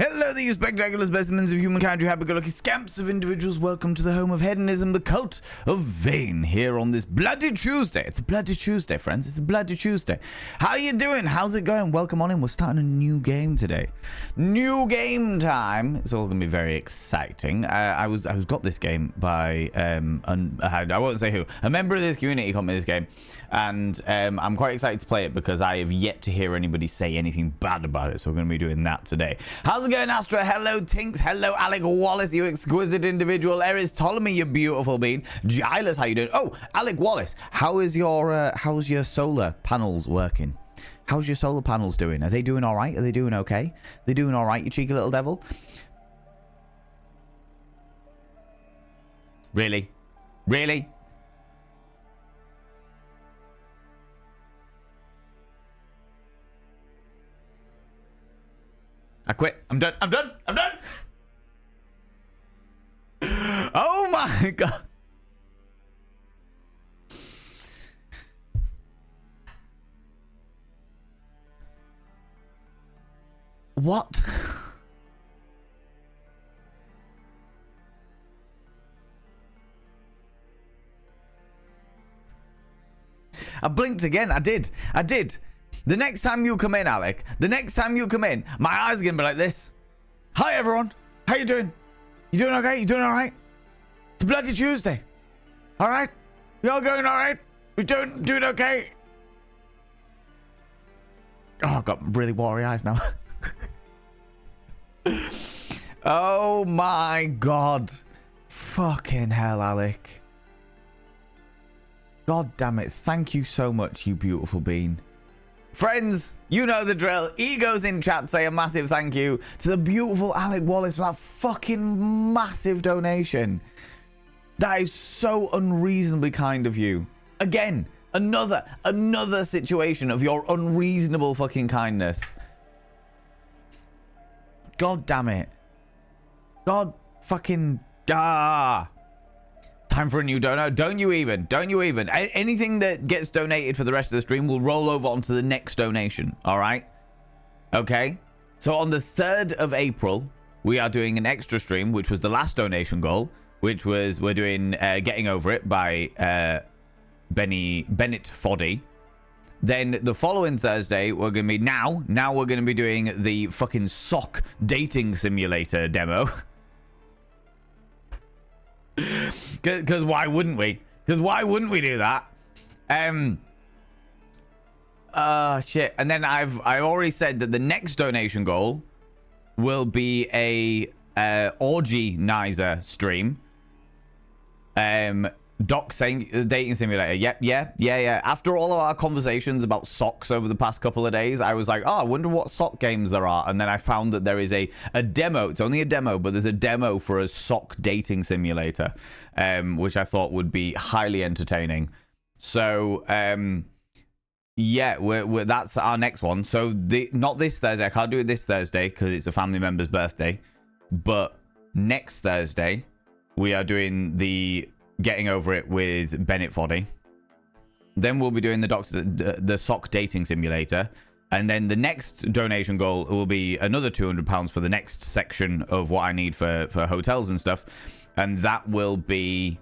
Hello there, you spectacular specimens of humankind, you happy-go-lucky scamps of individuals. Welcome to the home of hedonism, the cult of vain, here on this bloody Tuesday. It's a bloody Tuesday, friends. It's a bloody Tuesday. How you doing? How's it going? Welcome on in. We're starting a new game today. New game time. It's all going to be very exciting. I got this game by, I won't say who. A member of this community got me this game. And I'm quite excited to play it because I have yet to hear anybody say anything bad about it. So we're going to be doing that today. How's it going, Astra? Hello, Tinks. Hello, Alec Wallace, you exquisite individual. Eris Ptolemy, you beautiful being. Giles, how you doing? Oh, Alec Wallace, how's your solar panels working? How's your solar panels doing? Are they doing all right? Are they doing okay? They doing all right, you cheeky little devil? Really? Really? I quit. I'm done. I'm done. I'm done. Oh my god. What? I blinked again. I did. The next time you come in, Alec, the next time you come in, my eyes are going to be like this. Hi, everyone. How you doing? You doing okay? You doing all right? It's a bloody Tuesday. All right? You all going all right? We doing okay? Oh, I've got really watery eyes now. Oh, my God. Fucking hell, Alec. God damn it. Thank you so much, you beautiful bean. Friends, you know the drill. Egos in chat say a massive thank you to the beautiful Alec Wallace for that fucking massive donation. That is so unreasonably kind of you. Again, another situation of your unreasonable fucking kindness. God damn it. God fucking... Time for a new dono. Don't you even. Anything that gets donated for the rest of the stream will roll over onto the next donation. All right? Okay? So on the 3rd of April, we are doing an extra stream, which was the last donation goal, which was we're doing Getting Over It by Bennett Foddy. Then the following Thursday, we're going to be... Now we're going to be doing the fucking sock dating simulator demo. Because why wouldn't we? Because why wouldn't we do that? Shit. And then I've already said that the next donation goal will be a Orgy-nizer stream. Dating simulator. Yep, yeah. After all of our conversations about socks over the past couple of days, I was like, oh, I wonder what sock games there are. And then I found that there is a demo. It's only a demo, but there's a demo for a sock dating simulator, which I thought would be highly entertaining. So, yeah, that's our next one. So not this Thursday. I can't do it this Thursday because it's a family member's birthday. But next Thursday, we are doing the Getting Over It with Bennett Foddy. Then we'll be doing the sock dating simulator. And then the next donation goal will be another £200 for the next section of what I need for hotels and stuff. And that will be...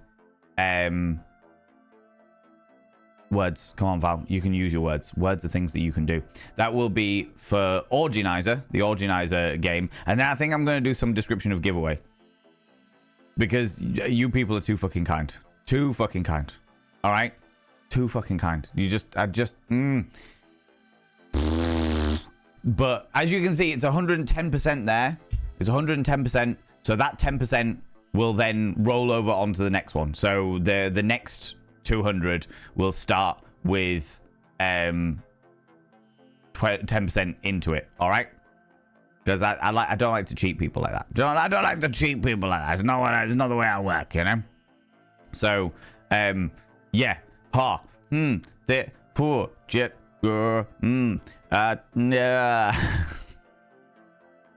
words. Come on, Val. You can use your words. Words are things that you can do. That will be for Orgy-nizer, the Orgy-nizer game. And then I think I'm going to do some description of giveaway. Because you people are too fucking kind. Too fucking kind. All right? Too fucking kind. But as you can see, it's 110% there. It's 110%. So that 10% will then roll over onto the next one. So the next 200 will start with 10% into it. All right? Because I don't like to cheat people like that. I don't like to cheat people like that. It's not the way I work, you know? So, yeah. Ha. The poor jet. Yeah.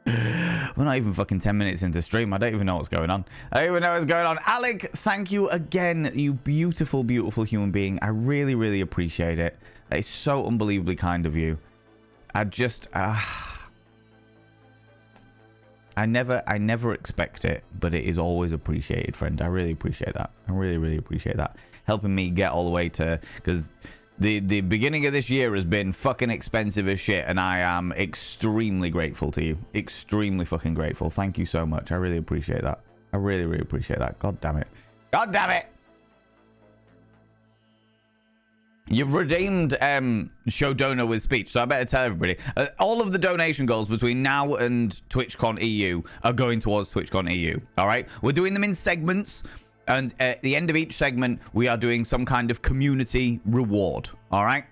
We're not even fucking 10 minutes into stream. I don't even know what's going on. Alec, thank you again, you beautiful, beautiful human being. I really, really appreciate it. It's so unbelievably kind of you. I just... I never expect it, but it is always appreciated, friend. I really appreciate that. I really, really appreciate that. Helping me get all the way to, because the beginning of this year has been fucking expensive as shit, and I am extremely grateful to you. Extremely fucking grateful. Thank you so much. I really appreciate that. I really, really appreciate that. God damn it. God damn it. You've redeemed show donor with speech, so I better tell everybody. All of the donation goals between now and TwitchCon EU are going towards TwitchCon EU. All right, we're doing them in segments, and at the end of each segment, we are doing some kind of community reward. All right.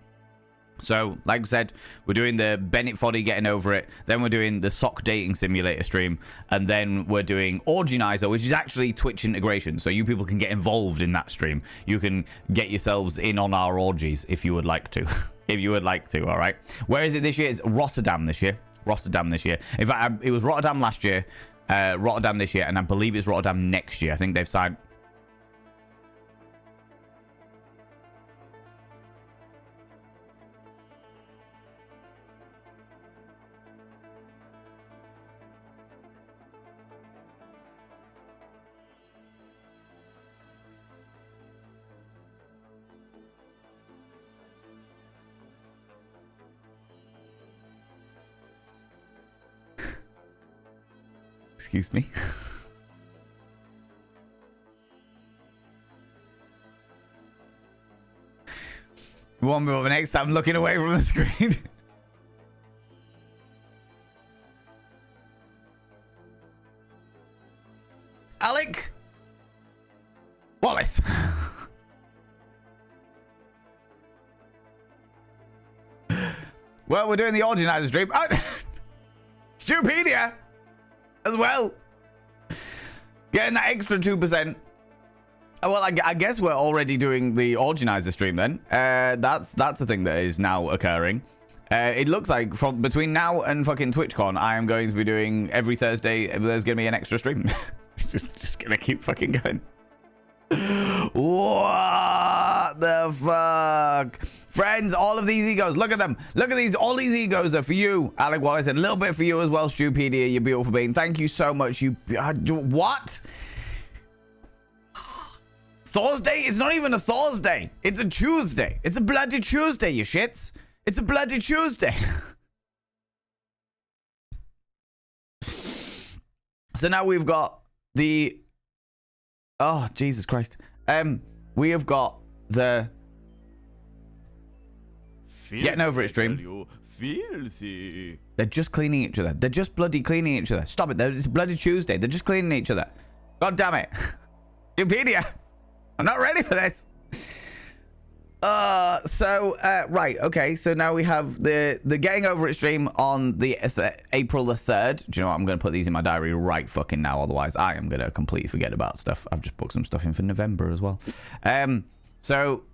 So, like I said, we're doing the Bennett Foddy getting over it. Then we're doing the Sock Dating Simulator stream. And then we're doing Orgianizer, which is actually Twitch integration. So you people can get involved in that stream. You can get yourselves in on our orgies if you would like to. If you would like to, all right? Where is it this year? It's Rotterdam this year. Rotterdam this year. In fact, it was Rotterdam last year. Rotterdam this year. And I believe it's Rotterdam next year. I think they've signed... Excuse me. One more next time looking away from the screen. Alec Wallace. Well, we're doing the Orgianizer stream. Oh, Stupedia as well. Getting that extra 2%. Oh, well, I guess we're already doing the Orgianizer stream then. That's a thing that is now occurring. It looks like from between now and fucking TwitchCon, I am going to be doing every Thursday. There's going to be an extra stream. just going to keep fucking going. What the fuck? Friends, all of these egos, look at them. Look at these. All these egos are for you, Alec Wallace, and a little bit for you as well, Stupedia, you beautiful being. Thank you so much. You what? Thursday? It's not even a Thursday. It's a Tuesday. It's a bloody Tuesday, you shits. It's a bloody Tuesday. So now we've got the... Oh, Jesus Christ. We have got the... Getting over it stream. Filthy. They're just cleaning each other. They're just bloody cleaning each other. Stop it. It's bloody Tuesday. They're just cleaning each other. God damn it. Stupedia. I'm not ready for this. Right. Okay. So now we have the Getting Over It stream on the April the 3rd. Do you know what? I'm going to put these in my diary right fucking now. Otherwise, I am going to completely forget about stuff. I've just booked some stuff in for November as well. So,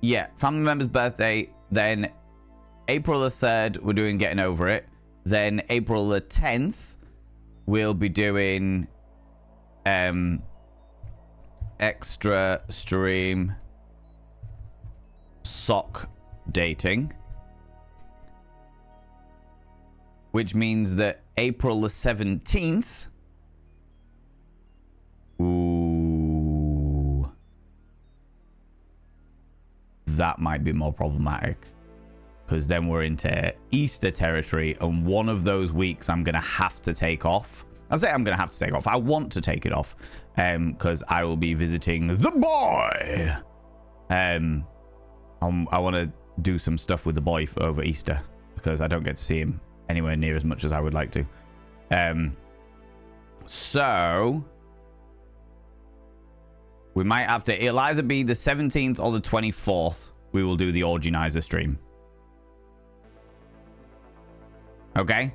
yeah. Family member's birthday. Then April the 3rd, we're doing Getting Over It. Then April the 10th, we'll be doing extra stream sock dating, which means that April the 17th, ooh, that might be more problematic, because then we're into Easter territory, and one of those weeks I'm gonna have to take off. I'll say I'm gonna have to take off. I want to take it off because I will be visiting the boy. I want to do some stuff with the boy over Easter because I don't get to see him anywhere near as much as I would like to. So we might have to, it'll either be the 17th or the 24th we will do the Orgianizer stream. Okay?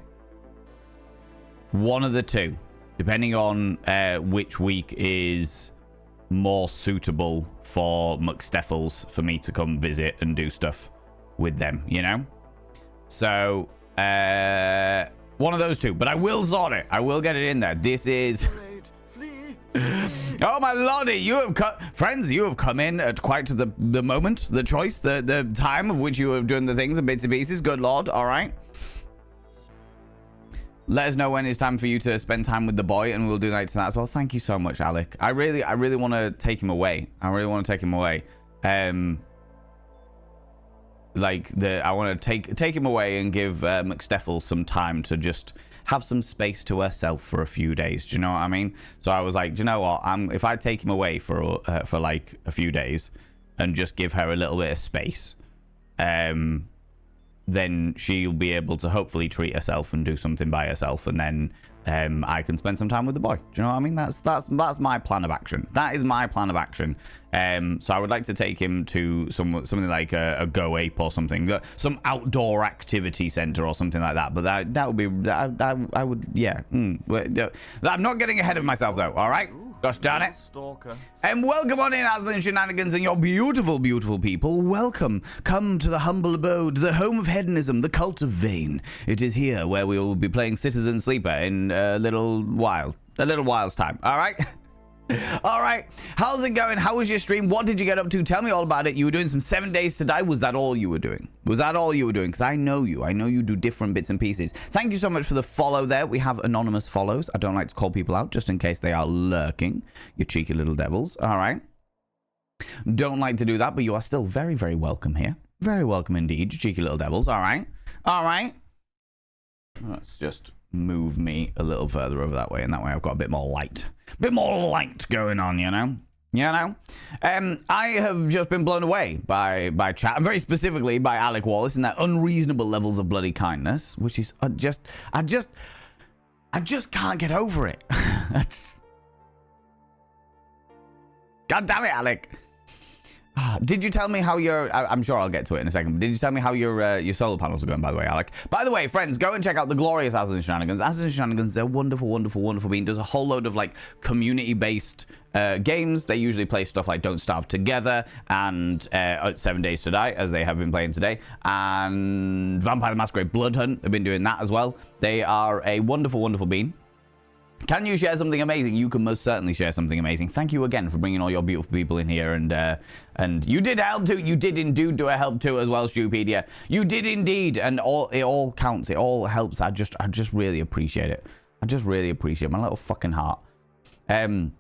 One of the two, depending on which week is more suitable for McSteffels for me to come visit and do stuff with them, you know? So, one of those two. But I will sort it. I will get it in there. This is... Oh, my lordy, you have friends, you have come in at quite the moment, the choice, the time of which you have done the things and bits and pieces. Good lord, all right. Let us know when it's time for you to spend time with the boy, and we'll do that as well. Thank you so much, Alec. I really want to take him away. I really want to take him away. I want to take him away and give McSteffel some time to just have some space to herself for a few days. Do you know what I mean? So I was like, do you know what? If I take him away for like a few days and just give her a little bit of space, then she'll be able to hopefully treat herself and do something by herself, and then I can spend some time with the boy. Do you know what I mean? That's my plan of action. That is my plan of action. So I would like to take him to something like a Go Ape or something, some outdoor activity center or something like that. But that would be I would, yeah. I'm not getting ahead of myself though. All right. Gosh darn it. Stalker. And welcome on in, Aslan Shenanigans, and your beautiful, beautiful people. Welcome. Come to the humble abode, the home of hedonism, the cult of Vane. It is here where we will be playing Citizen Sleeper in a little while's time. All right? All right. How's it going? How was your stream? What did you get up to? Tell me all about it. You were doing some 7 days to die. Was that all you were doing? Was that all you were doing? Because I know you. I know you do different bits and pieces. Thank you so much for the follow there. We have anonymous follows. I don't like to call people out just in case they are lurking. You cheeky little devils. All right. Don't like to do that, but you are still very, very welcome here. Very welcome indeed, you cheeky little devils. All right. All right. Let's just move me a little further over that way, and that way I've got a bit more light. Bit more light going on, you know? I have just been blown away by chat, and very specifically by Alec Wallace and that unreasonable levels of bloody kindness, which is I just can't get over it. God damn it, Alec. Did you tell me how I'm sure I'll get to it in a second, but did you tell me how your solar panels are going, by the way, Alec? By the way, friends, go and check out the glorious Aslan Shenanigans. Aslan Shenanigans is a wonderful, wonderful, wonderful being. Does a whole load of like community-based games. They usually play stuff like Don't Starve Together and 7 Days to Die, as they have been playing today, and Vampire the Masquerade Blood Hunt. They've been doing that as well. They are a wonderful, wonderful being. Can you share something amazing? You can most certainly share something amazing. Thank you again for bringing all your beautiful people in here, and you did help too. You did indeed do a help too as well, Stupedia. You did indeed, and it all counts. It all helps. I just really appreciate it. I just really appreciate my little fucking heart. Of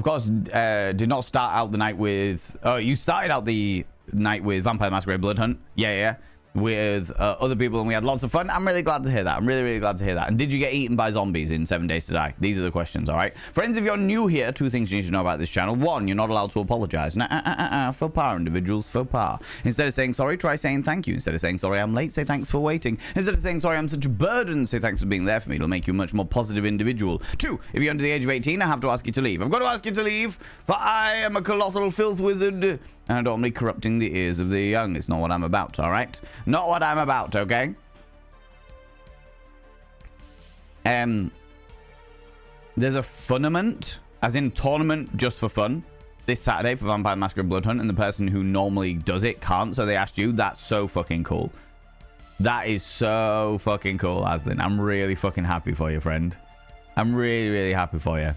course, did not start out the night with. Oh, you started out the night with Vampire the Masquerade Blood Hunt. Yeah. With other people, and we had lots of fun. I'm really glad to hear that. I'm really, really glad to hear that. And did you get eaten by zombies in 7 Days to Die? These are the questions, all right? Friends, if you're new here, 2 things you need to know about this channel. 1, you're not allowed to apologize. Faux pas, individuals, faux pas. Instead of saying sorry, try saying thank you. Instead of saying sorry, I'm late, say thanks for waiting. Instead of saying sorry, I'm such a burden, say thanks for being there for me. It'll make you a much more positive individual. 2, if you're under the age of 18, I have to ask you to leave. I've got to ask you to leave, for I am a colossal filth wizard, and I don't be corrupting the ears of the young. It's not what I'm about, all right? Not what I'm about, okay? There's a funament, as in tournament just for fun, this Saturday for Vampire Masquerade Blood Hunt, and the person who normally does it can't, so they asked you. That's so fucking cool. That is so fucking cool, Aslan. I'm really fucking happy for you, friend. I'm really, really happy for you.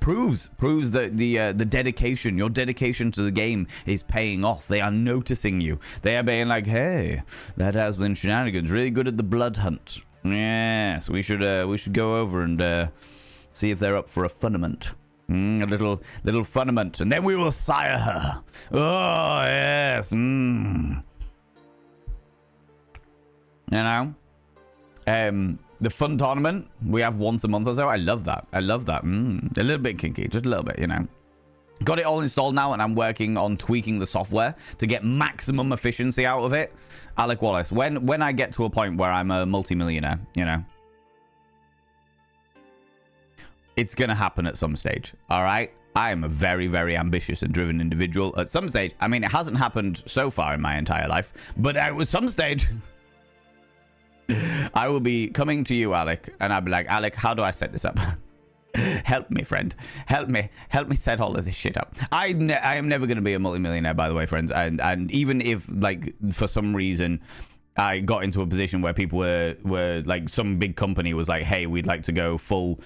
Proves that the dedication, your dedication to the game is paying off. They are noticing you. They are being like, hey, that Aslan Shenanigans really good at the blood hunt. Yes, we should go over and see if they're up for a funament. A little funament, and then we will sire her. Oh yes. You know, the fun tournament we have once a month or so. I love that. A little bit kinky, just a little bit, you know. Got it all installed now, and I'm working on tweaking the software to get maximum efficiency out of it. Alec Wallace, when I get to a point where I'm a multimillionaire, you know, it's gonna happen at some stage. All right. I am a very, very ambitious and driven individual. At some stage, I mean, it hasn't happened so far in my entire life, but at some stage. I will be coming to you, Alec, and I'll be like, Alec, how do I set this up? Help me, friend. Help me set all of this shit up. I am never going to be a multimillionaire, by the way, friends. And even if, like, for some reason, I got into a position where people were like, some big company was like, hey, we'd like to go full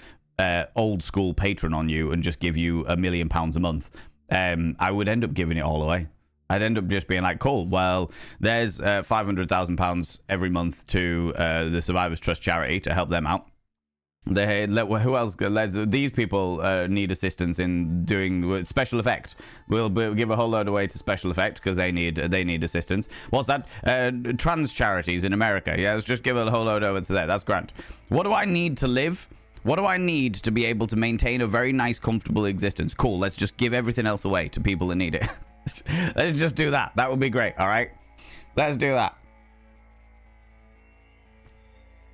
old school patron on you and just give you £1 million a month. I would end up giving it all away. I'd end up just being like, cool, well, there's £500,000 every month to the Survivors Trust charity to help them out. Who else? These people need assistance in doing special effect. We'll give a whole load away to special effect because they need assistance. What's that? Trans charities in America. Yeah, let's just give a whole load over to that. That's grand. What do I need to live? What do I need to be able to maintain a very nice, comfortable existence? Cool. Let's just give everything else away to people that need it. Let's just do that. That would be great. All right. Let's do that.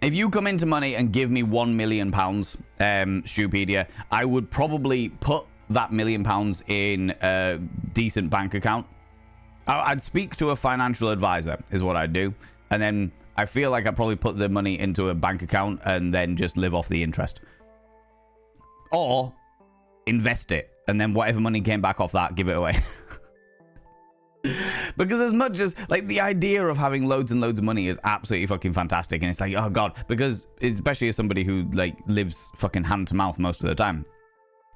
If you come into money and give me £1 million, Stupedia, I would probably put that £1 million in a decent bank account. I'd speak to a financial advisor, is what I'd do. And then I feel like I'd probably put the money into a bank account and then just live off the interest. Or invest it. And then whatever money came back off that, give it away. Because as much as like the idea of having loads and loads of money is absolutely fucking fantastic, and it's like, oh god, because especially as somebody who like lives fucking hand to mouth most of the time,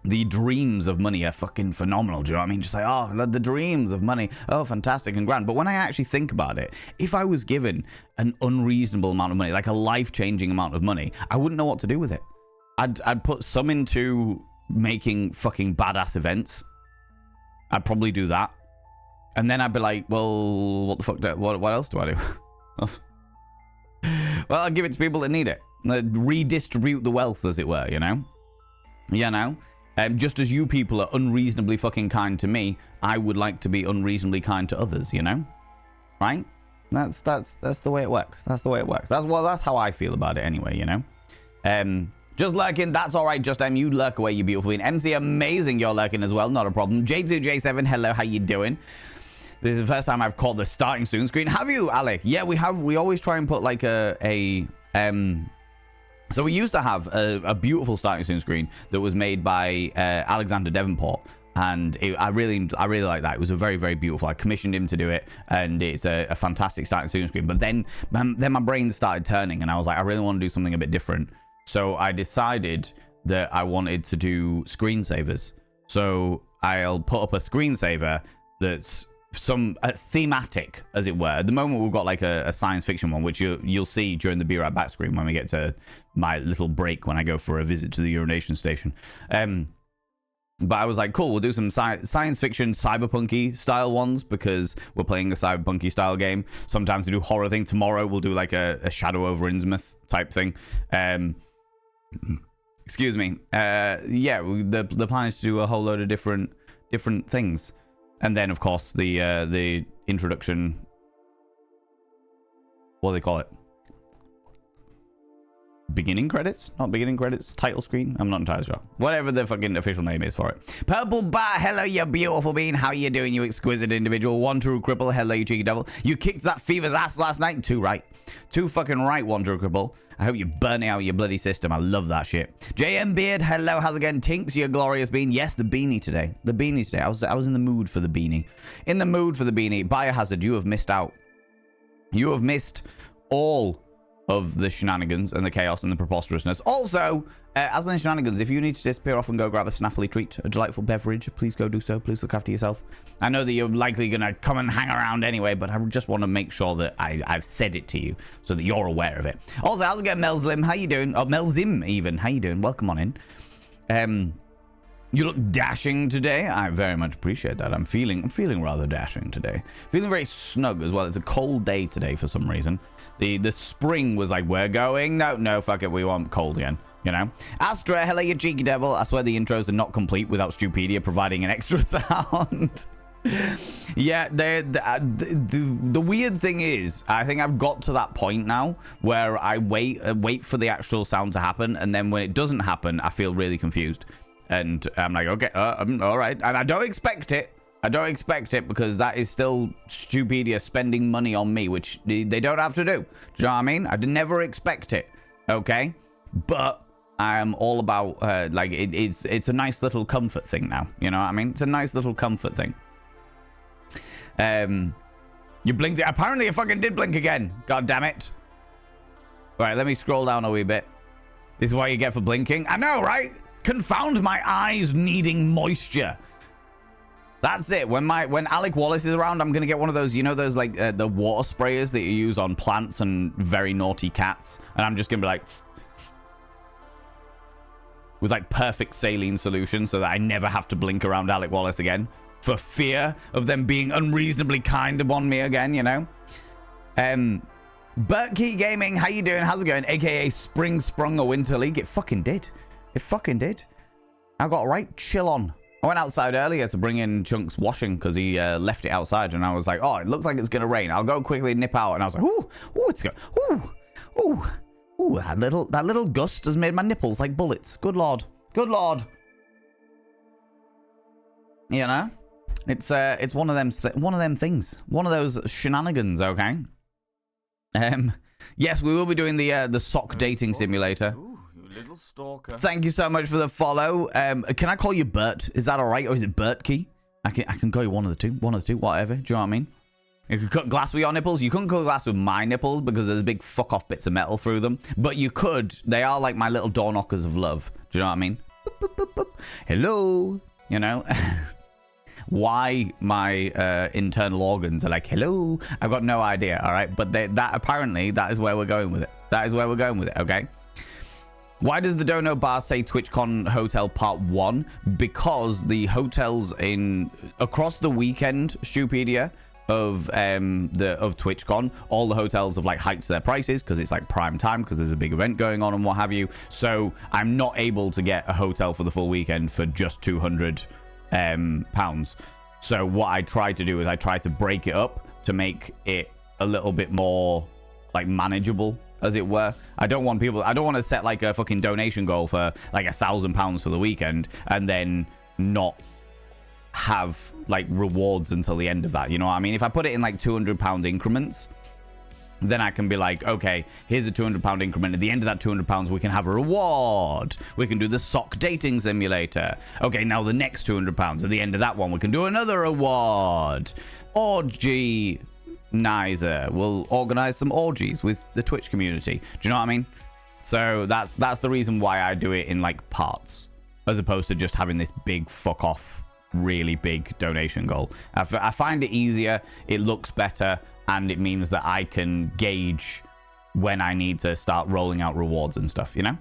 the dreams of money are fucking phenomenal. Do you know what I mean? Just like, oh, the dreams of money, oh, fantastic and grand. But when I actually think about it, if I was given an unreasonable amount of money, like a life-changing amount of money, I wouldn't know what to do with it. I'd put some into making fucking badass events. I'd probably do that. And then I'd be like, well, what the fuck? What else do I do? Well, I'll give it to people that need it. Redistribute the wealth, as it were, you know? You know? Just as you people are unreasonably fucking kind to me, I would like to be unreasonably kind to others, you know? Right? That's the way it works. That's the way it works. That's how I feel about it anyway, you know? Just lurking, that's all right, Just you lurk away, you beautiful being. MC, amazing, you're lurking as well, not a problem. J2J7, hello, how you doing? This is the first time I've called the starting soon screen. Have you, Alec? Yeah, we have. We always try and put like so we used to have a beautiful starting soon screen that was made by Alexander Davenport. And I really like that. It was a very, very beautiful. I commissioned him to do it, and it's a fantastic starting soon screen. But then my brain started turning, and I was like, I really want to do something a bit different. So I decided that I wanted to do screensavers. So I'll put up a screensaver that's some thematic, as it were. At the moment, we've got like a science fiction one, which you'll see during the Be Right Back screen when we get to my little break when I go for a visit to the urination station. But I was like, cool, we'll do some science fiction, cyberpunky style ones because we're playing a cyberpunky style game. Sometimes we do horror thing. Tomorrow we'll do like a Shadow over Innsmouth type thing. Excuse me. Yeah, the plan is to do a whole load of different things. And then, of course, the introduction, what do they call it? Beginning credits? Not beginning credits. Title screen? I'm not entirely sure. Whatever the fucking official name is for it. Purple Bar, hello, you beautiful being. How you doing, you exquisite individual? One true cripple, hello, you cheeky devil. You kicked that fever's ass last night? Too right. Too fucking right, one true cripple. I hope you burn it out your bloody system. I love that shit. JM Beard, hello, how's it going? Tinks, you glorious bean. Yes, the beanie today. The beanie today. I was in the mood for the beanie. In the mood for the beanie. Biohazard, you have missed out. You have missed all of the shenanigans and the chaos and the preposterousness. Also, Aslan Shenanigans, if you need to disappear off and go grab a snaffly treat, a delightful beverage, please go do so. Please look after yourself. I know that you're likely going to come and hang around anyway, but I just want to make sure that I've said it to you so that you're aware of it. Also, how's it going, Melzlim? How you doing? Oh, Melzim even. How you doing? Welcome on in. You look dashing today. I very much appreciate that. I'm feeling rather dashing today. Feeling very snug as well. It's a cold day today for some reason. The spring was like, we're going. No, fuck it. We want cold again. You know? Astra, hello, you cheeky devil. I swear the intros are not complete without Stupedia providing an extra sound. Yeah, the weird thing is, I think I've got to that point now where I wait for the actual sound to happen, and then when it doesn't happen, I feel really confused. And I'm like, okay, all right. And I don't expect it. I don't expect it because that is still Stupedia spending money on me, which they don't have to do. Do you know what I mean? I did never expect it. Okay? But I'm all about, like, it's a nice little comfort thing now. You know what I mean? It's a nice little comfort thing. You blinked it. Apparently you fucking did blink again. God damn it. All right, let me scroll down a wee bit. This is what you get for blinking. I know, right? Confound my eyes needing moisture. That's it. When Alec Wallace is around, I'm gonna get one of those, you know, those like the water sprayers that you use on plants and very naughty cats, and I'm just gonna be like, tss, tss, with like perfect saline solution, so that I never have to blink around Alec Wallace again for fear of them being unreasonably kind upon me again, you know. Bert Key Gaming, how you doing? How's it going? AKA Spring Sprung a Winter League. It fucking did. It fucking did. I got right chill on. I went outside earlier to bring in Chunk's washing because he left it outside, and I was like, oh, it looks like it's gonna rain. I'll go quickly nip out, and I was like, ooh, it's going, ooh, that little gust has made my nipples like bullets. Good lord. You know, it's one of them things, one of those shenanigans. Okay. Yes, we will be doing the sock dating simulator. Ooh, you little stalker. Thank you so much for the follow. Can I call you Bert? Is that all right, or is it Bert Key? I can call you one of the two, whatever. Do you know what I mean? You could cut glass with your nipples. You couldn't cut glass with my nipples because there's big fuck off bits of metal through them. But you could. They are like my little door knockers of love. Do you know what I mean? Boop, boop, boop, boop. Hello. You know. Why my internal organs are like, hello, I've got no idea. All right, but that is where we're going with it. Okay. Why does the Dono bar say TwitchCon Hotel Part 1? Because the hotels across the weekend, Stupedia, of TwitchCon, all the hotels have like hiked their prices because it's like prime time because there's a big event going on and what have you. So I'm not able to get a hotel for the full weekend for just £200. So what I try to do is I try to break it up to make it a little bit more like manageable, as it were. I don't want to set like a fucking donation goal for like £1,000 for the weekend and then not have like rewards until the end of that. You know what I mean? If I put it in like £200 increments, then I can be like, okay, here's a £200 increment. At the end of that £200, we can have a reward. We can do the sock dating simulator. Okay, now the next £200. At the end of that one, we can do another reward. Orgy Nizer. We'll organize some orgies with the Twitch community. Do you know what I mean? So that's the reason why I do it in like parts, as opposed to just having this big fuck off, really big donation goal. I find it easier. It looks better. And it means that I can gauge when I need to start rolling out rewards and stuff, you know?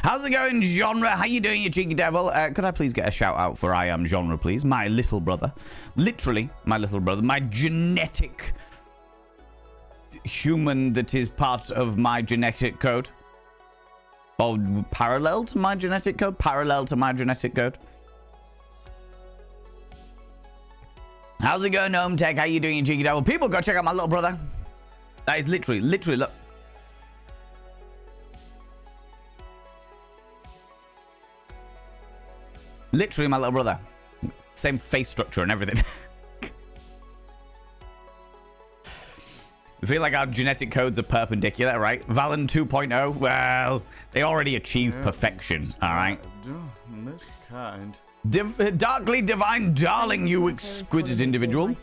How's it going, Genre? How you doing, you cheeky devil? Could I please get a shout out for I Am Genre, please? My little brother. Literally, my little brother. My genetic human that is part of my genetic code. Or parallel to my genetic code? Parallel to my genetic code. How's it going, Gnome Tech? How you doing, you cheeky devil? People, go check out my little brother. That is literally, look. Literally my little brother. Same face structure and everything. I feel like our genetic codes are perpendicular, right? Valen 2.0, well, they already achieved perfection, all right? Miskind. Darkly divine darling, you exquisite individual.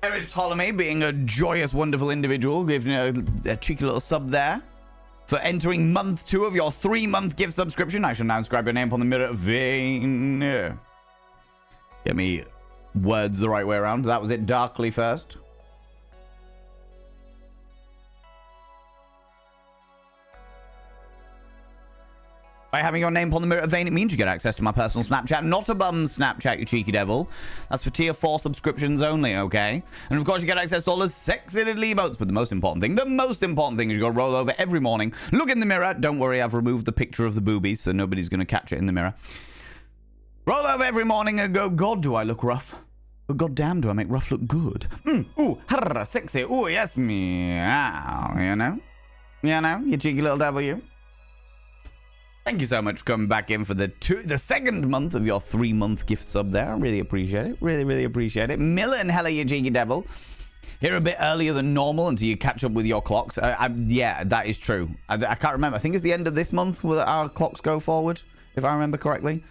Eric Ptolemy, being a joyous, wonderful individual, giving a cheeky little sub there. For entering month 2 of your 3-month gift subscription, I shall now inscribe your name upon the mirror of Vane. Get me words the right way around. That was it, Darkly first. By having your name upon the mirror of Vane, it means you get access to my personal Snapchat. Not a bum Snapchat, you cheeky devil. That's for tier 4 subscriptions only, okay? And of course, you get access to all the sexy little emotes. But the most important thing is you gotta roll over every morning. Look in the mirror. Don't worry, I've removed the picture of the boobies, so nobody's gonna catch it in the mirror. Roll over every morning and go, God, do I look rough? But goddamn, do I make rough look good? Ooh, harra, sexy. Ooh, yes, meow. You know, you cheeky little devil, you. Thank you so much for coming back in for the second month of your 3-month gift sub there. I really appreciate it. Really appreciate it. Millen, hella you cheeky devil. Here a bit earlier than normal until you catch up with your clocks. Yeah, that is true. I can't remember. I think it's the end of this month where our clocks go forward, if I remember correctly.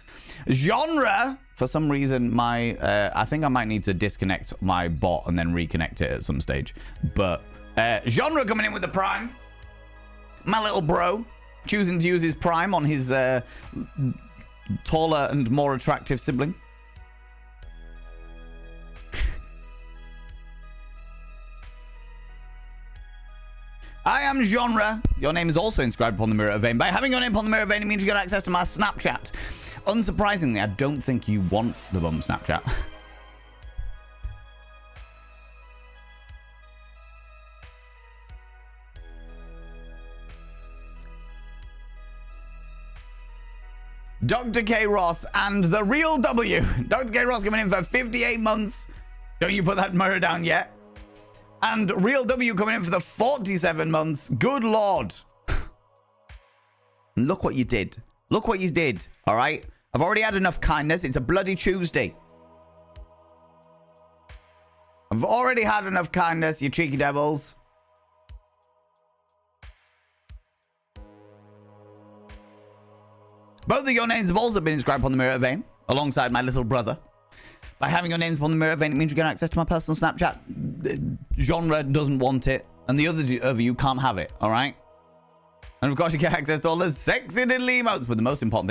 Genre, for some reason, I think I might need to disconnect my bot and then reconnect it at some stage. But Genre coming in with the Prime. My little bro. Choosing to use his Prime on his taller and more attractive sibling. am Genre. Your name is also inscribed upon the Mirror of Vane. By having your name upon the Mirror of Vane, it means you get access to my Snapchat. Unsurprisingly, I don't think you want the bum Snapchat. Dr. K. Ross and the real W. Dr. K. Ross coming in for 58 months. Don't you put that mirror down yet. And real W coming in for the 47 months. Good Lord. Look what you did. Look what you did. All right. I've already had enough kindness. It's a bloody Tuesday. I've already had enough kindness, you cheeky devils. Both of your names have also been inscribed upon the Mirror of Vane, alongside my little brother. By having your names upon the Mirror of Vane, it means you get access to my personal Snapchat. Genre doesn't want it, and the other of you can't have it, all right? And of course, you get access to all the sexy little emotes. But the most important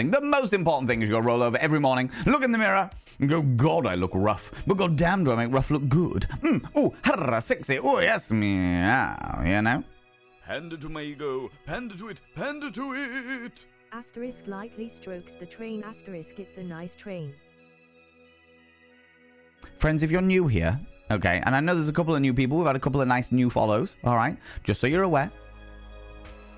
thing is you gotta roll over every morning, look in the mirror, and go, God, I look rough. But god damn, do I make rough look good. Oh, sexy. Oh, yes, meow, you know? Panda to Mago, panda to it, panda to it. Asterisk lightly strokes the train. Asterisk it's a nice train. Friends, if you're new here, okay, and I know there's a couple of new people, we've had a couple of nice new follows, all right? Just so you're aware,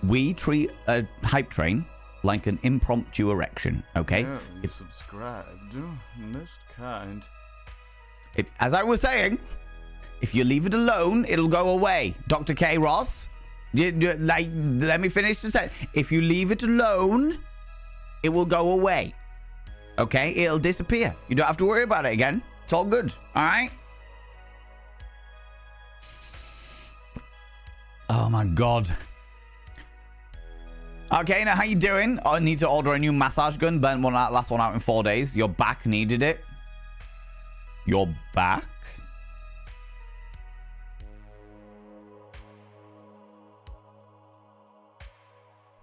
we treat a hype train like an impromptu erection, okay? Yeah, you subscribed. Most kind. As I was saying, if you leave it alone, it'll go away. Dr. K. Ross, let me finish the sentence. If you leave it alone, it will go away, okay? It'll disappear. You don't have to worry about it again. It's all good, all right? Oh, my God. Okay, now how you doing? I need to order a new massage gun. Burnt one out, last one out in 4 days. Your back needed it. Your back?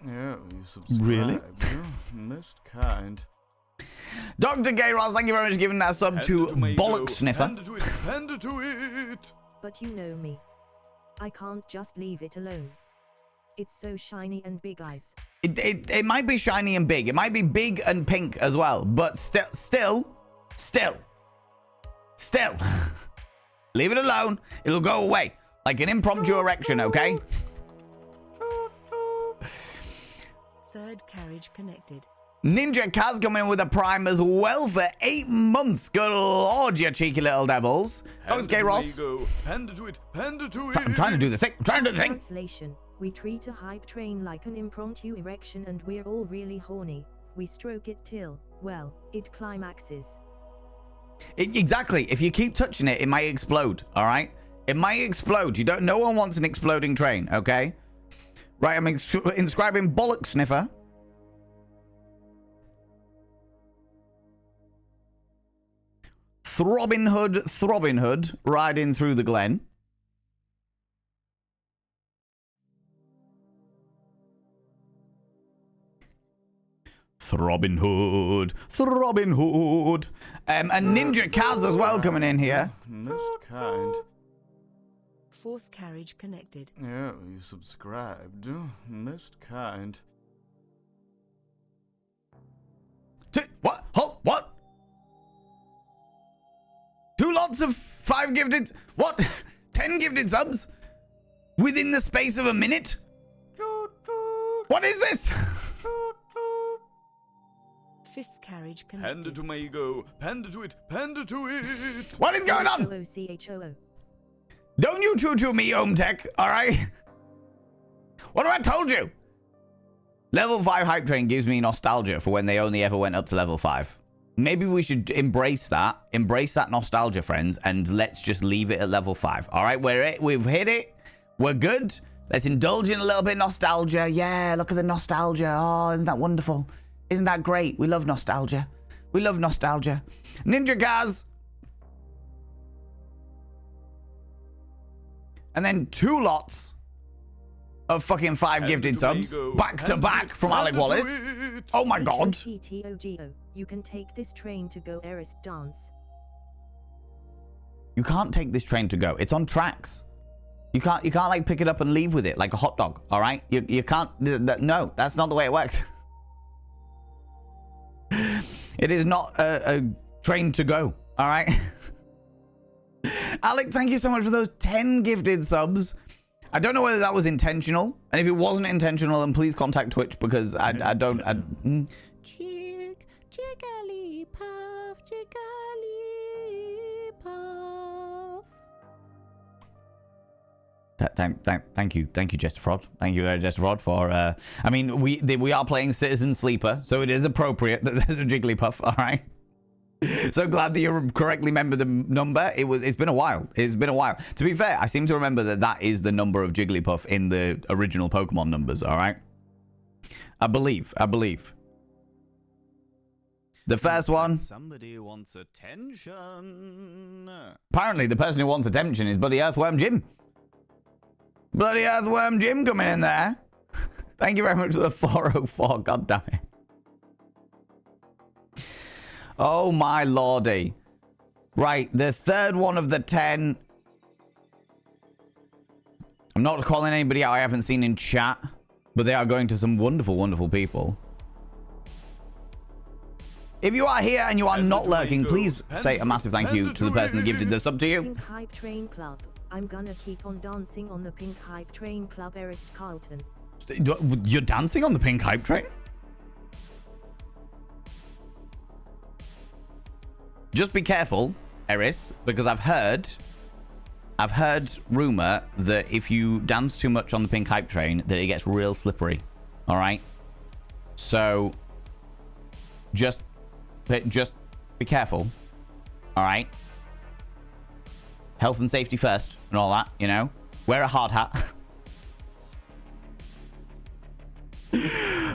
Yeah, you subscribed. Really? Most kind. Dr. K. Ross, thank you very much for giving that sub to Bollock Sniffer. Panda to it, panda to it. But you know me. I can't just leave it alone. It's so shiny and big eyes. It might be shiny and big. It might be big and pink as well. But still. Leave it alone. It'll go away. Like an impromptu erection, okay? Third carriage connected. Ninja Kaz coming in with a prime as well for 8 months. Good Lord, you cheeky little devils. Thanks, K. Ross. Panda to it, panda to it. I'm trying to do the thing. Translation. We treat a hype train like an impromptu erection and we're all really horny. We stroke it till, well, it climaxes. Exactly. If you keep touching it, it might explode, all right? It might explode. No one wants an exploding train, okay? Right, I'm inscribing Bollock Sniffer. Throbbing Hood, riding through the glen. Throbbing Hood. And Ninja Kaz as well coming in here. Most kind. Fourth carriage connected. Yeah, you subscribed. Most kind. What? Hold, what? 2 lots of 5 gifted... What? 10 gifted subs? Within the space of a minute? What is this? Fifth carriage Panda connected. to Mago, panda to it, panda to it. What is going on? CHOO. Don't you choo-choo me, Home Tech, all right? What have I told you? Level 5 hype train gives me nostalgia for when they only ever went up to level 5. Maybe we should embrace that nostalgia, friends, and let's just leave it at level 5. All right, we've hit it. We're good. Let's indulge in a little bit of nostalgia. Yeah, look at the nostalgia. Oh, isn't that wonderful? Isn't that great? We love nostalgia. Ninja Kaz. And then 2 lots of fucking 5 gifted subs back to back from Alec Wallace. Oh my God. TTOGO. You can take this train to go Eris dance. You can't take this train to go. It's on tracks. You can't like pick it up and leave with it like a hot dog. All right, you can't. No, that's not the way it works. It is not a train to go. All right. Alec, thank you so much for those 10 gifted subs. I don't know whether that was intentional, and if it wasn't intentional, then please contact Twitch because I don't. Jigglypuff, Jigglypuff. Thank you, Jester Fraud. Thank you, Jester Fraud, for. I mean, we are playing Citizen Sleeper, so it is appropriate that there's a Jigglypuff. All right. So glad that you correctly remember the number. It's been a while. It's been a while. To be fair, I seem to remember that is the number of Jigglypuff in the original Pokemon numbers. All right. I believe. The first one. Somebody wants attention. Apparently, the person who wants attention is Bloody Earthworm Jim. Bloody Earthworm Jim coming in there. Thank you very much for the 404. God damn it. Oh my lordy. Right, the third one of the 10. I'm not calling anybody out I haven't seen in chat, but they are going to some wonderful, wonderful people. If you are here and you are not lurking, please say a massive thank you to the person that gifted the sub to you. Pink Hype Train Club. I'm gonna keep on dancing on the Pink Hype Train Club, Erist Carlton. You're dancing on the Pink Hype Train? Just be careful, Eris, because I've heard rumor that if you dance too much on the Pink Hype Train, that it gets real slippery. All right. So just be careful. All right. Health and safety first, and all that. You know, wear a hard hat.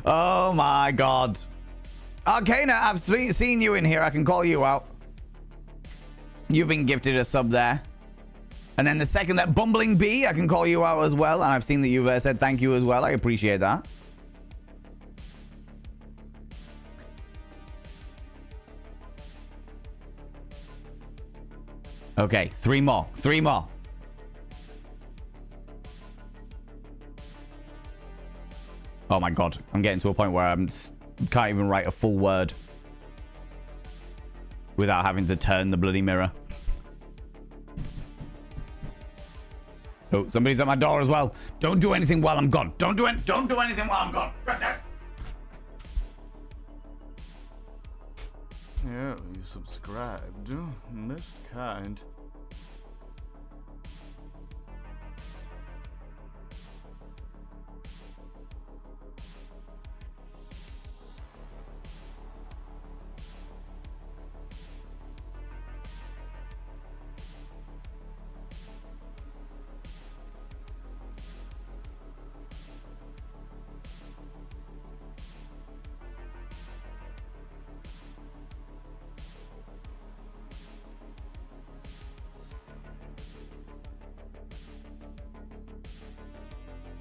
Oh my God. Arcana, I've seen you in here. I can call you out. You've been gifted a sub there. And then the second that Bumbling Bee, I can call you out as well. And I've seen that you've said thank you as well. I appreciate that. Okay, 3 more. 3 more. Oh my God. I'm getting to a point where I can't even write a full word without having to turn the bloody mirror. Oh, somebody's at my door as well. Don't do anything while I'm gone. Don't do anything while I'm gone. Yeah, you subscribed. Most kind.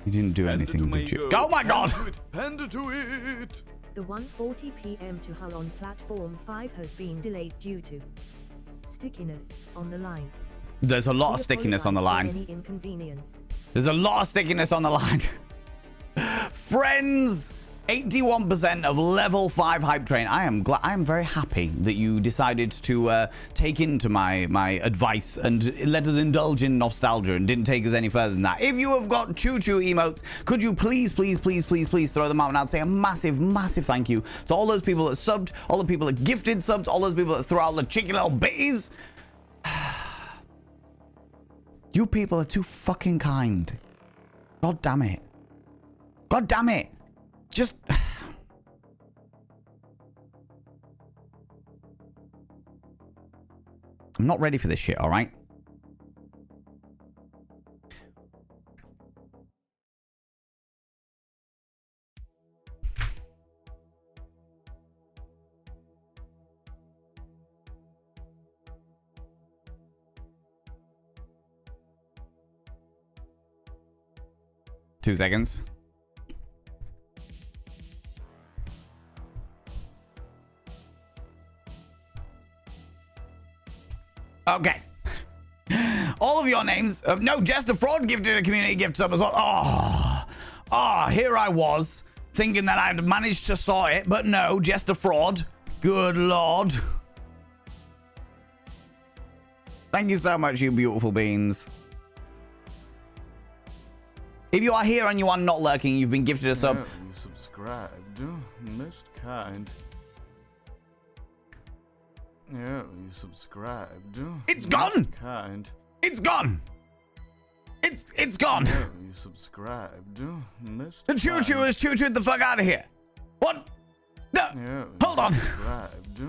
You didn't do anything, did you? Oh my God! Panda to it! The 1:40 p.m. to Hull on platform 5 has been delayed due to stickiness on the line. There's a lot of stickiness on the line. Any inconvenience. There's a lot of stickiness on the line. Friends, 81% of level 5 hype train. I am very happy that you decided to take into my advice and let us indulge in nostalgia and didn't take us any further than that. If you have got choo-choo emotes, could you please throw them out, and I'd say a massive, massive thank you to all those people that subbed, all the people that gifted subs, all those people that threw out the cheeky little bitties. You people are too fucking kind. God damn it. God damn it. Just... I'm not ready for this shit, all right? Two seconds. Okay. All of your names. No, Jester Fraud gifted a community gift sub as well. Oh, here I was thinking that I'd managed to sort it, but no, Jester Fraud. Good Lord. Thank you so much, you beautiful beans. If you are here and you are not lurking, you've been gifted a sub. Yeah, you subscribed. Most kind. Yeah, you subscribed. It's gone! Kind. It's gone! It's gone! Yeah, you subscribed. Most The choo-choo is choo-chooed the fuck out of here. What? No. Yeah, Hold on. Subscribed.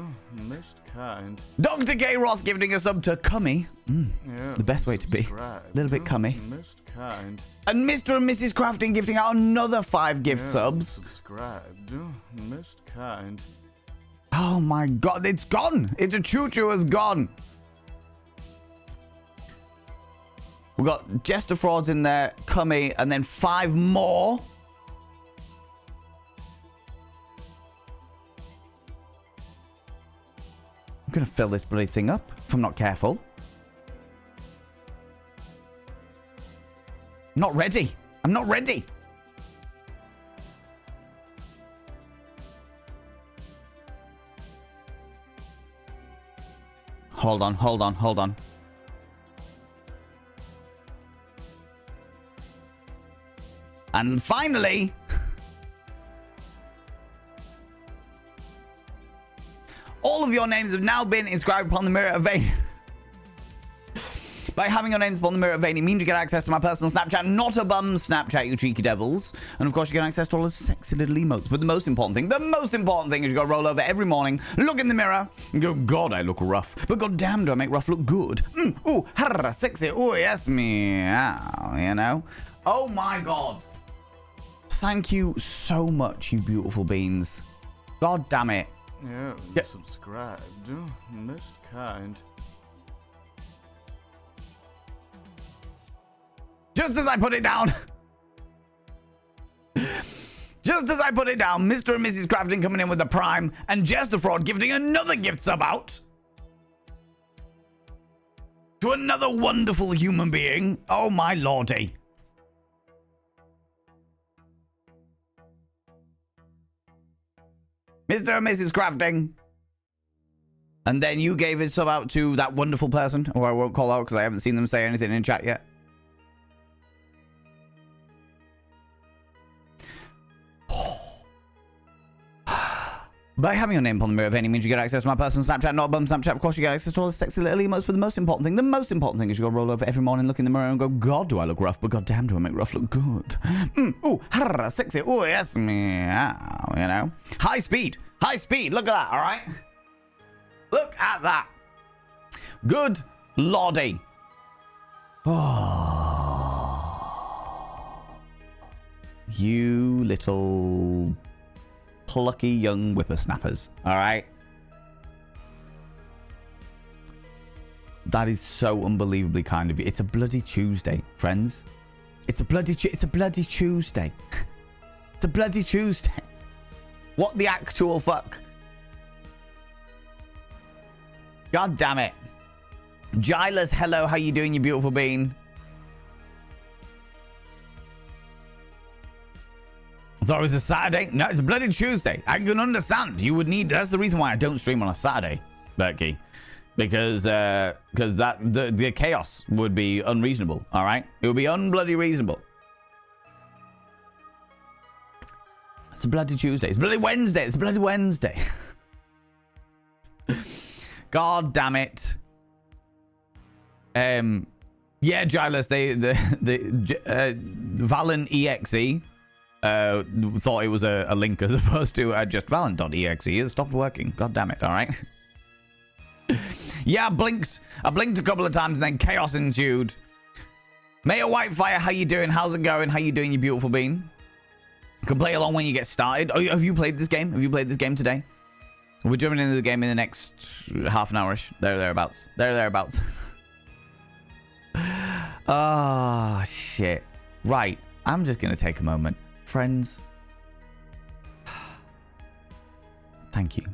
Most kind. Dr. K. Ross gifting a sub to Cummy. Yeah, The best way to be. subscribed. Little bit cummy. Most kind. And Mr. and Mrs. Crafting gifting out another 5 gift Yeah, subs. Subscribed. Most kind. Oh my god, it's gone. It's a choo-choo is gone. We've got Jester Frauds in there, Cummy, and then 5 more. I'm gonna fill this bloody thing up if I'm not careful. I'm not ready. I'm not ready. Hold on, hold on, hold on. And finally, all of your names have now been inscribed upon the Mirror of Vane. By having your names upon the Mirror of Vane, it means you get access to my personal Snapchat, not a bum Snapchat, you cheeky devils. And of course, you get access to all the sexy little emotes. But the most important thing is you gotta roll over every morning, look in the mirror, and go, God, I look rough. But goddamn, do I make rough look good? Ooh, harra, sexy, ooh, yes, meow, you know? Oh my God. Thank you so much, you beautiful beans. God damn it. Yeah, you Yeah. subscribed. Most kind. Just as I put it down. Just as I put it down, Mr. and Mrs. Crafting coming in with the Prime, and Jester Fraud gifting another gift sub out. To another wonderful human being. Oh my lordy. Mr. and Mrs. Crafting. And then you gave his sub out to that wonderful person, who I won't call out because I haven't seen them say anything in chat yet. By having your name upon the Mirror of Vane means you get access to my personal Snapchat, not a bum Snapchat. Of course, you get access to all the sexy little emotes, but the most important thing is you gotta roll over every morning, look in the mirror, and go, God, do I look rough, but goddamn, do I make rough look good. Ooh, harra, sexy, ooh, yes, meow, you know. High speed, look at that, all right? Look at that. Good lordy. Oh. You little plucky young whippersnappers, all right? That is so unbelievably kind of you. It's a bloody Tuesday, friends. It's a bloody Tuesday. It's a bloody Tuesday. What the actual fuck? God damn it. Giles, hello, how you doing, you beautiful bean? I thought it was a Saturday. No, it's a bloody Tuesday. I can understand. You would need. That's the reason why I don't stream on a Saturday, Berkey, because the chaos would be unreasonable. All right, it would be unbloody reasonable. It's a bloody Tuesday. It's a bloody Wednesday. It's a bloody Wednesday. God damn it. Yeah, Giles, Valen EXE. Thought it was a link as opposed to just Valen.exe. It stopped working. God damn it. All right. Yeah, I blinked a couple of times and then chaos ensued. Mayor Whitefire, how you doing? How's it going? How you doing, you beautiful bean? You can play along when you get started. Oh, have you played this game? Have you played this game today? We're jumping into the game in the next half an hour-ish. Thereabouts. Thereabouts. Ah, shit. Right. I'm just going to take a moment. Friends, thank you.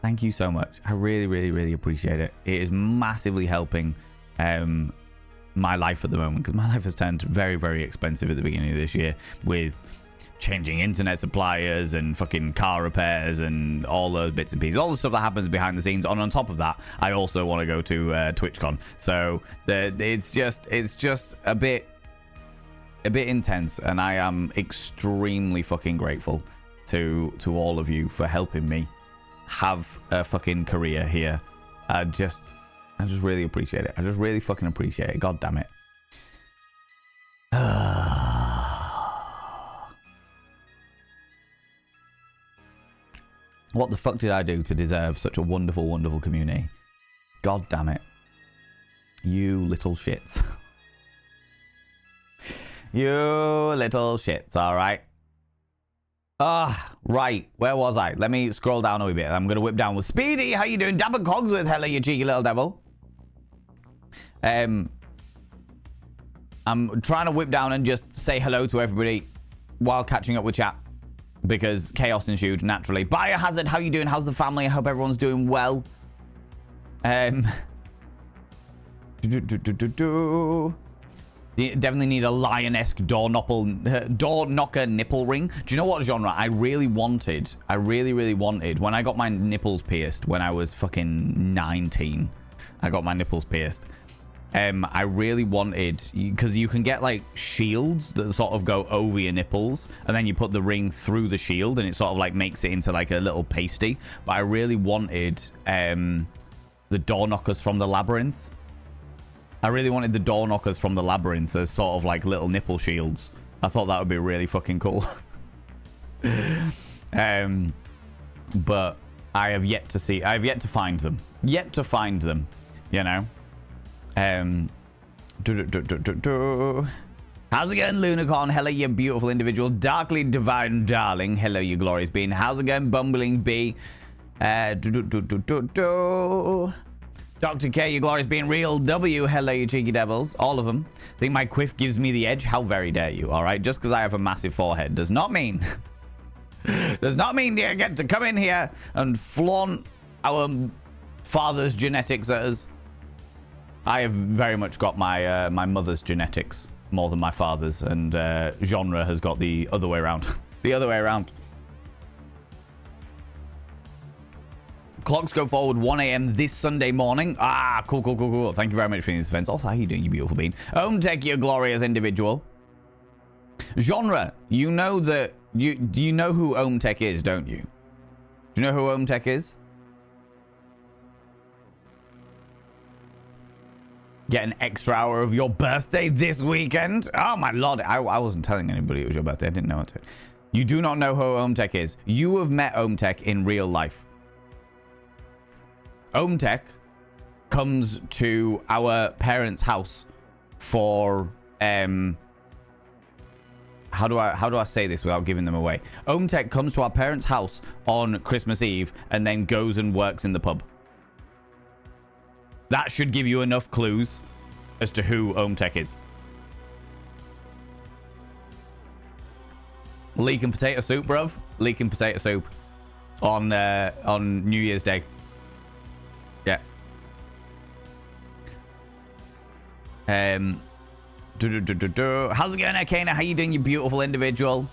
Thank you so much. I really, really, really appreciate it. It is massively helping my life at the moment, because my life has turned very, very expensive at the beginning of this year with changing internet suppliers and fucking car repairs and all those bits and pieces, all the stuff that happens behind the scenes. And on top of that, I also want to go to TwitchCon, so it's just a bit intense, and I am extremely fucking grateful to all of you for helping me have a fucking career here. I just really appreciate it. I just really fucking appreciate it. God damn it. What the fuck did I do to deserve such a wonderful, wonderful community? God damn it. You little shits. You little shits, alright? Right. Where was I? Let me scroll down a wee bit. I'm going to whip down with Speedy. How you doing? Dabber Cogsworth. Hello, you cheeky little devil. I'm trying to whip down and just say hello to everybody while catching up with chat, because chaos ensued naturally. Biohazard, how you doing? How's the family? I hope everyone's doing well. Definitely need a lion-esque door knocker nipple ring. Do you know what genre I really wanted? I really wanted when I got my nipples pierced when I was fucking 19. I got my nipples pierced. I really wanted, because you can get like shields that sort of go over your nipples, and then you put the ring through the shield and it sort of like makes it into like a little pasty. But I really wanted the door knockers from the Labyrinth. I really wanted the door knockers from the Labyrinth as sort of like little nipple shields. I thought that would be really fucking cool. But I have yet to see, I have yet to find them. Yet to find them, you know. How's it going, Lunicorn? Hello, you beautiful individual. Darkly Divine Darling. Hello, you glorious being. How's it going, Bumbling Bee? Dr. K, you glorious being. Real W. Hello, you cheeky devils. All of them. Think my quiff gives me the edge? How very dare you, all right? Just because I have a massive forehead does not mean... does not mean you get to come in here and flaunt our father's genetics at us. I have very much got my my mother's genetics more than my father's, and genre has got the other way around. The other way around. Clocks go forward 1 a.m. this Sunday morning. Cool. Thank you very much for these events. Also, how you doing, you beautiful being? Tech, you glorious individual. Genre, you know that you know who Tech is, don't you? Do you know who Tech is? Get an extra hour of your birthday this weekend. Oh my lord, I wasn't telling anybody it was your birthday. I didn't know it. You do not know who Tech is. You have met Tech in real life. Tech comes to our parents' house for how do I say this without giving them away? Tech comes to our parents' house on Christmas Eve and then goes and works in the pub. That should give you enough clues as to who Tech is. Leaking potato soup, bruv. Leaking potato soup on New Year's Day. Yeah. How's it going, Arcana? How you doing, you beautiful individual?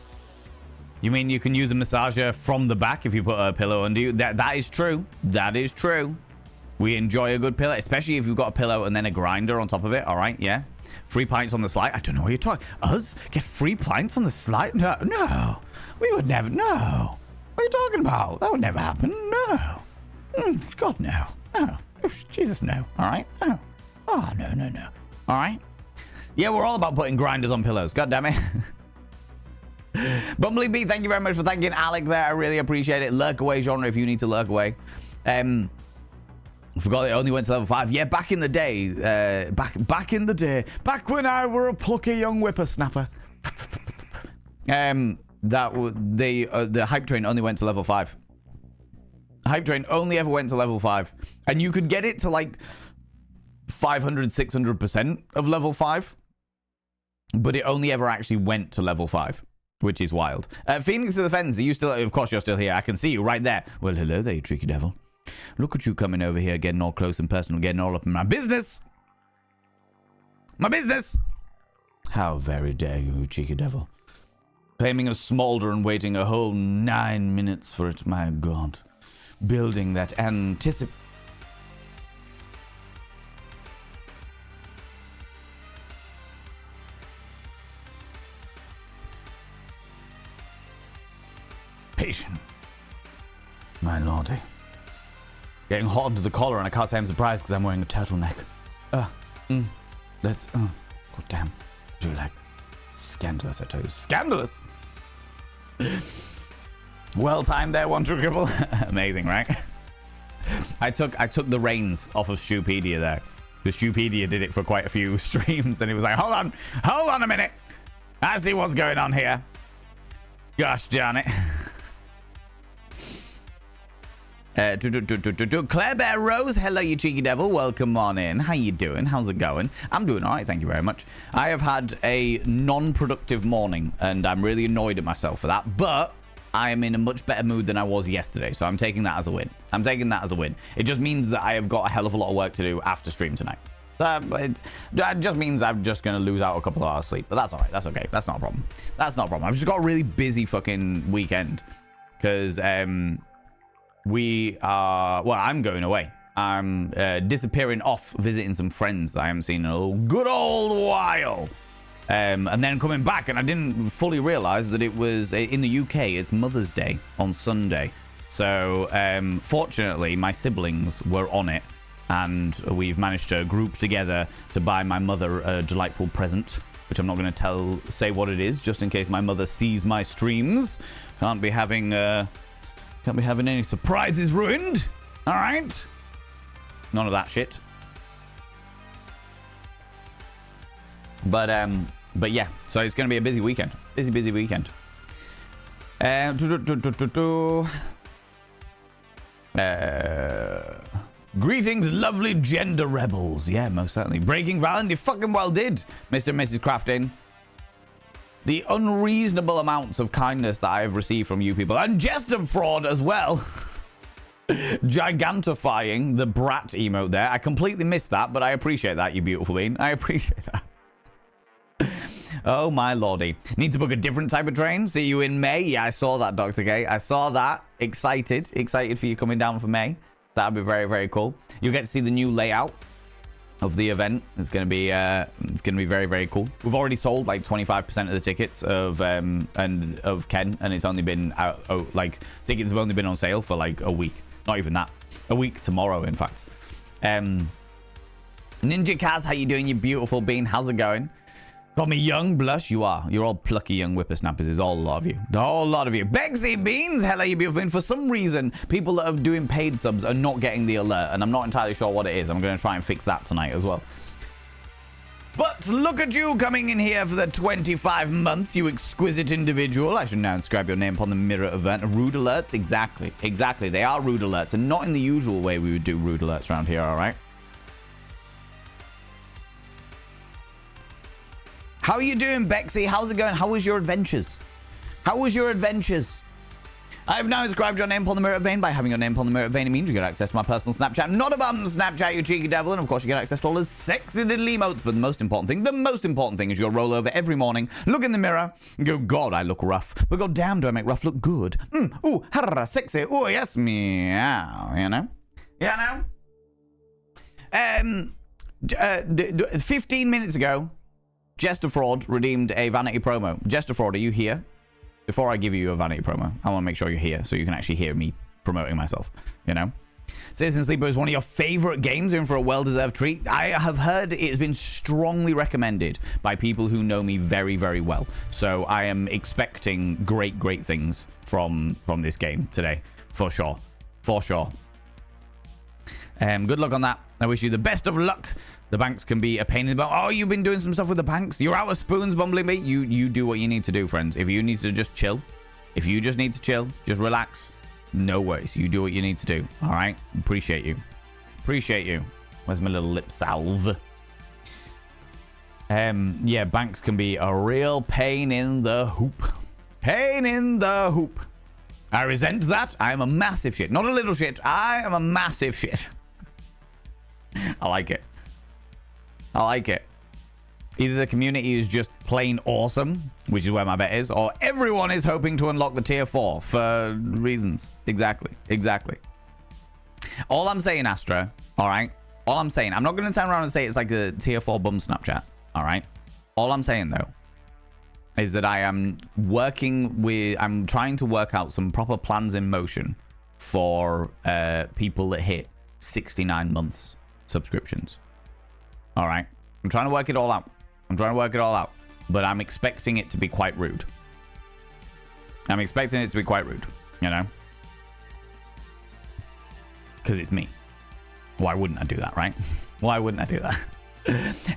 You mean you can use a massager from the back if you put a pillow under you? That is true. That is true. We enjoy a good pillow, especially if you've got a pillow and then a grinder on top of it. All right, yeah. Free pints on the slide. I don't know what you're talking. Us get free pints on the slide? No. We would never. No. What are you talking about? That would never happen. No. God, no. No. Jesus, no. All right. No. Oh, no. All right. Yeah, we're all about putting grinders on pillows. God damn it. Bumbly B, thank you very much for thanking Alec there. I really appreciate it. Lurk away, genre, if you need to lurk away. Forgot it only went to level 5. Yeah, back in the day. Back in the day. Back when I were a plucky young whippersnapper. The hype train only went to level 5. Hype train only ever went to level 5. And you could get it to like 500, 600% of level 5. But it only ever actually went to level 5. Which is wild. Phoenix of the Fens, are you still... Of course you're still here. I can see you right there. Well, hello there, you tricky devil. Look at you coming over here, getting all close and personal, getting all up in my business. My business! How very dare you cheeky devil. Claiming a smolder and waiting a whole 9 minutes for it, my god. Building that anticipation. My lordy. Getting hot under the collar, and I can't say I'm surprised because I'm wearing a turtleneck. God damn. Do you like scandalous, I tell you. Scandalous! Well timed there, one true cripple. Amazing, right? I took the reins off of Stupedia there. The Stupedia did it for quite a few streams, and it was like, hold on a minute. I see what's going on here. Gosh darn it. Claire Bear Rose, hello you cheeky devil, welcome on in. How you doing? How's it going? I'm doing all right, thank you very much. I have had a non-productive morning, and I'm really annoyed at myself for that, but I am in a much better mood than I was yesterday, so I'm taking that as a win. It just means that I have got a hell of a lot of work to do after stream tonight. It just means I'm just going to lose out a couple of hours sleep, but that's all right. That's okay. That's not a problem. I've just got a really busy fucking weekend because I'm going away. I'm disappearing off, visiting some friends I haven't seen in a good old while. And then coming back, and I didn't fully realize that it was in the UK, it's Mother's Day on Sunday. So fortunately, my siblings were on it, and we've managed to group together to buy my mother a delightful present, which I'm not going to say what it is, just in case my mother sees my streams. Can't be having any surprises ruined. All right, none of that shit. But yeah, so it's going to be a busy weekend. Busy weekend. Greetings, lovely gender rebels. Yeah, most certainly. Breaking Valen, you fucking well did, Mr. and Mrs. Crafting. The unreasonable amounts of kindness that I have received from you people. And Jester Fraud as well. Gigantifying the brat emote there. I completely missed that, but I appreciate that, you beautiful being. I appreciate that. Oh, my lordy. Need to book a different type of train. See you in May. Yeah, I saw that, Dr. K. I saw that. Excited for you coming down for May. That'd be very, very cool. You'll get to see the new layout of the event. It's gonna be very, very cool. We've already sold like 25% of the tickets of Ken, and it's only been out. Tickets have only been on sale for like a week. Not even that. A week tomorrow, in fact. Ninja Kaz, how you doing, you beautiful bean? How's it going? Call me young blush. You are. You're all plucky young whippersnappers. Is all a lot of you. The whole lot of you. Bexy Beans. Hello, you beautiful bean. For some reason, people that are doing paid subs are not getting the alert, and I'm not entirely sure what it is. I'm going to try and fix that tonight as well. But look at you coming in here for the 25 months, you exquisite individual. I should now inscribe your name upon the mirror event. Rude alerts? Exactly. Exactly. They are rude alerts, and not in the usual way we would do rude alerts around here, all right? How are you doing, Bexy? How's it going? How was your adventures? I have now inscribed your name upon the mirror vein. By having your name upon the mirror vein, it means you get access to my personal Snapchat. Not a bum Snapchat, you cheeky devil. And of course, you get access to all the sexy little emotes. But the most important thing is you'll roll over every morning, look in the mirror, and go, God, I look rough. But god damn, do I make rough look good. Ooh, harra, sexy. Ooh, yes, meow. You know? 15 minutes ago, Jester Fraud redeemed a vanity promo. Jester Fraud, are you here? Before I give you a vanity promo, I want to make sure you're here so you can actually hear me promoting myself, you know? Citizen Sleeper is one of your favorite games, in for a well-deserved treat. I have heard it has been strongly recommended by people who know me very, very well. So I am expecting great, great things from this game today, for sure. For sure. Good luck on that. I wish you the best of luck. The banks can be a pain in the butt. Oh, you've been doing some stuff with the banks? You're out of spoons, Bumbling Bee. You do what you need to do, friends. If you need to just chill, just relax, no worries. You do what you need to do. All right? Appreciate you. Where's my little lip salve? Yeah, banks can be a real pain in the hoop. I resent that. I am a massive shit. Not a little shit. I am a massive shit. I like it. Either the community is just plain awesome, which is where my bet is, or everyone is hoping to unlock the tier 4 for reasons. Exactly. All I'm saying, Astra, all right? All I'm saying, I'm not going to stand around and say it's like a tier 4 bum Snapchat, all right? All I'm saying, though, is that I'm trying to work out some proper plans in motion for people that hit 69 months subscriptions. All right? I'm trying to work it all out. But I'm expecting it to be quite rude. You know? Because it's me. Why wouldn't I do that, right? Why wouldn't I do that?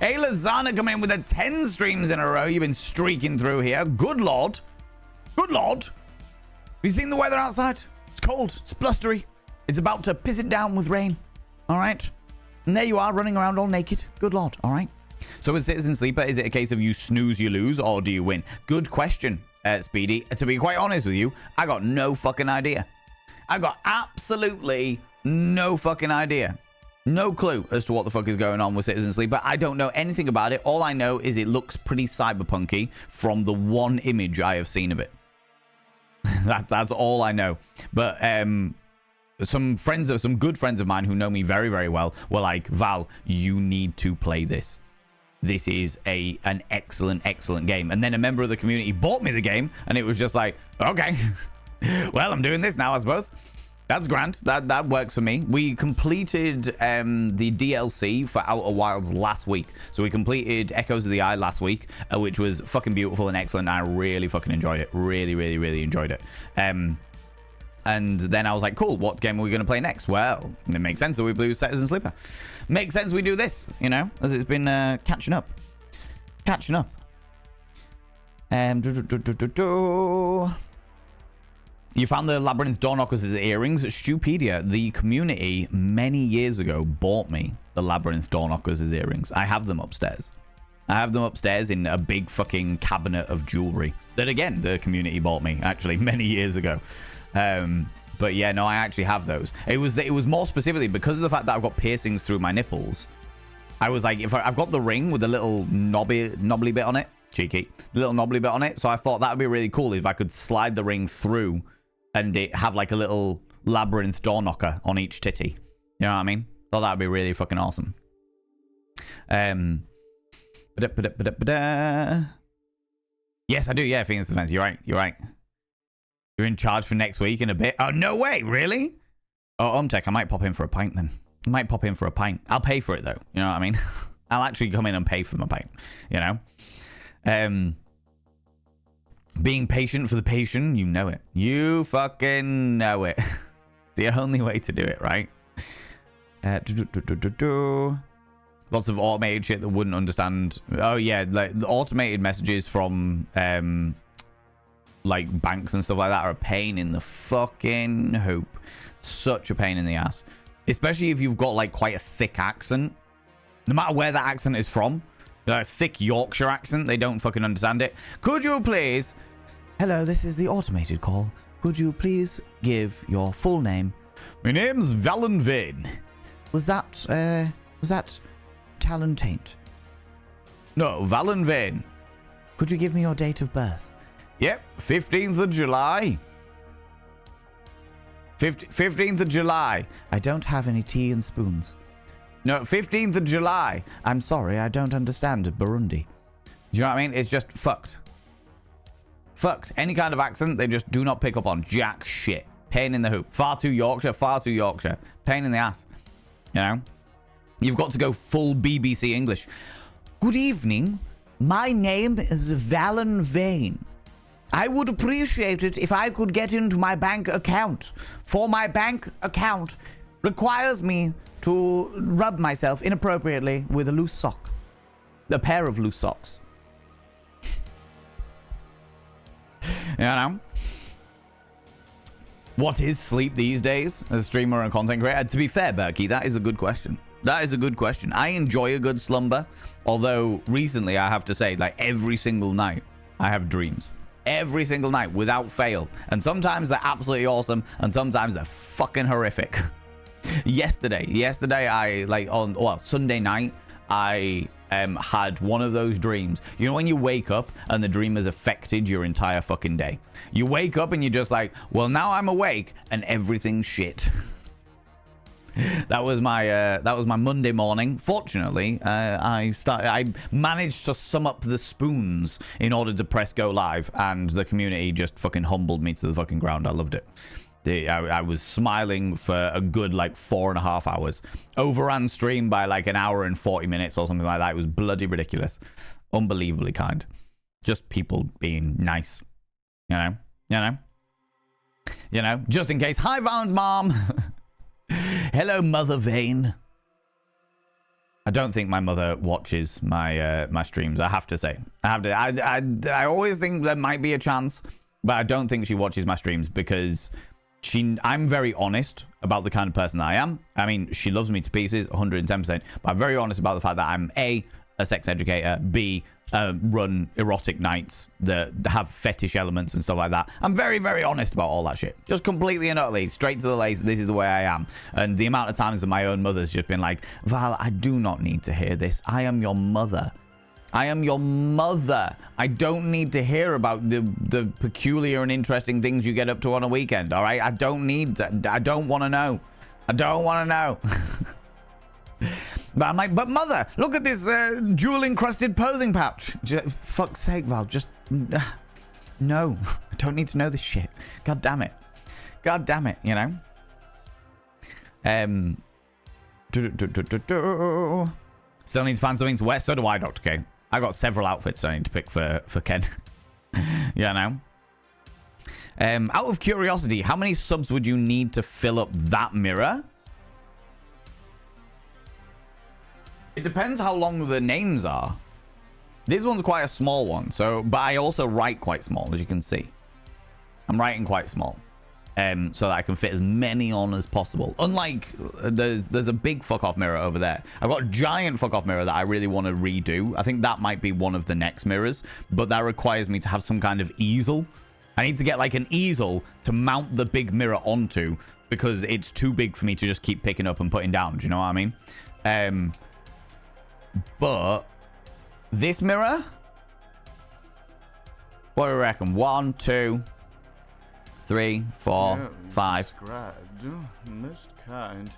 Hey, Lazana coming in with 10 streams in a row. You've been streaking through here. Good lord. Have you seen the weather outside? It's cold. It's blustery. It's about to piss it down with rain. All right? And there you are running around all naked. Good lord. All right? So with Citizen Sleeper, is it a case of you snooze, you lose, or do you win? Good question, Speedy. To be quite honest with you, I got no fucking idea. I got absolutely no fucking idea. No clue as to what the fuck is going on with Citizen Sleeper. I don't know anything about it. All I know is it looks pretty cyberpunky from the one image I have seen of it. That's all I know. But some good friends of mine who know me very, very well were like, Val, you need to play this. This is an excellent game. And then a member of the community bought me the game, and it was just like, okay, well, I'm doing this now, I suppose. That's grand. That works for me. We completed the DLC for Outer Wilds last week. So we completed Echoes of the Eye last week, which was fucking beautiful and excellent. I really fucking enjoyed it. Really enjoyed it. And then I was like, cool, what game are we going to play next? Well, it makes sense that we play Citizen Sleeper. Makes sense we do this, you know, as it's been catching up. You found the Labyrinth door knockers as earrings. Stupedia, the community many years ago bought me the Labyrinth door knockers as earrings. I have them upstairs. In a big fucking cabinet of jewelry that, again, the community bought me actually many years ago. But yeah, no, I actually have those. It was more specifically because of the fact that I've got piercings through my nipples. I was like, if I've got the ring with a little knobbly bit on it, cheeky, little knobbly bit on it. So I thought that would be really cool if I could slide the ring through and it have like a little labyrinth door knocker on each titty. You know what I mean? Thought that would be really fucking awesome. Yes, I do. Yeah, Phoenix Defense. You're right. You're in charge for next week in a bit. Oh, no way. Really? Oh, Umtech, I might pop in for a pint then. I'll pay for it, though. You know what I mean? I'll actually come in and pay for my pint. You know? Being patient for the patient, you know it. You fucking know it. The only way to do it, right? Lots of automated shit that wouldn't understand. Oh, yeah. Like, the automated messages from... like banks and stuff like that are a pain in the fucking hoop. Such a pain in the ass, especially if you've got like quite a thick accent. No matter where that accent is from, a thick Yorkshire accent, they don't fucking understand it. Could you please, hello, this is the automated call, could you please give your full name? My name's Valen Vane. Was that Talon Taint? No, Valen Vane. Could you give me your date of birth? Yep, 15th of July. 15th of July. I don't have any tea and spoons. No, 15th of July. I'm sorry, I don't understand Burundi. Do you know what I mean? It's just fucked. Any kind of accent, they just do not pick up on jack shit. Pain in the hoop. Far too Yorkshire. Pain in the ass. You know? You've got to go full BBC English. Good evening. My name is Valen Vane. I would appreciate it if I could get into my bank account. For my bank account requires me to rub myself inappropriately with a loose sock. A pair of loose socks. You know? What is sleep these days as a streamer and content creator? To be fair, Berkey, that is a good question. I enjoy a good slumber. Although, recently, I have to say, like, every single night, I have dreams. Every single night, without fail. And sometimes they're absolutely awesome, and sometimes they're fucking horrific. Yesterday, Sunday night, I had one of those dreams. You know when you wake up and the dream has affected your entire fucking day? You wake up and you're just like, well, now I'm awake and everything's shit. That was my Monday morning. Fortunately, I managed to sum up the spoons in order to press go live, and the community just fucking humbled me to the fucking ground. I loved it. I was smiling for a good like 4.5 hours. Overran stream by like an hour and 40 minutes or something like that. It was bloody ridiculous. Unbelievably kind. Just people being nice. You know, just in case. Hi, Valent's mom. Hello, Mother Vane. I don't think my mother watches my my streams. I have to say, I always think there might be a chance, but I don't think she watches my streams because I'm very honest about the kind of person that I am. I mean, she loves me to pieces, 110%. But I'm very honest about the fact that I'm a sex educator, B, run erotic nights that have fetish elements and stuff like that. I'm very, very honest about all that shit. Just completely and utterly, straight to the lace. This is the way I am. And the amount of times that my own mother's just been like, Val, I do not need to hear this. I am your mother. I am your mother. I don't need to hear about the peculiar and interesting things you get up to on a weekend, all right? I don't need that. I don't want to know. I don't want to know. But I'm like, but mother, look at this jewel-encrusted posing pouch. Fuck's sake, Val, just... no. I don't need to know this shit. God damn it. God damn it, you know? Still need to find something to wear. So do I, Dr. K. I got several outfits I need to pick for Ken. Yeah, no. Out of curiosity, how many subs would you need to fill up that mirror? It depends how long the names are. This one's quite a small one, but I also write quite small, as you can see. I'm writing quite small. So that I can fit as many on as possible. Unlike, there's a big fuck off mirror over there. I've got a giant fuck off mirror that I really want to redo. I think that might be one of the next mirrors, but that requires me to have some kind of easel. I need to get like an easel to mount the big mirror onto, because it's too big for me to just keep picking up and putting down. Do you know what I mean? But this mirror, what do we reckon? 1, 2, 3, 4, Yeah, 5. Subscribed. Most kind.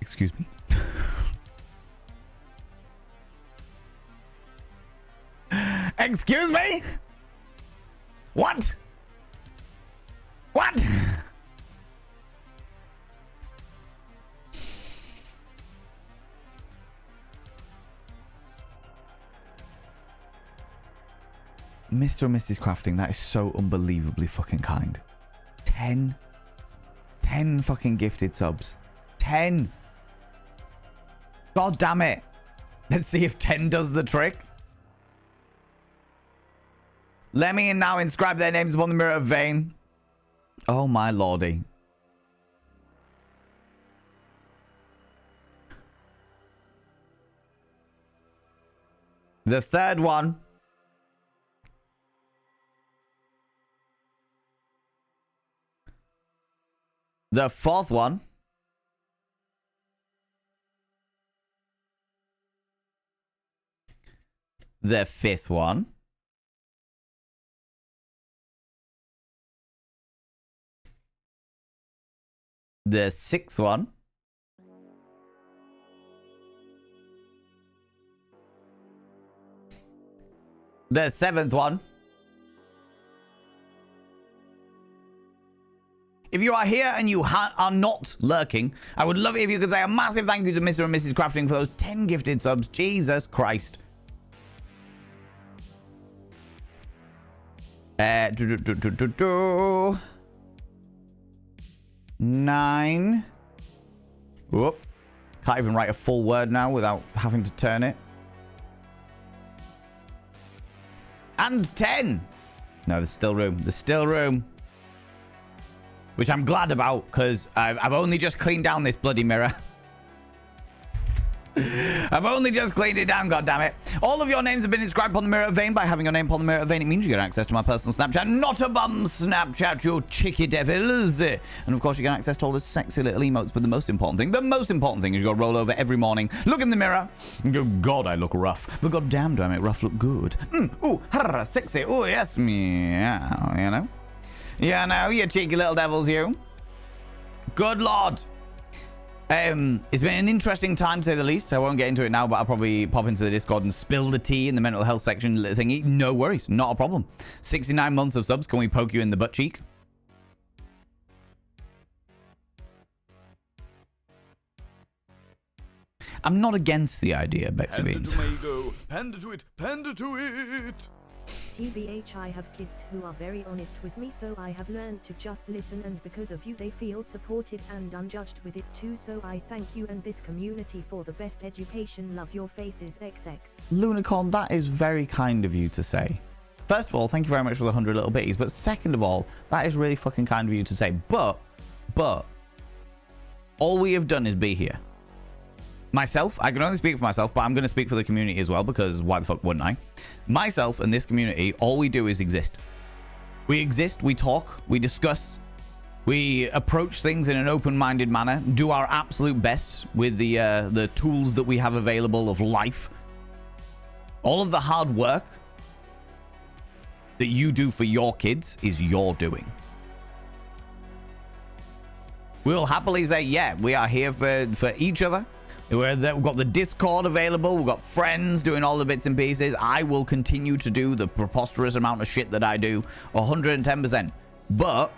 Excuse me. Excuse me? What? What? Mr. and Mrs. Crafting, that is so unbelievably fucking kind. 10 fucking gifted subs. 10. God damn it. Let's see if 10 does the trick. Let me now inscribe their names upon the mirror of Vane. Oh my lordy. The third one. The fourth one. The fifth one. The sixth one. The seventh one. If you are here and you are not lurking, I would love it if you could say a massive thank you to Mr. and Mrs. Crafting for those 10 gifted subs. Jesus Christ. 9. Whoop. Can't even write a full word now without having to turn it. And 10. No, there's still room. There's still room. Which I'm glad about, because I've only just cleaned down this bloody mirror. I've I've only just cleaned it down, goddammit. All of your names have been inscribed upon the Mirror of Vane. By having your name upon the Mirror of Vane, it means you get access to my personal Snapchat. Not a bum Snapchat, you chicky devils. And of course, you get access to all the sexy little emotes. But the most important thing is you got to roll over every morning, look in the mirror, and go, God, I look rough. But goddamn, do I make rough look good. Ooh, harra, sexy. Ooh, yes, meow, you know? Yeah, no, you cheeky little devils, you. Good Lord. It's been an interesting time, to say the least. I won't get into it now, but I'll probably pop into the Discord and spill the tea in the mental health section thingy. No worries. Not a problem. 69 months of subs. Can we poke you in the butt cheek? I'm not against the idea, Bexy Panda Beans. to Mago. Panda to it. Panda to it. TBH, I have kids who are very honest with me, so I have learned to just listen, and because of you they feel supported and unjudged with it too, so I thank you and this community for the best education. Love your faces, XX. Lunicorn, that is very kind of you to say. First of all, thank you very much for the 100 little bitties, but second of all, that is really fucking kind of you to say. But, all we have done is be here. Myself, I can only speak for myself, but I'm going to speak for the community as well, because why the fuck wouldn't I? Myself and this community, all we do is exist. We exist, we talk, we discuss, we approach things in an open-minded manner, do our absolute best with the tools that we have available of life. All of the hard work that you do for your kids is your doing. We'll happily say, yeah, we are here for each other. We've got the Discord available. We've got friends doing all the bits and pieces. I will continue to do the preposterous amount of shit that I do 110%. But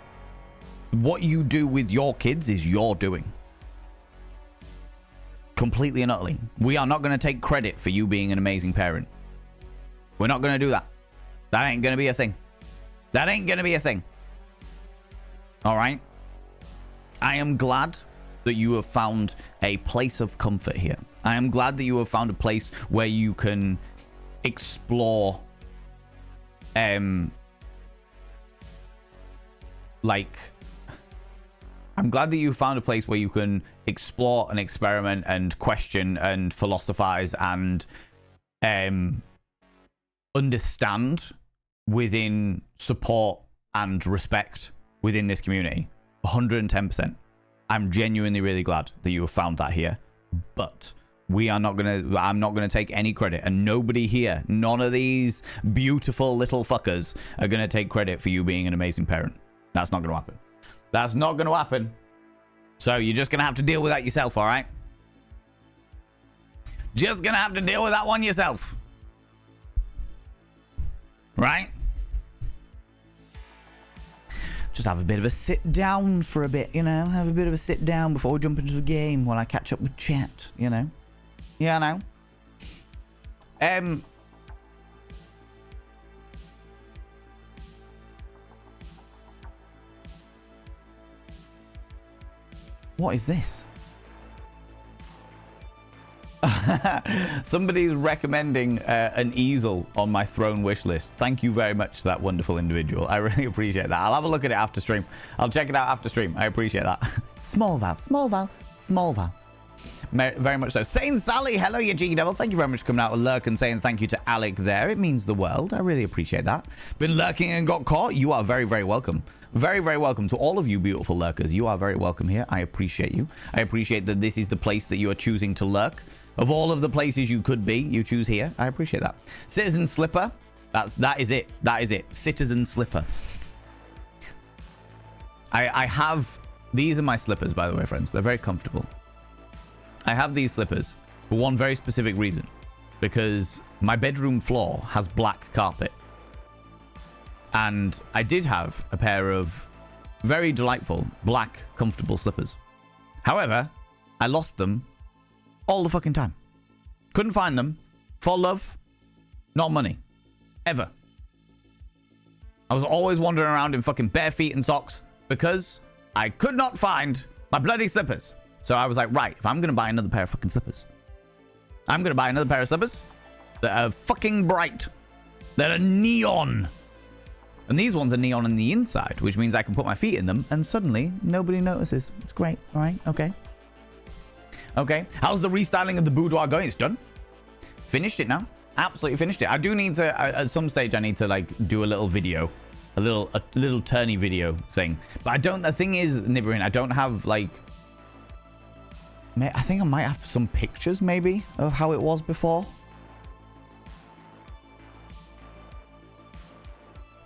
what you do with your kids is your doing. Completely and utterly. We are not going to take credit for you being an amazing parent. We're not going to do that. That ain't going to be a thing. That ain't going to be a thing. All right? I am glad that you have found a place of comfort here. I am glad that you have found a place where you can explore I'm glad that you found a place where you can explore and experiment and question and philosophize and understand within support and respect within this community. 110%. I'm genuinely really glad that you have found that here, but I'm not gonna take any credit, and nobody here, none of these beautiful little fuckers are gonna take credit for you being an amazing parent. That's not gonna happen. That's not gonna happen. So you're just gonna have to deal with that yourself, all right? Just gonna have to deal with that one yourself. Right? Just have a bit of a sit down for a bit, you know? Have a bit of a sit down before we jump into the game while I catch up with chat, you know? Yeah, I know. What is this? Somebody's recommending an easel on my throne wish list. Thank you very much to that wonderful individual. I really appreciate that. I'll have a look at it after stream. I'll check it out after stream. I appreciate that. Small Val. Very much so. Saint Sally, hello, you cheeky devil. Thank you very much for coming out to lurk and saying thank you to Alec there. It means the world. I really appreciate that. Been lurking and got caught. You are very, very welcome. Very, very welcome to all of you beautiful lurkers. You are very welcome here. I appreciate you. I appreciate that this is the place that you are choosing to lurk. Of all of the places you could be, you choose here. I appreciate that. Citizen Slipper. That is it. That is it. Citizen Slipper. I have... These are my slippers, by the way, friends. They're very comfortable. I have these slippers for one very specific reason. Because my bedroom floor has black carpet. And I did have a pair of very delightful, black, comfortable slippers. However, I lost them all the fucking time. Couldn't find them. For love, not money. Ever. I was always wandering around in fucking bare feet and socks because I could not find my bloody slippers. So I was like, right, if I'm going to buy another pair of fucking slippers, I'm going to buy another pair of slippers that are fucking bright, that are neon. And these ones are neon on the inside, which means I can put my feet in them and suddenly nobody notices. It's great. All right. Okay. Okay. How's the restyling of the boudoir going? It's done. Finished it now. Absolutely finished it. I do need to, at some stage, I need to like do a little video. A little turny video thing. But I don't, the thing is, Nibirin, I don't have like, I think I might have some pictures maybe of how it was before.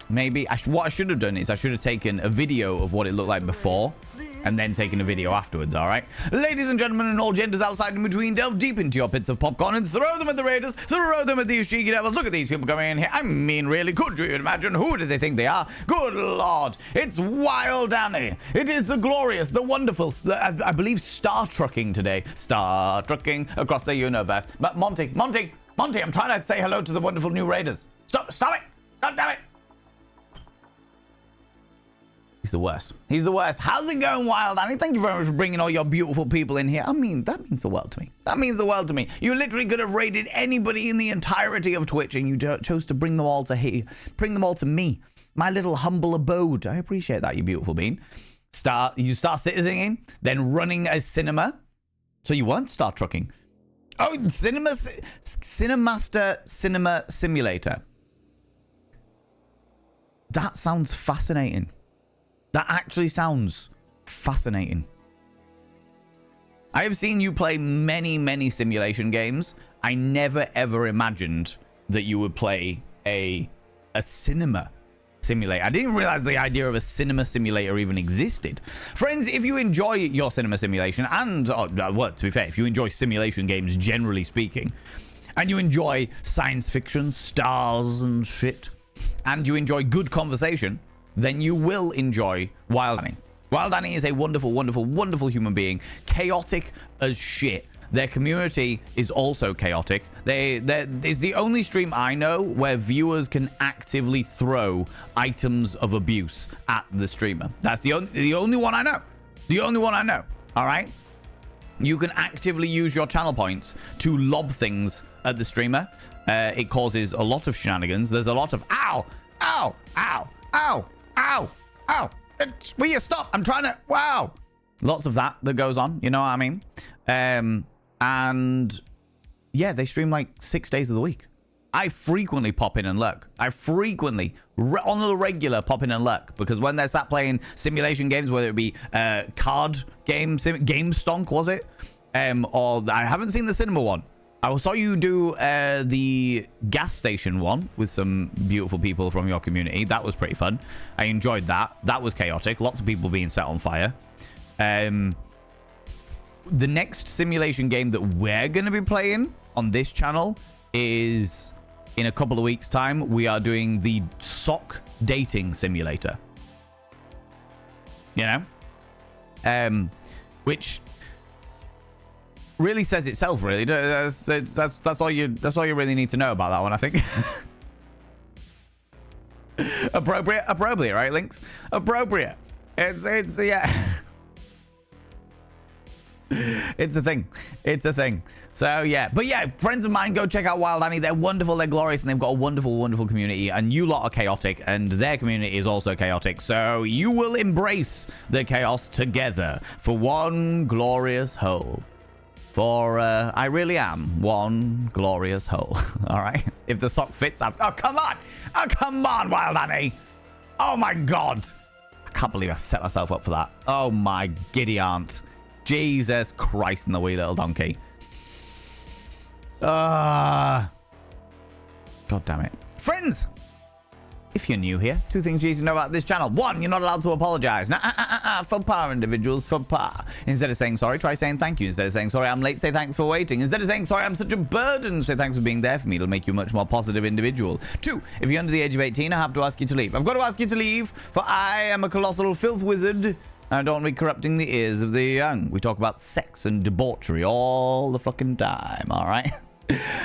Maybe. What I should have done is I should have taken a video of what it looked like before and then taken a video afterwards, all right? Ladies and gentlemen and all genders outside and between, delve deep into your pits of popcorn and throw them at the Raiders, throw them at these cheeky devils. Look at these people coming in here. I mean, really, could you imagine? Who do they think they are? Good Lord. It's Wild Annie. It is the glorious, the wonderful, I believe Star Trucking today. Star Trucking across the universe. But Monty, I'm trying to say hello to the wonderful new Raiders. Stop it. God damn it. He's the worst. He's the worst. How's it going, Wild Annie? Thank you very much for bringing all your beautiful people in here. I mean, that means the world to me. That means the world to me. You literally could have rated anybody in the entirety of Twitch, and you chose to bring them all to here. Bring them all to me. My little humble abode. I appreciate that, you beautiful bean. You start citizening, then running a cinema. So you weren't Star Trucking. Oh, Cinemaster Cinema Simulator. That sounds fascinating. That actually sounds fascinating. I have seen you play many, many simulation games. I never, ever imagined that you would play a cinema simulator. I didn't realize the idea of a cinema simulator even existed. Friends, if you enjoy your cinema simulation and, well, to be fair, if you enjoy simulation games generally speaking, and you enjoy science fiction, stars and shit, and you enjoy good conversation, then you will enjoy Wild Annie. Wild Annie is a wonderful, wonderful, wonderful human being. Chaotic as shit. Their community is also chaotic. It's the only stream I know where viewers can actively throw items of abuse at the streamer. That's the only one I know. The only one I know. All right? You can actively use your channel points to lob things at the streamer. It causes a lot of shenanigans. There's a lot of ow, ow, ow, ow. Ow! Ow! Will you stop? I'm trying to... Wow! Lots of that goes on. You know what I mean? And... yeah, they stream like 6 days of the week. I frequently pop in and lurk. I frequently, on the regular, pop in and lurk. Because when they're sat playing simulation games, whether it be card games... Game Stonk, was it? Or... I haven't seen the cinema one. I saw you do the gas station one with some beautiful people from your community. That was pretty fun. I enjoyed that. That was chaotic. Lots of people being set on fire. The next simulation game that we're going to be playing on this channel is in a couple of weeks' time. We are doing the sock dating simulator. You know? Which... really says itself, really. That's all you really need to know about that one, I think. appropriate, right, Lynx? Appropriate. It's yeah. It's a thing. It's a thing. So yeah, but yeah, friends of mine, go check out Wild Annie. They're wonderful, they're glorious, and they've got a wonderful, wonderful community. And you lot are chaotic, and their community is also chaotic. So you will embrace the chaos together for one glorious whole. For I really am one glorious whole. All right. If the sock fits up. Oh, come on. Oh, come on, Wild Annie. Oh, my God. I can't believe I set myself up for that. Oh, my giddy aunt. Jesus Christ in the wee little donkey. God damn it. Friends. If you're new here, 2 things you need to know about this channel. 1, you're not allowed to apologize. Faux pas, individuals, faux pas. Instead of saying sorry, try saying thank you. Instead of saying sorry, I'm late, say thanks for waiting. Instead of saying sorry, I'm such a burden, say thanks for being there for me. It'll make you a much more positive individual. 2, if you're under the age of 18, I have to ask you to leave. I've got to ask you to leave, for I am a colossal filth wizard. I don't be corrupting the ears of the young. We talk about sex and debauchery all the fucking time, all right?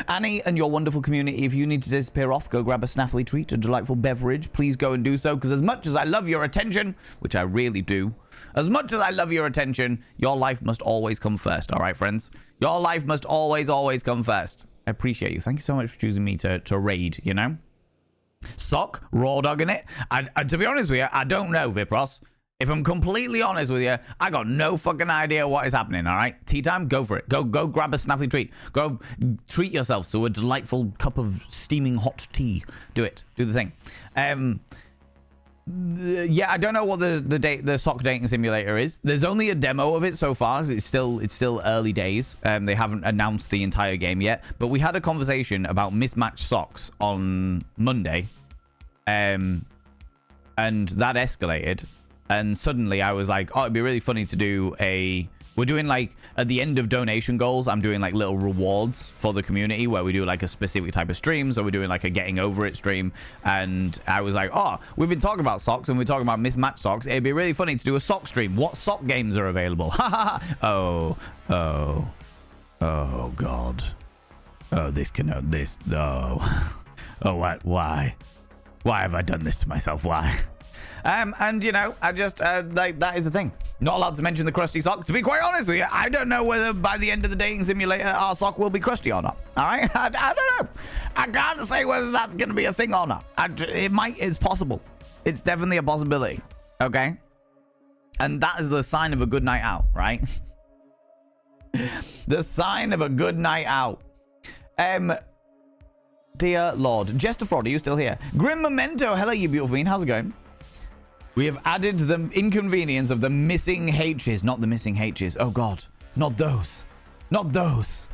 Annie and your wonderful community, if you need to disappear off, go grab a snaffly treat, a delightful beverage. Please go and do so, because as much as I love your attention, which I really do, as much as I love your attention, your life must always come first, all right, friends? Your life must always, always come first. I appreciate you. Thank you so much for choosing me to raid, you know? Sock, raw dogging it. To be honest with you, I don't know, Vipros. If I'm completely honest with you, I got no fucking idea what is happening, all right? Tea time, go for it. Go grab a snaffly treat. Go treat yourself to a delightful cup of steaming hot tea. Do it. Do the thing. Yeah, I don't know what the sock dating simulator is. There's only a demo of it so far. It's still early days. They haven't announced the entire game yet. But we had a conversation about mismatched socks on Monday. And that escalated. And suddenly I was like, oh, it'd be really funny to do we're doing like, at the end of donation goals, I'm doing like little rewards for the community where we do like a specific type of stream. So we're doing like a getting over it stream. And I was like, oh, we've been talking about socks and we're talking about mismatched socks. It'd be really funny to do a sock stream. What sock games are available? Oh, God. Oh, why? Why have I done this to myself? Why? And you know, I just like, that is the thing. Not allowed to mention the crusty sock. To be quite honest with you, I don't know whether by the end of the dating simulator our sock will be crusty or not. All right, I don't know. I can't say whether that's going to be a thing or not. It's possible. It's definitely a possibility. Okay, and that is the sign of a good night out, right? The sign of a good night out. Dear Lord, Jester Fraud, are you still here? Grim Memento, hello, you beautiful bean. How's it going? We have added the inconvenience of the missing H's. Not the missing H's. Oh, God. Not those. Not those.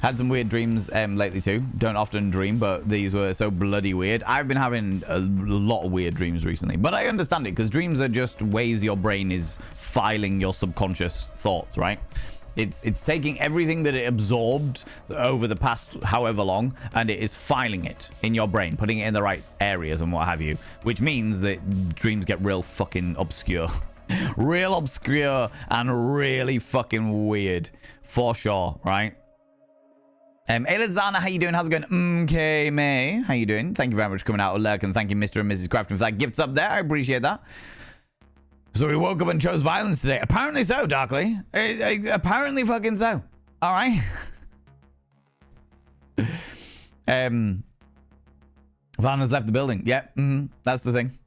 Had some weird dreams lately, too. Don't often dream, but these were so bloody weird. I've been having a lot of weird dreams recently. But I understand it, because dreams are just ways your brain is filing your subconscious thoughts, right? It's taking everything that it absorbed over the past however long, and it is filing it in your brain, putting it in the right areas and what have you, which means that dreams get real fucking obscure. Real obscure and really fucking weird. For sure, right? Elizana, how you doing? How's it going? MK May, how you doing? Thank you very much for coming out of lurk, and thank you, Mr. and Mrs. Crafton, for that gifts up there. I appreciate that. So we woke up and chose violence today. Apparently so, Darkly. Apparently fucking so. All right. Van has left the building. Yep. That's the thing.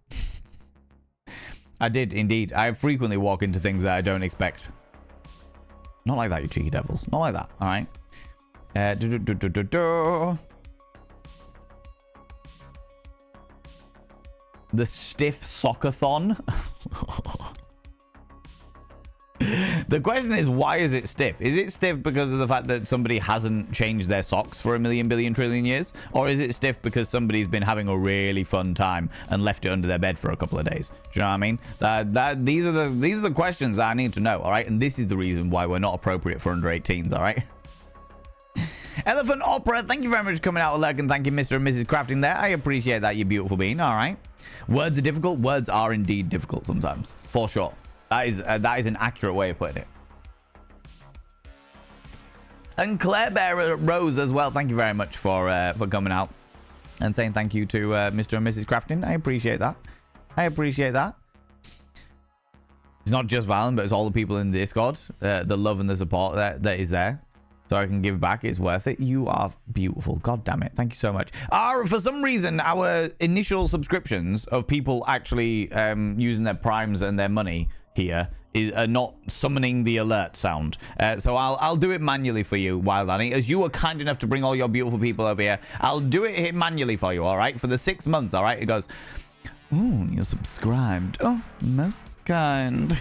I did indeed. I frequently walk into things that I don't expect. Not like that, you cheeky devils. Not like that. All right. The stiff sockathon. The question is, why is it stiff? Is it stiff because of the fact that somebody hasn't changed their socks for a million, billion, trillion years? Or is it stiff because somebody's been having a really fun time and left it under their bed for a couple of days? Do you know what I mean? These are the questions I need to know, all right? And this is the reason why we're not appropriate for under 18s, all right? Elephant Opera, thank you very much for coming out, Alec, and thank you, Mr. and Mrs. Crafting there. I appreciate that, you beautiful being. All right. Words are difficult. Words are indeed difficult sometimes, for sure. That is an accurate way of putting it. And Claire Bear Rose as well. Thank you very much for coming out and saying thank you to Mr. and Mrs. Crafting. I appreciate that. I appreciate that. It's not just Valen, but it's all the people in the Discord. The love and the support that is there. So I can give back. It's worth it. You are beautiful. God damn it. Thank you so much. For some reason, our initial subscriptions of people actually using their primes and their money here are not summoning the alert sound. So I'll do it manually for you, Wild Annie. As you were kind enough to bring all your beautiful people over here, I'll do it manually for you, all right? For the 6 months, all right? It goes, ooh, you're subscribed. Oh, most kind.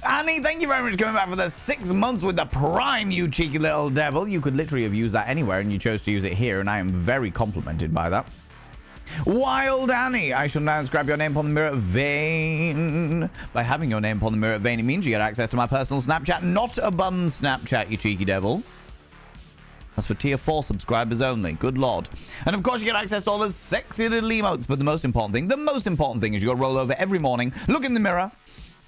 Annie, thank you very much for coming back for the 6 months with the Prime, you cheeky little devil. You could literally have used that anywhere, and you chose to use it here, and I am very complimented by that. Wild Annie, I shall now inscribe your name upon the mirror of Vane. By having your name upon the mirror of Vane, it means you get access to my personal Snapchat, not a bum Snapchat, you cheeky devil. That's for tier 4 subscribers only. Good lord. And of course, you get access to all the sexy little emotes, but the most important thing is you got to roll over every morning, look in the mirror,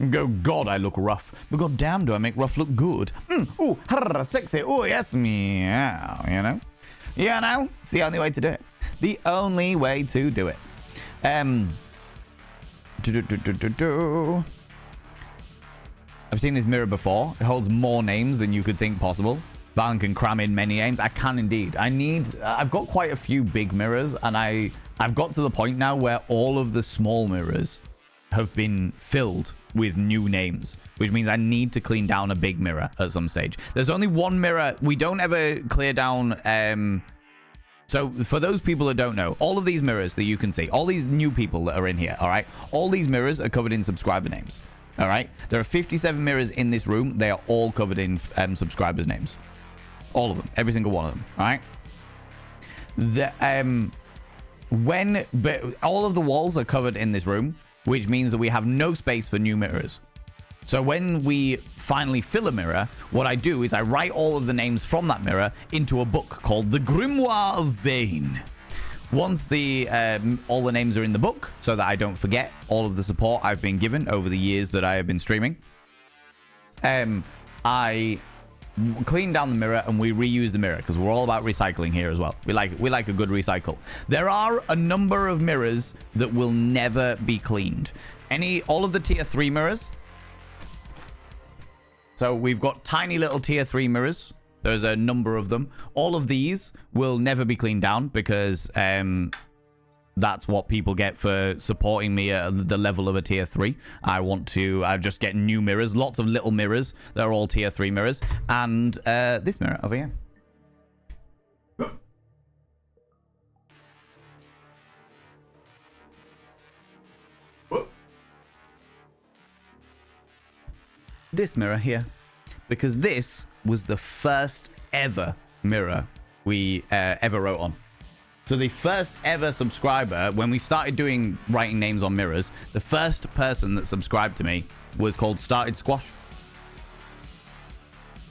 and go, God, I look rough. But god damn, do I make rough look good. Ooh, sexy. Ooh, yes, meow, you know? You know? It's the only way to do it. The only way to do it. I've seen this mirror before. It holds more names than you could think possible. Valen can cram in many names. I can indeed. I've got quite a few big mirrors, and I've got to the point now where all of the small mirrors have been filled with new names, which means I need to clean down a big mirror at some stage. There's only one mirror. We don't ever clear down. So for those people that don't know, all of these mirrors that you can see, all these new people that are in here, all right, all these mirrors are covered in subscriber names. All right, there are 57 mirrors in this room. They are all covered in subscribers' names. All of them, every single one of them. All right. But all of the walls are covered in this room, which means that we have no space for new mirrors. So when we finally fill a mirror, what I do is I write all of the names from that mirror into a book called The Grimoire of Vane. Once all the names are in the book, so that I don't forget all of the support I've been given over the years that I have been streaming, I clean down the mirror and we reuse the mirror, because we're all about recycling here as well. We like a good recycle. There are a number of mirrors that will never be cleaned. All of the tier 3 mirrors. So we've got tiny little tier 3 mirrors. There's a number of them. All of these will never be cleaned down because that's what people get for supporting me at the level of a tier 3. I just get new mirrors, lots of little mirrors. They're all tier 3 mirrors. And this mirror over here. This mirror here, because this was the first ever mirror we ever wrote on. So the first ever subscriber, when we started writing names on mirrors, the first person that subscribed to me was called Started Squash.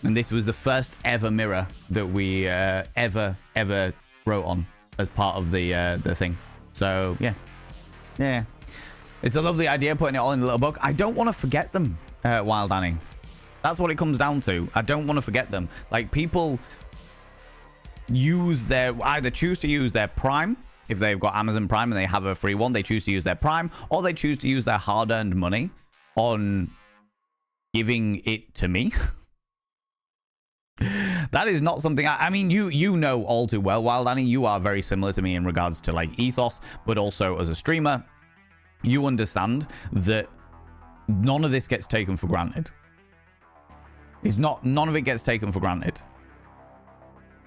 And this was the first ever mirror that we ever wrote on as part of the thing. So yeah. It's a lovely idea putting it all in a little book. I don't want to forget them, Wild Annie. That's what it comes down to. I don't want to forget them. Like, people either choose to use their Prime, if they've got Amazon Prime and they have a free one, they choose to use their Prime, or they choose to use their hard-earned money on giving it to me. That is not something I mean, you know all too well, Wild Annie. You are very similar to me in regards to like ethos, but also as a streamer. You understand that none of this gets taken for granted. None of it gets taken for granted.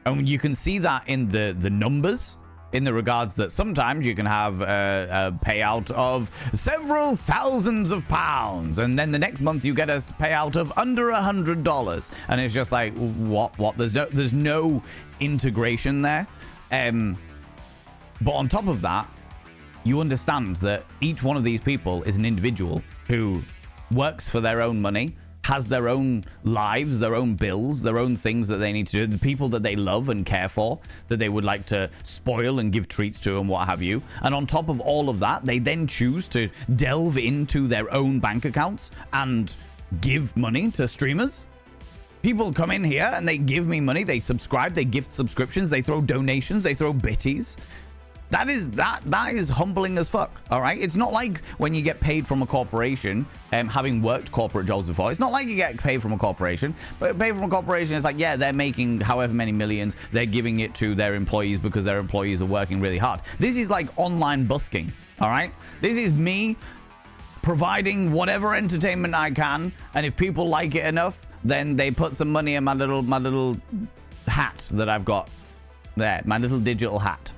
And you can see that in the numbers, in the regards that sometimes you can have a payout of several thousands of pounds, and then the next month you get a payout of under $100, and it's just like, what? There's no integration there. But on top of that, you understand that each one of these people is an individual who works for their own money, has their own lives, their own bills, their own things that they need to do, the people that they love and care for, that they would like to spoil and give treats to and what have you. And on top of all of that, they then choose to delve into their own bank accounts and give money to streamers. People come in here and they give me money, they subscribe, they gift subscriptions, they throw donations, they throw bitties. That is humbling as fuck, all right? It's not like when you get paid from a corporation, having worked corporate jobs before, it's not like you get paid from a corporation, but paid from a corporation is like, yeah, they're making however many millions, they're giving it to their employees because their employees are working really hard. This is like online busking, all right? This is me providing whatever entertainment I can, and if people like it enough, then they put some money in my little hat that I've got there, my little digital hat.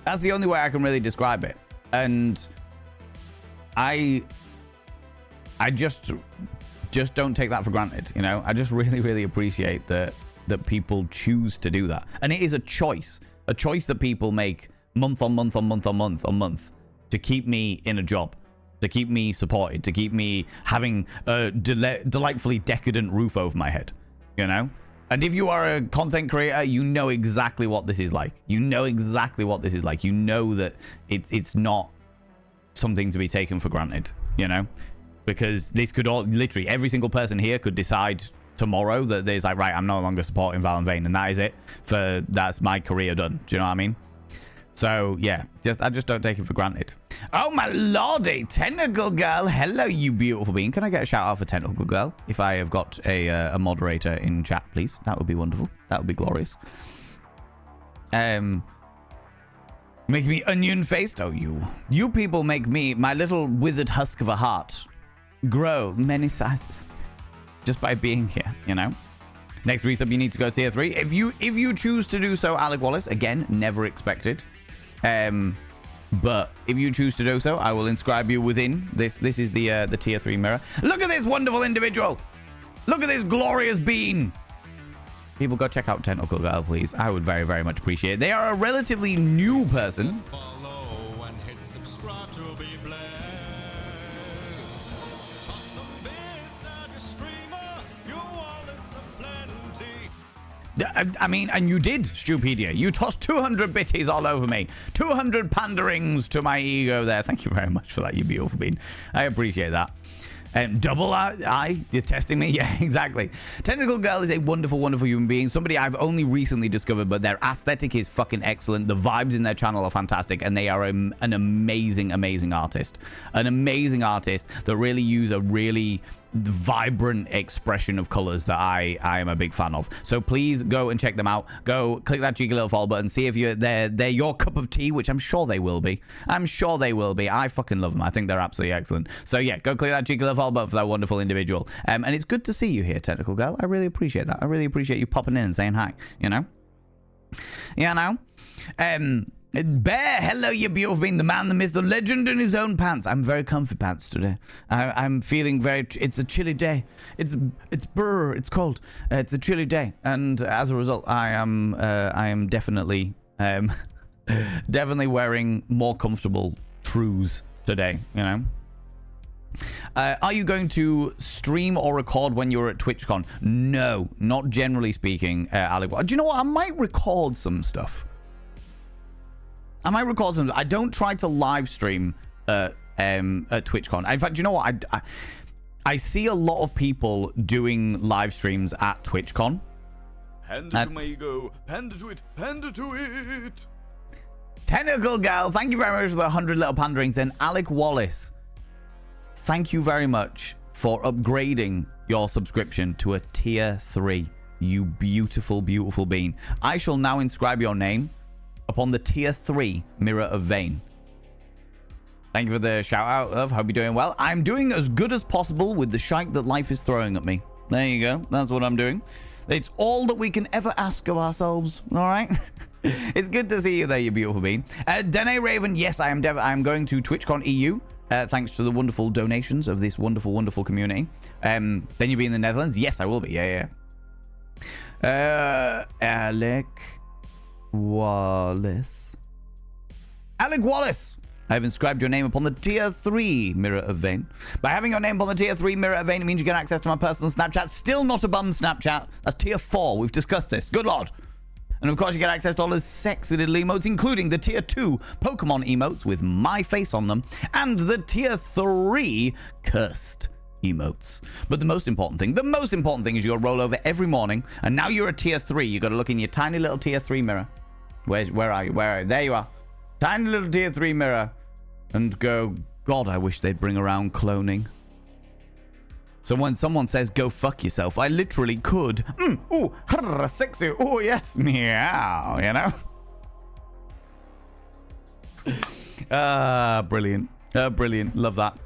That's the only way I can really describe it. And I just don't take that for granted, you know? I just really appreciate that people choose to do that. And it is a choice that people make month on month to keep me in a job, to keep me supported, to keep me having a delightfully decadent roof over my head, you know? And if you are a content creator, you know exactly what this is like. You know exactly what this is like. You know that it's not something to be taken for granted, you know? Because this could all, literally, every single person here could decide tomorrow that there's like, right, I'm no longer supporting Val and Vane, and that is it. That's my career done. Do you know what I mean? So, yeah, I just don't take it for granted. Oh, my lordy, Tentacle Girl. Hello, you beautiful being. Can I get a shout out for Tentacle Girl? If I have got a moderator in chat, please. That would be wonderful. That would be glorious. Yeah, Make me onion-faced? Oh, you people make me, my little withered husk of a heart, grow many sizes just by being here, you know? Next resub, you need to go tier 3. If you choose to do so, Alec Wallace, again, never expected. But if you choose to do so, I will inscribe you within this. This is the tier 3 mirror. Look at this wonderful individual. Look at this glorious being. People, go check out Tentacle Girl, please. I would very, very much appreciate it. They are a relatively new person. Follow and hit subscribe to be blessed. Toss some bits at your streamer, your wallets are plenty. I mean, and you did, Stupedia. You tossed 200 bitties all over me. 200 panderings to my ego there. Thank you very much for that, you beautiful bean. I appreciate that. Double eye, you're testing me? Yeah, exactly. Tentacle Girl is a wonderful, wonderful human being. Somebody I've only recently discovered, but their aesthetic is fucking excellent. The vibes in their channel are fantastic, and they are an amazing, amazing artist. An amazing artist that really use a really vibrant expression of colors that I am a big fan of. So please go and check them out. Go click that cheeky little follow button, see if they're your cup of tea, which I'm sure they will be. I'm sure they will be. I fucking love them. I think they're absolutely excellent. So yeah, go click that cheeky little follow button for that wonderful individual. And it's good to see you here, Tentacle Girl. I really appreciate that. I really appreciate you popping in and saying hi, you know? Bear, hello, you beautiful being, the man, the myth, the legend in his own pants. I'm very comfy pants today. I'm feeling very, it's a chilly day. It's cold. It's a chilly day. And as a result, I am definitely, definitely wearing more comfortable trews today, you know? Are you going to stream or record when you're at TwitchCon? No, not generally speaking, Alec. Do you know what? I might record some stuff. I don't try to live stream at TwitchCon. In fact, you know what? I see a lot of people doing live streams at TwitchCon. Panda to my ego. Panda to it. Panda to it. Tentacle Girl, thank you very much for the 100 little panderings. And Alec Wallace, thank you very much for upgrading your subscription to a tier 3. You beautiful, beautiful being. I shall now inscribe your name upon the tier 3 Mirror of Vane. Thank you for the shout out of hope you're doing well. I'm doing as good as possible with the shite that life is throwing at me. There you go. That's what I'm doing. It's all that we can ever ask of ourselves. All right. It's good to see you there, you beautiful being. Dene Raven, yes, I'm going to TwitchCon EU. Thanks to the wonderful donations of this wonderful, wonderful community. Then you'll be in the Netherlands. Yes, I will be. Yeah. Alec Wallace. Alec Wallace! I have inscribed your name upon the tier 3 Mirror of Vane. By having your name upon the tier 3 Mirror of Vane, it means you get access to my personal Snapchat. Still not a bum Snapchat. That's tier 4. We've discussed this. Good lord. And of course, you get access to all those sexy little emotes, including the tier 2 Pokemon emotes with my face on them, and the tier 3 cursed emotes. But the most important thing is you got to roll over every morning, and now you're a tier 3. You got to look in your tiny little tier 3 mirror. Where are you? There you are. Tiny little tier 3 mirror. And go, God, I wish they'd bring around cloning. So when someone says, go fuck yourself, I literally could. Ooh, sexy. Oh, yes, meow, you know? Brilliant. Brilliant. Love that.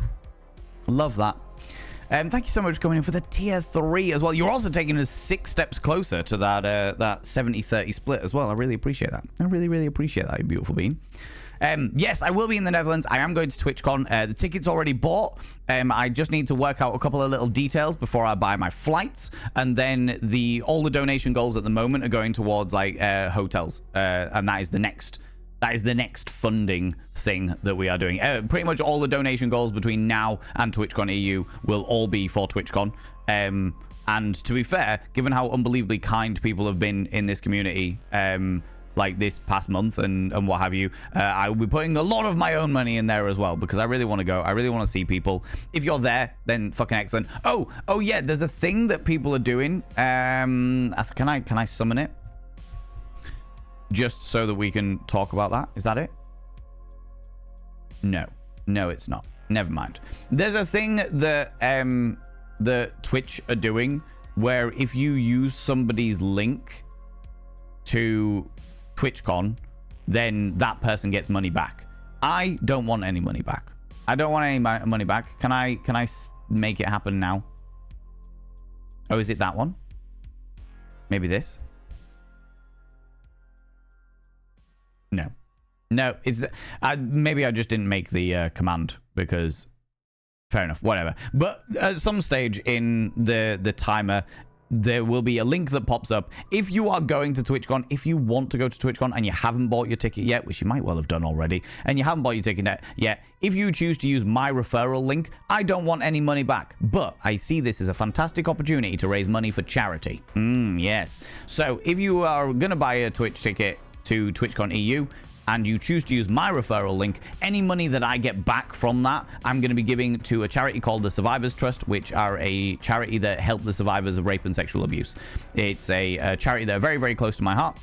Love that. Thank you so much for coming in for the tier 3 as well. You're also taking us 6 steps closer to that 70-30 split as well. I really appreciate that. I really, really appreciate that, you beautiful being. Yes, I will be in the Netherlands. I am going to TwitchCon. The ticket's already bought. I just need to work out a couple of little details before I buy my flights. And then all the donation goals at the moment are going towards like hotels. And that is the next funding thing that we are doing. Pretty much all the donation goals between now and TwitchCon EU will all be for TwitchCon. And to be fair, given how unbelievably kind people have been in this community, like this past month and what have you, I will be putting a lot of my own money in there as well, because I really want to go. I really want to see people. If you're there, then fucking excellent. Oh yeah, there's a thing that people are doing. Can I summon it? Just so that we can talk about that. Is that it? No, it's not. Never mind. There's a thing that the Twitch are doing where if you use somebody's link to TwitchCon, then that person gets money back. I don't want any money back. I don't want any money back. Can I make it happen now? Oh, is it that one? Maybe this? No. No, it's maybe I just didn't make the command because fair enough, whatever. But at some stage in the timer, there will be a link that pops up. If you are going to TwitchCon, if you want to go to TwitchCon and you haven't bought your ticket yet, which you might well have done already, and you haven't bought your ticket yet, if you choose to use my referral link, I don't want any money back. But I see this as a fantastic opportunity to raise money for charity. Yes. So if you are going to buy a Twitch ticket to TwitchCon EU, and you choose to use my referral link, any money that I get back from that, I'm going to be giving to a charity called the Survivors Trust, which are a charity that help the survivors of rape and sexual abuse. It's a charity that are very, very close to my heart.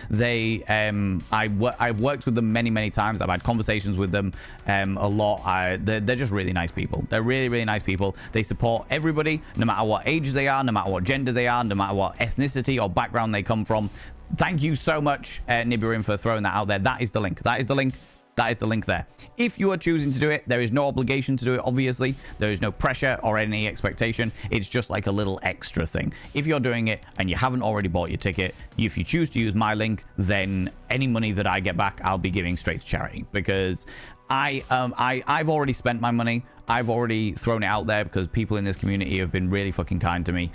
They, I've worked with them many, many times. I've had conversations with them a lot. They're just really nice people. They're really, really nice people. They support everybody, no matter what age they are, no matter what gender they are, no matter what ethnicity or background they come from. Thank you so much, Nibirin, for throwing that out there. That is the link. That is the link. That is the link there. If you are choosing to do it, there is no obligation to do it, obviously. There is no pressure or any expectation. It's just like a little extra thing. If you're doing it and you haven't already bought your ticket, if you choose to use my link, then any money that I get back, I'll be giving straight to charity. Because I've already spent my money. I've already thrown it out there because people in this community have been really fucking kind to me.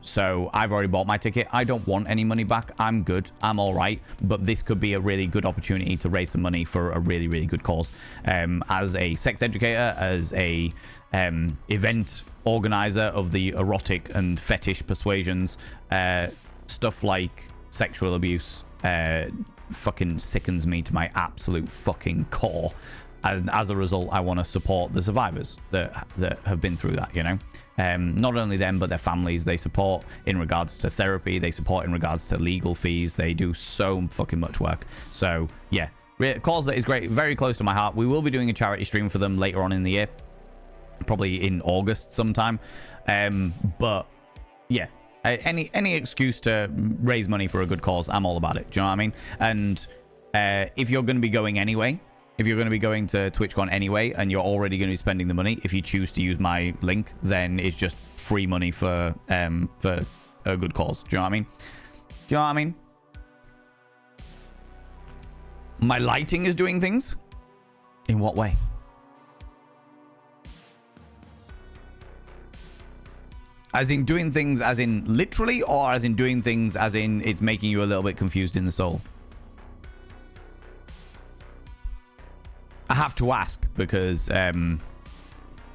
So I've already bought my ticket. I don't want any money back. I'm good. I'm all right. But this could be a really good opportunity to raise some money for a really, really good cause. As a sex educator, as a event organizer of the erotic and fetish persuasions, stuff like sexual abuse fucking sickens me to my absolute fucking core. And as a result, I want to support the survivors that have been through that, you know. Not only them, but their families. They support in regards to therapy. They support in regards to legal fees. They do so fucking much work. So, yeah. Cause that is great. Very close to my heart. We will be doing a charity stream for them later on in the year. Probably in August sometime. But, yeah. Any excuse to raise money for a good cause, I'm all about it. Do you know what I mean? And if you're going to be going anyway, if you're going to be going to TwitchCon anyway, and you're already going to be spending the money, if you choose to use my link, then it's just free money for a good cause. Do you know what I mean? Do you know what I mean? My lighting is doing things? In what way? As in doing things as in literally, or as in doing things as in it's making you a little bit confused in the soul? I have to ask because I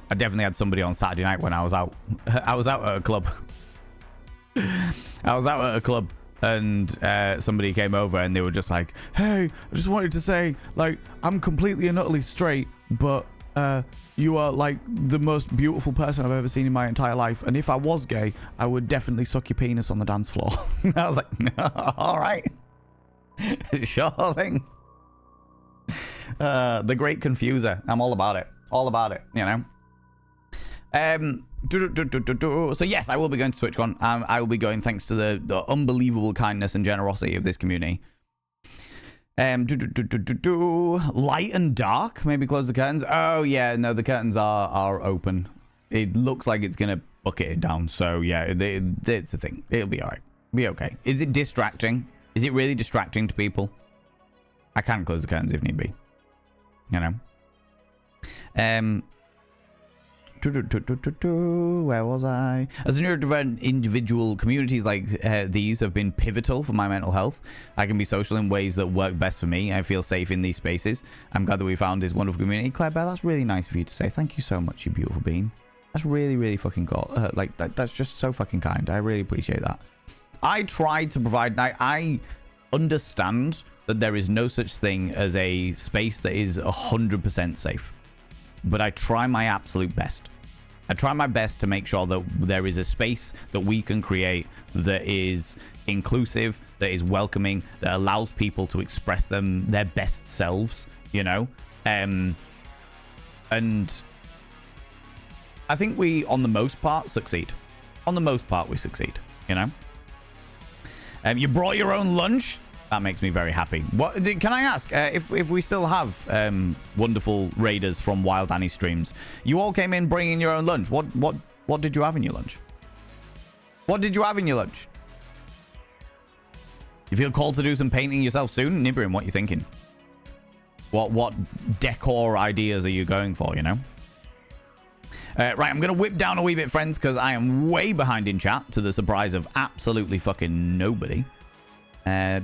definitely had somebody on Saturday night when I was out. I was out at a club. I was out at a club and somebody came over and they were just like, hey, I just wanted to say, like, I'm completely and utterly straight, but you are like the most beautiful person I've ever seen in my entire life. And if I was gay, I would definitely suck your penis on the dance floor. I was like, no, all right. Sure thing. The great confuser. I'm all about it. All about it, you know. So yes, I will be going to TwitchCon. I will be going thanks to the unbelievable kindness and generosity of this community. Light and dark. Maybe close the curtains. Oh yeah, no, the curtains are open. It looks like it's gonna bucket it down. So yeah, it's a thing. It'll be alright. Be okay. Is it distracting? Is it really distracting to people? I can close the curtains if need be. You know. Where was I? As a neurodivergent individual, communities like these have been pivotal for my mental health. I can be social in ways that work best for me. I feel safe in these spaces. I'm glad that we found this wonderful community. Claire Bell, that's really nice of you to say. Thank you so much, you beautiful being. That's really, really fucking cool. Like, that's just so fucking kind. I really appreciate that. I tried to provide... I understand that there is no such thing as a space that is 100% safe. But I try my absolute best. I try my best to make sure that there is a space that we can create that is inclusive, that is welcoming, that allows people to express their best selves, you know? And I think we, on the most part, succeed. On the most part, we succeed, you know? You brought your own lunch? That makes me very happy. What can I ask? If we still have wonderful raiders from Wild Annie streams, you all came in bringing your own lunch. What did you have in your lunch? What did you have in your lunch? You feel called to do some painting yourself soon, Nibirin? What you thinking? What decor ideas are you going for? You know. Right, I'm going to whip down a wee bit, friends, because I am way behind in chat, to the surprise of absolutely fucking nobody. Right,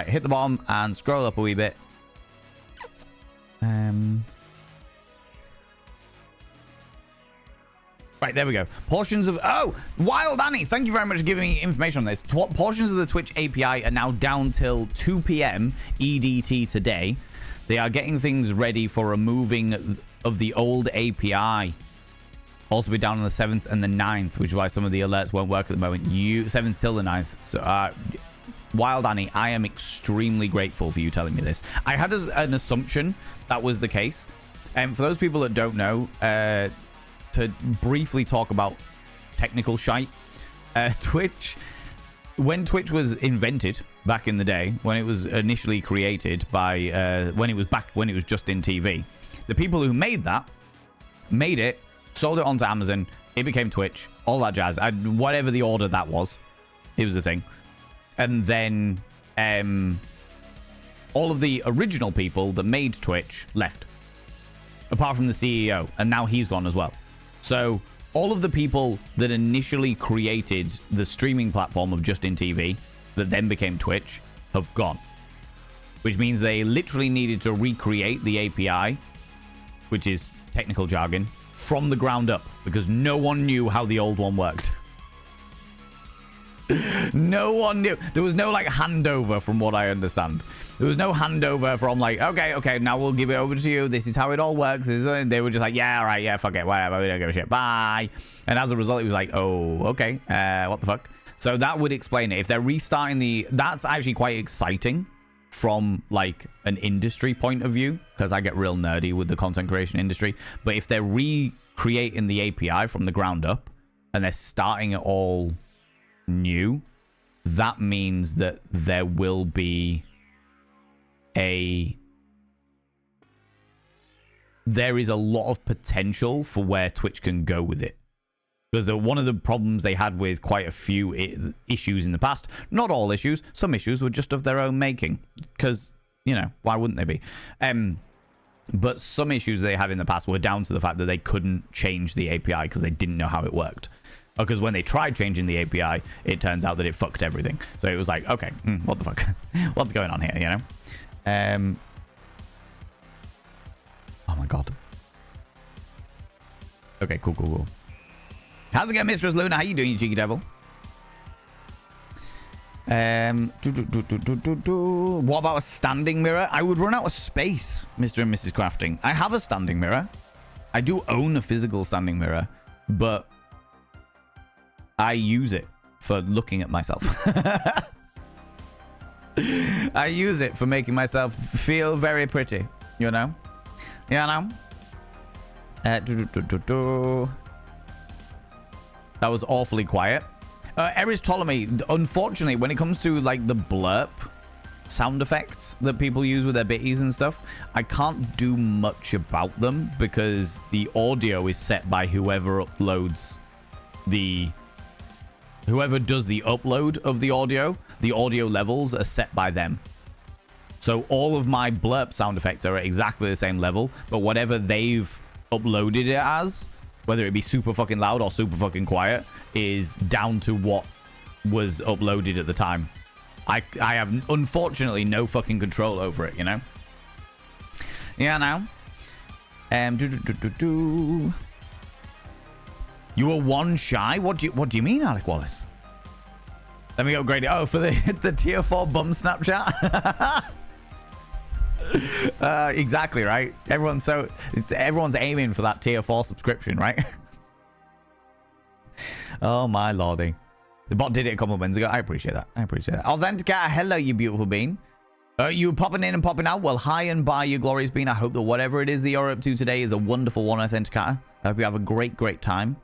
hit the bottom and scroll up a wee bit. Right, there we go. Portions of... Oh, Wild Annie, thank you very much for giving me information on this. Portions of the Twitch API are now down till 2 p.m. EDT today. They are getting things ready for removing of the old API. Also be down on the 7th and the 9th, which is why some of the alerts won't work at the moment. 7th till the 9th. So, Wild Annie, I am extremely grateful for you telling me this. I had an assumption that was the case. And for those people that don't know, to briefly talk about technical shite, Twitch, when Twitch was invented back in the day, when it was initially created by, when it was just in TV, the people who made it, sold it onto Amazon, it became Twitch, all that jazz. Whatever the order that was, it was a thing. And then all of the original people that made Twitch left, apart from the CEO, and now he's gone as well. So all of the people that initially created the streaming platform of Justin TV that then became Twitch have gone, which means they literally needed to recreate the API, which is technical jargon, from the ground up, because no one knew how the old one worked. No one knew. There was no like handover, from what I understand. There was no handover from like, okay, now we'll give it over to you. This is how it all works. They were just like, yeah, all right, yeah, fuck it, whatever, we don't give a shit, bye. And as a result, it was like, oh, okay, what the fuck? So that would explain it. If they're restarting that's actually quite exciting from like an industry point of view, because I get real nerdy with the content creation industry. But if they're recreating the API from the ground up and they're starting it all new, that means that there will be there is a lot of potential for where Twitch can go with it. Because one of the problems they had with quite a few issues in the past, not all issues, some issues were just of their own making. Because, you know, why wouldn't they be? But some issues they had in the past were down to the fact that they couldn't change the API because they didn't know how it worked. Because when they tried changing the API, it turns out that it fucked everything. So it was like, okay, what the fuck? What's going on here, you know? Oh my god. Okay, cool. How's it going, Mistress Luna? How you doing, you cheeky devil? What about a standing mirror? I would run out of space, Mr. and Mrs. Crafting. I have a standing mirror. I do own a physical standing mirror, but I use it for looking at myself. I use it for making myself feel very pretty, you know? That was awfully quiet. Eris Ptolemy, unfortunately, when it comes to like the blurp sound effects that people use with their bitties and stuff, I can't do much about them because the audio is set by whoever does the upload of the audio levels are set by them. So all of my blurp sound effects are at exactly the same level, but whatever they've uploaded it as, whether it be super fucking loud or super fucking quiet, is down to what was uploaded at the time. I have unfortunately no fucking control over it, you know? Yeah, now. You were one shy? What do you mean, Alec Wallace? Let me upgrade it. Oh, for the tier 4 bum Snapchat? Exactly, right? Everyone's aiming for that tier 4 subscription, right? Oh my lordy. The bot did it a couple of minutes ago. I appreciate that. Authenticator, hello, you beautiful bean. You popping in and popping out? Well, hi and bye, you glorious bean. I hope that whatever it is that you're up to today is a wonderful one, Authenticator. I hope you have a great time.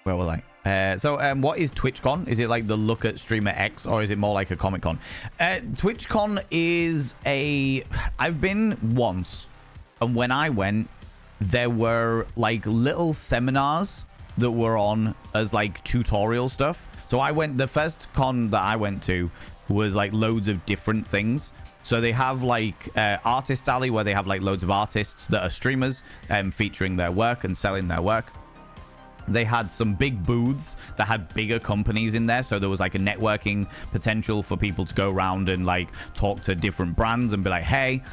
where was I? What is TwitchCon? Is it like the look at Streamer X, or is it more like a Comic Con? TwitchCon is I've been once, and when I went, there were like little seminars that were on as like tutorial stuff. So the first con that I went to was like loads of different things. So they have like Artist Alley, where they have like loads of artists that are streamers featuring their work and selling their work. They had some big booths that had bigger companies in there. So there was like a networking potential for people to go around and like talk to different brands and be like, hey,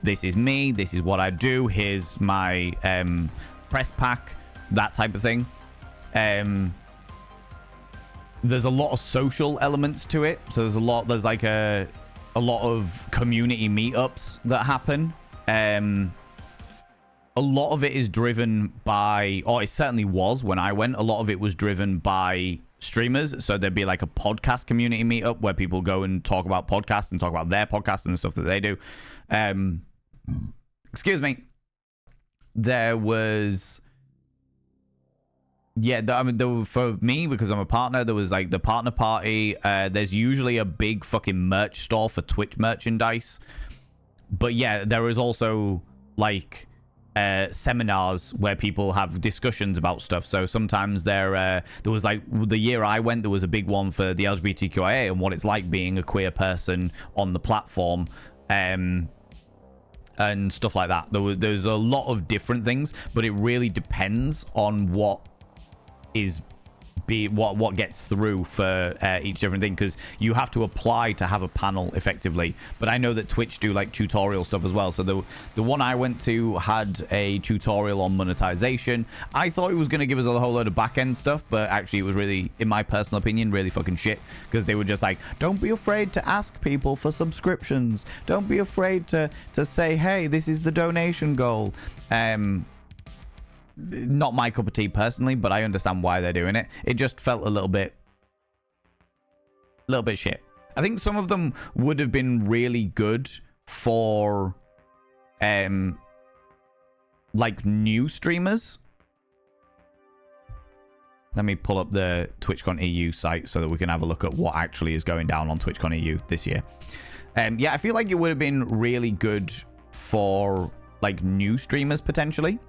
this is me. This is what I do. Here's my press pack, that type of thing. There's a lot of social elements to it. So there's like a lot of community meetups that happen. A lot of it is driven by, or it certainly was when I went, a lot of it was driven by streamers. So there'd be like a podcast community meetup where people go and talk about podcasts and talk about their podcasts and the stuff that they do. Excuse me. There was... Yeah, for me, because I'm a partner, there was like the partner party. There's usually a big fucking merch store for Twitch merchandise. But yeah, there is also like seminars where people have discussions about stuff. So sometimes there was like the year I went, there was a big one for the LGBTQIA and what it's like being a queer person on the platform. And stuff like that. There's a lot of different things, but it really depends on what gets through for each different thing, because you have to apply to have a panel effectively. But I know that Twitch do like tutorial stuff as well. So the one I went to had a tutorial on monetization. I thought it was going to give us a whole load of back-end stuff, but actually it was really, in my personal opinion, really fucking shit, because they were just like, don't be afraid to ask people for subscriptions. Don't be afraid to say, hey, this is the donation goal. Not my cup of tea personally, but I understand why they're doing it. It just felt a little bit shit. I think some of them would have been really good for like new streamers. Let me pull up the TwitchCon EU site so that we can have a look at what actually is going down on TwitchCon EU this year. Yeah, I feel like it would have been really good for like new streamers potentially.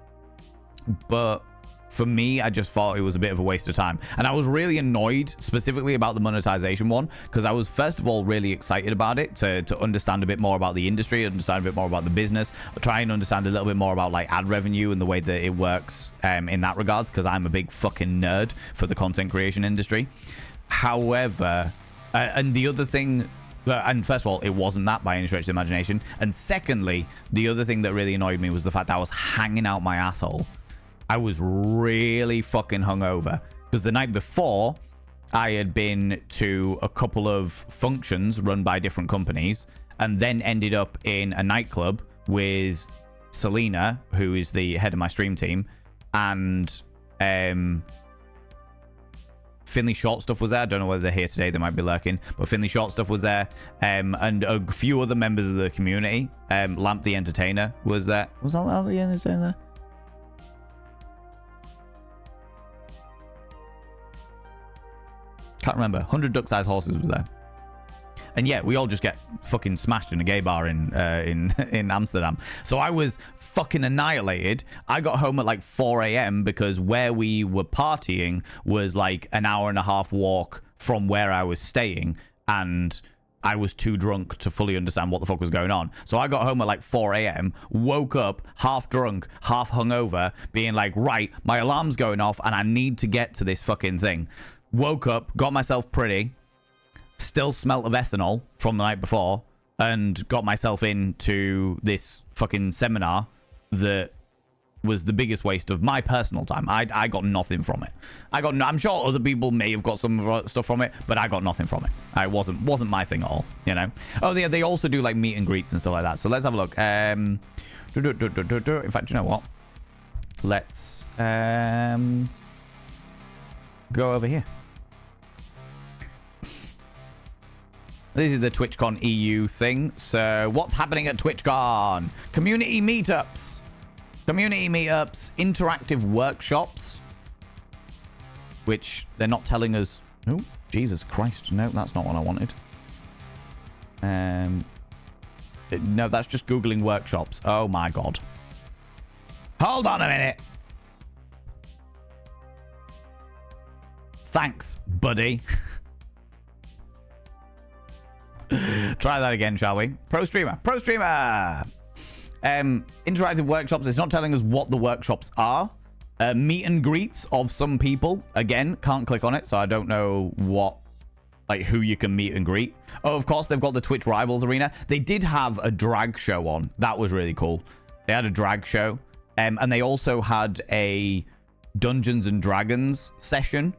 But for me, I just thought it was a bit of a waste of time. And I was really annoyed specifically about the monetization one, because I was, first of all, really excited about it to understand a bit more about the industry, understand a bit more about the business, try and understand a little bit more about like ad revenue and the way that it works in that regards, because I'm a big fucking nerd for the content creation industry. However, and the other thing... And first of all, it wasn't that by any stretch of the imagination. And secondly, the other thing that really annoyed me was the fact that I was hanging out my asshole. I was really fucking hungover, because the night before I had been to a couple of functions run by different companies, and then ended up in a nightclub with Selena, who is the head of my stream team, and Finley Short Stuff was there. I don't know whether they're here today. They might be lurking. But Finley Short Stuff was there. And a few other members of the community. Lamp the Entertainer was there. Was that Lamp the Entertainer? Can't remember. 100 Duck-Sized Horses was there. And yeah, we all just get fucking smashed in a gay bar in Amsterdam. So I was fucking annihilated. I got home at like 4 a.m. because where we were partying was like an hour and a half walk from where I was staying. And I was too drunk to fully understand what the fuck was going on. So I got home at like 4 a.m., woke up half drunk, half hungover, being like, right, my alarm's going off and I need to get to this fucking thing. Woke up, got myself pretty, still smelt of ethanol from the night before, and got myself into this fucking seminar that was the biggest waste of my personal time. I got nothing from it. I'm sure other people may have got some stuff from it, but I got nothing from it. It wasn't my thing at all, you know. Oh yeah, they also do like meet and greets and stuff like that. So let's have a look. In fact, you know what? Let's go over here. This is the TwitchCon EU thing. So what's happening at TwitchCon? Community meetups, interactive workshops, which they're not telling us. Oh, Jesus Christ. No, that's not what I wanted. No, that's just Googling workshops. Oh my God. Hold on a minute. Thanks, buddy. Try that again, shall we? Pro streamer. Pro streamer. Interactive workshops. It's not telling us what the workshops are. Meet and greets of some people. Again, can't click on it, so I don't know what, like, who you can meet and greet. Oh, of course, they've got the Twitch Rivals Arena. They did have a drag show on. That was really cool. They had a drag show. And they also had a Dungeons and Dragons session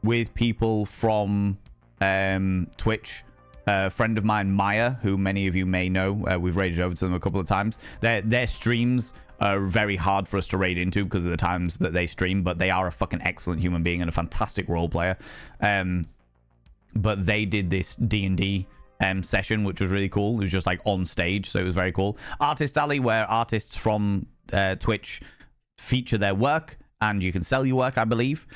with people from Twitch. A friend of mine, Maya, who many of you may know. We've raided over to them a couple of times. Their streams are very hard for us to raid into because of the times that they stream, but they are a fucking excellent human being and a fantastic role player. But they did this D&D session, which was really cool. It was just like on stage, so it was very cool. Artist Alley, where artists from Twitch feature their work, and you can sell your work, I believe.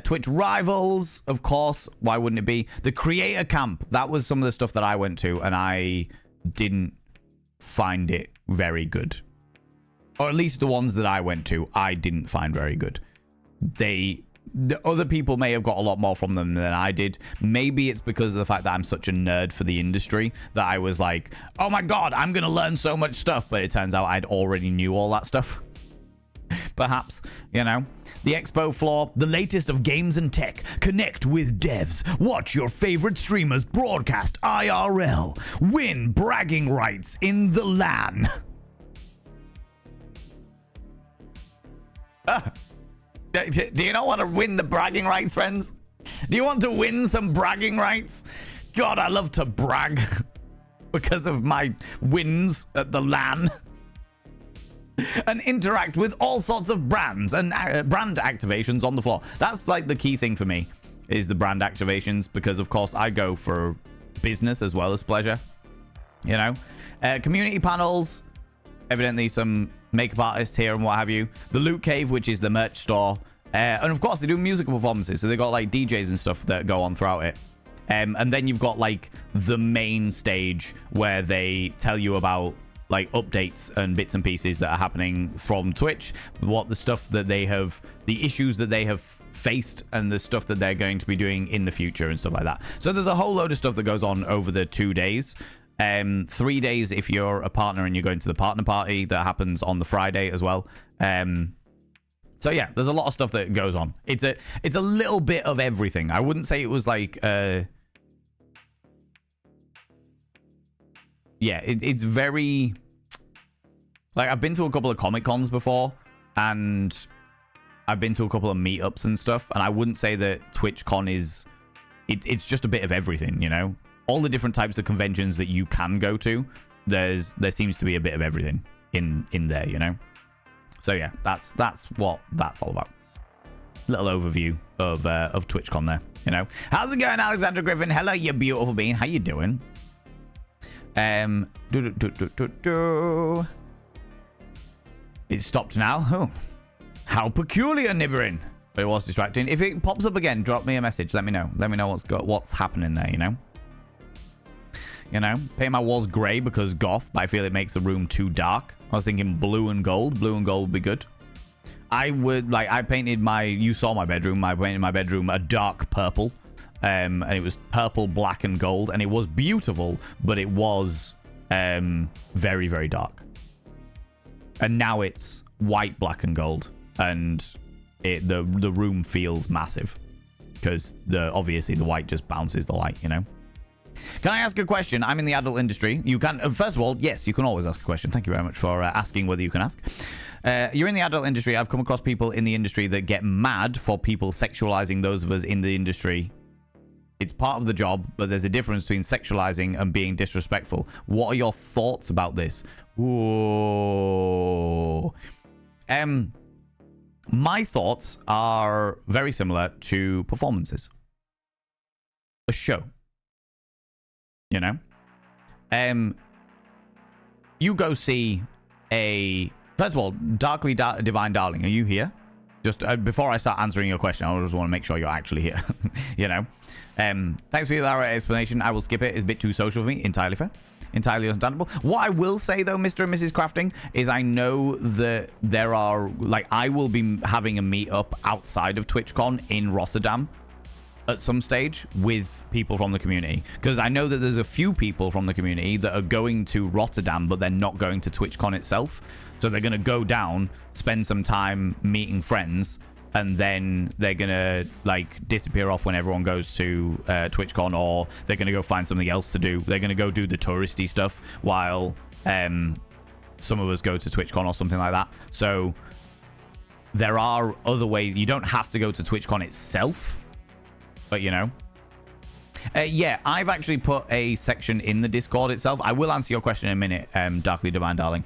Twitch Rivals, of course. Why wouldn't it be? The Creator Camp. That was some of the stuff that I went to, and I didn't find it very good. Or at least the ones that I went to, I didn't find very good. The other people may have got a lot more from them than I did. Maybe it's because of the fact that I'm such a nerd for the industry that I was like, oh my God, I'm going to learn so much stuff. But it turns out I'd already knew all that stuff. Perhaps, you know. The expo floor, the latest of games and tech. Connect with devs. Watch your favorite streamers broadcast IRL. Win bragging rights in the LAN. Do you not want to win the bragging rights, friends? Do you want to win some bragging rights? God, I love to brag because of my wins at the LAN. And interact with all sorts of brands and brand activations on the floor. That's like the key thing for me, is the brand activations, because of course I go for business as well as pleasure. You know, community panels, evidently some makeup artists here and what have you. The Loot Cave, which is the merch store, and of course they do musical performances, so they got like DJs and stuff that go on throughout it. And then you've got like the main stage where they tell you about like updates and bits and pieces that are happening from Twitch, what the stuff that they have, the issues that they have faced, and the stuff that they're going to be doing in the future and stuff like that. So there's a whole load of stuff that goes on over the 2 days. 3 days if you're a partner and you're going to the partner party that happens on the Friday as well. So yeah, there's a lot of stuff that goes on. It's a little bit of everything. I wouldn't say it was like yeah, it's very, like, I've been to a couple of Comic Cons before, and I've been to a couple of meetups and stuff, and I wouldn't say that TwitchCon is, it's just a bit of everything, you know? All the different types of conventions that you can go to, there seems to be a bit of everything in there, you know? So yeah, that's what that's all about. Little overview of TwitchCon there, you know? How's it going, Alexandra Griffin? Hello, you beautiful being. How you doing? It stopped now. Oh, how peculiar, Nibberin. But it was distracting. If it pops up again, drop me a message. Let me know. Let me know what's happening there, you know? You know, paint my walls grey because goth, but I feel it makes the room too dark. I was thinking blue and gold. Blue and gold would be good. I painted you saw my bedroom. I painted my bedroom a dark purple. And it was purple, black, and gold, and it was beautiful, but it was very, very dark. And now it's white, black, and gold, and the room feels massive because obviously the white just bounces the light, you know. Can I ask a question? I'm in the adult industry. You can, first of all, yes, you can always ask a question. Thank you very much for asking whether you can ask. You're in the adult industry. I've come across people in the industry that get mad for people sexualizing those of us in the industry. It's part of the job, but there's a difference between sexualizing and being disrespectful. What are your thoughts about this? Ooh. My thoughts are very similar to performances. A show. You know? You go see first of all, Divine Darling, are you here? Just before I start answering your question, I just want to make sure you're actually here. You know? Thanks for your elaborate explanation. I will skip it. It's a bit too social for me. Entirely fair. Entirely understandable. What I will say, though, Mr. and Mrs. Crafting, is I know that there are... Like, I will be having a meetup outside of TwitchCon in Rotterdam at some stage with people from the community. Because I know that there's a few people from the community that are going to Rotterdam, but they're not going to TwitchCon itself. So they're going to go down, spend some time meeting friends, and then they're going to, like, disappear off when everyone goes to TwitchCon, or they're going to go find something else to do. They're going to go do the touristy stuff while some of us go to TwitchCon or something like that. So there are other ways. You don't have to go to TwitchCon itself, but, you know. Yeah, I've actually put a section in the Discord itself. I will answer your question in a minute, Darkly Divine Darling.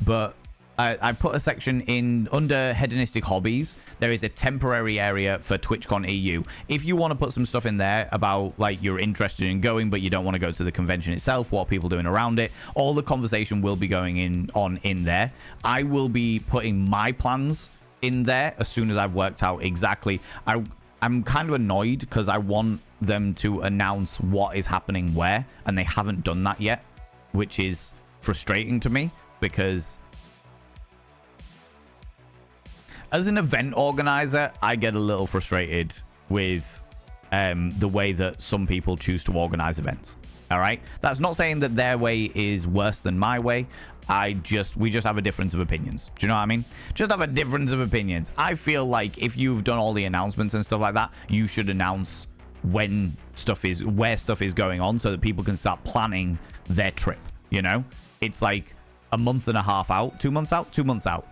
But I put a section in under hedonistic hobbies. There is a temporary area for TwitchCon EU. If you want to put some stuff in there about, like, you're interested in going, but you don't want to go to the convention itself, what are people doing around it, all the conversation will be going on in there. I will be putting my plans in there as soon as I've worked out exactly. I'm kind of annoyed because I want them to announce what is happening where, and they haven't done that yet, which is frustrating to me because as an event organizer, I get a little frustrated with the way that some people choose to organize events. All right, that's not saying that their way is worse than my way. We just have a difference of opinions. Do you know what I mean? Just have a difference of opinions. I feel like if you've done all the announcements and stuff like that, you should announce where stuff is going on so that people can start planning their trip. You know, it's like a month and a half out, 2 months out, 2 months out,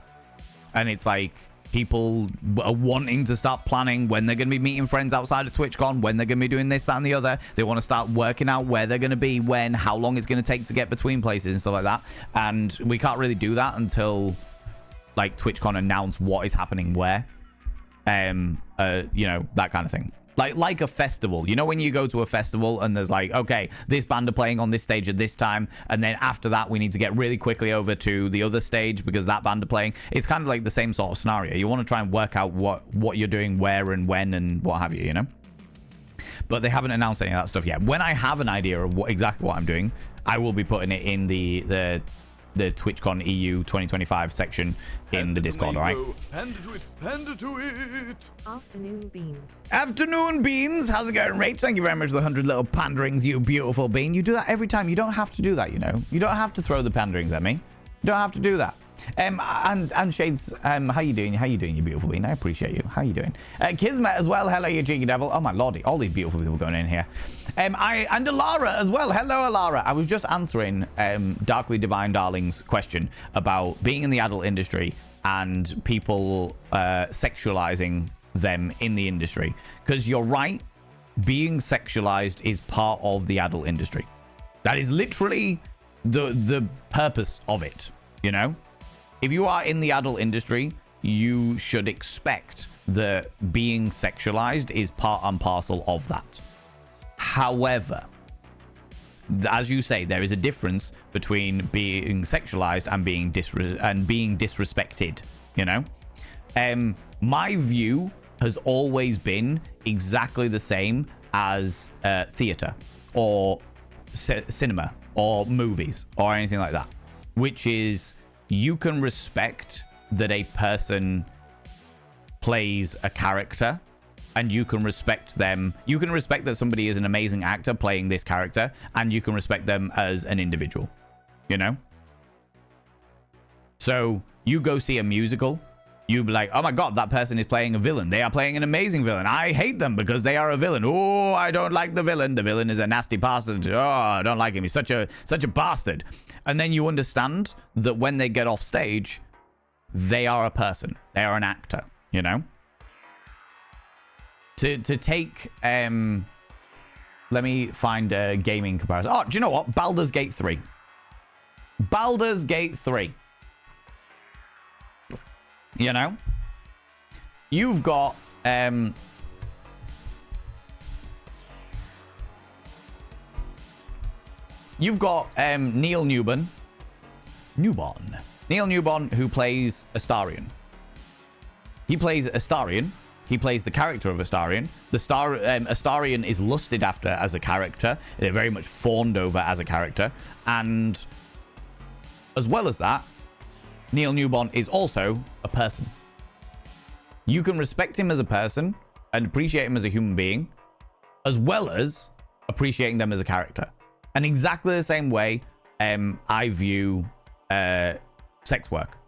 and it's like people are wanting to start planning when they're going to be meeting friends outside of TwitchCon, when they're going to be doing this, that, and the other. They want to start working out where they're going to be, when, how long it's going to take to get between places and stuff like that. And we can't really do that until, like, TwitchCon announce what is happening where. You know, that kind of thing. Like a festival. You know, when you go to a festival and there's like, okay, this band are playing on this stage at this time, and then after that we need to get really quickly over to the other stage because that band are playing. It's kind of like the same sort of scenario. You want to try and work out what you're doing where and when and what have you, you know? But they haven't announced any of that stuff yet. When I have an idea of exactly what I'm doing, I will be putting it in the TwitchCon EU 2025 section in the Discord, all right? Panda to it, panda to it. Afternoon beans. Afternoon, Beans. How's it going, Rach? Thank you very much for the 100 little panderings, you beautiful bean. You do that every time. You don't have to do that, you know? You don't have to throw the panderings at me. You don't have to do that. And Shades, how you doing? How you doing, you beautiful bean? I appreciate you. How you doing? Kismet as well. Hello, you cheeky devil. Oh my lordy, all these beautiful people going in here. And Alara as well. Hello, Alara. I was just answering Darkly Divine Darling's question about being in the adult industry and people sexualizing them in the industry. Because you're right, being sexualized is part of the adult industry. That is literally the purpose of it, you know? If you are in the adult industry, you should expect that being sexualized is part and parcel of that. However, as you say, there is a difference between being sexualized and being disrespected, you know? My view has always been exactly the same as theater or cinema or movies or anything like that, which is you can respect that a person plays a character, and you can respect them. You can respect that somebody is an amazing actor playing this character, and you can respect them as an individual, you know? So you go see a musical, you be like, oh my god, that person is playing a villain. They are playing an amazing villain. I hate them because they are a villain. Oh, I don't like the villain. The villain is a nasty bastard. Oh, I don't like him. He's such a bastard. And then you understand that when they get off stage, they are a person. They are an actor, you know? To take, let me find a gaming comparison. Oh, do you know what? Baldur's Gate 3. Baldur's Gate 3. You know? You've got, Neil Newbon. Neil Newbon, who plays Astarion. He plays Astarion. He plays the character of Astarion. Astarion is lusted after as a character. They're very much fawned over as a character. And as well as that, Neil Newbon is also a person. You can respect him as a person and appreciate him as a human being, as well as appreciating them as a character. And exactly the same way I view sex work.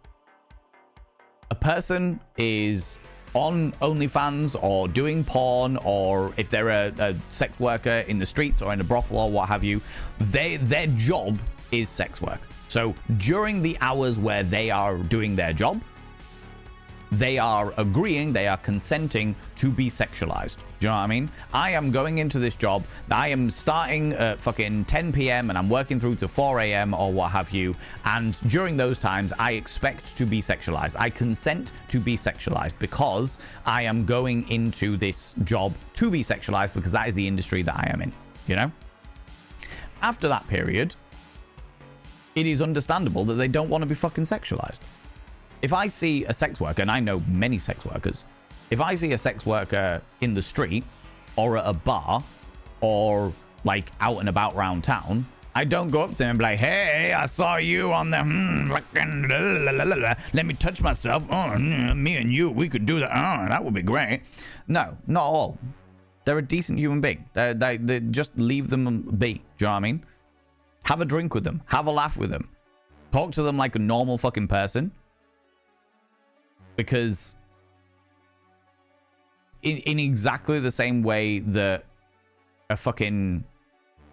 A person is on OnlyFans or doing porn, or if they're a sex worker in the streets or in a brothel or what have you, their job is sex work. So during the hours where they are doing their job, they are agreeing, they are consenting to be sexualized. Do you know what I mean? I am going into this job, I am starting at fucking 10 p.m. and I'm working through to 4 a.m. or what have you, and during those times, I expect to be sexualized. I consent to be sexualized because I am going into this job to be sexualized because that is the industry that I am in, you know? After that period, it is understandable that they don't want to be fucking sexualized. If I see a sex worker, and I know many sex workers, if I see a sex worker in the street or at a bar or like out and about around town, I don't go up to him and be like, hey, I saw you on the fucking let me touch myself. Oh, me and you, we could do that. Oh, that would be great. No, not all. They're a decent human being. They just leave them be. Do you know what I mean? Have a drink with them. Have a laugh with them. Talk to them like a normal fucking person. Because in exactly the same way that a fucking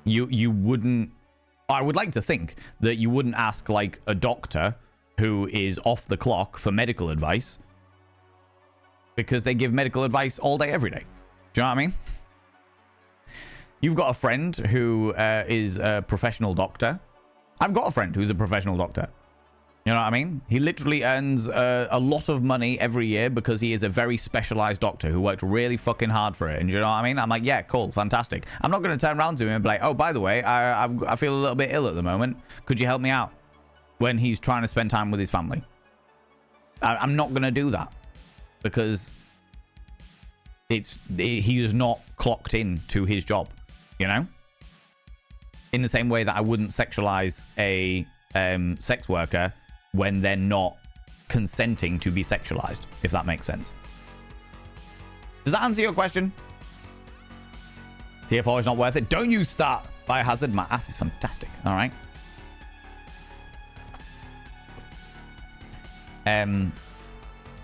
you wouldn't, I would like to think that you wouldn't ask like a doctor who is off the clock for medical advice, because they give medical advice all day every day. Do you know what I mean? You've got a friend who is a professional doctor. I've got a friend who's a professional doctor. You know what I mean? He literally earns a lot of money every year because he is a very specialized doctor who worked really fucking hard for it. And you know what I mean? I'm like, yeah, cool, fantastic. I'm not going to turn around to him and be like, oh, by the way, I feel a little bit ill at the moment. Could you help me out? When he's trying to spend time with his family. I'm not going to do that because he is not clocked in to his job, you know? In the same way that I wouldn't sexualize a sex worker when they're not consenting to be sexualized, if that makes sense. Does that answer your question? TF4 is not worth it. Don't you start Biohazard. My ass is fantastic. All right.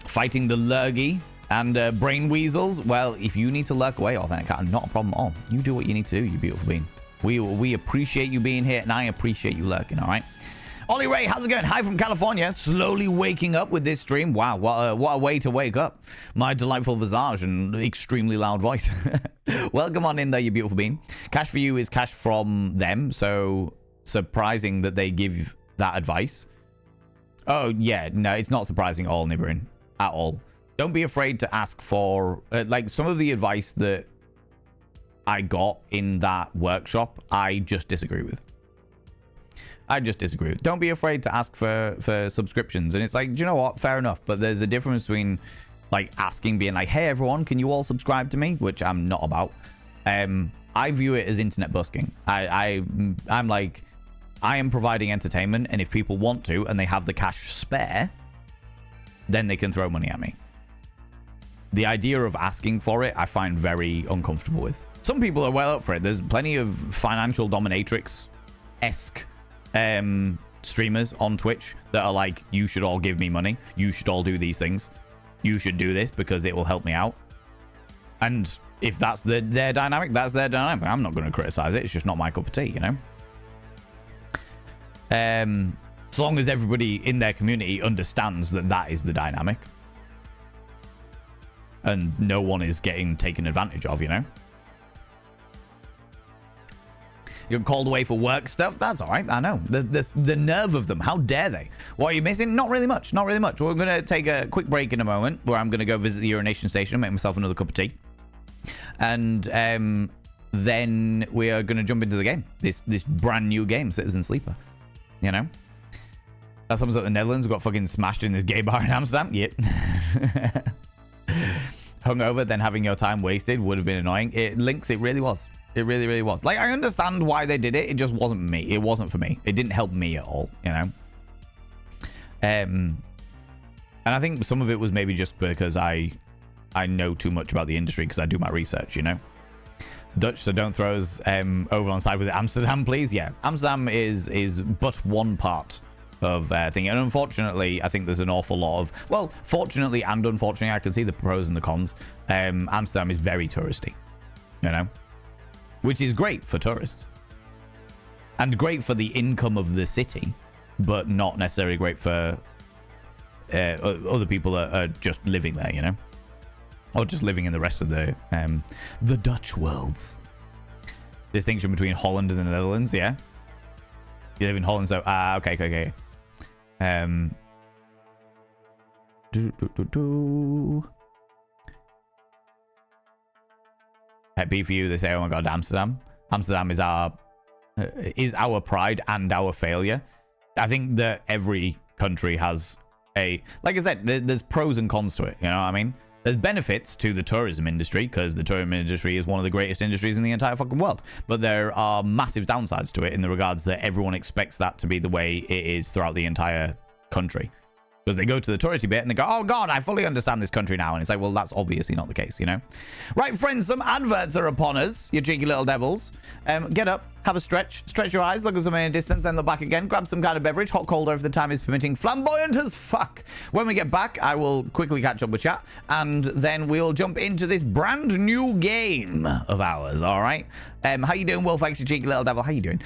Fighting the lurgy and brain weasels. Well, if you need to lurk away, Authentic, not a problem at all. You do what you need to do, you beautiful being. We appreciate you being here, and I appreciate you lurking, all right? Ollie Ray, how's it going? Hi from California. Slowly waking up with this stream. Wow, what a way to wake up. My delightful visage and extremely loud voice. Welcome on in there, you beautiful being. Cash for you is cash from them, so surprising that they give that advice. Oh, yeah, no, it's not surprising at all, Nibirin. At all. Don't be afraid to ask for, like, some of the advice that I got in that workshop, I just disagree with. Don't be afraid to ask for subscriptions. And it's like, do you know what? Fair enough. But there's a difference between like asking, being like, hey, everyone, can you all subscribe to me? Which I'm not about. I view it as internet busking. I'm like, I am providing entertainment. And if people want to, and they have the cash spare, then they can throw money at me. The idea of asking for it, I find very uncomfortable with. Some people are well up for it. There's plenty of financial dominatrix-esque streamers on Twitch that are like, you should all give me money, you should all do these things, you should do this because it will help me out. And if that's their dynamic, that's their dynamic. I'm not going to criticize it. It's just not my cup of tea, you know. As long as everybody in their community understands that that is the dynamic and no one is getting taken advantage of, you know. You're called away for work stuff. That's all right. I know. The nerve of them. How dare they? What are you missing? Not really much. Not really much. We're going to take a quick break in a moment where I'm going to go visit the urination station and make myself another cup of tea. And then we are going to jump into the game. This brand new game, Citizen Sleeper. You know? That someone's at the Netherlands got fucking smashed in this gay bar in Amsterdam. Yep. hungover, then having your time wasted would have been annoying. It really was. It really, really was. Like, I understand why they did it. It just wasn't me. It wasn't for me. It didn't help me at all, you know? And I think some of it was maybe just because I know too much about the industry because I do my research, you know? Dutch, so don't throw us over on side with Amsterdam, please. Yeah, Amsterdam is but one part of thing. And unfortunately, I think there's an awful lot of... Well, fortunately and unfortunately, I can see the pros and the cons. Amsterdam is very touristy, you know? Which is great for tourists. And great for the income of the city, but not necessarily great for other people that are just living there, you know? Or just living in the rest of the Dutch worlds. Distinction between Holland and the Netherlands, yeah? You live in Holland, so... okay. Pet peeve for you, they say, oh my god, Amsterdam. Amsterdam is our pride and our failure. I think that every country has a... Like I said, there's pros and cons to it, you know what I mean? There's benefits to the tourism industry, because the tourism industry is one of the greatest industries in the entire fucking world. But there are massive downsides to it in the regards that everyone expects that to be the way it is throughout the entire country. Because they go to the touristy bit and they go, oh god, I fully understand this country now. And it's like, well, that's obviously not the case, you know? Right, friends, some adverts are upon us, you cheeky little devils. Get up, have a stretch your eyes, look at something in the distance, then look back again, grab some kind of beverage, hot, cold, or if the time is permitting, flamboyant as fuck. When we get back, I will quickly catch up with chat, and then we'll jump into this brand new game of ours, all right? How you doing, Wolf? You cheeky little devil. How you doing?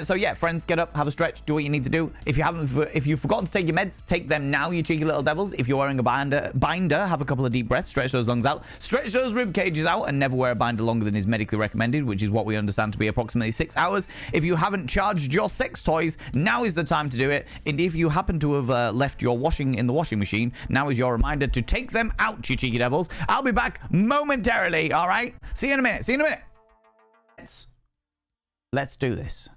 So yeah, friends, get up, have a stretch, do what you need to do. If you've forgotten to take your meds, take them now, you cheeky little devils. If you're wearing a binder, have a couple of deep breaths, stretch those lungs out, stretch those rib cages out, and never wear a binder longer than is medically recommended, which is what we understand to be approximately 6 hours. If you haven't charged your sex toys, now is the time to do it. And if you happen to have left your washing in the washing machine, now is your reminder to take them out, you cheeky devils. I'll be back momentarily, all right? See you in a minute. See you in a minute. Let's do this.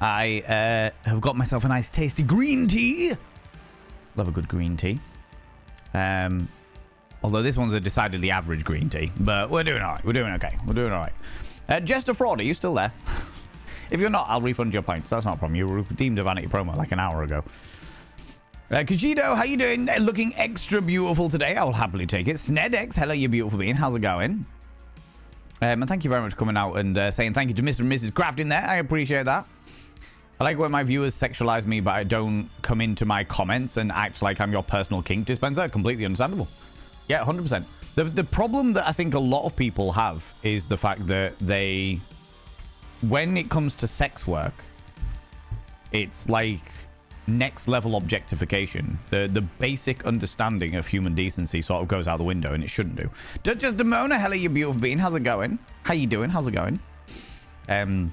I have got myself a nice tasty green tea. Love a good green tea. Although this one's a decidedly average green tea, but we're doing all right. We're doing okay. We're doing all right. Jester Fraud, are you still there? If you're not, I'll refund your points. That's not a problem. You were redeemed a vanity promo like an hour ago. Kujido, how you doing? Looking extra beautiful today. I will happily take it. Snedex, hello, you beautiful being. How's it going? And thank you very much for coming out and saying thank you to Mr. and Mrs. Kraft in there. I appreciate that. I like when my viewers sexualize me, but I don't come into my comments and act like I'm your personal kink dispenser. Completely understandable. Yeah, 100%. The problem that I think a lot of people have is the fact that when it comes to sex work, it's like next level objectification. The basic understanding of human decency sort of goes out the window, and it shouldn't do. Just Demona, hello, you beautiful being. How's it going? How you doing? How's it going? A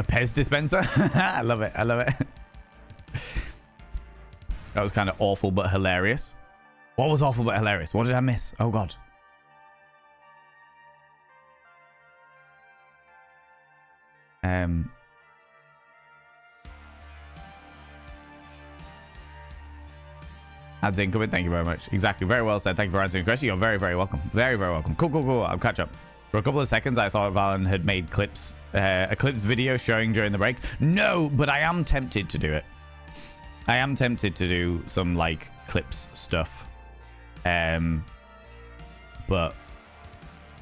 Pez dispenser? I love it. I love it. That was kind of awful but hilarious. What was awful but hilarious? What did I miss? Oh god. Ads incoming. Thank you very much. Exactly. Very well said. Thank you for answering the question. You're very, very welcome. Very, very welcome. Cool. I'll catch up. For a couple of seconds, I thought Valen had made a clips video showing during the break. No, but I am tempted to do it. I am tempted to do some like clips stuff. But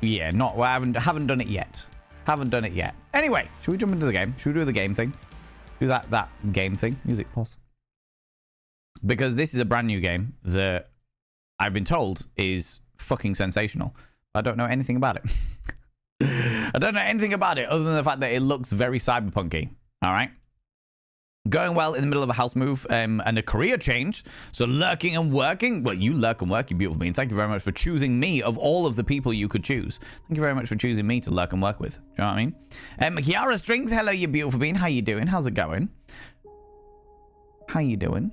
yeah, I haven't done it yet. Haven't done it yet. Anyway, should we jump into the game? Should we do the game thing? Do that game thing. Music pause. Because this is a brand new game that I've been told is fucking sensational. I don't know anything about it. I don't know anything about it other than the fact that it looks very cyberpunky. All right. Going well in the middle of a house move and a career change. So lurking and working. Well, you lurk and work, you beautiful being. Thank you very much for choosing me of all of the people you could choose. Thank you very much for choosing me to lurk and work with. Do you know what I mean? Kiara Strings, hello, you beautiful being. How you doing? How's it going? How you doing?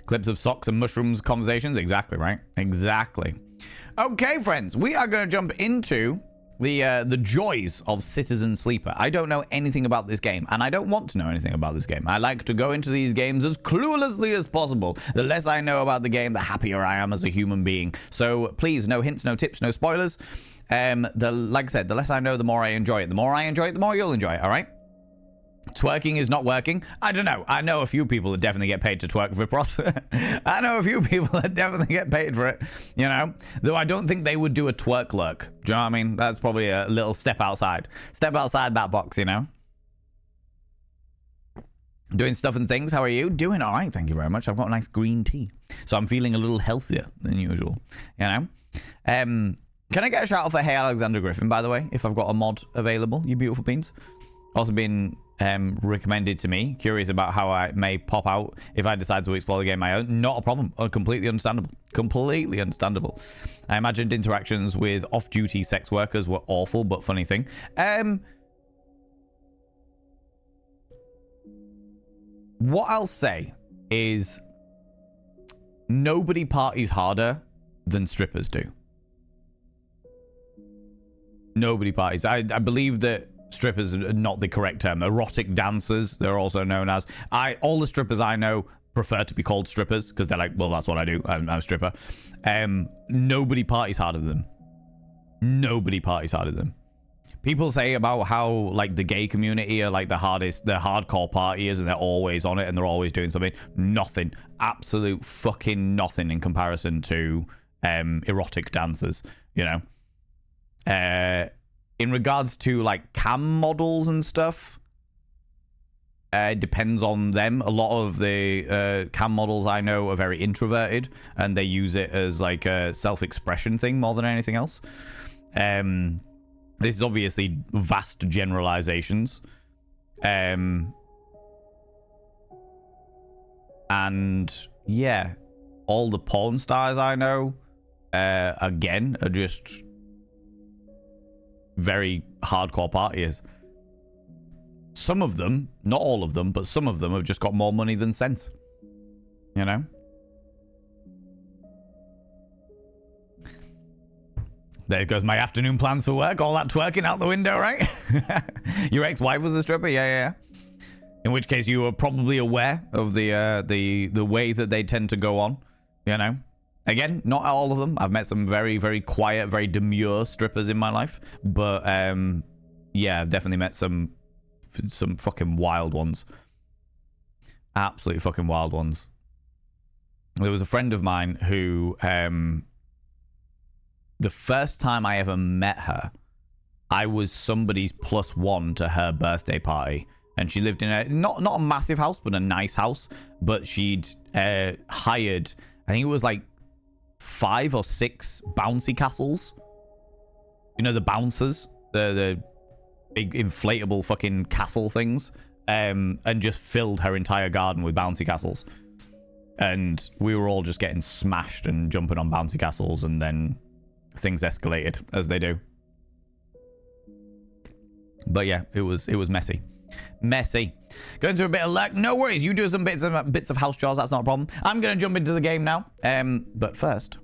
Clips of socks and mushrooms conversations. Exactly, right? Exactly. Okay, friends. We are going to jump into the joys of Citizen Sleeper. I don't know anything about this game, and I don't want to know anything about this game. I like to go into these games as cluelessly as possible. The less I know about the game, the happier I am as a human being. So please, no hints, no tips, no spoilers. Like I said, the less I know, the more I enjoy it. The more I enjoy it, the more you'll enjoy it, all right? Twerking is not working. I don't know. I know a few people that definitely get paid to twerk for pros. I know a few people that definitely get paid for it, you know? Though I don't think they would do a twerk lurk. Do you know what I mean? That's probably a little step outside. Step outside that box, you know? Doing stuff and things. How are you? Doing all right. Thank you very much. I've got a nice green tea. So I'm feeling a little healthier than usual, you know? Can I get a shout out for Hey Alexander Griffin, by the way, if I've got a mod available, you beautiful beans? Also been recommended to me. Curious about how I may pop out if I decide to explore the game my own. Not a problem. Completely understandable. Completely understandable. I imagined interactions with off-duty sex workers were awful, but funny thing. What I'll say is nobody parties harder than strippers do. Nobody parties. I believe that strippers are not the correct term. Erotic dancers, they're also known as. All the strippers I know prefer to be called strippers because they're like, well, that's what I do. I'm a stripper. Nobody parties harder than them. Nobody parties harder than them. People say about how like the gay community are like the hardcore partiers and they're always on it and they're always doing something. Nothing. Absolute fucking nothing in comparison to erotic dancers, you know. In regards to like cam models and stuff, it depends on them. A lot of the cam models I know are very introverted and they use it as like a self-expression thing more than anything else. This is obviously vast generalizations. And yeah, all the porn stars I know, again, are just very hardcore partiers. Some of them, not all of them, but some of them have just got more money than sense. You know? There goes my afternoon plans for work. All that twerking out the window, right? Your ex-wife was a stripper? Yeah. In which case you were probably aware of the way that they tend to go on. You know? Again, not all of them. I've met some very, very quiet, very demure strippers in my life. But, yeah, I've definitely met some fucking wild ones. Absolutely fucking wild ones. There was a friend of mine who, the first time I ever met her, I was somebody's +1 to her birthday party. And she lived in a, not a massive house, but a nice house. But she'd hired, I think it was like 5 or 6 bouncy castles. You know, the bouncers, the big inflatable fucking castle things, and just filled her entire garden with bouncy castles. And we were all just getting smashed and jumping on bouncy castles, and then things escalated as they do. But yeah, it was messy. Messy. Going through a bit of luck. No worries. You do some bits of house chores. That's not a problem. I'm going to jump into the game now. But first,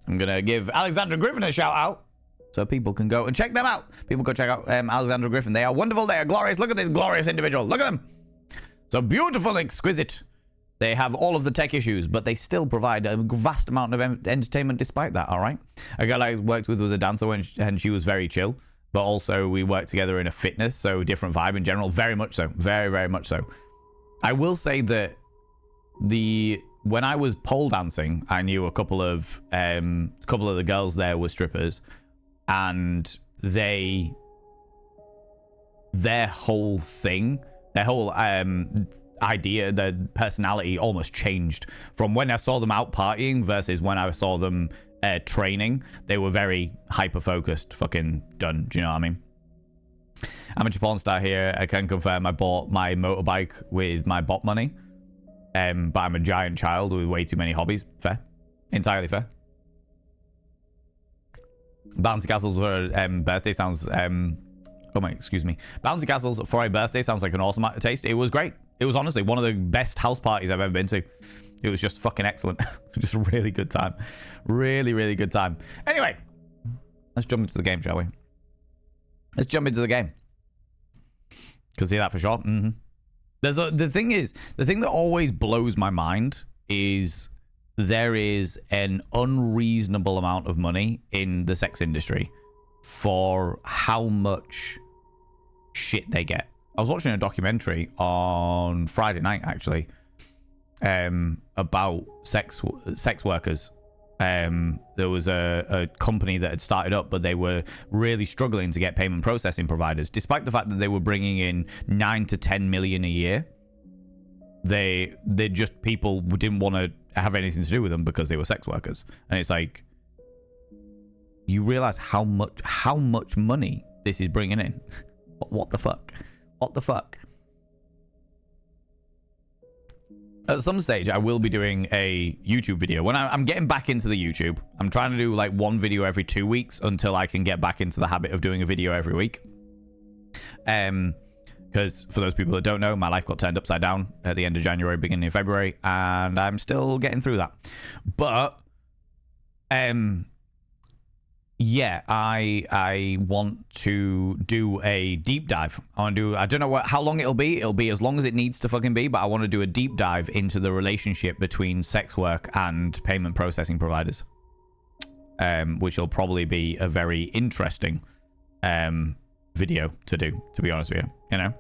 I'm going to give Alexander Griffin a shout out so people can go and check them out. People go check out Alexander Griffin. They are wonderful. They are glorious. Look at this glorious individual. Look at them. So beautiful and exquisite. They have all of the tech issues, but they still provide a vast amount of entertainment despite that, all right? A girl I worked with was a dancer and she was very chill, but also we worked together in a fitness, so different vibe in general. Very much so. Very, very much so. I will say that when I was pole dancing, I knew a couple of the girls there were strippers, and their whole thing, their whole idea, their personality almost changed from when I saw them out partying versus when I saw them training. They were very hyper focused, fucking done. Do you know what I mean? Amateur porn star here. I can confirm I bought my motorbike with my bot money, but I'm a giant child with way too many hobbies. Fair, entirely fair. Bouncy castles for a birthday sounds Bouncy castles for a birthday sounds like an awesome taste. It was great. It was honestly one of the best house parties I've ever been to. It was just fucking excellent. Just a really good time. Really, really good time. Anyway, let's jump into the game, shall we? Let's jump into the game. Can see that for sure. The thing that always blows my mind is there is an unreasonable amount of money in the sex industry for how much shit they get. I was watching a documentary on Friday night, actually, about sex workers. There was a company that had started up, but they were really struggling to get payment processing providers, despite the fact that they were bringing in 9 to 10 million a year. They just, people didn't want to have anything to do with them because they were sex workers. And it's like, you realize how much money this is bringing in. What the fuck? What the fuck? At some stage, I will be doing a YouTube video. When I'm getting back into the YouTube, I'm trying to do like one video every 2 weeks until I can get back into the habit of doing a video every week. Because for those people that don't know, my life got turned upside down at the end of January, beginning of February, and I'm still getting through that. But, yeah, I want to do a deep dive. I don't know how long it'll be. It'll be as long as it needs to fucking be, but I want to do a deep dive into the relationship between sex work and payment processing providers. Which will probably be a very interesting video to do, to be honest with you. You know?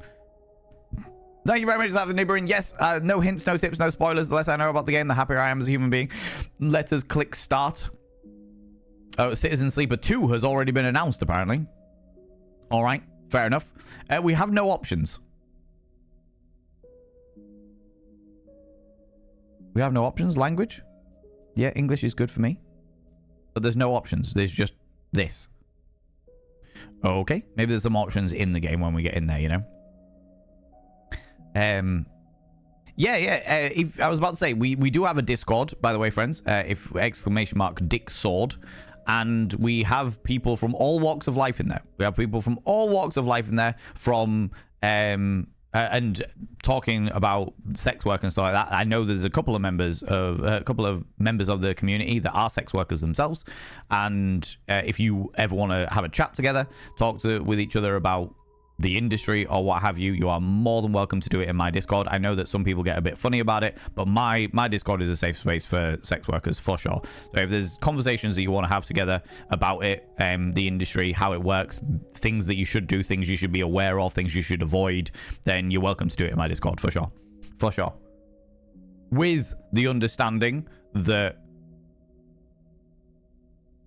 Thank you very much, Zaf Neighboring. Yes, no hints, no tips, no spoilers. The less I know about the game, the happier I am as a human being. Let us click start. Oh, Citizen Sleeper 2 has already been announced, apparently. All right, fair enough. We have no options. We have no options. Language? Yeah, English is good for me. But there's no options. There's just this. Okay, maybe there's some options in the game when we get in there, you know? If I was about to say, we do have a Discord, by the way, friends. If exclamation mark Dick Sword. And we have people from all walks of life in there. We have people from all walks of life in there, from and talking about sex work and stuff like that. I know there's a couple of members of the community that are sex workers themselves. And if you ever want to have a chat together, talk with each other about the industry or what have you, you are more than welcome to do it in my Discord. I know that some people get a bit funny about it, but my Discord is a safe space for sex workers for sure. So if there's conversations that you want to have together about it, the industry, how it works, things that you should do, things you should be aware of, things you should avoid, then you're welcome to do it in my Discord for sure. For sure. With the understanding that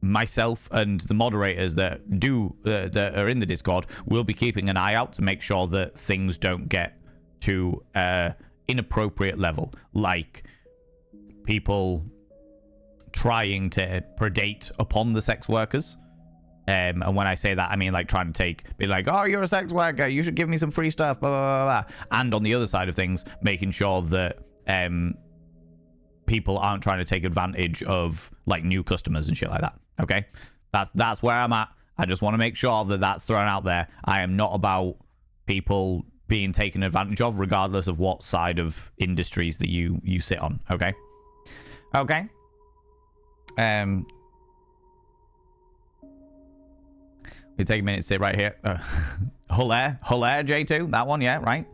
myself and the moderators that are in the Discord will be keeping an eye out to make sure that things don't get to inappropriate level, like people trying to predate upon the sex workers. And when I say that, I mean like trying to be like, oh, you're a sex worker, you should give me some free stuff, blah, blah, blah, blah. And on the other side of things, making sure that people aren't trying to take advantage of like new customers and shit like that. Okay, that's where I'm at. I just want to make sure that that's thrown out there. I am not about people being taken advantage of, regardless of what side of industries that you sit on. Okay. We take a minute to sit right here. Hilaire J2, that one, yeah, right.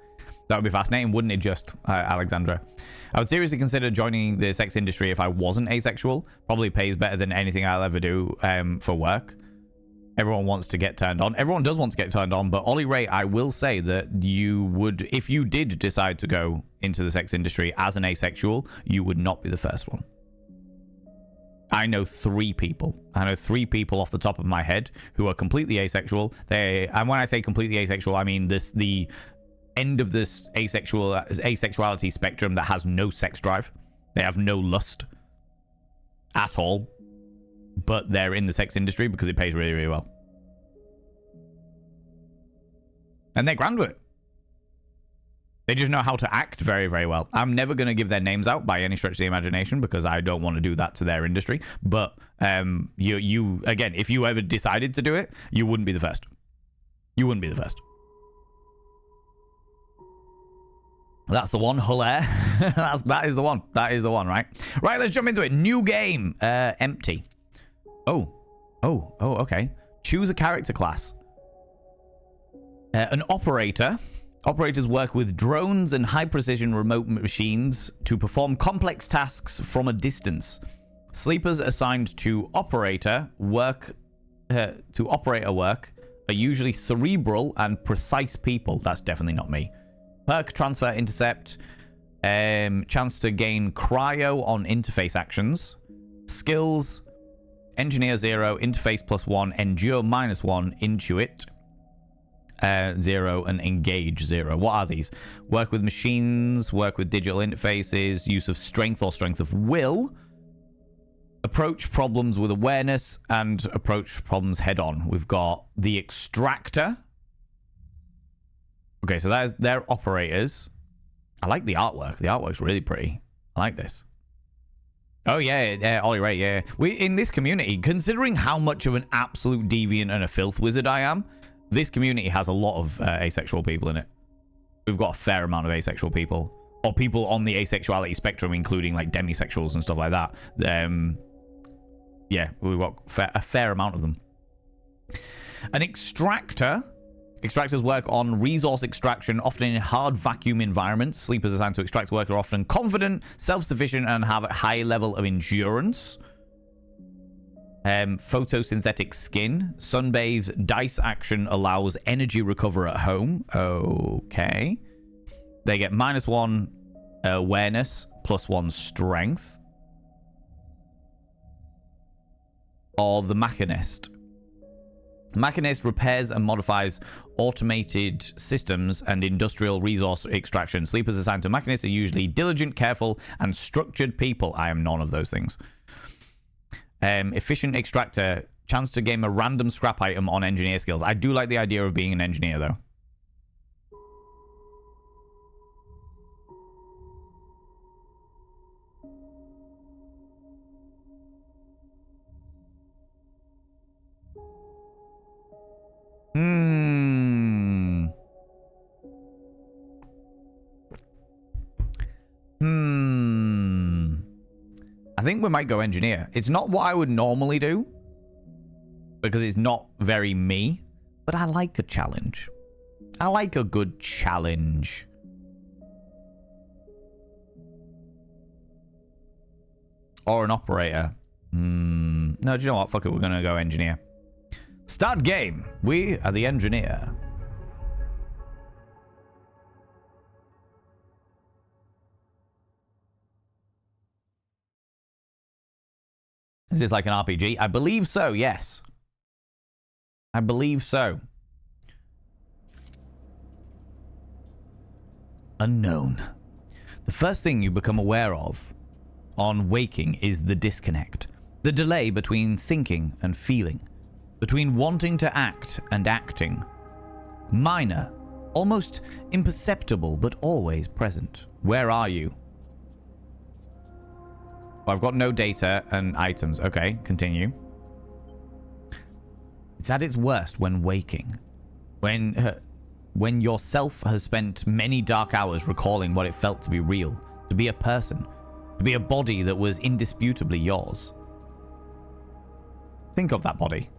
That would be fascinating, wouldn't it just, Alexandra? I would seriously consider joining the sex industry if I wasn't asexual. Probably pays better than anything I'll ever do for work. Everyone wants to get turned on. Everyone does want to get turned on, but Ollie Ray, I will say that you would, if you did decide to go into the sex industry as an asexual, you would not be the first one. I know 3 people. Off the top of my head who are completely asexual. And when I say completely asexual, I mean the end of this asexuality spectrum that has no sex drive. They have no lust at all, but they're in the sex industry because it pays really, really well. And they're grand with it. They just know how to act very, very well. I'm never going to give their names out by any stretch of the imagination because I don't want to do that to their industry. But you again, if you ever decided to do it, you wouldn't be the first. You wouldn't be the first. That's the one, Hull Air. that is the one. That is the one, right? Right, let's jump into it. New game. Empty. Oh, okay. Choose a character class. An operator. Operators work with drones and high-precision remote machines to perform complex tasks from a distance. Sleepers assigned to operator work are usually cerebral and precise people. That's definitely not me. Perk, transfer, intercept. Chance to gain cryo on interface actions. Skills. Engineer 0, interface +1, endure -1, intuit 0, and engage 0. What are these? Work with machines, work with digital interfaces, use of strength or strength of will, approach problems with awareness, and approach problems head on. We've got the extractor. Okay, so that is their operators. I like the artwork. The artwork's really pretty. I like this. Oh, yeah, Ollie Ray, yeah. In this community, considering how much of an absolute deviant and a filth wizard I am, this community has a lot of asexual people in it. We've got a fair amount of asexual people. Or people on the asexuality spectrum, including, like, demisexuals and stuff like that. Yeah, we've got a fair amount of them. An extractor. Extractors work on resource extraction, often in hard vacuum environments. Sleepers assigned to extract work are often confident, self-sufficient, and have a high level of endurance. Photosynthetic skin. Sunbathe dice action allows energy recover at home. Okay. They get -1 awareness, +1 strength. Or the Machinist. Machinist repairs and modifies automated systems and industrial resource extraction. Sleepers assigned to Machinist are usually diligent, careful, and structured people. I am none of those things. Efficient extractor. Chance to gain a random scrap item on engineer skills. I do like the idea of being an engineer, though. I think we might go engineer. It's not what I would normally do, because it's not very me, but I like a challenge. I like a good challenge. Or an operator. No, do you know what? Fuck it, we're gonna go engineer. Start game. We are the engineer. Is this like an RPG? I believe so, yes. I believe so. Unknown. The first thing you become aware of on waking is the disconnect. The delay between thinking and feeling. Between wanting to act and acting. Minor. Almost imperceptible, but always present. Where are you? I've got no data and items. Okay, continue. It's at its worst when waking. When yourself has spent many dark hours recalling what it felt to be real. To be a person. To be a body that was indisputably yours. Think of that body.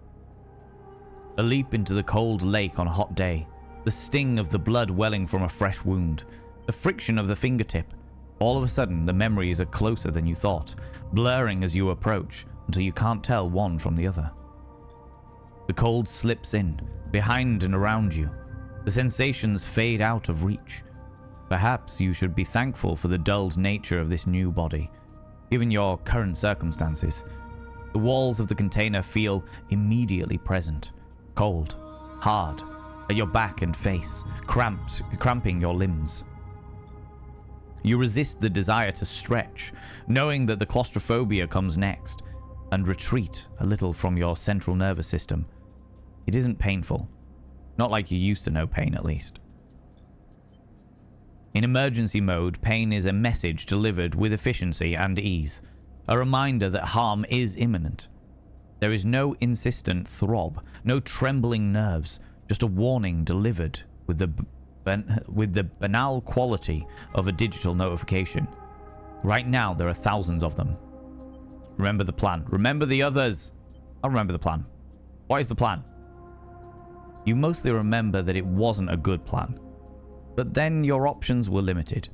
A leap into the cold lake on a hot day. The sting of the blood welling from a fresh wound. The friction of the fingertip. All of a sudden, the memories are closer than you thought, blurring as you approach, until you can't tell one from the other. The cold slips in, behind and around you. The sensations fade out of reach. Perhaps you should be thankful for the dulled nature of this new body, given your current circumstances. The walls of the container feel immediately present, cold, hard, at your back and face, cramping your limbs. You resist the desire to stretch, knowing that the claustrophobia comes next, and retreat a little from your central nervous system. It isn't painful. Not like you used to know pain, at least. In emergency mode, pain is a message delivered with efficiency and ease, a reminder that harm is imminent. There is no insistent throb, no trembling nerves, just a warning delivered with the banal quality of a digital notification. Right now, there are thousands of them. Remember the plan. Remember the others. I'll remember the plan. What is the plan? You mostly remember that it wasn't a good plan. But then your options were limited.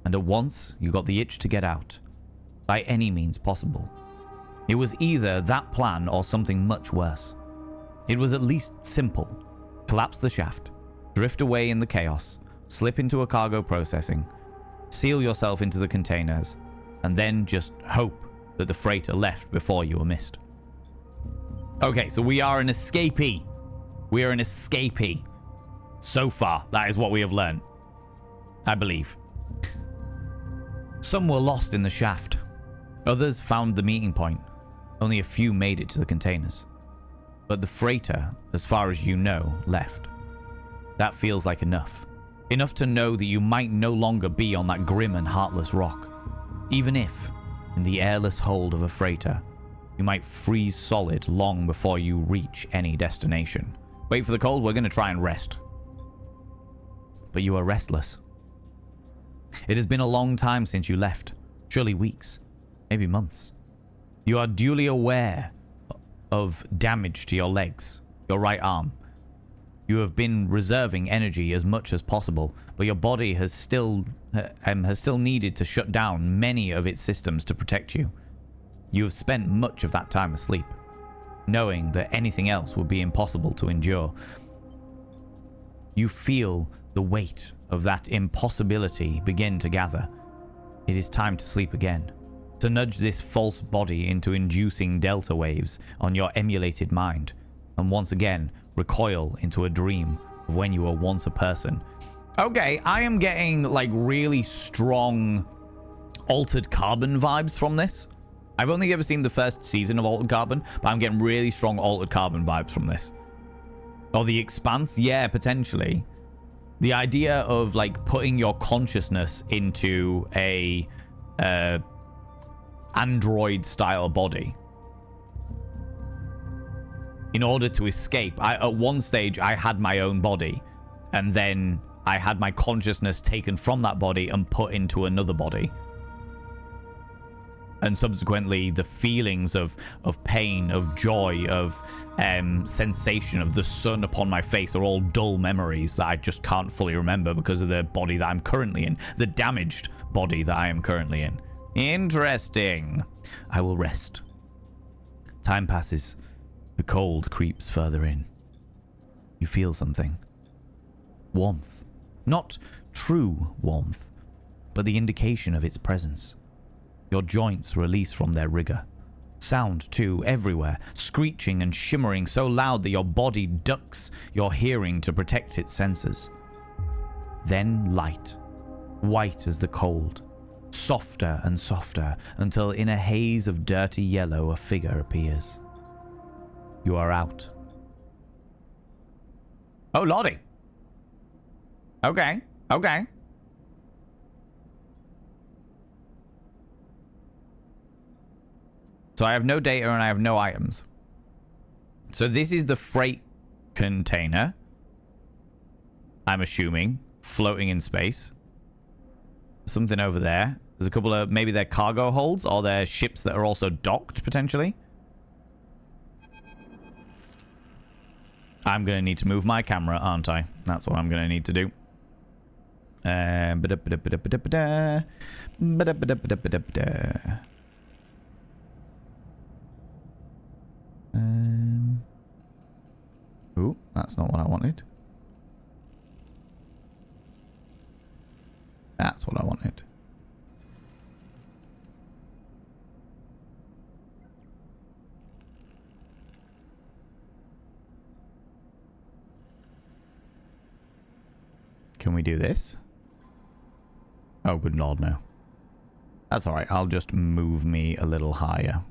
And at once, you got the itch to get out. By any means possible. It was either that plan or something much worse. It was at least simple. Collapse the shaft. Drift away in the chaos. Slip into a cargo processing. Seal yourself into the containers. And then just hope that the freighter left before you were missed. Okay, so we are an escapee. We are an escapee. So far, that is what we have learned. I believe. Some were lost in the shaft. Others found the meeting point. Only a few made it to the containers. But the freighter, as far as you know, left. That feels like enough. Enough to know that you might no longer be on that grim and heartless rock. Even if, in the airless hold of a freighter, you might freeze solid long before you reach any destination. Wait for the cold, we're going to try and rest. But you are restless. It has been a long time since you left. Surely weeks. Maybe months. You are duly aware of damage to your legs, your right arm. You have been reserving energy as much as possible, but your body has still needed to shut down many of its systems to protect you. You have spent much of that time asleep, knowing that anything else would be impossible to endure. You feel the weight of that impossibility begin to gather. It is time to sleep again, to nudge this false body into inducing delta waves on your emulated mind, and once again recoil into a dream of when you were once a person. Okay, I am getting like really strong Altered Carbon vibes from this. I've only ever seen the first season of Altered Carbon, but I'm getting really strong Altered Carbon vibes from this. Or The Expanse? Yeah, potentially. The idea of like putting your consciousness into a android style body in order to escape. At one stage I had my own body, and then I had my consciousness taken from that body and put into another body, and subsequently the feelings of pain, of joy, of sensation, of the sun upon my face are all dull memories that I just can't fully remember because of the body that I'm currently in, the damaged body that I am currently in. Interesting. I will rest. Time passes. The cold creeps further in. You feel something. Warmth. Not true warmth, but the indication of its presence. Your joints release from their rigor. Sound, too, everywhere, screeching and shimmering so loud that your body ducks your hearing to protect its senses. Then light, white as the cold, softer and softer, until in a haze of dirty yellow a figure appears. You are out. Oh, Lottie. Okay, okay. So I have no data and I have no items. So this is the freight container, I'm assuming, floating in space. Something over there. There's a couple of, maybe they're cargo holds or they're ships that are also docked, potentially. I'm going to need to move my camera, aren't I? That's what I'm going to need to do. Ooh, that's not what I wanted. That's what I wanted. Can we do this? Oh, good lord, no. That's alright, I'll just move me a little higher.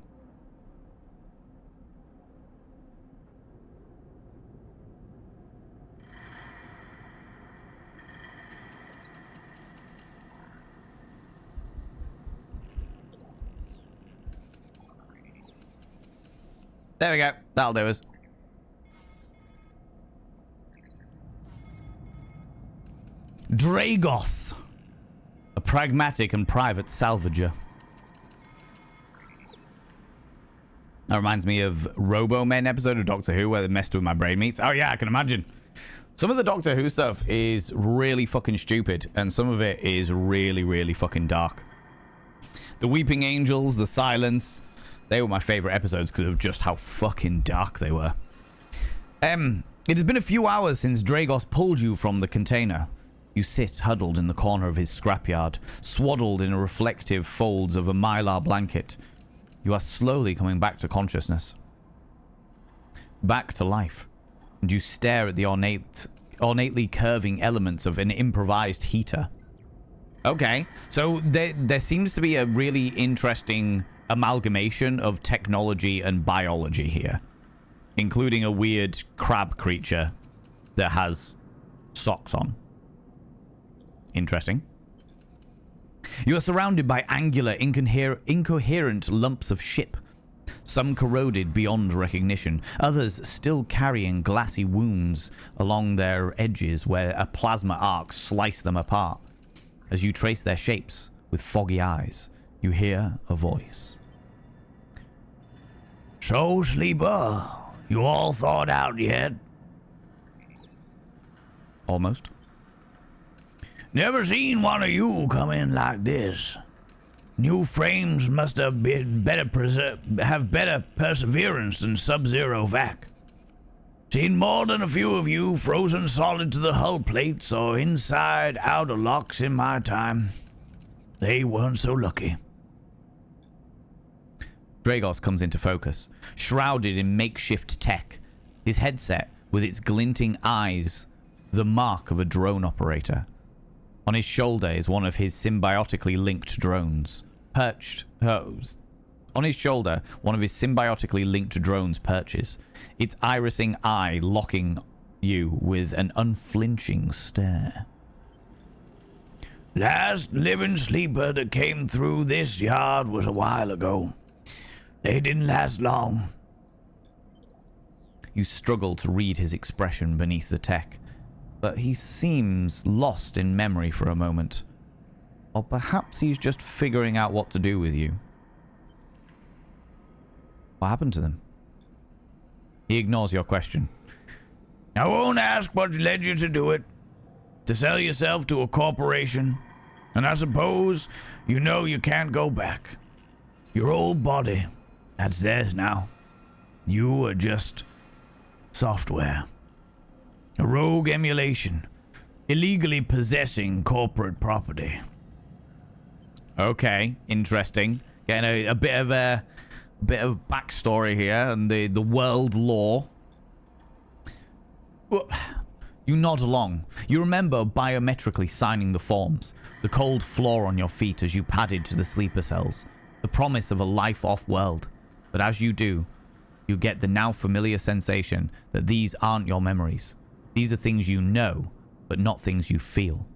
There we go. That'll do us. Dragos, a pragmatic and private salvager. That reminds me of Robo-Men episode of Doctor Who where they messed with my brain meats. Oh yeah, I can imagine. Some of the Doctor Who stuff is really fucking stupid, and some of it is really, really fucking dark. The Weeping Angels, the Silence, they were my favorite episodes because of just how fucking dark they were. It has been a few hours since Dragos pulled you from the container. You sit huddled in the corner of his scrapyard, swaddled in reflective folds of a mylar blanket. You are slowly coming back to consciousness. Back to life. And you stare at the ornately curving elements of an improvised heater. Okay, so there seems to be a really interesting amalgamation of technology and biology here, including a weird crab creature that has socks on. Interesting. You are surrounded by angular, incoherent lumps of ship. Some corroded beyond recognition, others still carrying glassy wounds along their edges where a plasma arc sliced them apart. As you trace their shapes with foggy eyes, you hear a voice. So, Sleeper, you all thawed out yet? Almost. Never seen one of you come in like this. New frames must have been better perseverance than Sub-Zero Vac. Seen more than a few of you frozen solid to the hull plates or inside outer locks in my time. They weren't so lucky. Dragos comes into focus, shrouded in makeshift tech, his headset with its glinting eyes, the mark of a drone operator. On his shoulder is one of his symbiotically linked drones, perched. On his shoulder, one of his symbiotically linked drones perches, its irising eye locking you with an unflinching stare. Last living sleeper that came through this yard was a while ago. They didn't last long. You struggle to read his expression beneath the tech, but he seems lost in memory for a moment. Or perhaps he's just figuring out what to do with you. What happened to them? He ignores your question. I won't ask what led you to do it. To sell yourself to a corporation. And I suppose you know you can't go back. Your old body, that's theirs now. You are just software. A rogue emulation. Illegally possessing corporate property. Okay, interesting. Getting a bit of backstory here and the world lore. You nod along. You remember biometrically signing the forms, the cold floor on your feet as you padded to the sleeper cells, the promise of a life off world. But as you do, you get the now familiar sensation that these aren't your memories. These are things you know, but not things you feel.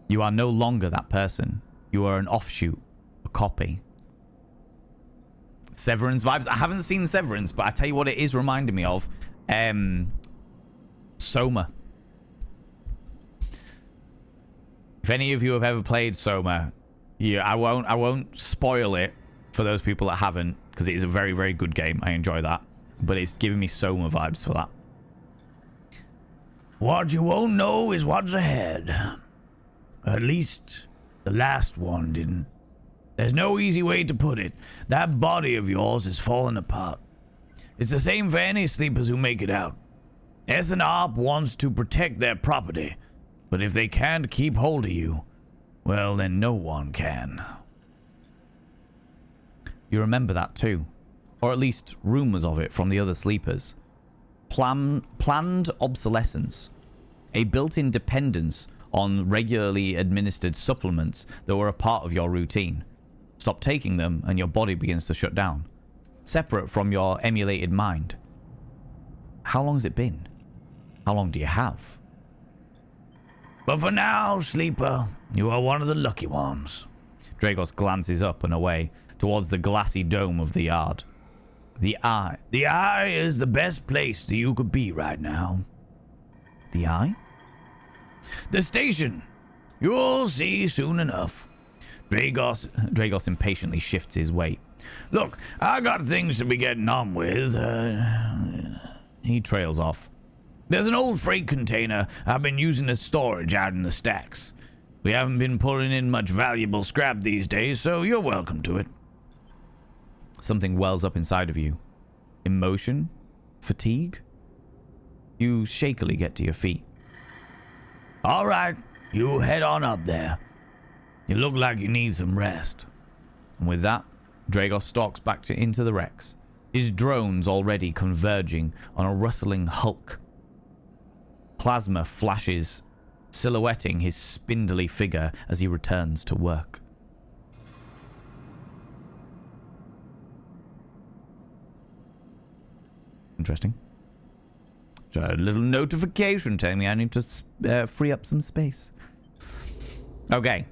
You are no longer that person. You are an offshoot, a copy. Severance vibes. I haven't seen Severance, but I tell you what it is reminding me of. Soma. If any of you have ever played Soma, I won't spoil it for those people that haven't, because it is a very, very good game. I enjoy that. But it's giving me Soma vibes for that. What you won't know is what's ahead. At least the last one didn't. There's no easy way to put it. That body of yours is falling apart. It's the same for any sleepers who make it out. S&ARP wants to protect their property, but if they can't keep hold of you, well, then no one can. You remember that too, or at least rumors of it from the other sleepers. Planned obsolescence, a built-in dependence on regularly administered supplements that were a part of your routine. Stop taking them and your body begins to shut down, separate from your emulated mind. How long has it been? How long do you have? But for now, Sleeper, you are one of the lucky ones. Dragos glances up and away towards the glassy dome of the yard. The Eye. The Eye is the best place that you could be right now. The Eye? The station. You'll see soon enough. Dragos impatiently shifts his weight. Look, I got things to be getting on with. He trails off. There's an old freight container I've been using as storage out in the stacks. We haven't been pulling in much valuable scrap these days, so you're welcome to it. Something wells up inside of you. Emotion? Fatigue? You shakily get to your feet. All right, you head on up there. You look like you need some rest. And with that, Dragos stalks back into the Rex, his drones already converging on a rustling hulk. Plasma flashes, silhouetting his spindly figure as he returns to work. Interesting. So a little notification telling me I need to free up some space. Okay.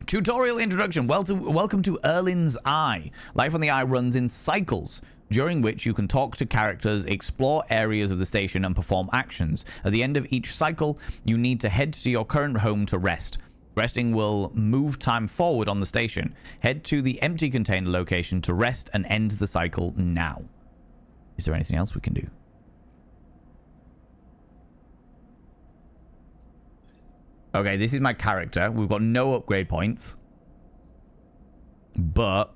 Tutorial introduction. Welcome to Erlin's Eye. Life on the Eye runs in cycles, during which you can talk to characters, explore areas of the station, and perform actions. At the end of each cycle, you need to head to your current home to rest. Resting will move time forward on the station. Head to the empty container location to rest and end the cycle now. Is there anything else we can do? Okay, this is my character. We've got no upgrade points. But...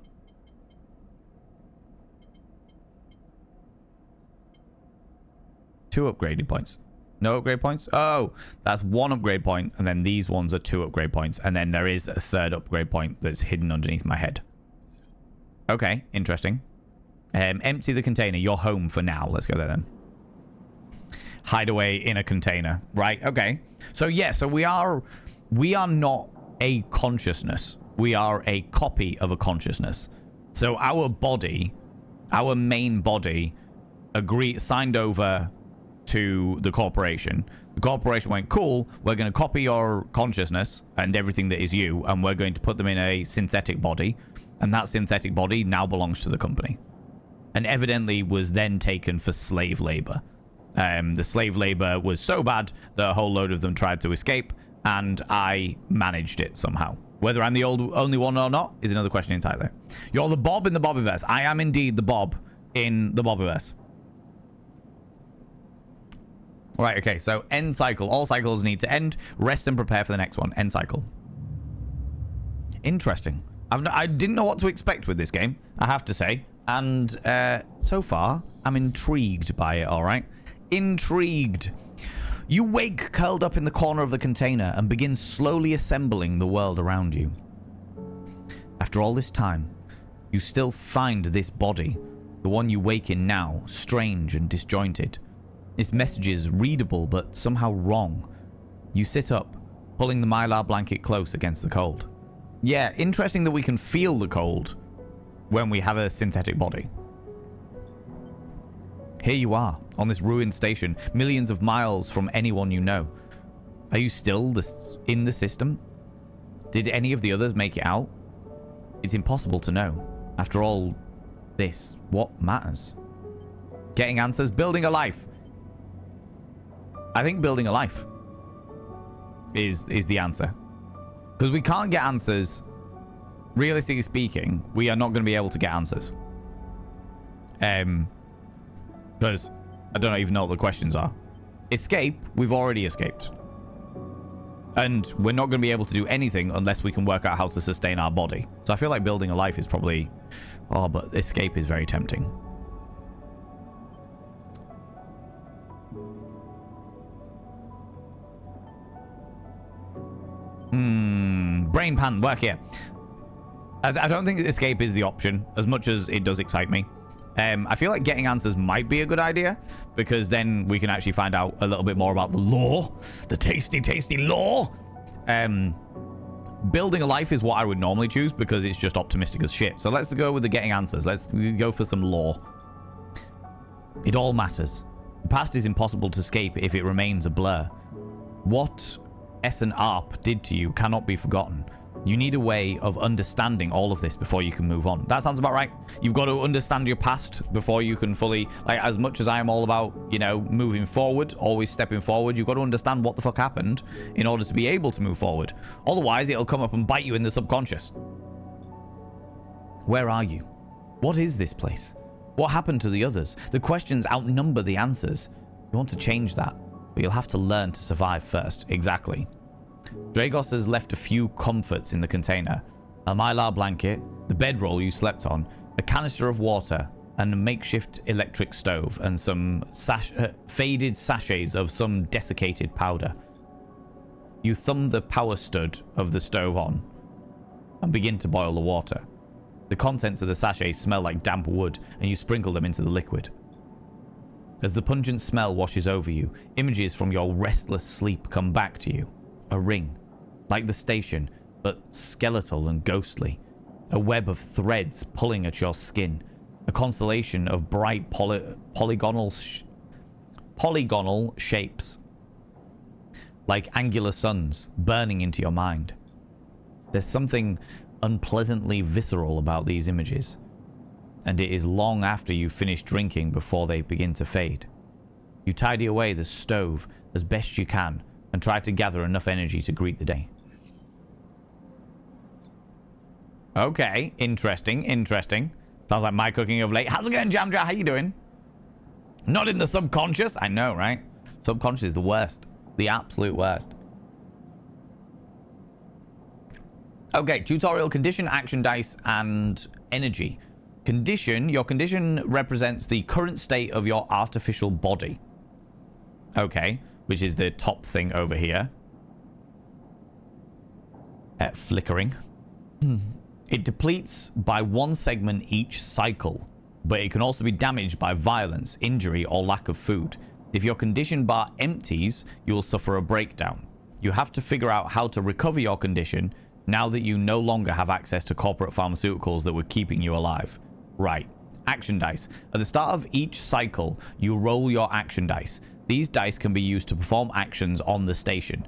two upgraded points. No upgrade points? Oh, that's one upgrade point, and then these ones are 2 upgrade points, and then there is a 3rd upgrade point that's hidden underneath my head. Okay, interesting. Empty the container. You're home for now. Let's go there then. Hide away in a container. Right, okay. So yeah, so we are not a consciousness. We are a copy of a consciousness. So our body, our main body, signed over to the corporation. The corporation went, cool, we're going to copy your consciousness and everything that is you, and we're going to put them in a synthetic body, and that synthetic body now belongs to the company. And evidently was then taken for slave labor. The slave labor was so bad that a whole load of them tried to escape, and I managed it somehow. Whether I'm the only one or not is another question entirely. You're the Bob in the Bobbyverse. I am indeed the Bob in the Bobbyverse. Right, okay, so end cycle. All cycles need to end. Rest and prepare for the next one. End cycle. Interesting. I didn't know what to expect with this game, I have to say. And so far, I'm intrigued by it, all right? Intrigued. You wake curled up in the corner of the container and begin slowly assembling the world around you. After all this time, you still find this body, the one you wake in now, strange and disjointed. Its messages readable but somehow wrong. You sit up, pulling the mylar blanket close against the cold. Yeah, interesting that we can feel the cold when we have a synthetic body. Here you are, on this ruined station, millions of miles from anyone you know. Are you still in the system? Did any of the others make it out? It's impossible to know. After all this, what matters? Getting answers, building a life. I think building a life is the answer. Because we can't get answers. Realistically speaking, we are not going to be able to get answers. Because I don't even know what the questions are. Escape, we've already escaped. And we're not going to be able to do anything unless we can work out how to sustain our body. So I feel like building a life is probably... Oh, but escape is very tempting. Brain pan, work here. I don't think escape is the option, as much as it does excite me. I feel like getting answers might be a good idea, because then we can actually find out a little bit more about the lore. The tasty, tasty lore. Building a life is what I would normally choose, because it's just optimistic as shit. So let's go with the getting answers. Let's go for some lore. It all matters. The past is impossible to escape if it remains a blur. What S and ARP did to you cannot be forgotten. You need a way of understanding all of this before you can move on. That sounds about right. You've got to understand your past before you can fully, like, as much as I am all about, you know, moving forward, always stepping forward, you've got to understand what the fuck happened in order to be able to move forward. Otherwise, it'll come up and bite you in the subconscious. Where are you? What is this place? What happened to the others? The questions outnumber the answers. You want to change that, but you'll have to learn to survive first. Exactly. Dragos has left a few comforts in the container. A mylar blanket, the bedroll you slept on, a canister of water, and a makeshift electric stove, and some faded sachets of some desiccated powder. You thumb the power stud of the stove on and begin to boil the water. The contents of the sachets smell like damp wood, and you sprinkle them into the liquid. As the pungent smell washes over you, images from your restless sleep come back to you. A ring, like the station, but skeletal and ghostly. A web of threads pulling at your skin. A constellation of bright polygonal shapes, like angular suns, burning into your mind. There's something unpleasantly visceral about these images, and it is long after you finish drinking before they begin to fade. You tidy away the stove as best you can and try to gather enough energy to greet the day. Okay, interesting. Sounds like my cooking of late. How's it going, Jamja? How you doing? Not in the subconscious? I know, right? Subconscious is the worst. The absolute worst. Okay, tutorial, condition, action dice, and energy. Condition, your condition represents the current state of your artificial body. Okay, which is the top thing over here. Flickering. It depletes by one segment each cycle, but it can also be damaged by violence, injury, or lack of food. If your condition bar empties, you will suffer a breakdown. You have to figure out how to recover your condition now that you no longer have access to corporate pharmaceuticals that were keeping you alive. Right. Action dice. At the start of each cycle, you roll your action dice. These dice can be used to perform actions on the station.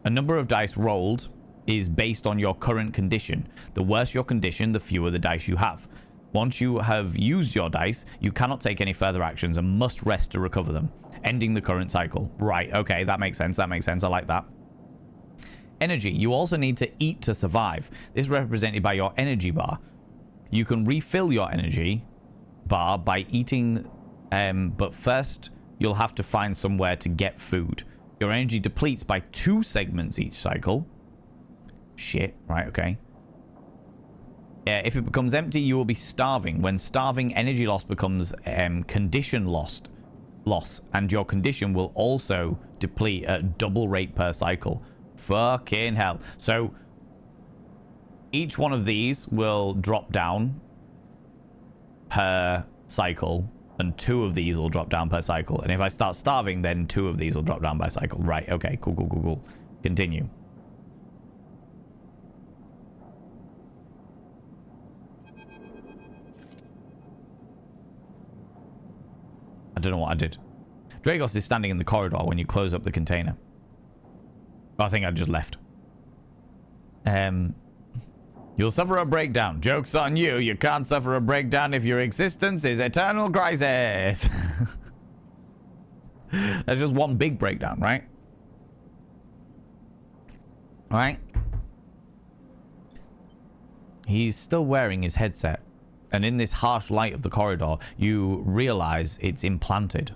A number of dice rolled is based on your current condition. The worse your condition, the fewer the dice you have. Once you have used your dice, you cannot take any further actions and must rest to recover them, ending the current cycle. Right, okay, that makes sense. I like that. Energy. You also need to eat to survive. This is represented by your energy bar. You can refill your energy bar by eating, but first you'll have to find somewhere to get food. Your energy depletes by 2 segments each cycle. Shit, right, okay. If it becomes empty, you will be starving. When starving, energy loss becomes condition loss, and your condition will also deplete at double rate per cycle. Fucking hell. So each one of these will drop down per cycle, and 2 of these will drop down per cycle. And if I start starving, then 2 of these will drop down by cycle. Right, okay, cool. Continue. I don't know what I did. Dragos is standing in the corridor when you close up the container. I think I just left. You'll suffer a breakdown. Joke's on you. You can't suffer a breakdown if your existence is eternal crisis. That's just one big breakdown, right? Alright. He's still wearing his headset. And in this harsh light of the corridor, you realize it's implanted.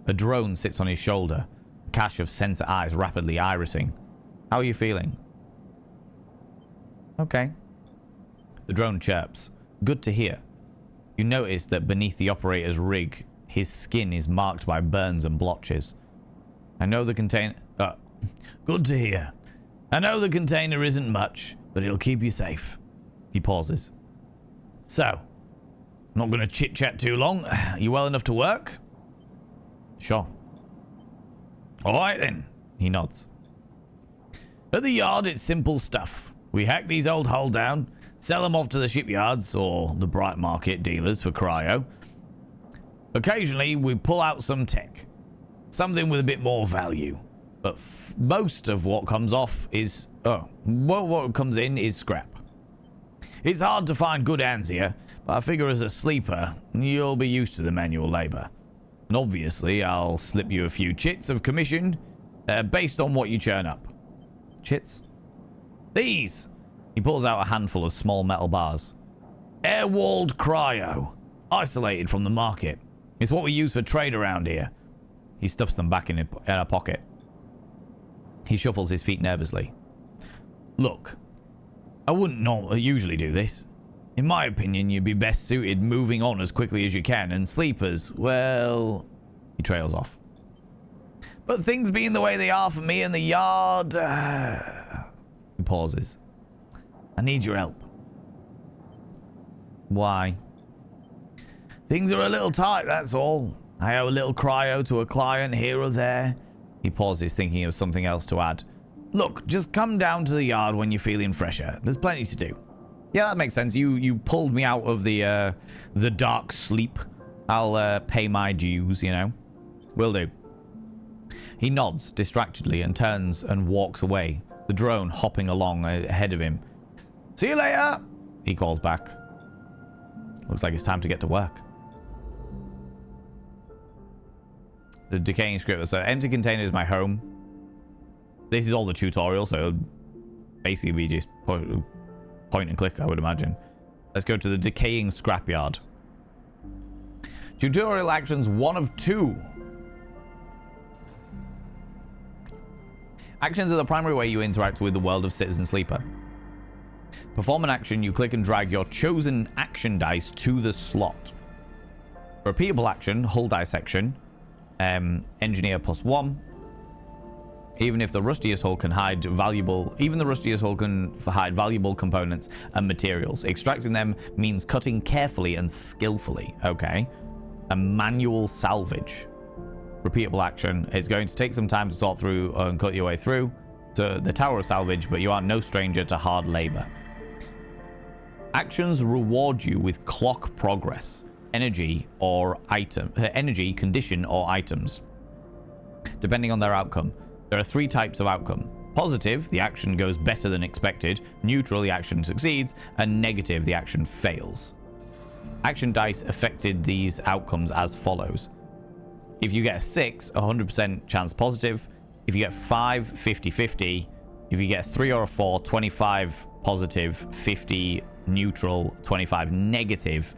A drone sits on his shoulder. A cache of sensor eyes rapidly irising. How are you feeling? Okay. The drone chirps. Good to hear. You notice that beneath the operator's rig, his skin is marked by burns and blotches. I know the container... good to hear. I know the container isn't much, but it'll keep you safe. He pauses. So, I'm not going to chit-chat too long. You well enough to work? Sure. Alright then. He nods. At the yard, it's simple stuff. We hack these old hull down, sell them off to the shipyards or the bright market dealers for cryo. Occasionally, we pull out some tech. Something with a bit more value. But most of what comes off is Oh, well, what comes in is scrap. It's hard to find good hands here, but I figure as a sleeper, you'll be used to the manual labor. And obviously, I'll slip you a few chits of commission based on what you churn up. Chits? These! He pulls out a handful of small metal bars. Air-walled cryo. Isolated from the market. It's what we use for trade around here. He stuffs them back in a pocket. He shuffles his feet nervously. Look, I wouldn't usually do this. In my opinion, you'd be best suited moving on as quickly as you can, and sleepers, well... He trails off. But things being the way they are for me in the yard... He pauses. I need your help. Why? Things are a little tight, that's all. I owe a little cryo to a client here or there. He pauses, thinking of something else to add. Look, just come down to the yard when you're feeling fresher. There's plenty to do. Yeah, that makes sense. You pulled me out of the dark sleep. I'll pay my dues, you know. Will do. He nods distractedly and turns and walks away, the drone hopping along ahead of him. See you later, he calls back. Looks like it's time to get to work. The decaying script. So empty container is my home. This is all the tutorial, so it'll basically be just point and click, I would imagine. Let's go to the decaying scrapyard. Tutorial actions 1 of 2. Actions are the primary way you interact with the world of Citizen Sleeper. Perform an action, you click and drag your chosen action dice to the slot. Repeatable action, hull dissection, engineer +1. Even the rustiest hull can hide valuable components and materials. Extracting them means cutting carefully and skillfully. Okay. A manual salvage. Repeatable action. It's going to take some time to sort through and cut your way through to the Tower of Salvage, but you are no stranger to hard labor. Actions reward you with clock progress, energy, condition, or items, depending on their outcome. There are 3 types of outcome. Positive, the action goes better than expected. Neutral, the action succeeds. And negative, the action fails. Action dice affected these outcomes as follows. If you get a 6, 100% chance positive. If you get 5, 50-50. If you get a 3 or a 4, 25 positive, 50 neutral, 25 negative.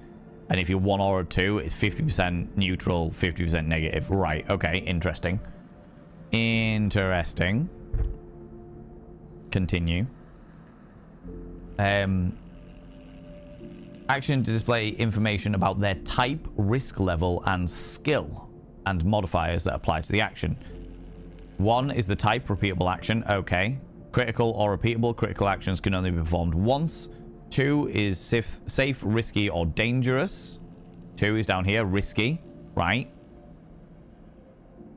And if you're 1 or a 2, it's 50% neutral, 50% negative. Right, okay, interesting. Interesting. Continue. Action to display information about their type, risk level, and skill, and modifiers that apply to the action. 1 is the type, repeatable action. Okay. Critical or repeatable. Critical actions can only be performed once. 2 is safe, risky, or dangerous. 2 is down here, risky. Right.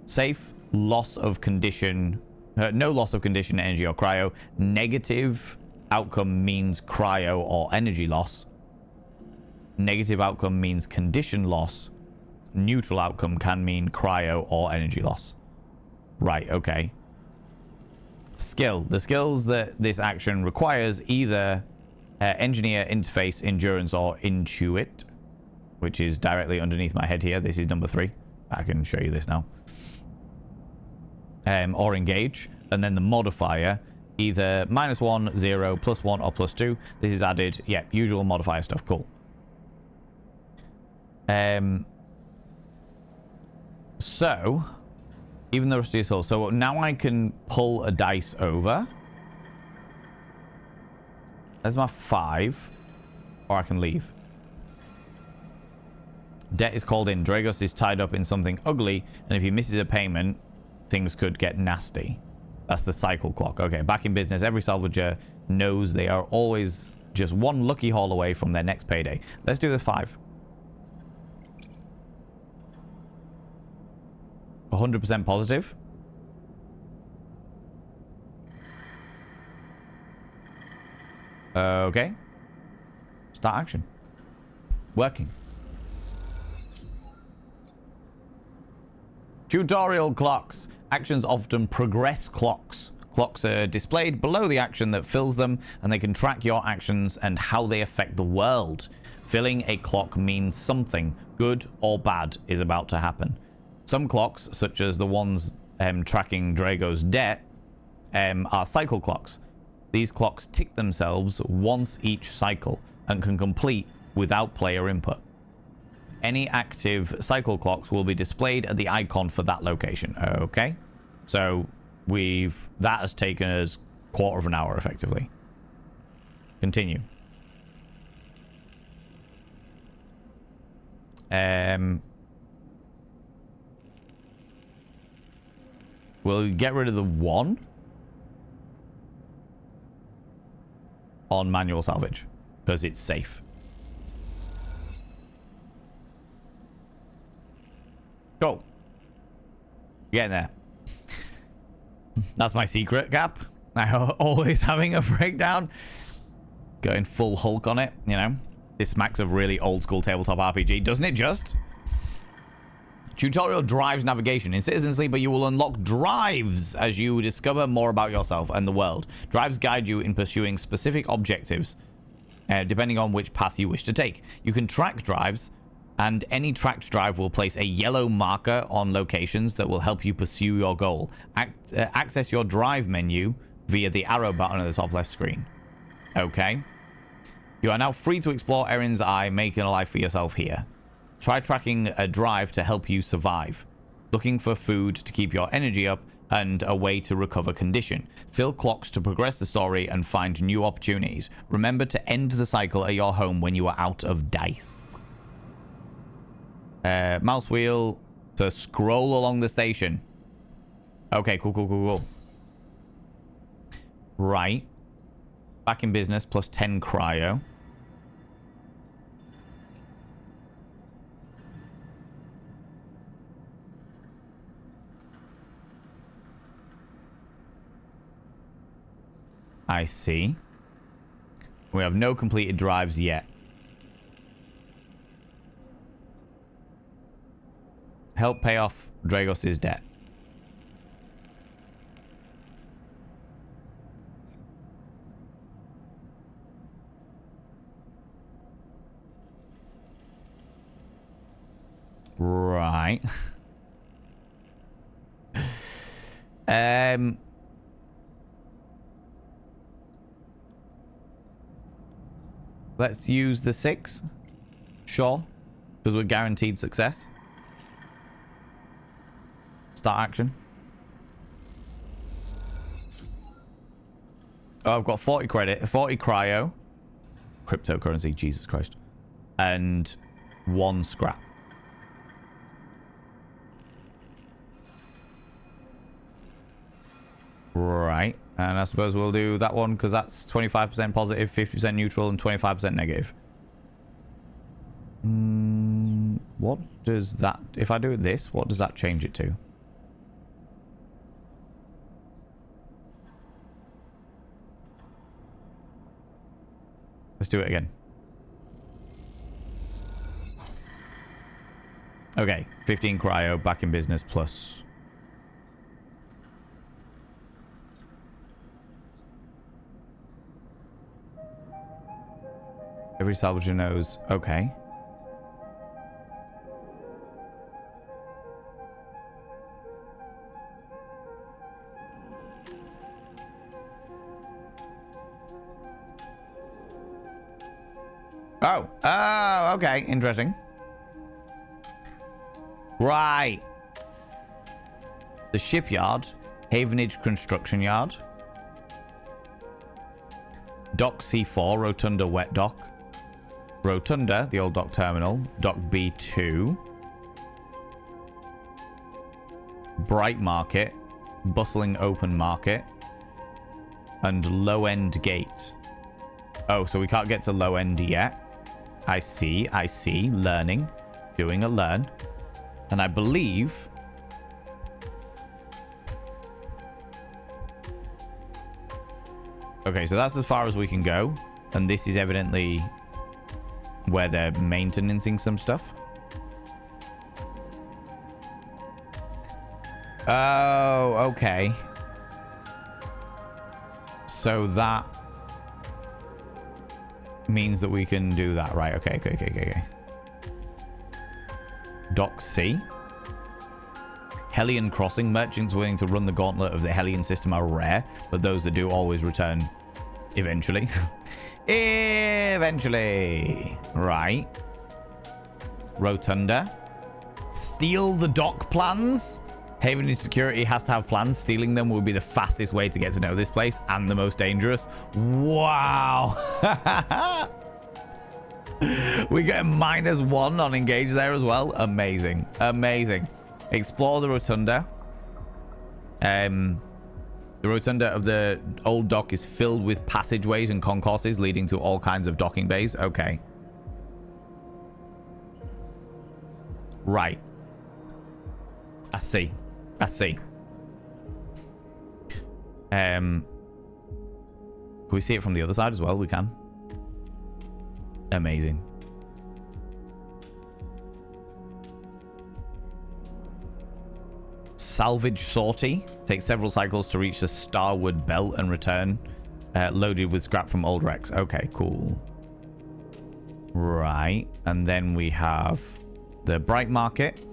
Safe. Loss of condition, no loss of condition, energy, or cryo. Negative outcome means cryo or energy loss. Negative outcome means condition loss. Neutral outcome can mean cryo or energy loss. Right, okay. Skill. The skills that this action requires either engineer, interface, endurance, or intuit, which is directly underneath my head here. This is number 3. I can show you this now. Or engage, and then the modifier, either -1, 0, +1, or +2. This is added. Yeah, usual modifier stuff. Cool. So, even the rustiest hull. So now I can pull a dice over. There's my 5. Or I can leave. Debt is called in. Dragos is tied up in something ugly, and if he misses a payment, things could get nasty. That's the cycle clock. Okay, back in business. Every salvager knows they are always just one lucky haul away from their next payday. Let's do the 5. 100% positive. Okay. Start action. Working. Tutorial clocks. Actions often progress clocks. Clocks are displayed below the action that fills them, and they can track your actions and how they affect the world. Filling a clock means something, good or bad, is about to happen. Some clocks, such as the ones tracking Drago's debt, are cycle clocks. These clocks tick themselves once each cycle and can complete without player input. Any active cycle clocks will be displayed at the icon for that location. Okay, so that has taken us quarter of an hour effectively. Continue. We'll get rid of the 1 on manual salvage because it's safe. Cool. Getting there. That's my secret, Gap. Always having a breakdown. Going full Hulk on it, you know. This smacks of really old school tabletop RPG, doesn't it just? Tutorial drives navigation. In Citizen Sleeper, you will unlock drives as you discover more about yourself and the world. Drives guide you in pursuing specific objectives, depending on which path you wish to take. You can track drives, and any tracked drive will place a yellow marker on locations that will help you pursue your goal. Access your drive menu via the arrow button at the top left screen. Okay. You are now free to explore Erin's Eye, making a life for yourself here. Try tracking a drive to help you survive. Looking for food to keep your energy up and a way to recover condition. Fill clocks to progress the story and find new opportunities. Remember to end the cycle at your home when you are out of dice. Mouse wheel to scroll along the station. Okay, cool. Right. Back in business, plus 10 cryo. I see. We have no completed drives yet. Help pay off Dragos' debt. Right. Let's use the 6. Sure. Because we're guaranteed success. Start action. Oh, I've got 40 credit, 40 cryo. Cryptocurrency, Jesus Christ. And 1 scrap. Right. And I suppose we'll do that one because that's 25% positive, 50% neutral, and 25% negative. What does that... If I do this, what does that change it to? Let's do it again. Okay. 15 cryo, back in business, plus... Every salvager knows. Okay. Oh. Oh, okay. Interesting. Right. The shipyard. Havenage Construction Yard. Dock C4. Rotunda Wet Dock. Rotunda, the old dock terminal. Dock B2. Bright Market. Bustling Open Market. And Low End Gate. Oh, so we can't get to Low End yet. I see. Learning. Doing a learn. And I believe... Okay, so that's as far as we can go. And this is evidently... where they're maintaining some stuff. Oh, okay. So that means that we can do that, right? Okay. Dock C. Hellion Crossing. Merchants willing to run the gauntlet of the Hellion system are rare, but those that do always return eventually. Eventually. Right. Rotunda. Steal the dock plans. Haven Security has to have plans. Stealing them will be the fastest way to get to know this place and the most dangerous. Wow. We get a -1 on engage there as well. Amazing. Amazing. Explore the Rotunda. The Rotunda of the old dock is filled with passageways and concourses leading to all kinds of docking bays. Okay. Right. I see. Can we see it from the other side as well? We can. Amazing. Salvage sortie. Take several cycles to reach the Starwood Belt and return. Loaded with scrap from old wrecks. Okay, cool. Right. And then we have the Bright Market.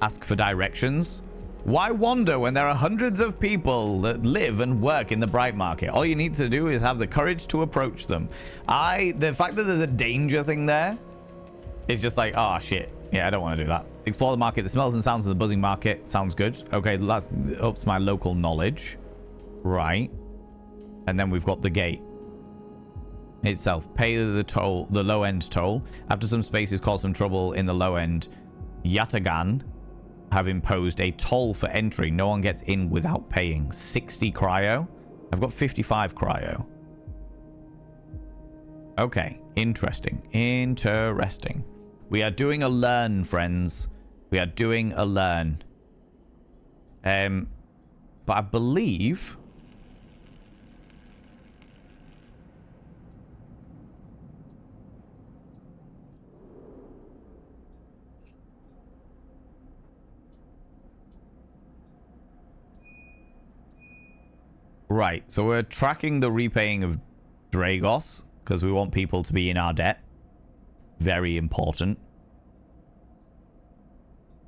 Ask for directions. Why wander when there are hundreds of people that live and work in the Bright Market? All you need to do is have the courage to approach them. The fact that there's a danger thing there is just like, oh shit. Yeah, I don't want to do that. Explore the market. The smells and sounds of the buzzing market. Sounds good. Okay, that ups my local knowledge. Right. And then we've got the gate itself. Pay the toll, the low end toll. After some spaces cause some trouble in the low end, Yatagan have imposed a toll for entry. No one gets in without paying. 60 cryo. I've got 55 cryo. Okay. Interesting. We are doing a learn, friends. We are doing a learn. But I believe... Right, so we're tracking the repaying of Dragos because we want people to be in our debt. Very important.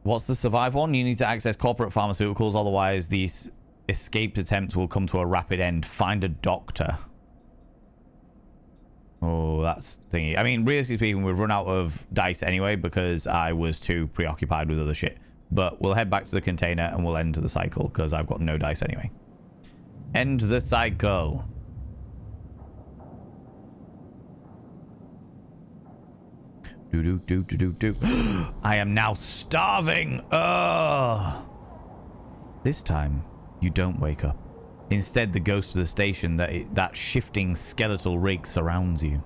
What's the survive one? You need to access corporate pharmaceuticals, otherwise these escaped attempts will come to a rapid end. Find a doctor. Oh, that's thingy. I mean, realistically speaking, we've run out of dice anyway because I was too preoccupied with other shit. But we'll head back to the container and we'll end the cycle because I've got no dice anyway. End the cycle. I am now starving. This time, you don't wake up. Instead, the ghost of the station, that shifting skeletal rig surrounds you.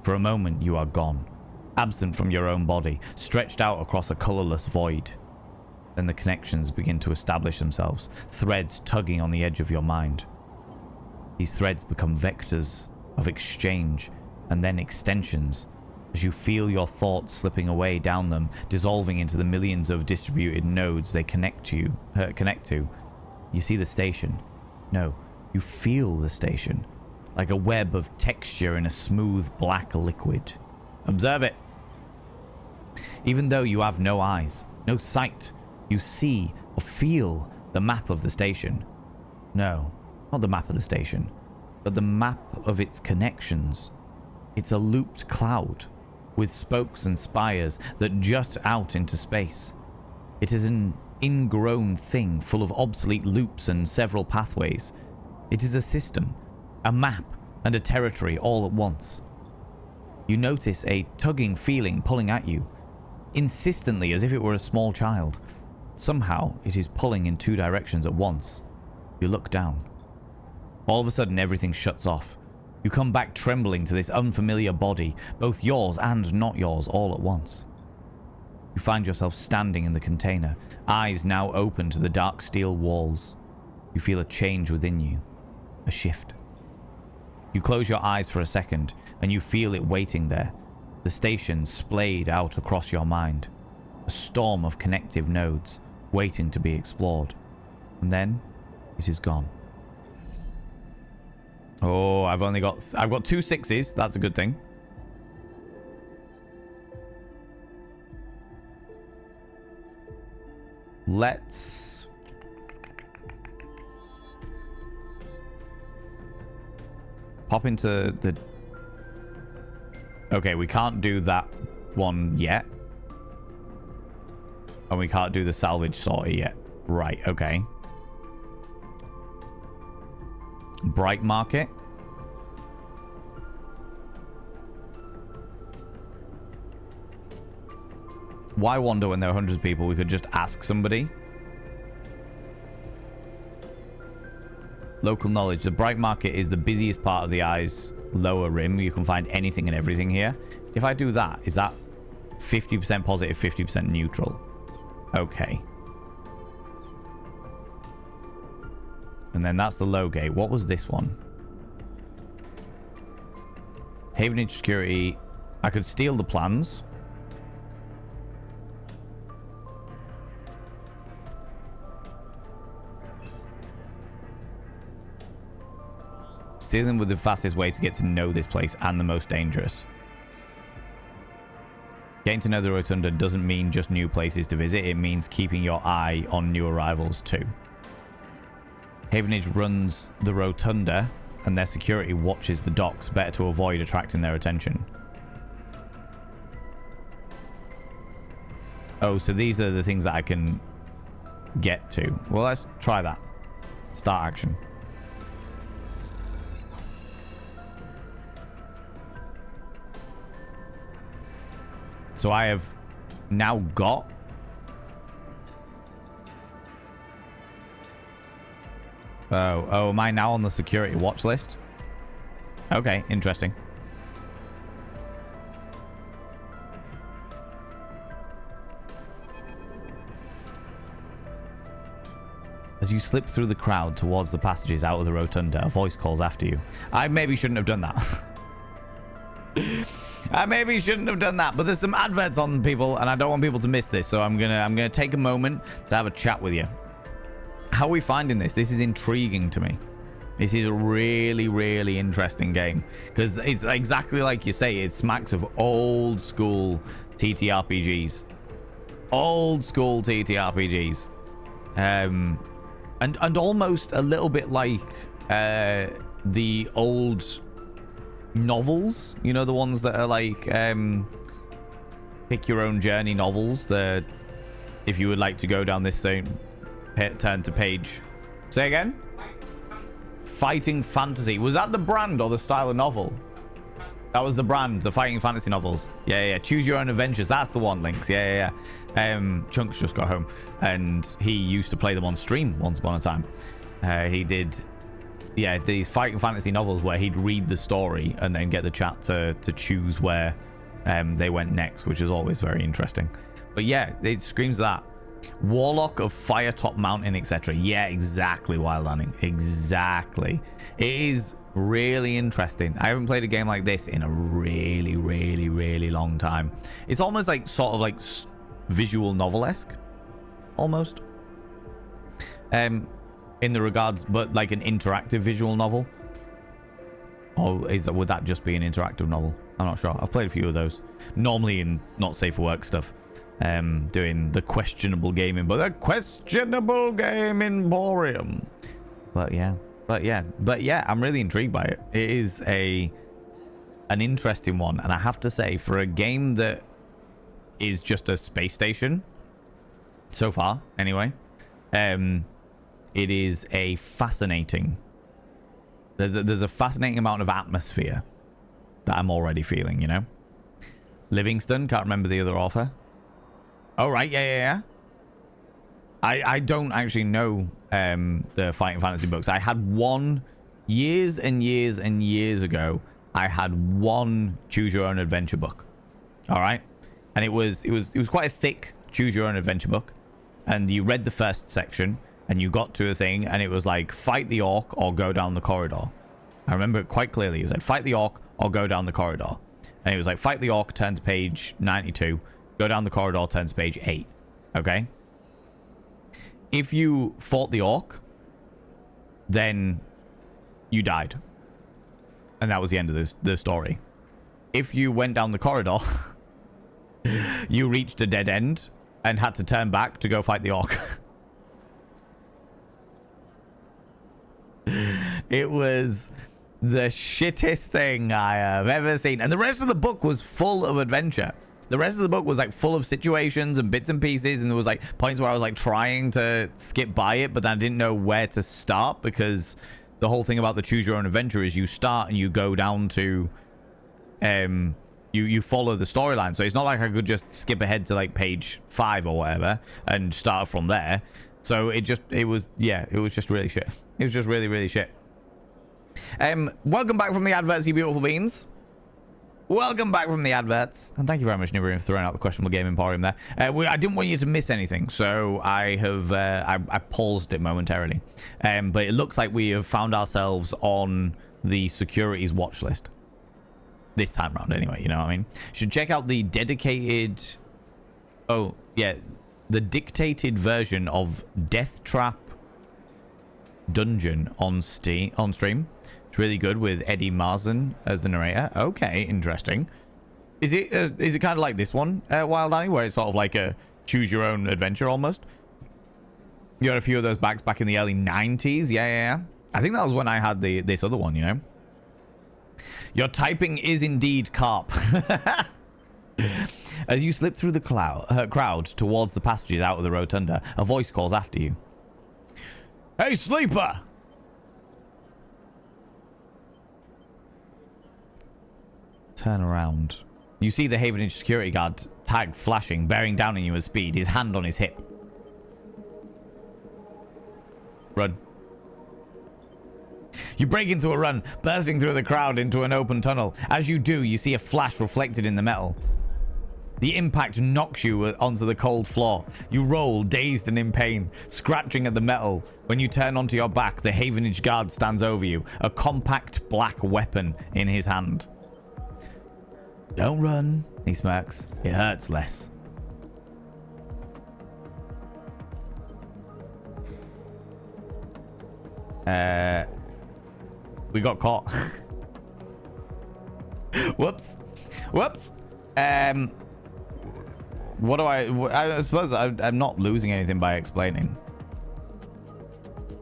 For a moment, you are gone, absent from your own body, stretched out across a colorless void. Then the connections begin to establish themselves, threads tugging on the edge of your mind. These threads become vectors of exchange and then extensions. As you feel your thoughts slipping away down them, dissolving into the millions of distributed nodes they connect to, you see the station. No, you feel the station, like a web of texture in a smooth black liquid. Observe it. Even though you have no eyes, no sight, you see or feel the map of the station. No, not the map of the station, but the map of its connections. It's a looped cloud with spokes and spires that jut out into space. It is an ingrown thing full of obsolete loops and several pathways. It is a system, a map, and a territory all at once. You notice a tugging feeling pulling at you, insistently as if it were a small child. Somehow, it is pulling in two directions at once. You look down. All of a sudden, everything shuts off. You come back trembling to this unfamiliar body, both yours and not yours, all at once. You find yourself standing in the container, eyes now open to the dark steel walls. You feel a change within you, a shift. You close your eyes for a second, and you feel it waiting there, the station splayed out across your mind. A storm of connective nodes, waiting to be explored. And then, it is gone. Oh, I've got 2 6s. That's a good thing. Let's pop into the... Okay, we can't do that one yet. And we can't do the salvage sorter yet. Right, okay. Bright Market. Why wander when there are hundreds of people? We could just ask somebody. Local knowledge. The Bright Market is the busiest part of the eye's lower rim. You can find anything and everything here. If I do that, is that 50% positive, 50% neutral? Okay. And then that's the low gate. What was this one? Havenage security. I could steal the plans. Stealing with the fastest way to get to know this place and the most dangerous. Getting to know the Rotunda doesn't mean just new places to visit. It means keeping your eye on new arrivals too. Havenage runs the Rotunda and their security watches the docks. Better to avoid attracting their attention. Oh, so these are the things that I can get to. Well, let's try that. Start action. So I have now got... Oh, am I now on the security watch list? Okay, interesting. As you slip through the crowd towards the passages out of the Rotunda, a voice calls after you. I maybe shouldn't have done that. I maybe shouldn't have done that, but there's some adverts on people, and I don't want people to miss this, so I'm gonna take a moment to have a chat with you. How are we finding this? This is intriguing to me. This is a really, really interesting game because it's exactly like you say. It smacks of old school TTRPGs, old school TTRPGs, and almost a little bit like the old novels, you know, the ones that are like pick your own journey novels. The if you would like to go down this same turn to page. Say again. Fighting Fantasy. Was that the brand or the style of novel? That was the brand, the Fighting Fantasy novels. Yeah. Choose Your Own Adventures. That's the one, Links. Yeah. Chunks just got home and he used to play them on stream once upon a time. He did. Yeah, these Fighting Fantasy novels where he'd read the story and then get the chat to choose where they went next, which is always very interesting. But yeah, it screams that. Warlock of Firetop Mountain, etc. Yeah, exactly, Wild Hunting. Exactly. It is really interesting. I haven't played a game like this in a really, really, really long time. It's almost like sort of like visual novel-esque. Almost. In the regards, but like an interactive visual novel. Or would that just be an interactive novel? I'm not sure. I've played a few of those. Normally in not safe for work stuff. Doing the questionable gaming, but the questionable game emporium. But yeah, I'm really intrigued by it. It is an interesting one, and I have to say, for a game that is just a space station so far, anyway, it is a fascinating. There's a fascinating amount of atmosphere that I'm already feeling. You know, Livingston. Can't remember the other author. Oh, right. Yeah. I don't actually know the Fighting Fantasy books. I had one years and years and years ago. I had one Choose Your Own Adventure book. All right. And it was quite a thick Choose Your Own Adventure book. And you read the first section and you got to a thing and it was like fight the orc or go down the corridor. I remember it quite clearly. It said fight the orc or go down the corridor. And it was like fight the orc, turn to page 92. Go down the corridor, turn to page 8. Okay? If you fought the orc, then you died. And that was the end of the story. If you went down the corridor, you reached a dead end and had to turn back to go fight the orc. It was the shittest thing I have ever seen. And the rest of the book was full of adventure. The rest of the book was like full of situations and bits and pieces, and there was like points where I was like trying to skip by it, but then I didn't know where to start, because the whole thing about the choose your own adventure is you start and you go down to you follow the storyline. So it's not like I could just skip ahead to like page 5 or whatever and start from there. So it was just really shit. It was just really, really shit. Welcome back from the adverts, you beautiful beans. Welcome back from the adverts. And thank you very much, Nibiri, for throwing out the questionable game emporium there. I didn't want you to miss anything, so I have I paused it momentarily. But it looks like we have found ourselves on the securities watch list. This time around, anyway, you know what I mean? Should check out the dedicated... Oh, yeah. The dictated version of Death Trap Dungeon on stream. It's really good with Eddie Marzen as the narrator. Okay, interesting. Is it kind of like this one, Wild Annie, where it's sort of like a choose your own adventure almost? You had a few of those back in the early 90s. Yeah. I think that was when I had this other one, you know. Your typing is indeed carp. As you slip through the crowd towards the passages out of the rotunda, a voice calls after you. Hey, sleeper! Turn around. You see the Havenage security guard tag flashing, bearing down on you at speed, his hand on his hip. Run. You break into a run, bursting through the crowd into an open tunnel. As you do, you see a flash reflected in the metal. The impact knocks you onto the cold floor. You roll, dazed and in pain, scratching at the metal. When you turn onto your back, the Havenage guard stands over you, a compact black weapon in his hand. Don't run, he smirks. It hurts less. We got caught. Whoops. What do I suppose I'm not losing anything by explaining.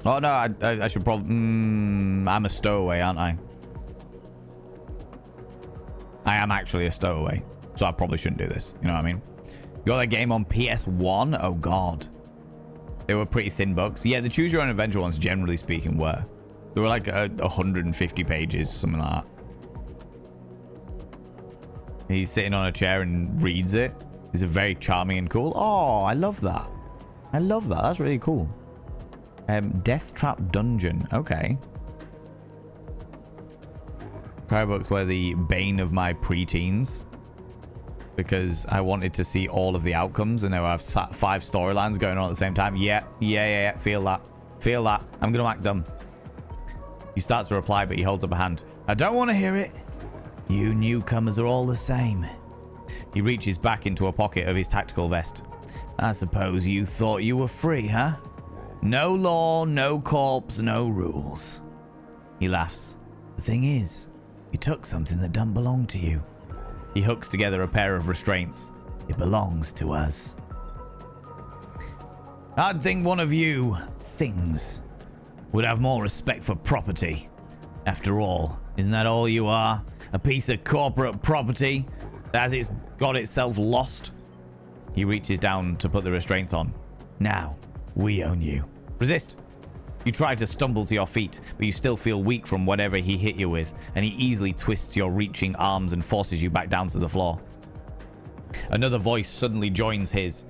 Oh no, I should probably I'm a stowaway, aren't I? I am actually a stowaway, so I probably shouldn't do this, you know what I mean? You got that game on PS1? Oh god, they were pretty thin books. Yeah, the choose your own adventure ones, generally speaking, were. They were like 150 pages, something like that. He's sitting on a chair and reads it. It's a very charming and cool. Oh, I love that. That's really cool. Death Trap Dungeon. Okay. Cry books were the bane of my preteens, because I wanted to see all of the outcomes, and there were 5 storylines going on at the same time. Yeah. Feel that. I'm gonna act dumb. You start to reply, but he holds up a hand. I don't want to hear it. You newcomers are all the same. He reaches back into a pocket of his tactical vest. I suppose you thought you were free, huh? No law, no corpse, no rules. He laughs. The thing is, you took something that don't belong to you. He hooks together a pair of restraints. It belongs to us. I'd think one of you things would have more respect for property. After all, isn't that all you are? A piece of corporate property as it's got itself lost? He reaches down to put the restraints on. Now, we own you. Resist. You try to stumble to your feet, but you still feel weak from whatever he hit you with, and he easily twists your reaching arms and forces you back down to the floor. Another voice suddenly joins his.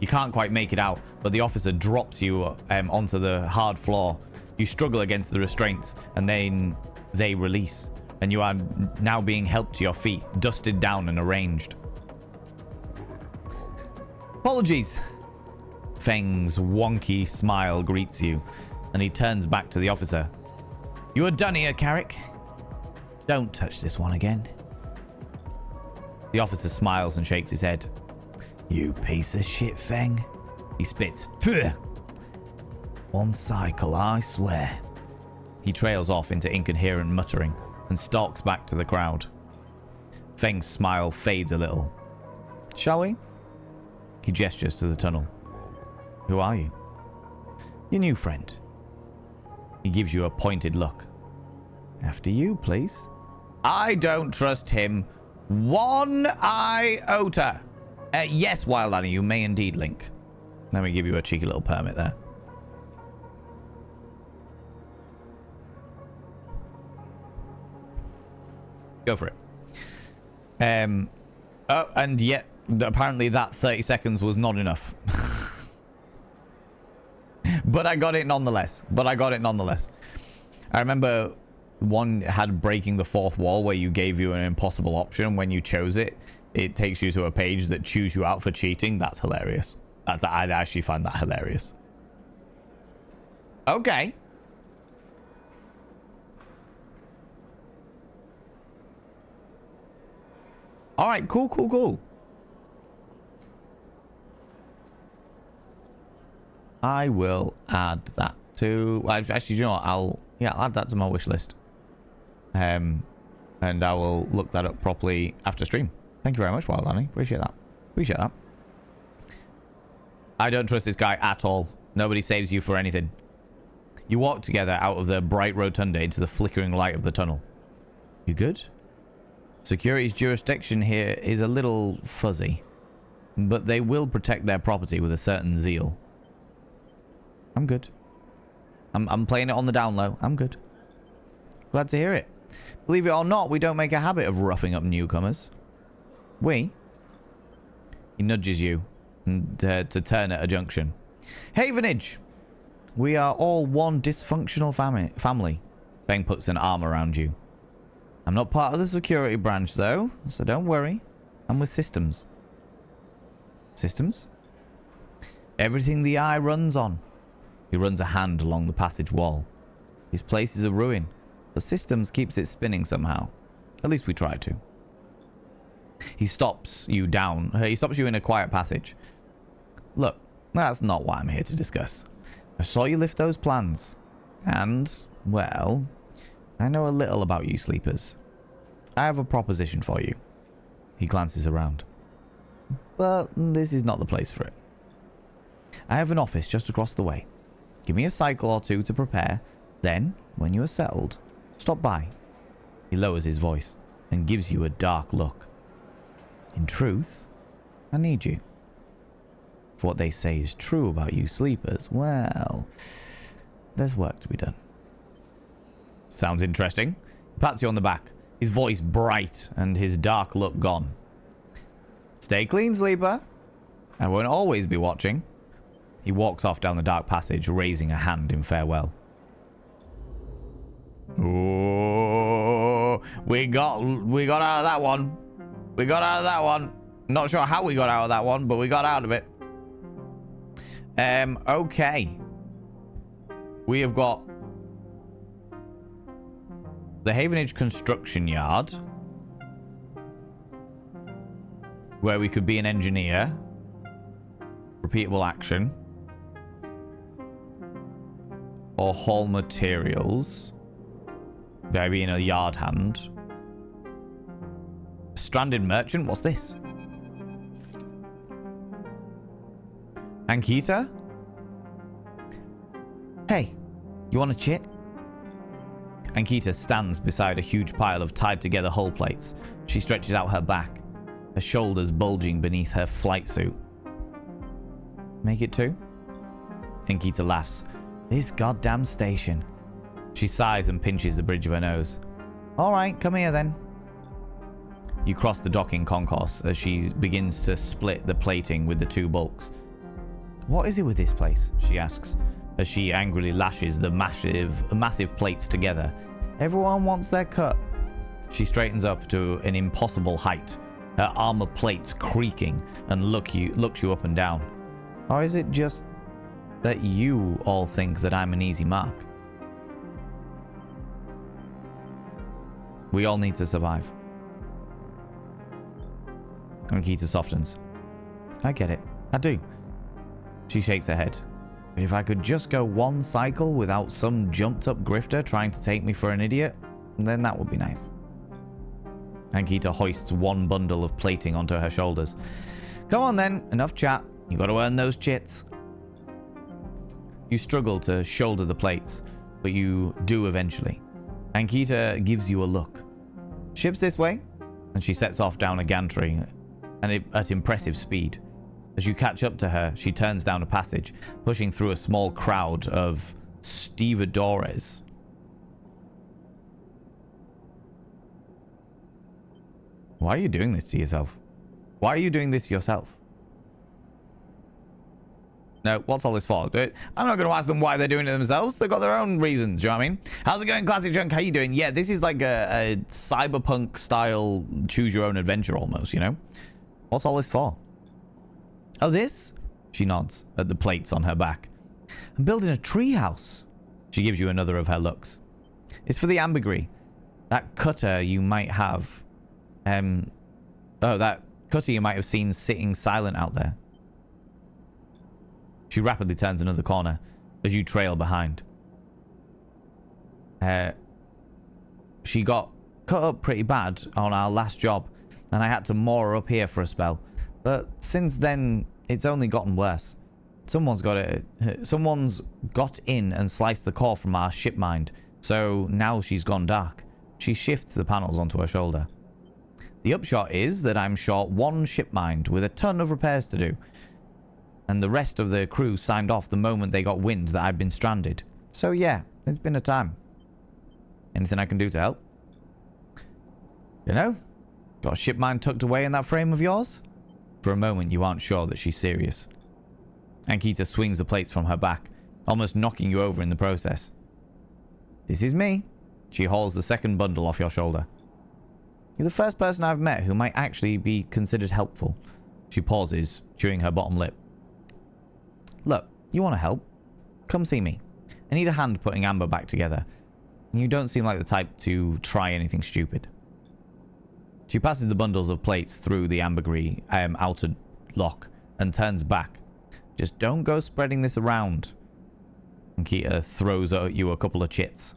You can't quite make it out, but the officer drops you onto the hard floor. You struggle against the restraints, and then they release, and you are now being helped to your feet, dusted down and arranged. Apologies. Feng's wonky smile greets you, and he turns back to the officer. You are done here, Carrick. Don't touch this one again. The officer smiles and shakes his head. You piece of shit, Feng. He spits. Puh! One cycle, I swear. He trails off into incoherent muttering, and stalks back to the crowd. Feng's smile fades a little. Shall we? He gestures to the tunnel. Who are you? Your new friend. He gives you a pointed look. After you, please. I don't trust him one iota. Yes, Wild Annie, you may indeed, Link. Let me give you a cheeky little permit there. Go for it. Oh, and yet, apparently that 30 seconds was not enough. But I got it nonetheless. I remember one had breaking the fourth wall where you gave you an impossible option. When you chose it, it takes you to a page that chews you out for cheating. That's hilarious. I'd actually find that hilarious. Okay. All right, cool. I will add that to... Actually, you know what? I'll add that to my wish list. And I will look that up properly after stream. Thank you very much, Wild Annie. Appreciate that. I don't trust this guy at all. Nobody saves you for anything. You walk together out of the bright rotunda into the flickering light of the tunnel. You good? Security's jurisdiction here is a little fuzzy, but they will protect their property with a certain zeal. I'm good. I'm playing it on the down low. I'm good. Glad to hear it. Believe it or not, we don't make a habit of roughing up newcomers. We? He nudges you to turn at a junction. Havenage! We are all one dysfunctional family. Feng puts an arm around you. I'm not part of the security branch, though, so don't worry. I'm with systems. Systems? Everything the eye runs on. He runs a hand along the passage wall. This place is a ruin, but systems keeps it spinning somehow. At least we try to. He stops you in a quiet passage. Look, that's not what I'm here to discuss. I saw you lift those plans. And, well, I know a little about you sleepers. I have a proposition for you. He glances around. But this is not the place for it. I have an office just across the way. Give me a cycle or two to prepare. Then, when you are settled, stop by. He lowers his voice and gives you a dark look. In truth, I need you. If what they say is true about you sleepers, well, there's work to be done. Sounds interesting. He pats you on the back, his voice bright and his dark look gone. Stay clean, sleeper. I won't always be watching. He walks off down the dark passage, raising a hand in farewell. Oh, we got out of that one. Not sure how we got out of that one, but we got out of it. Okay. We have got the Havenage Construction Yard, where we could be an engineer. Repeatable action. Or haul materials. By being a yard hand. Stranded merchant? What's this? Ankita? Hey, you want a chit? Ankita stands beside a huge pile of tied together hull plates. She stretches out her back, her shoulders bulging beneath her flight suit. Make it two? Ankita laughs. This goddamn station. She sighs and pinches the bridge of her nose. Alright, come here then. You cross the docking concourse as she begins to split the plating with the two bulks. What is it with this place? She asks, as she angrily lashes the massive plates together. Everyone wants their cut. She straightens up to an impossible height, her armor plates creaking, and looks you up and down. Or is it just that you all think that I'm an easy mark? We all need to survive. Ankita softens. I get it. I do. She shakes her head. But if I could just go one cycle without some jumped up grifter trying to take me for an idiot, then that would be nice. Ankita hoists one bundle of plating onto her shoulders. Come on then, enough chat. You gotta earn those chits. You struggle to shoulder the plates, but you do eventually. Ankita gives you a look. Ship's this way, and she sets off down a gantry at impressive speed. As you catch up to her, she turns down a passage, pushing through a small crowd of stevedores. Why are you doing this to yourself? Why are you doing this yourself? No, what's all this for? I'm not going to ask them why they're doing it themselves. They've got their own reasons, you know what I mean? How's it going, Classic Junk? How you doing? Yeah, this is like a cyberpunk style choose your own adventure almost, you know? What's all this for? Oh, this? She nods at the plates on her back. I'm building a treehouse. She gives you another of her looks. It's for the ambergris. That cutter you might have. That cutter you might have seen sitting silent out there. She rapidly turns another corner as you trail behind. She got cut up pretty bad on our last job, and I had to moor her up here for a spell. But since then, it's only gotten worse. Someone's got in and sliced the core from our ship mind, so now she's gone dark. She shifts the panels onto her shoulder. The upshot is that I'm short one ship mind with a ton of repairs to do. And the rest of the crew signed off the moment they got wind that I'd been stranded. So yeah, it's been a time. Anything I can do to help? You know? Got a ship mind tucked away in that frame of yours? For a moment, you aren't sure that she's serious. Ankita swings the plates from her back, almost knocking you over in the process. This is me. She hauls the second bundle off your shoulder. You're the first person I've met who might actually be considered helpful. She pauses, chewing her bottom lip. Look, you want to help? Come see me. I need a hand putting Amber back together. You don't seem like the type to try anything stupid. She passes the bundles of plates through the ambergris outer lock and turns back. Just don't go spreading this around. Ankita throws at you a couple of chits.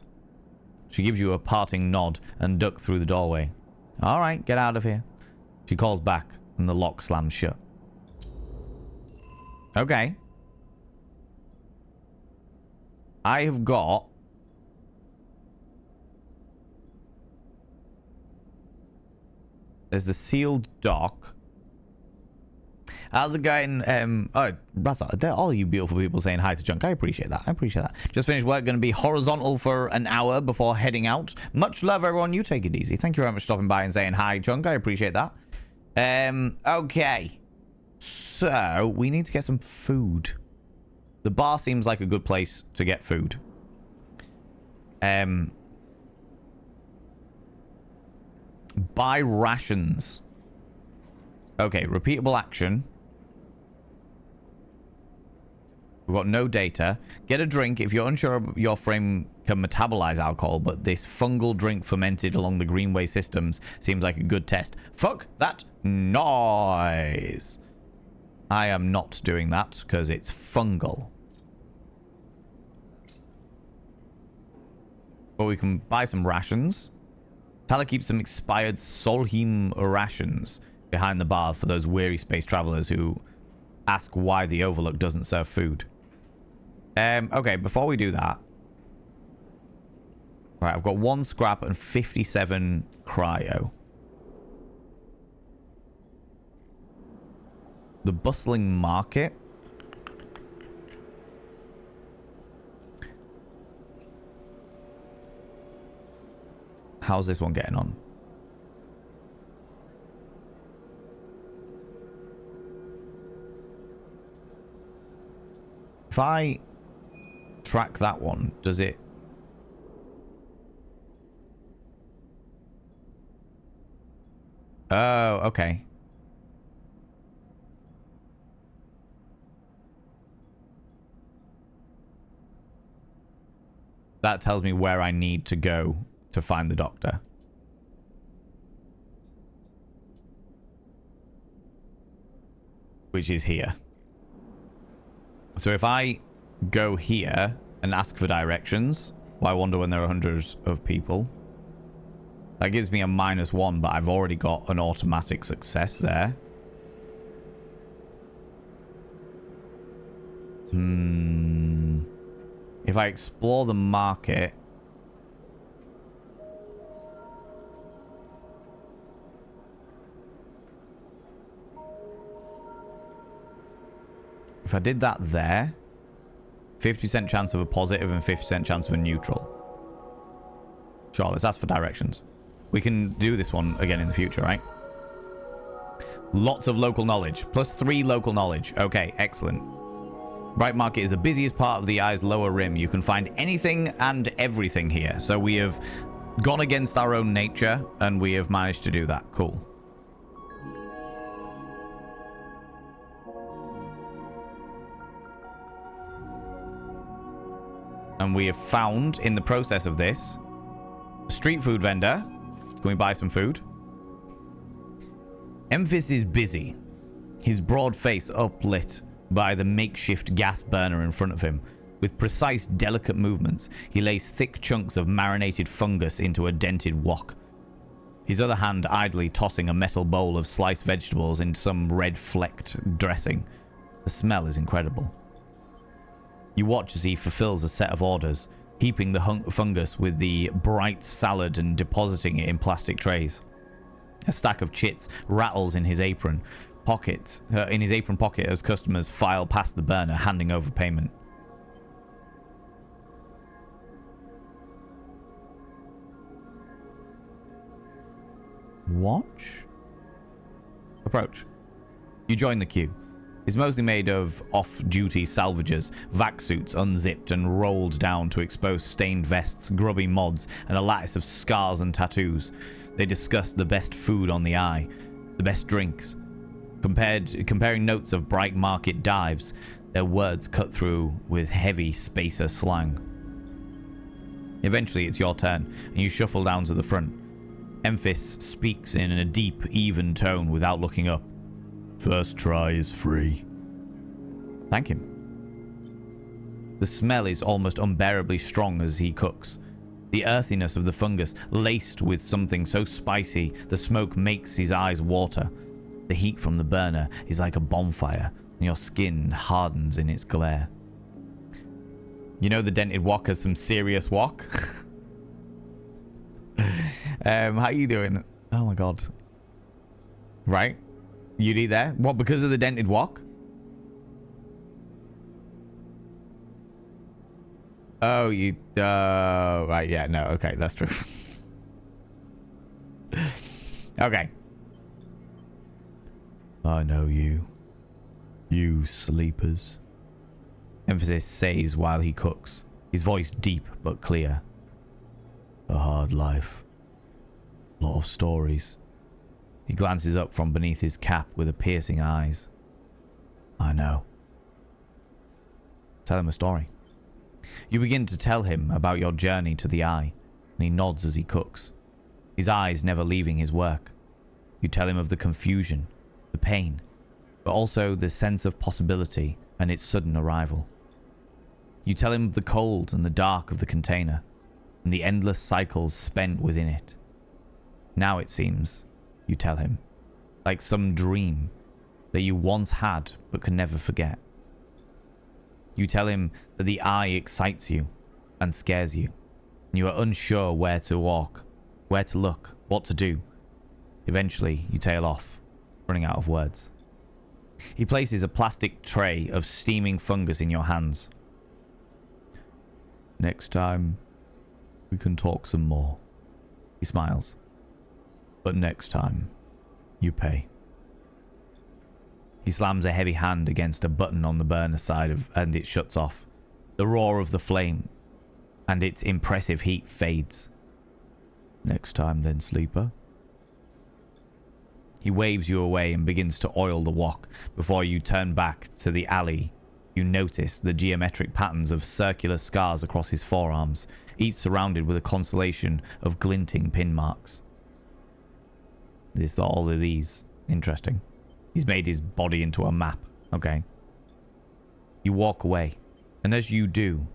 She gives you a parting nod and ducks through the doorway. All right, get out of here. She calls back and the lock slams shut. Okay. I have got... There's the sealed dock. How's it going? Rasa, all you beautiful people saying hi to Junk. I appreciate that. I appreciate that. Just finished work. Going to be horizontal for an hour before heading out. Much love, everyone. You take it easy. Thank you very much for stopping by and saying hi, Junk. I appreciate that. Okay. So, we need to get some food. The bar seems like a good place to get food. Buy rations. Okay, repeatable action. We've got no data. Get a drink if you're unsure your frame can metabolize alcohol, but this fungal drink fermented along the Greenway systems seems like a good test. Fuck that noise. I am not doing that because it's fungal. But we can buy some rations. Tala keeps some expired Solheim rations behind the bar for those weary space travelers who ask why the Overlook doesn't serve food. Okay, before we do that... Right, I've got 1 scrap and 57 cryo. The bustling market. How's this one getting on? If I track that one, does it... Oh, okay. That tells me where I need to go to find the doctor. Which is here. So if I go here and ask for directions, well, I wonder when there are hundreds of people. That gives me a -1, but I've already got an automatic success there. If I explore the market... If I did that there, 50% chance of a positive and 50% chance of a neutral. Sure, let's ask for directions. We can do this one again in the future, right? Lots of local knowledge. +3 local knowledge. Okay, excellent. Bright Market is the busiest part of the eye's lower rim. You can find anything and everything here. So we have gone against our own nature, and we have managed to do that. Cool. And we have found, in the process of this, a street food vendor. Can we buy some food? Emphis is busy, his broad face uplit by the makeshift gas burner in front of him. With precise, delicate movements, he lays thick chunks of marinated fungus into a dented wok. His other hand idly tossing a metal bowl of sliced vegetables into some red-flecked dressing. The smell is incredible. You watch as he fulfills a set of orders, heaping the fungus with the bright salad and depositing it in plastic trays. A stack of chits rattles in his apron pocket, as customers file past the burner, handing over payment. Watch. Approach. You join the queue. It's mostly made of off-duty salvagers, vac suits unzipped and rolled down to expose stained vests, grubby mods, and a lattice of scars and tattoos. They discuss the best food on the eye, the best drinks. Comparing notes of Bright Market dives, their words cut through with heavy spacer slang. Eventually it's your turn, and you shuffle down to the front. Emphis speaks in a deep, even tone without looking up. First try is free. Thank him. The smell is almost unbearably strong as he cooks. The earthiness of the fungus, laced with something so spicy, the smoke makes his eyes water. The heat from the burner is like a bonfire, and your skin hardens in its glare. You know the dented wok has some serious wok? How you doing? Oh my god. Right? You there? What, because of the dented wok? Oh, you... right, yeah, no, okay, that's true. Okay. I know you. You sleepers. Emphasis says while he cooks, his voice deep but clear. A hard life. Lot of stories. He glances up from beneath his cap with a piercing eyes. I know. Tell him a story. You begin to tell him about your journey to the eye, and he nods as he cooks, his eyes never leaving his work. You tell him of the confusion, the pain, but also the sense of possibility and its sudden arrival. You tell him of the cold and the dark of the container, and the endless cycles spent within it. Now it seems, you tell him, like some dream that you once had but could never forget. You tell him that the eye excites you and scares you, and you are unsure where to walk, where to look, what to do. Eventually, you tail off, running out of words. He places a plastic tray of steaming fungus in your hands. Next time, we can talk some more. He smiles. But next time, you pay. He slams a heavy hand against a button on the burner side and it shuts off. The roar of the flame and its impressive heat fades. Next time then, sleeper. He waves you away and begins to oil the wok. Before you turn back to the alley, you notice the geometric patterns of circular scars across his forearms, each surrounded with a constellation of glinting pin marks. There's all of these. Interesting. He's made his body into a map. Okay. You walk away, and as you do,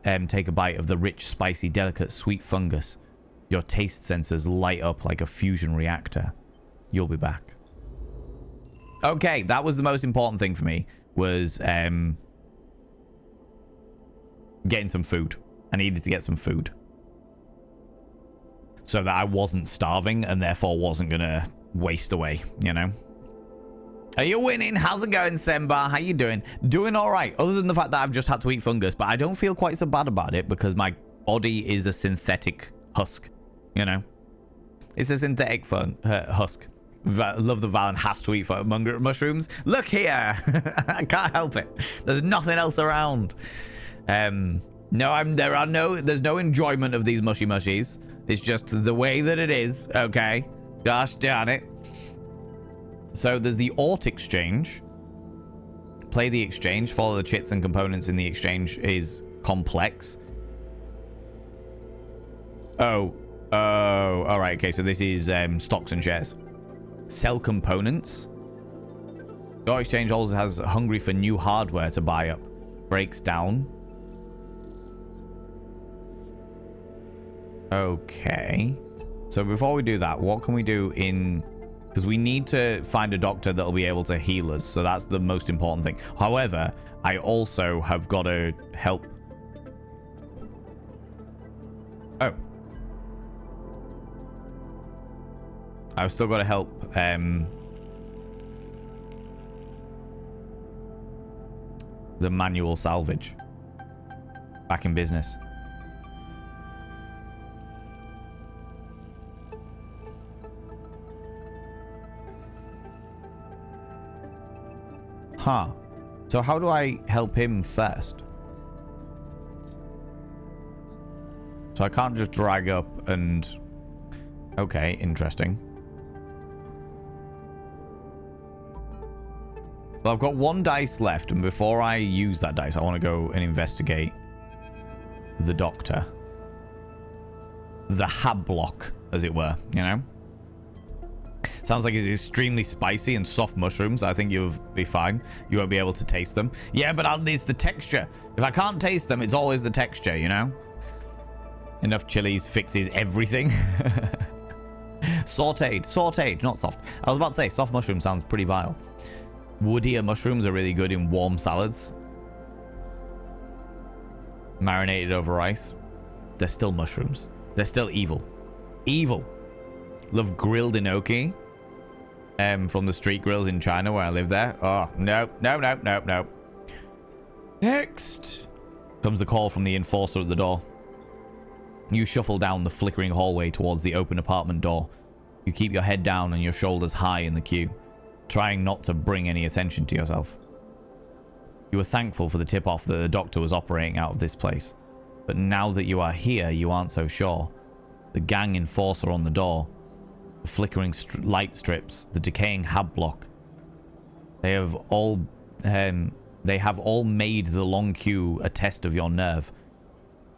take a bite of the rich, spicy, delicate, sweet fungus, Your taste sensors light up like a fusion reactor. You'll be back. Okay, that was the most important thing for me, was getting some food. I needed to get some food. So that I wasn't starving and therefore wasn't going to waste away, you know? Are you winning? How's it going, Semba? How you doing? Doing all right, other than the fact that I've just had to eat fungus, but I don't feel quite so bad about it because my body is a synthetic husk, you know? It's a synthetic husk. Love the Valen has to eat mushrooms. Look here. I can't help it. There's nothing else around. No, there's no enjoyment of these mushy mushies. It's just the way that it is. Okay. Gosh darn it. So there's the Ort exchange. Play the exchange. Follow the chits and components in the exchange is complex. Oh, all right. Okay, so this is stocks and shares. Sell components. Your exchange also has hungry for new hardware to buy up. Breaks down. Okay. So before we do that, what can we do in... Because we need to find a doctor that'll be able to heal us. So that's the most important thing. However, I also have got to help... Oh. I've still got to help the manual salvage back in business. Huh. So how do I help him first? So I can't just drag up and... Okay, interesting. Well, I've got one dice left, and before I use that dice, I want to go and investigate the doctor. The Hablock, as it were, you know? Sounds like it's extremely spicy and soft mushrooms. I think you'll be fine. You won't be able to taste them. Yeah, but it's the texture. If I can't taste them, it's always the texture, you know? Enough chilies fixes everything. Sauteed, not soft. I was about to say, soft mushroom sounds pretty vile. Woodier mushrooms are really good in warm salads. Marinated over rice. They're still mushrooms. They're still evil. Evil. Love grilled enoki. From the street grills in China where I live there. Oh, no. Next comes the call from the enforcer at the door. You shuffle down the flickering hallway towards the open apartment door. You keep your head down and your shoulders high in the queue, trying not to bring any attention to yourself. You were thankful for the tip-off that the doctor was operating out of this place. But now that you are here, you aren't so sure. The gang enforcer on the door, the flickering light strips, the decaying hab block. They have all made the long queue a test of your nerve.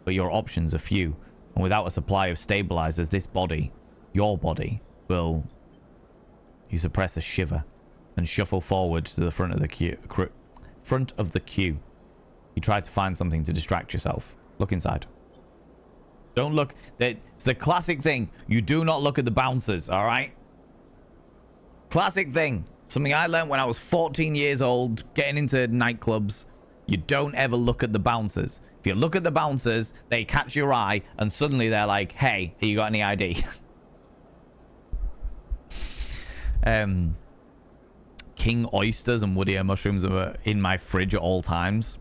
But your options are few. And without a supply of stabilizers, this body, your body, will... You suppress a shiver and shuffle forward to the front of the queue. You try to find something to distract yourself. Look inside. Don't look. It's the classic thing. You do not look at the bouncers, all right? Classic thing. Something I learned when I was 14 years old, getting into nightclubs. You don't ever look at the bouncers. If you look at the bouncers, they catch your eye, and suddenly they're like, hey, have you got any ID? King oysters and woodier mushrooms are in my fridge at all times.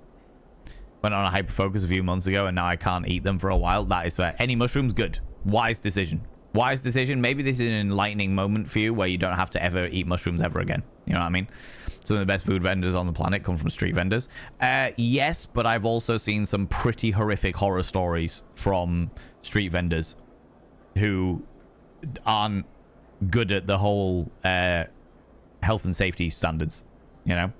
Went on a hyperfocus a few months ago, and now I can't eat them for a while. That is fair. Any mushrooms, good. Wise decision. Wise decision. Maybe this is an enlightening moment for you where you don't have to ever eat mushrooms ever again. You know what I mean? Some of the best food vendors on the planet come from street vendors. Yes, but I've also seen some pretty horrific horror stories from street vendors who aren't good at the whole health and safety standards, you know?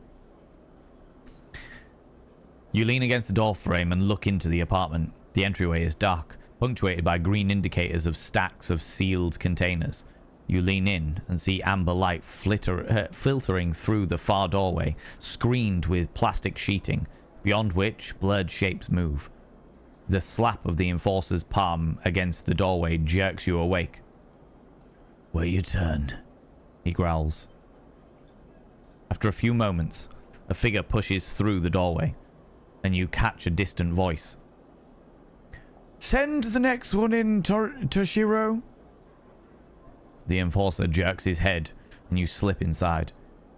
You lean against the door frame and look into the apartment. The entryway is dark, punctuated by green indicators of stacks of sealed containers. You lean in and see amber light filtering through the far doorway, screened with plastic sheeting, beyond which blurred shapes move. The slap of the enforcer's palm against the doorway jerks you awake. Wait your turn, he growls. After a few moments, a figure pushes through the doorway, and you catch a distant voice. Send the next one in, Toshiro. The enforcer jerks his head, and you slip inside,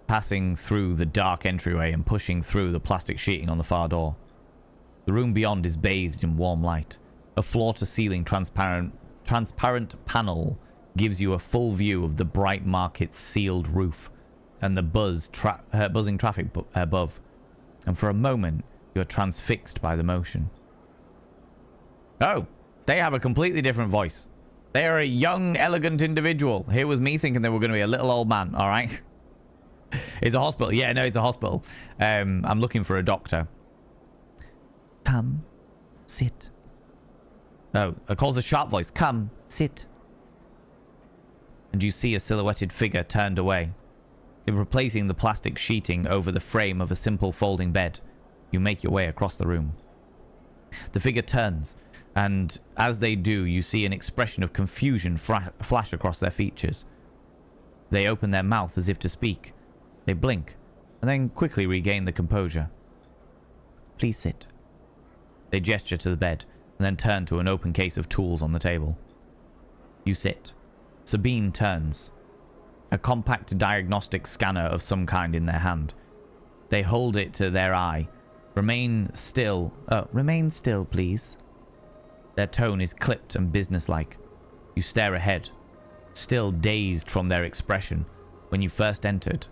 passing through the dark entryway and pushing through the plastic sheeting on the far door. The room beyond is bathed in warm light. A floor-to-ceiling transparent panel gives you a full view of the bright market's sealed roof and the buzzing traffic above. And for a moment, you're transfixed by the motion. Oh, they have a completely different voice. They are a young, elegant individual. Here was me thinking they were going to be a little old man, all right? It's a hospital. Yeah, no, it's a hospital. I'm looking for a doctor. Come, sit. Oh, it calls a sharp voice. Come, sit. And you see a silhouetted figure turned away. Replacing the plastic sheeting over the frame of a simple folding bed, you make your way across the room. The figure turns, and as they do, you see an expression of confusion flash across their features. They open their mouth as if to speak. They blink, and then quickly regain the composure. Please sit. They gesture to the bed, and then turn to an open case of tools on the table. You sit. Sabine turns, a compact diagnostic scanner of some kind in their hand. They hold it to their eye. Remain still, please. Their tone is clipped and businesslike. You stare ahead, still dazed from their expression when you first entered.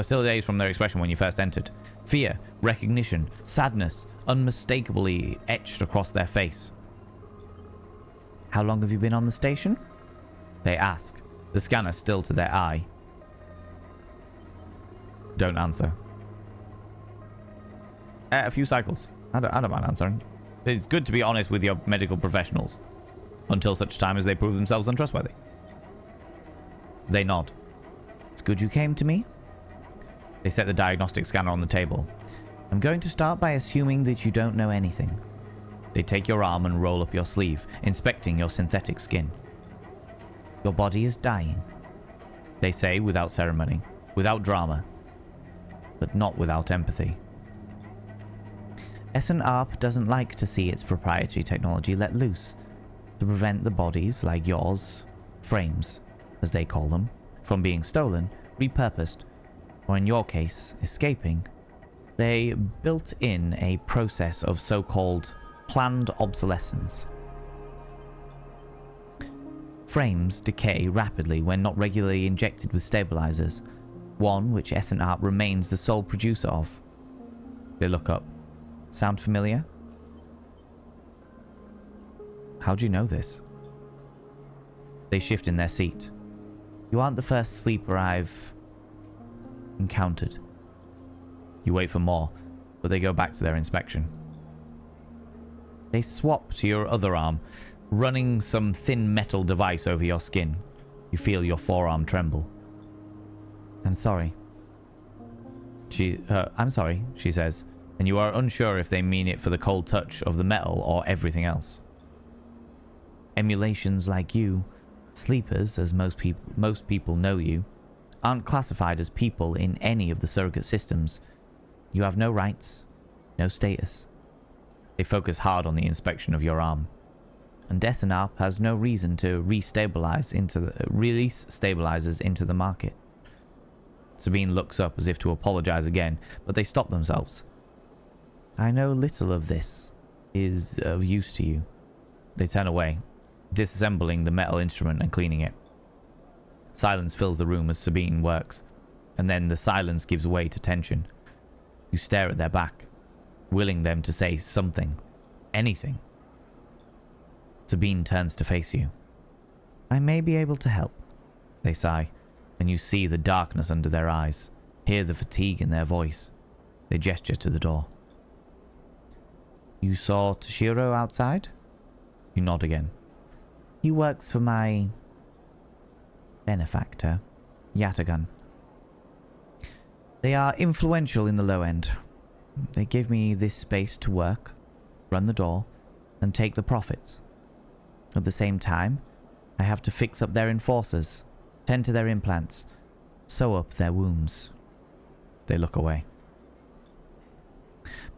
Still dazed from their expression when you first entered. Fear, recognition, sadness, unmistakably etched across their face. How long have you been on the station? They ask, the scanner still to their eye. Don't answer. A few cycles. I don't mind answering. It's good to be honest with your medical professionals, until such time as they prove themselves untrustworthy. They nod. It's good you came to me. They set the diagnostic scanner on the table. I'm going to start by assuming that you don't know anything. They take your arm and roll up your sleeve, inspecting your synthetic skin. Your body is dying, they say without ceremony, without drama, but not without empathy. S&ARP doesn't like to see its proprietary technology let loose, to prevent the bodies like yours, frames, as they call them, from being stolen, repurposed, or in your case, escaping. They built in a process of so-called planned obsolescence. Frames decay rapidly when not regularly injected with stabilizers, one which S&ARP remains the sole producer of. They look up. Sound familiar? How do you know this? They shift in their seat. You aren't the first sleeper I've encountered. You wait for more, but they go back to their inspection. They swap to your other arm, running some thin metal device over your skin. You feel your forearm tremble. I'm sorry. I'm sorry, she says, and you are unsure if they mean it for the cold touch of the metal or everything else. Emulations like you, sleepers as most people know you, aren't classified as people in any of the surrogate systems. You have no rights, no status. They focus hard on the inspection of your arm. And S&ARP has no reason to release stabilizers into the market. Sabine looks up as if to apologize again, but they stop themselves. I know little of this is of use to you. They turn away, disassembling the metal instrument and cleaning it. Silence fills the room as Sabine works, and then the silence gives way to tension. You stare at their back, willing them to say something, anything. Sabine turns to face you. I may be able to help, they sigh, and you see the darkness under their eyes, hear the fatigue in their voice. They gesture to the door. You saw Toshiro outside? You nod again. He works for my benefactor, Yatagan. They are influential in the low end. They give me this space to work, run the door, and take the profits. At the same time, I have to fix up their enforcers, tend to their implants, sew up their wounds. They look away.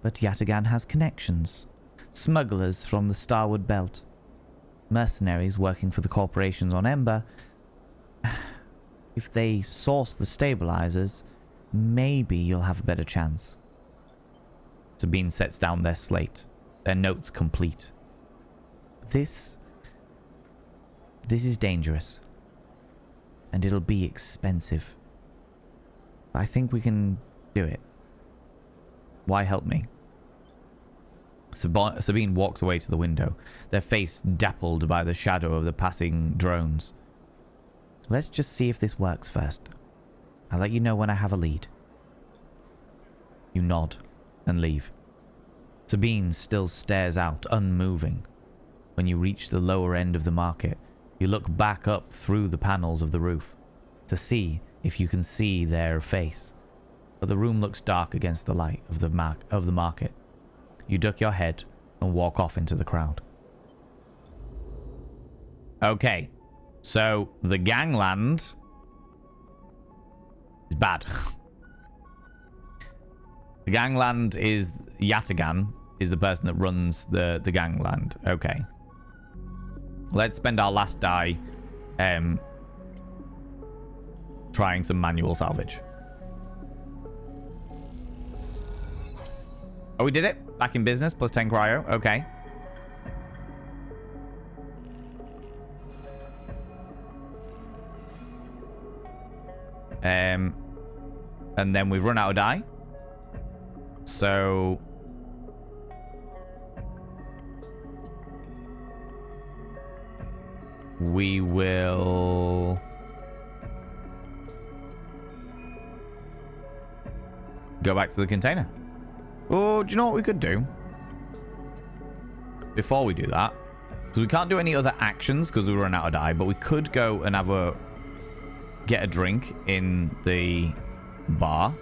But Yatagan has connections. Smugglers from the Starwood Belt. Mercenaries working for the corporations on Ember. If they source the stabilizers, maybe you'll have a better chance. Sabine sets down their slate, their notes complete. This is dangerous. And it'll be expensive. I think we can do it. Why help me? Sabine walks away to the window, their face dappled by the shadow of the passing drones. Let's just see if this works first. I'll let you know when I have a lead. You nod and leave. Sabine still stares out, unmoving. When you reach the lower end of the market, you look back up through the panels of the roof to see if you can see their face. But the room looks dark against the light of the market. You duck your head and walk off into the crowd. Okay, so the gangland is bad. The gangland is Yatagan, is the person that runs the gangland. Okay. Let's spend our last die trying some manual salvage. Oh, we did it. Back in business. Plus 10 cryo. Okay. And then we've run out of die. So we will go back to the container. Oh, do you know what we could do? Before we do that, because we can't do any other actions because we run out of die, but we could go and get a drink in the bar.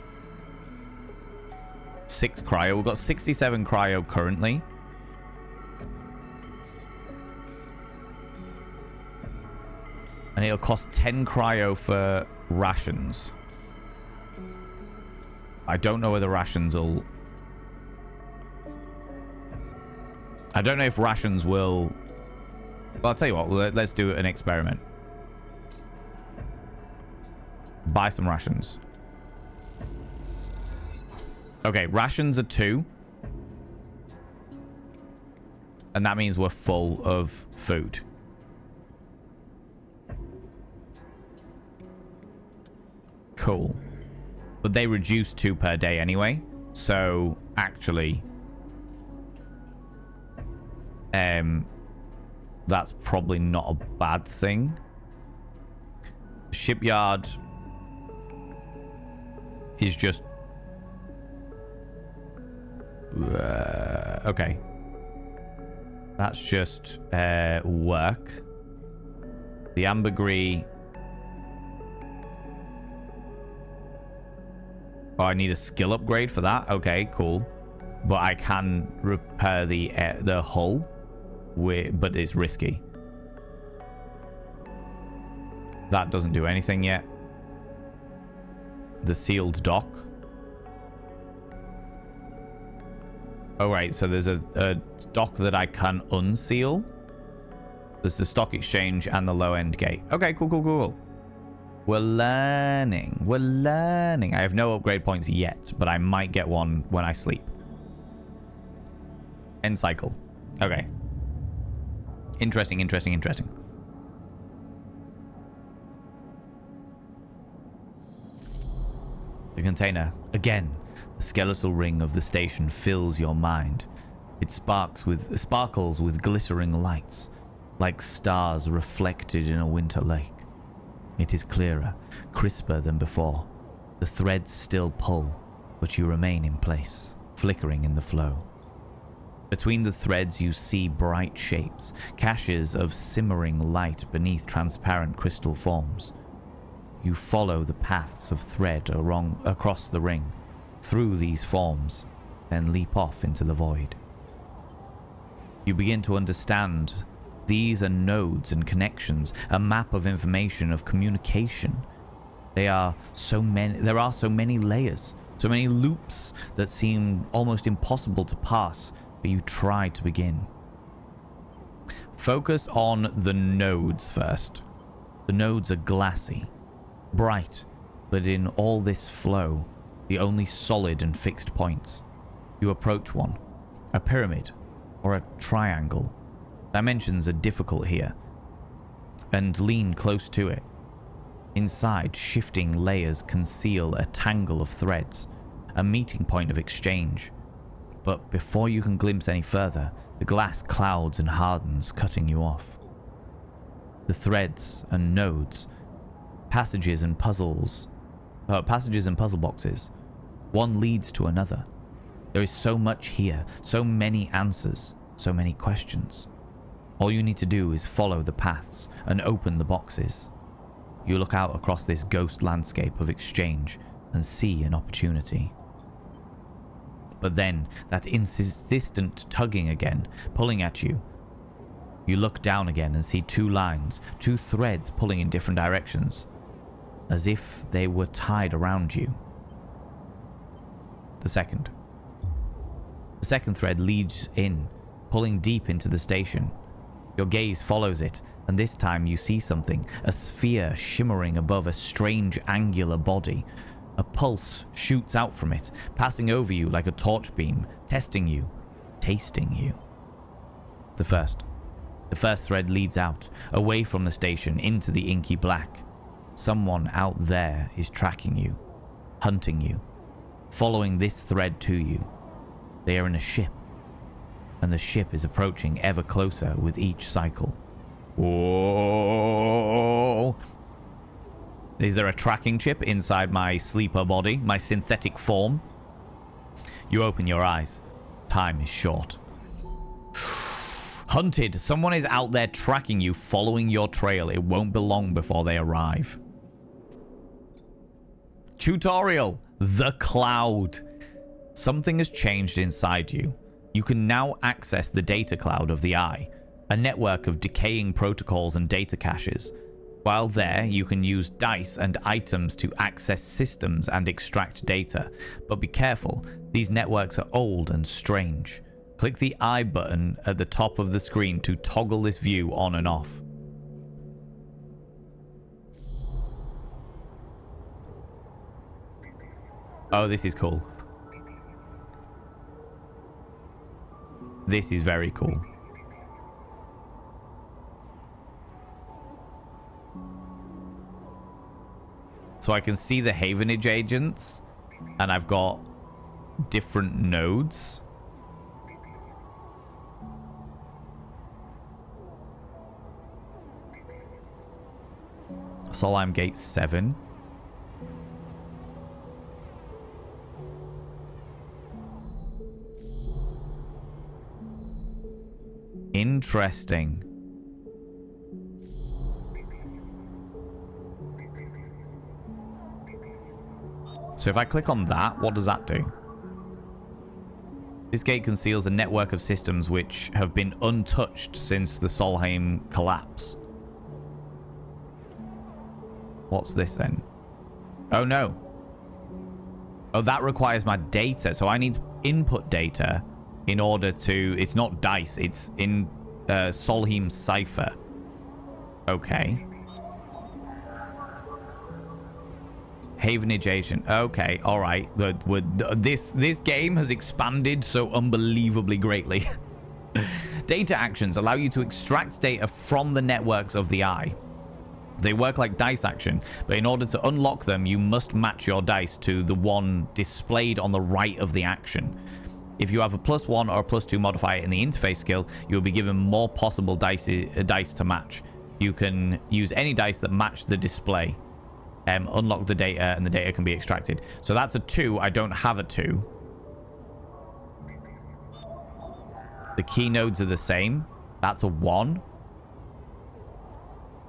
6 cryo. We've got 67 cryo currently. And it'll cost 10 cryo for rations. I don't know whether rations will... I don't know if rations will... Well, I'll tell you what. Let's do an experiment. Buy some rations. Okay, rations are 2. And that means we're full of food. Cool. But they reduce 2 per day anyway. So, actually... that's probably not a bad thing. Shipyard is just... okay. That's just work. The ambergris... Oh, I need a skill upgrade for that? Okay, cool. But I can repair the hull, but it's risky. That doesn't do anything yet. The sealed dock. Oh, right. So there's a dock that I can unseal. There's the stock exchange and the low-end gate. Okay, cool. We're learning. I have no upgrade points yet, but I might get one when I sleep. End cycle. Okay. Interesting. The container. Again, the skeletal ring of the station fills your mind. It sparkles with glittering lights, like stars reflected in a winter lake. It is clearer, crisper than before. The threads still pull, but you remain in place, flickering in the flow. Between the threads you see bright shapes, caches of simmering light beneath transparent crystal forms. You follow the paths of thread across the ring, through these forms, then leap off into the void. You begin to understand these are nodes and connections, a map of information, of communication. There are so many layers, so many loops that seem almost impossible to pass, but you try to begin. Focus on the nodes first. The nodes are glassy, bright, but in all this flow, the only solid and fixed points. You approach one, a pyramid or a triangle. Dimensions are difficult here, and lean close to it. Inside, shifting layers conceal a tangle of threads, a meeting point of exchange. But before you can glimpse any further, the glass clouds and hardens, cutting you off. The threads and nodes, passages and puzzle boxes. One leads to another. There is so much here, so many answers, so many questions. All you need to do is follow the paths and open the boxes. You look out across this ghost landscape of exchange and see an opportunity. But then, that insistent tugging again, pulling at you. You look down again and see two lines, two threads pulling in different directions, as if they were tied around you. The second thread leads in, pulling deep into the station. Your gaze follows it, and this time you see something, a sphere shimmering above a strange angular body. A pulse shoots out from it, passing over you like a torch beam, testing you, tasting you. The first thread leads out, away from the station, into the inky black. Someone out there is tracking you, hunting you, following this thread to you. They are in a ship, and the ship is approaching ever closer with each cycle. Whoa! Is there a tracking chip inside my sleeper body, my synthetic form? You open your eyes. Time is short. Hunted. Someone is out there tracking you, following your trail. It won't be long before they arrive. Tutorial. The cloud. Something has changed inside you. You can now access the data cloud of the Eye, a network of decaying protocols and data caches. While there, you can use dice and items to access systems and extract data. But be careful, these networks are old and strange. Click the I button at the top of the screen to toggle this view on and off. Oh, this is cool. This is very cool. So I can see the Havenage agents, and I've got different nodes. Solheim Gate 7. Interesting. So if I click on that, what does that do? This gate conceals a network of systems which have been untouched since the Solheim collapse. What's this then? Oh no. Oh, that requires my data. So I need input data in order to... It's not dice. It's in Solheim Cipher. Okay. Havenage agent. Okay, all right. This game has expanded so unbelievably greatly. Data actions allow you to extract data from the networks of the Eye. They work like dice action, but in order to unlock them, you must match your dice to the one displayed on the right of the action. If you have a +1 or a +2 modifier in the interface skill, you'll be given more possible dice to match. You can use any dice that match the display. Unlock the data, and the data can be extracted. So that's a 2. I don't have a 2. The key nodes are the same. That's a 1.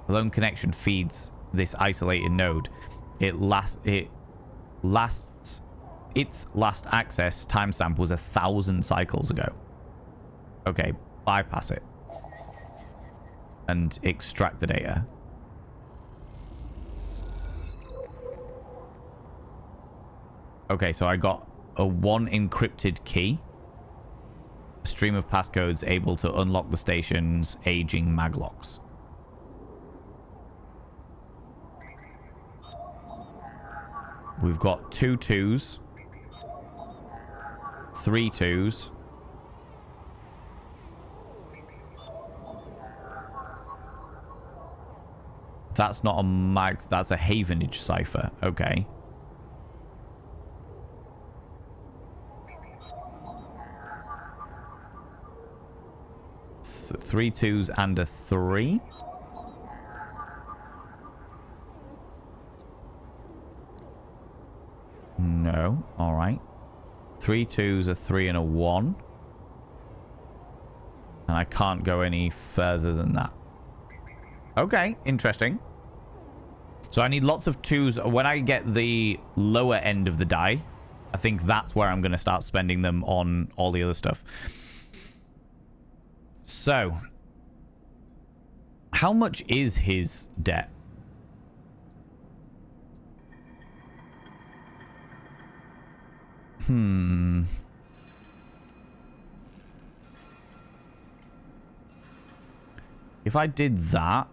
Lone connection feeds this isolated node. It lasts its last access timestamp was 1,000 cycles ago. Okay, bypass it. And extract the data. Okay, so I got a 1 encrypted key. A stream of passcodes able to unlock the station's aging maglocks. We've got 2 2s. 3 2s. That's not a mag, that's a Havenage cipher. Okay. Three 2s and a 3. No. All right. 3 2s, a 3 and a 1. And I can't go any further than that. Okay, interesting. So I need lots of 2s. When I get the lower end of the die, I think that's where I'm going to start spending them on all the other stuff. So, how much is his debt? If I did that,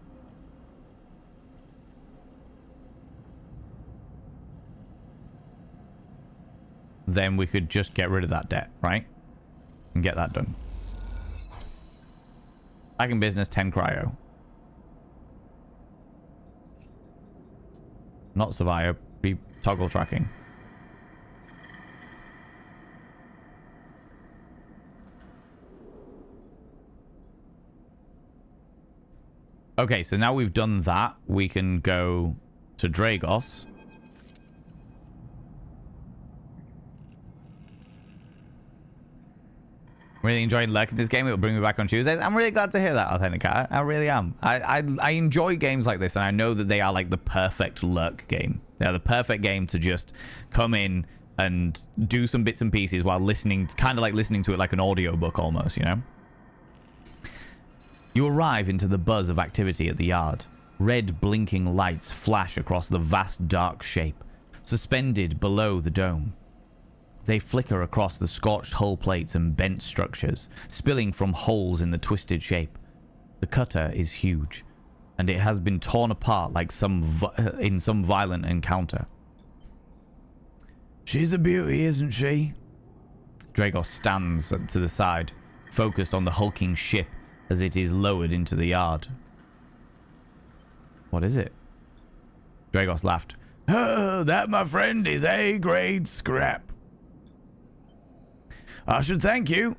then we could just get rid of that debt, right? And get that done. Back in business, 10 cryo. Not survive, be toggle tracking. Okay, so now we've done that, we can go to Dragos. Really enjoying lurking this game. It will bring me back on Tuesdays. I'm really glad to hear that, Authentica. I really am. I enjoy games like this, and I know that they are like the perfect lurk game. They're the perfect game to just come in and do some bits and pieces while listening, kind of like listening to it like an audiobook almost, you know? You arrive into the buzz of activity at the yard. Red blinking lights flash across the vast dark shape, suspended below the dome. They flicker across the scorched hull plates and bent structures, spilling from holes in the twisted shape. The cutter is huge, and it has been torn apart like in some violent encounter. She's a beauty, isn't she? Dragos stands to the side, focused on the hulking ship as it is lowered into the yard. What is it? Dragos laughed. Oh, that, my friend, is A-grade scrap. I should thank you.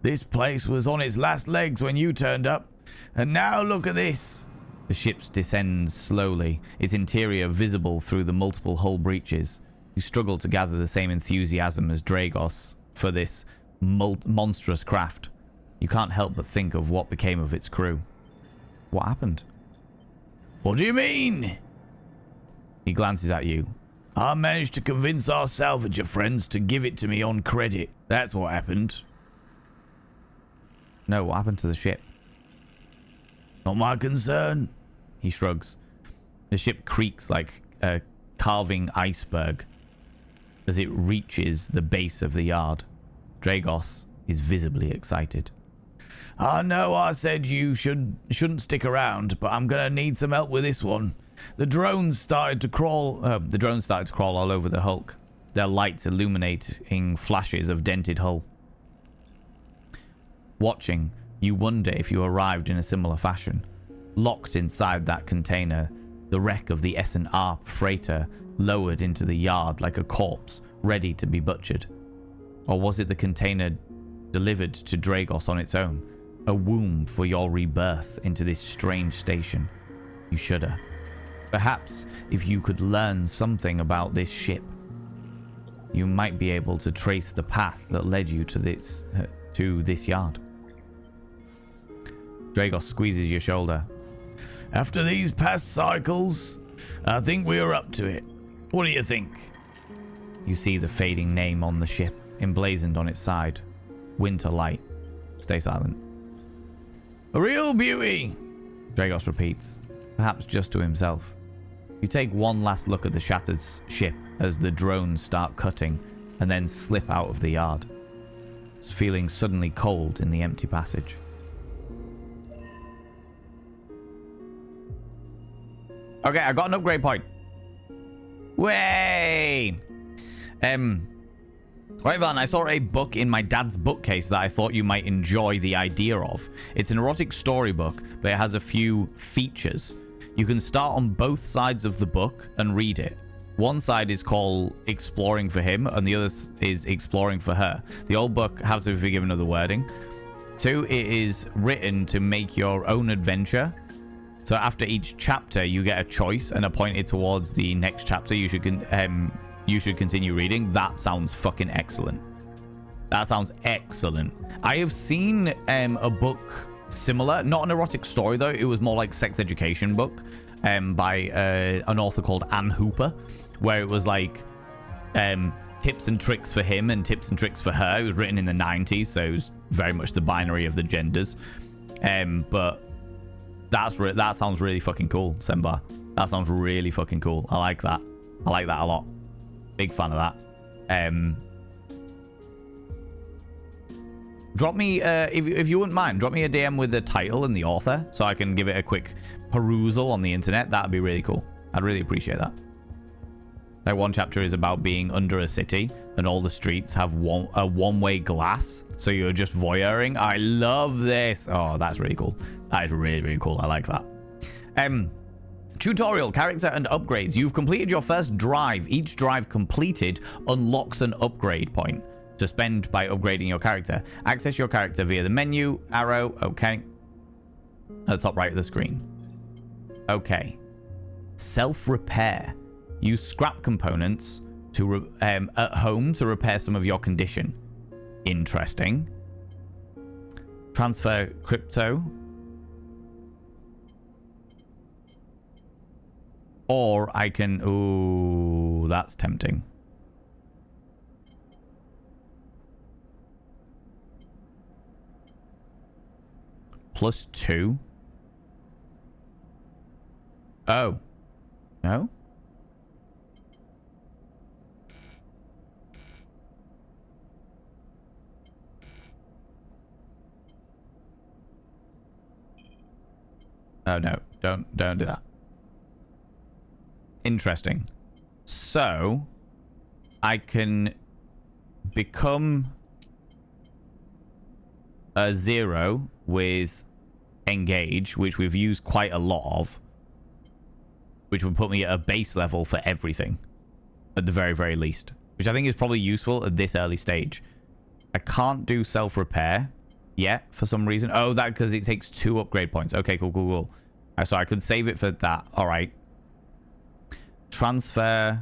This place was on its last legs when you turned up, and now look at this. The ship descends slowly, its interior visible through the multiple hull breaches. You struggle to gather the same enthusiasm as Dragos for this monstrous craft. You can't help but think of what became of its crew. What happened? What do you mean? He glances at you. I managed to convince our salvager friends to give it to me on credit. That's what happened. No, what happened to the ship? Not my concern. He shrugs. The ship creaks like a carving iceberg as it reaches the base of the yard. Dragos is visibly excited. I know I said you shouldn't stick around, but I'm gonna need some help with this one. The drones started to crawl all over the Hulk, their lights illuminating flashes of dented hull. Watching, you wonder if you arrived in a similar fashion. Locked inside that container, the wreck of the S&R freighter lowered into the yard like a corpse, ready to be butchered. Or was it the container delivered to Dragos on its own? A womb for your rebirth into this strange station. You shudder. Perhaps if you could learn something about this ship, you might be able to trace the path that led you to this yard. Dragos squeezes your shoulder. After these past cycles, I think we are up to it. What do you think? You see the fading name on the ship, emblazoned on its side. Winter Light. Stay silent. A real beauty, Dragos repeats, perhaps just to himself. You take one last look at the shattered ship as the drones start cutting and then slip out of the yard. It's feeling suddenly cold in the empty passage. Okay, I got an upgrade point. Way! Right, Van, I saw a book in my dad's bookcase that I thought you might enjoy the idea of. It's an erotic storybook, but it has a few features. You can start on both sides of the book and read it. One side is called Exploring for Him, and the other is Exploring for Her. The old book has to be forgiven of the wording. 2, it is written to make your own adventure. So after each chapter, you get a choice and are pointed towards the next chapter you should continue reading. That sounds fucking excellent. That sounds excellent. I have seen a book similar, not an erotic story though. It was more like sex education book by an author called Anne Hooper, where it was like tips and tricks for him and tips and tricks for her. It was written in the 90s, so it was very much the binary of the genders. But that sounds really fucking cool, Sembar. That sounds really fucking cool. I like that. I like that a lot. Big fan of that. Drop me, if you wouldn't mind, drop me a DM with the title and the author so I can give it a quick perusal on the internet. That'd be really cool. I'd really appreciate that. Like, one chapter is about being under a city and all the streets have a one-way glass, so you're just voyeuring. I love this. Oh, that's really cool. That is really, really cool. I like that. Tutorial, character and upgrades. You've completed your first drive. Each drive completed unlocks an upgrade point to spend by upgrading your character. Access your character via the menu, arrow, okay. At the top right of the screen. Okay. Self-repair. Use scrap components to at home to repair some of your condition. Interesting. Transfer crypto. Or I can... Ooh, that's tempting. +2. Oh. No? Oh, no. Don't do that. Interesting. So, I can become a 0 with engage, which we've used quite a lot of, which would put me at a base level for everything, at the very, very least, which I think is probably useful at this early stage. I can't do self-repair yet for some reason. Oh, that because it takes 2 upgrade points. Okay, cool. So I could save it for that. All right. Transfer,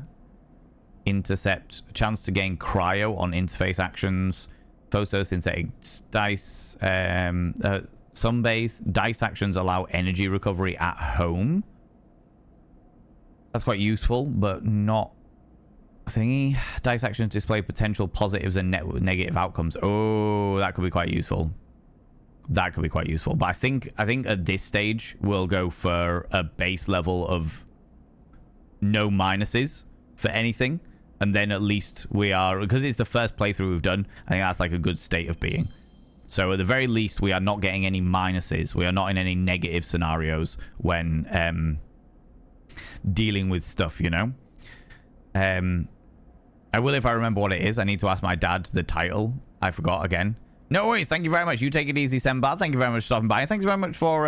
intercept, chance to gain cryo on interface actions, photosynthetic dice, sunbathe. Dice actions allow energy recovery at home. That's quite useful, but not thingy. Dice actions display potential positives and negative outcomes. Oh, that could be quite useful. That could be quite useful. But I think at this stage we'll go for a base level of no minuses for anything, and then at least we are, because it's the first playthrough we've done, I think that's like a good state of being. So at the very least we are not getting any minuses. We are not in any negative scenarios when dealing with stuff, you know. I will if I remember what it is. I need to ask my dad the title. I forgot again. No worries. Thank you very much. You take it easy, Sembar. Thank you very much for stopping by. And thanks very much for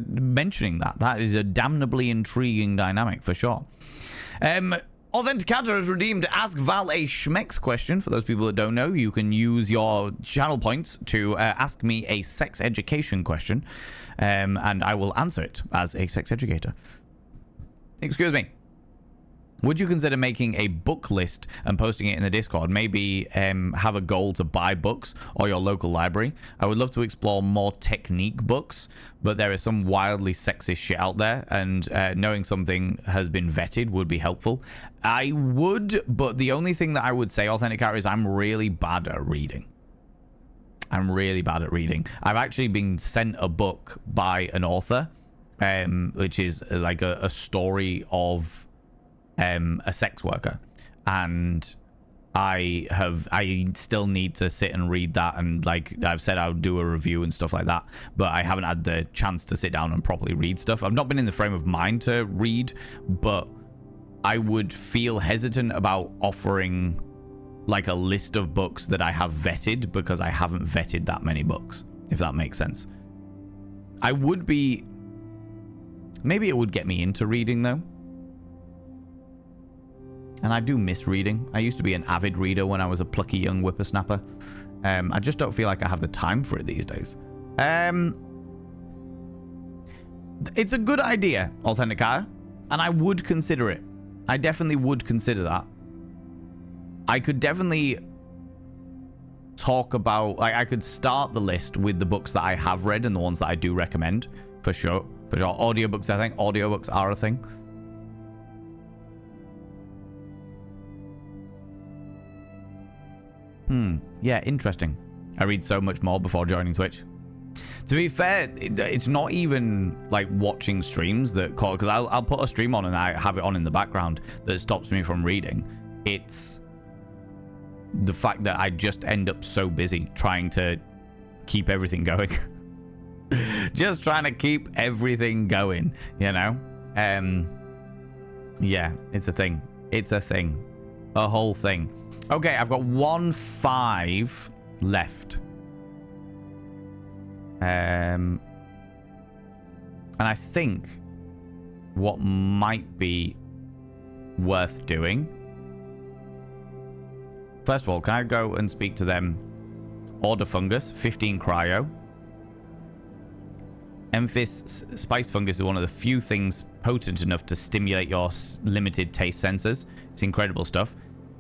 mentioning that. That is a damnably intriguing dynamic for sure. Authenticator has redeemed Ask Val a Schmex question. For those people that don't know, you can use your channel points to ask me a sex education question. And I will answer it as a sex educator. Excuse me. Would you consider making a book list and posting it in the Discord? Maybe have a goal to buy books or your local library. I would love to explore more technique books, but there is some wildly sexist shit out there, and knowing something has been vetted would be helpful. I would, but the only thing that I would say, Authenticator, is I'm really bad at reading. I'm really bad at reading. I've actually been sent a book by an author, which is like a story of a sex worker, and I still need to sit and read that, and like I've said I'll do a review and stuff like that, but I haven't had the chance to sit down and properly read stuff. I've not been in the frame of mind to read, but I would feel hesitant about offering like a list of books that I have vetted, because I haven't vetted that many books, if that makes sense. I would be, maybe it would get me into reading though. And I do miss reading. I used to be an avid reader when I was a plucky young whippersnapper. I just don't feel like I have the time for it these days. It's a good idea, Authenticator, and I would consider it. I definitely would consider that. I could definitely talk about, like, I could start the list with the books that I have read and the ones that I do recommend, for sure. For sure. Audiobooks, I think. Audiobooks are a thing. Yeah, interesting. I read so much more before joining Twitch. To be fair, it's not even like watching streams that call, because I'll put a stream on and I have it on in the background that stops me from reading. It's the fact that I just end up so busy trying to keep everything going. Just trying to keep everything going, you know? Yeah, it's a thing. It's a thing. A whole thing. Okay, I've got 1-5 left. And I think what might be worth doing. First of all, can I go and speak to them? Order fungus, 15 cryo. Emphis spice fungus is one of the few things potent enough to stimulate your limited taste sensors. It's incredible stuff.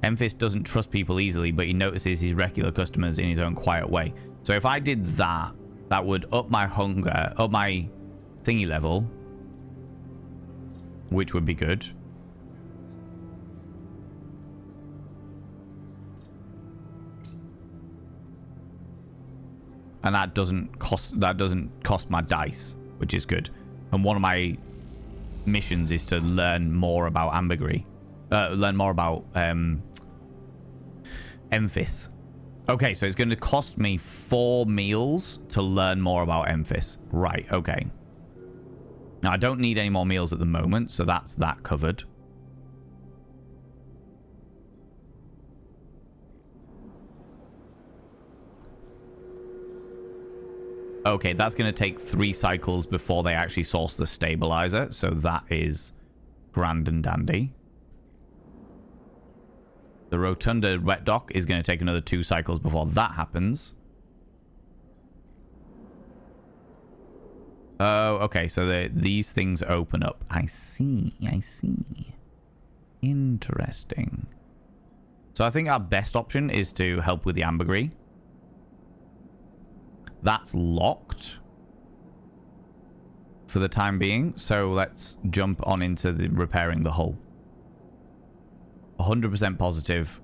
Emphis doesn't trust people easily, but he notices his regular customers in his own quiet way. So if I did that, that would up my hunger, up my thingy level, which would be good. And that doesn't cost my dice, which is good. And one of my missions is to learn more about ambergris. Learn more about Emphis. Okay, so it's going to cost me 4 meals to learn more about Emphis. Right, okay. Now, I don't need any more meals at the moment, so that's that covered. Okay, that's going to take 3 cycles before they actually source the stabilizer, so that is grand and dandy. The Rotunda wet dock is going to take another 2 cycles before that happens. Oh, okay. So these things open up. I see. I see. Interesting. So I think our best option is to help with the ambergris. That's locked for the time being. So let's jump on into the repairing the hull. 100% positive.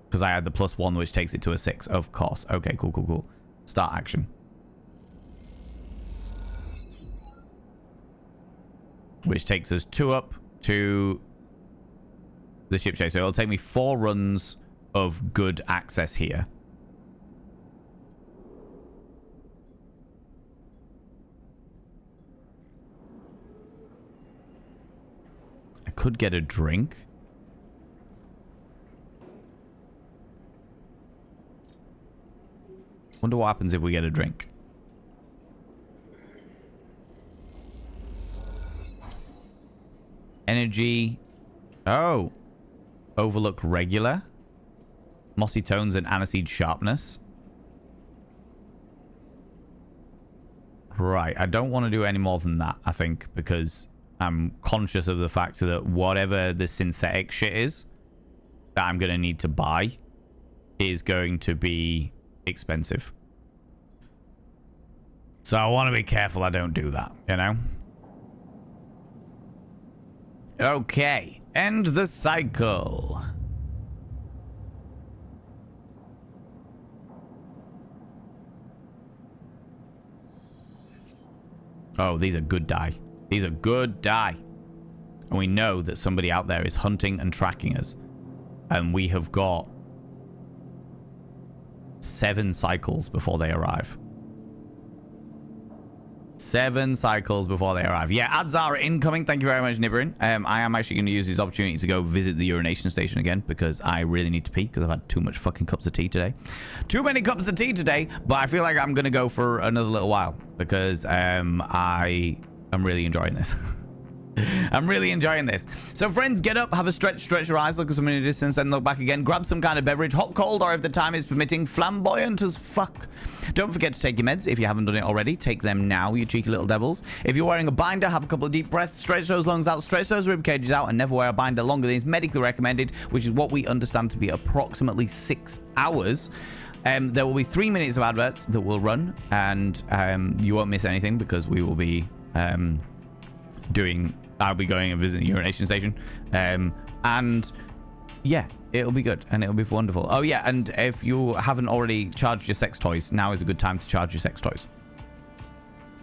Because I had the +1, which takes it to a 6. Of course. Okay, cool, cool, cool. Start action. Which takes us 2 up to the ship shape. So it'll take me 4 runs of good access here. I could get a drink. Wonder what happens if we get a drink. Energy. Oh. Overlook regular. Mossy tones and aniseed sharpness. Right. I don't want to do any more than that, I think, because I'm conscious of the fact that whatever the synthetic shit is that I'm going to need to buy is going to be expensive. So I want to be careful I don't do that, you know? Okay, end the cycle. Oh, these are good die. These are good die. And we know that somebody out there is hunting and tracking us. And we have got 7 cycles before they arrive. 7 cycles before they arrive. Yeah, ads are incoming. Thank you very much, Nibberin. I am actually going to use this opportunity to go visit the urination station again because I really need to pee because I've had too much fucking cups of tea today. Too many cups of tea today, but I feel like I'm going to go for another little while because I am really enjoying this. I'm really enjoying this. So friends, get up, have a stretch your eyes, look at something in the distance, then look back again. Grab some kind of beverage, hot, cold, or if the time is permitting, flamboyant as fuck. Don't forget to take your meds if you haven't done it already. Take them now, you cheeky little devils. If you're wearing a binder, have a couple of deep breaths, stretch those lungs out, stretch those rib cages out, and never wear a binder longer than is medically recommended, which is what we understand to be approximately 6 hours. There will be 3 minutes of adverts that will run, and you won't miss anything because we will be I'll be going and visiting the urination station. And yeah, it'll be good and it'll be wonderful. Oh yeah, and if you haven't already charged your sex toys, now is a good time to charge your sex toys.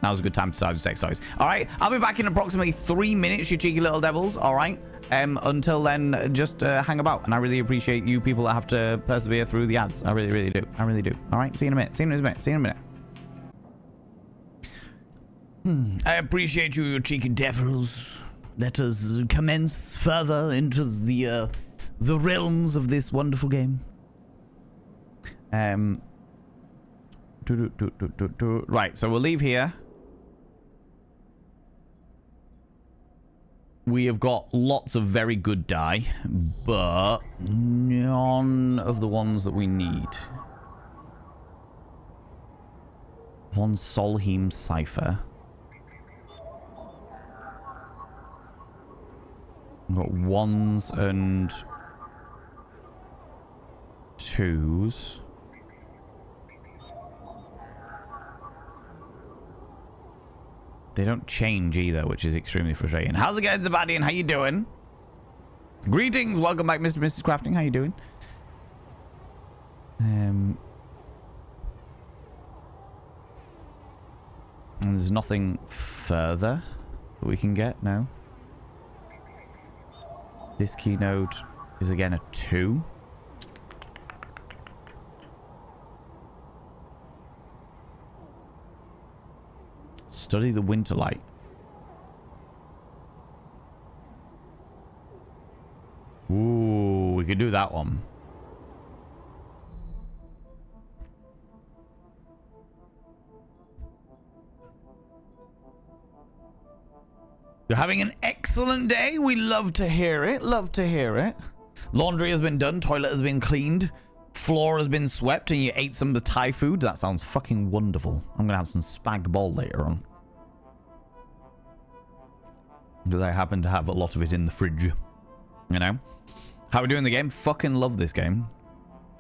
Now's a good time to charge your sex toys. All right, I'll be back in approximately 3 minutes, you cheeky little devils. All right. Until then, just hang about. And I really appreciate you people that have to persevere through the ads. I really, really do. I really do. All right, see you in a minute. See you in a minute. See you in a minute. I appreciate you, you cheeky devils. Let us commence further into the realms of this wonderful game. Right, so we'll leave here. We have got lots of very good die, but none of the ones that we need. One Solheim Cipher. We've got 1s and 2s. They don't change either, which is extremely frustrating. How's it going, Zabadian? How you doing? Greetings. Welcome back, Mr. and Mrs. Crafting. How you doing? And there's nothing further that we can get now. This keynote is again a 2. Study the Winterlight. Ooh, we could do that one. You're having an excellent day. We love to hear it. Love to hear it. Laundry has been done. Toilet has been cleaned. Floor has been swept. And you ate some of the Thai food. That sounds fucking wonderful. I'm going to have some spag bol later on. Because I happen to have a lot of it in the fridge. You know? How are we doing the game? Fucking love this game.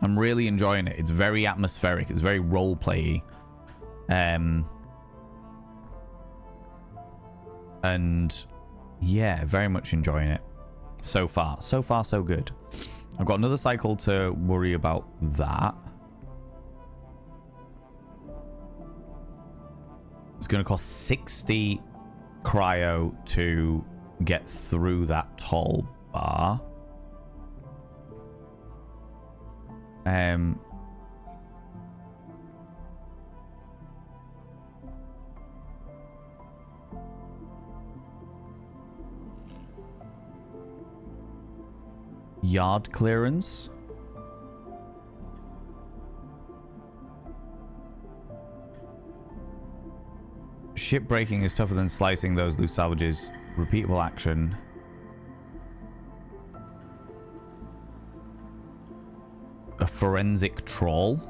I'm really enjoying it. It's very atmospheric. It's very role-play-y. And yeah, very much enjoying it so far. So far, so good. I've got another cycle to worry about that. It's going to cost 60 cryo to get through that tall bar. Yard clearance. Ship breaking is tougher than slicing those loose salvages. Repeatable action. A forensic trawl.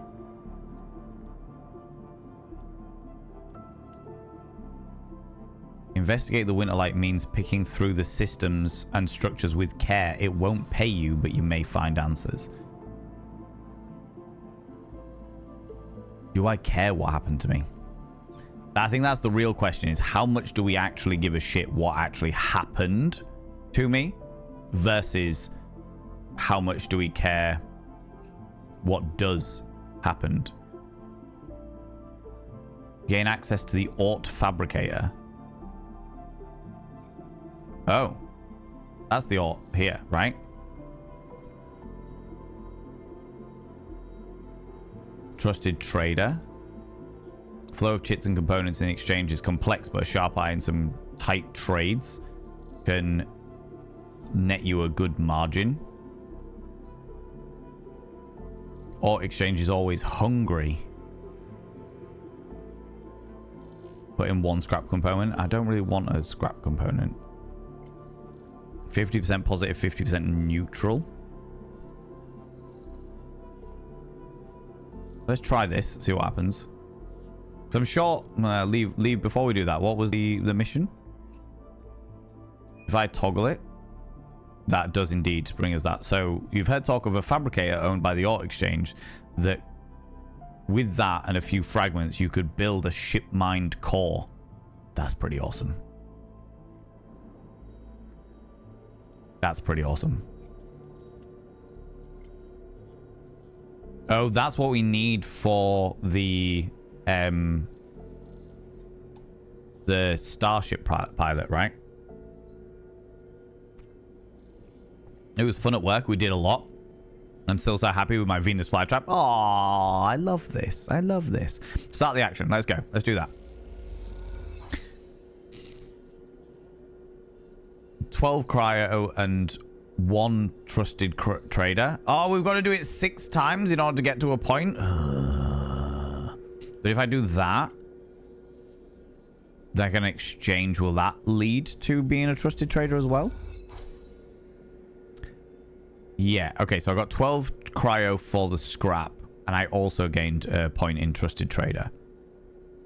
Investigate the Winterlight means picking through the systems and structures with care. It won't pay you, but you may find answers. Do I care what happened to me? I think that's the real question, is how much do we actually give a shit what actually happened to me versus how much do we care what does happened? Gain access to the Ort Fabricator. Oh. That's the Ort here, right? Trusted Trader. Flow of chits and components in exchange is complex, but a sharp eye and some tight trades can net you a good margin. Ort exchange is always hungry. Put in one scrap component. I don't really want a scrap component. 50% positive, 50% neutral. Let's try this, see what happens. So I'm sure... leave before we do that. What was the mission? If I toggle it, that does indeed bring us that. So you've heard talk of a fabricator owned by the Ort Exchange that with that and a few fragments, you could build a ship-mined core. That's pretty awesome. That's pretty awesome. Oh, that's what we need for the Starship pilot, right? It was fun at work. We did a lot. I'm still so happy with my Venus flytrap. Oh, I love this. I love this. Start the action. Let's go. Let's do that. 12 cryo and 1 trusted trader. Oh, we've got to do it 6 times in order to get to a point. But if I do that, that can exchange. Will that lead to being a trusted trader as well? Yeah. Okay, so I got 12 cryo for the scrap, and I also gained a point in trusted trader.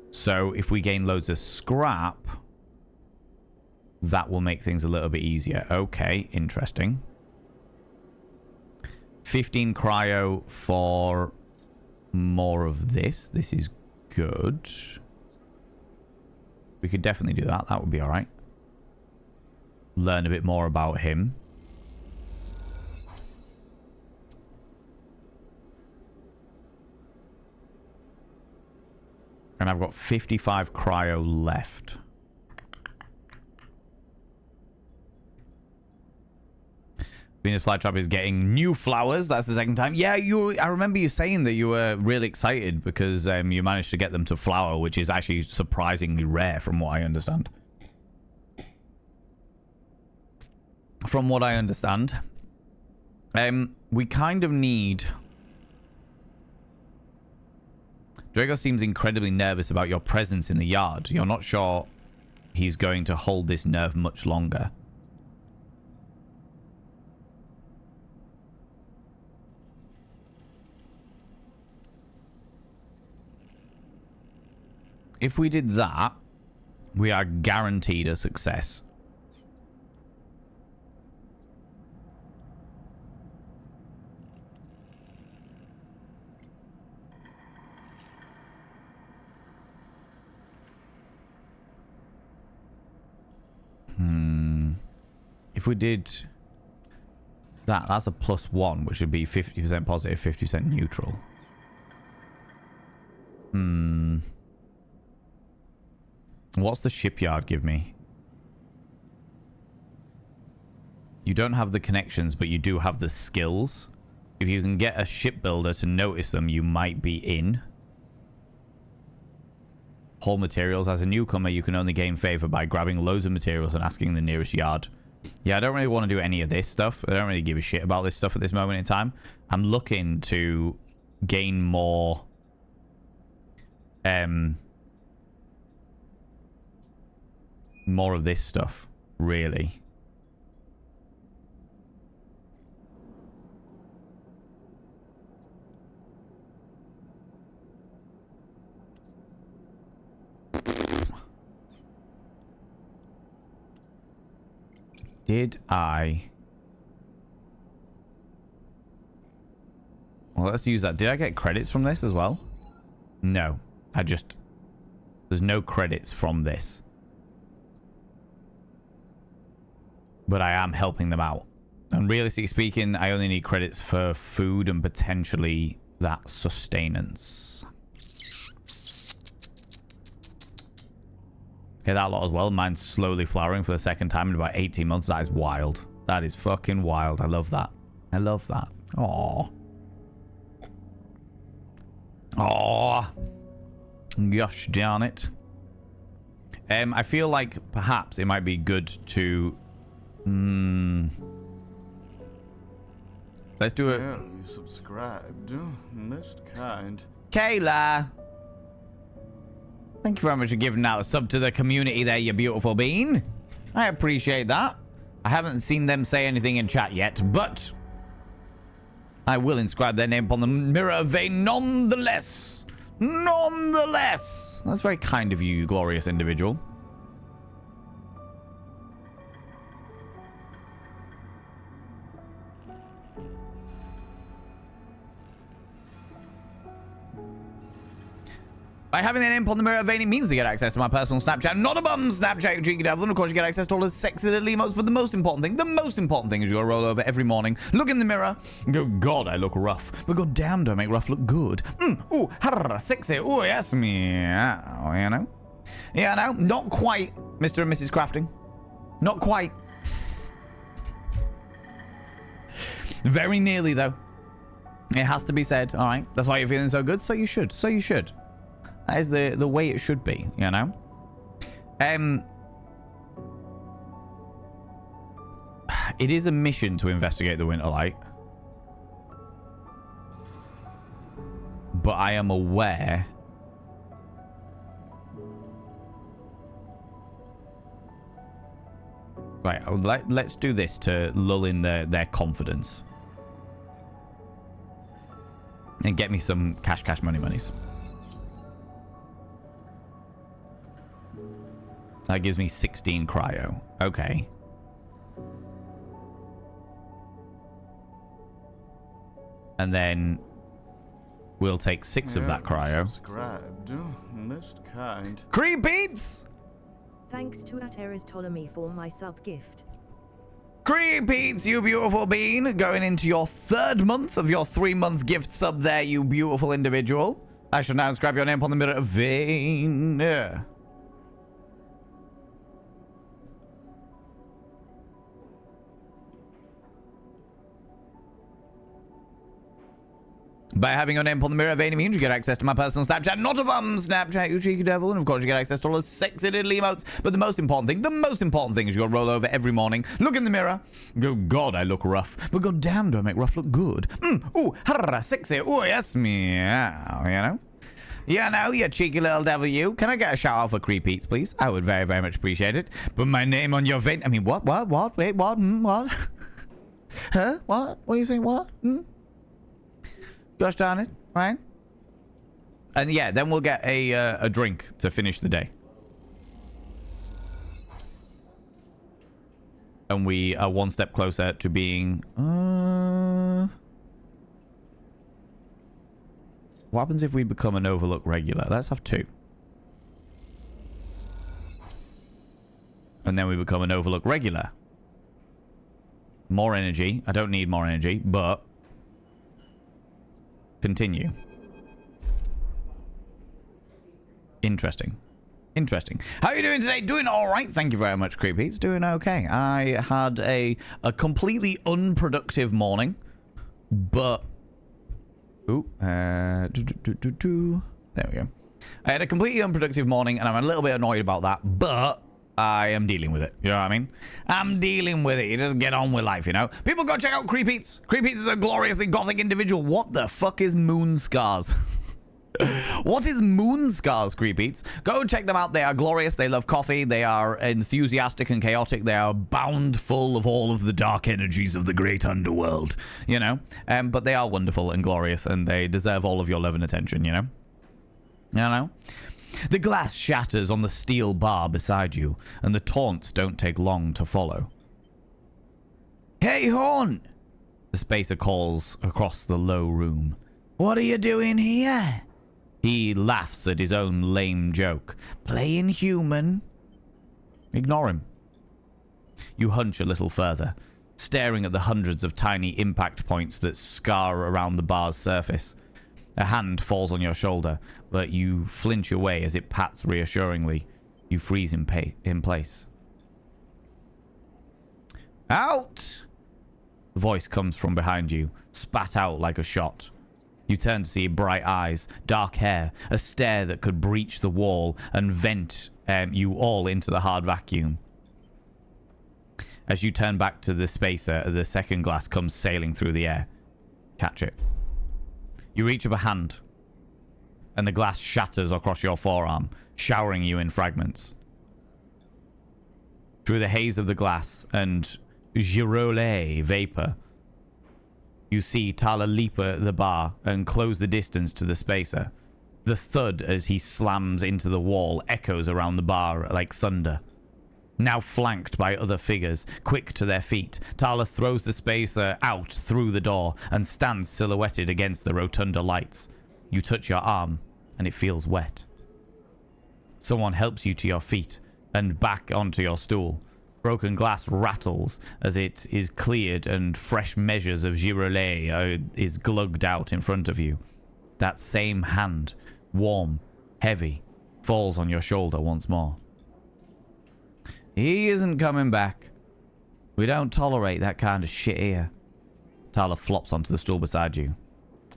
So if we gain loads of scrap, that will make things a little bit easier. Okay, interesting. 15 cryo for more of this. This is good. We could definitely do that. That would be all right. Learn a bit more about him. And I've got 55 cryo left. Venus flytrap is getting new flowers. That's the second time. Yeah, I remember you saying that you were really excited because you managed to get them to flower, which is actually surprisingly rare from what I understand. From what I understand. We kind of need... Drago seems incredibly nervous about your presence in the yard. You're not sure he's going to hold this nerve much longer. If we did that, we are guaranteed a success. If we did that, that's a +1, which would be 50% positive, 50% neutral. What's the shipyard give me? You don't have the connections, but you do have the skills. If you can get a shipbuilder to notice them, you might be in. Haul materials. As a newcomer, you can only gain favor by grabbing loads of materials and asking the nearest yard. Yeah, I don't really want to do any of this stuff. I don't really give a shit about this stuff at this moment in time. I'm looking to gain more... more of this stuff, really. Did I... Well, let's use that. Did I get credits from this as well? No. I just... There's no credits from this. But I am helping them out. And realistically speaking, I only need credits for food and potentially that sustenance. Hit that lot as well. Mine's slowly flowering for the second time in about 18 months. That is wild. That is fucking wild. I love that. I love that. Aww. Aww. Gosh darn it. I feel like perhaps it might be good to... Let's do it. Well, you subscribed. Most kind. Kayla. Thank you very much for giving out a sub to the community there, you beautiful bean. I appreciate that. I haven't seen them say anything in chat yet, but I will inscribe their name upon the Mirror of Vane nonetheless. Nonetheless. That's very kind of you, you glorious individual. By having their name upon the Mirror of Vane, it means they get access to my personal Snapchat. Not a bum Snapchat, you cheeky devil. And of course, you get access to all the sexy little emotes. But the most important thing is you gotta roll over every morning, look in the mirror, and go, God, I look rough. But god damn, do I make rough look good. Ooh, harr, sexy. Ooh, yes, meow, you know? Yeah, no, not quite, Mr. and Mrs. Crafting. Not quite. Very nearly, though. It has to be said, all right? That's why you're feeling so good, so you should. So you should. That is the way it should be, you know? It is a mission to investigate the Winterlight. But I am aware... Right, let's do this to lull in their confidence. And get me some cash monies. That gives me 16 cryo. Okay. And then we'll take 6 of that cryo. Subscribed. Most kind. Creepeats! Thanks to Ateris Ptolemy for my sub gift. Creepeats, you beautiful bean. Going into your 3rd month of your 3-month gift sub there, you beautiful individual. I shall now inscribe your name upon the Mirror of Vane. Yeah. By having your name upon the Mirror of Vane means you get access to my personal Snapchat. Not a bum Snapchat, you cheeky devil. And of course you get access to all the sexy little emotes. But the most important thing is you gotta roll over every morning, look in the mirror, go, God, I look rough. But god damn, do I make rough look good. Ooh, harra, sexy. Ooh, yes, meow, you know? Yeah, no, you cheeky little devil, you. Can I get a shout out for Creepeats, please? I would very, very much appreciate it. But my name on your Vane... I mean, what? Wait, what? What? Huh? What? What are you saying? What? Gosh darn it, right? And yeah, then we'll get a drink to finish the day. And we are one step closer to being... What happens if we become an Overlook regular? Let's have 2. And then we become an Overlook regular. More energy. I don't need more energy, but... Continue. Interesting. How are you doing today? Doing all right. Thank you very much, Creepies. Doing okay. I had a completely unproductive morning, but... Ooh. There we go. I had a completely unproductive morning, and I'm a little bit annoyed about that, but... I am dealing with it. You know what I mean? I'm dealing with it. You just get on with life, you know? People, go check out Creepeats. Creepeats is a gloriously gothic individual. What the fuck is Moon Scars? What is Moon Scars, Creepeats? Go check them out. They are glorious. They love coffee. They are enthusiastic and chaotic. They are bound full of all of the dark energies of the great underworld, you know? But they are wonderful and glorious, and they deserve all of your love and attention, you know? You know? The glass shatters on the steel bar beside you, and the taunts don't take long to follow. Whitehorn! The spacer calls across the low room. What are you doing here? He laughs at his own lame joke. Playing human? Ignore him. You hunch a little further, staring at the hundreds of tiny impact points that scar around the bar's surface. A hand falls on your shoulder, but you flinch away as it pats reassuringly. You freeze in place. Out! The voice comes from behind you, spat out like a shot. You turn to see bright eyes, dark hair, a stare that could breach the wall and vent you all into the hard vacuum. As you turn back to the spacer, the second glass comes sailing through the air. Catch it. You reach up a hand, and the glass shatters across your forearm, showering you in fragments. Through the haze of the glass and girolais vapor, you see Tala leap at the bar and close the distance to the spacer. The thud as he slams into the wall echoes around the bar like thunder. Now flanked by other figures, quick to their feet, Tala throws the spacer out through the door and stands silhouetted against the rotunda lights. You touch your arm, and it feels wet. Someone helps you to your feet and back onto your stool. Broken glass rattles as it is cleared and fresh measures of girolais is glugged out in front of you. That same hand, warm, heavy, falls on your shoulder once more. He isn't coming back. We don't tolerate that kind of shit here. Tala flops onto the stool beside you.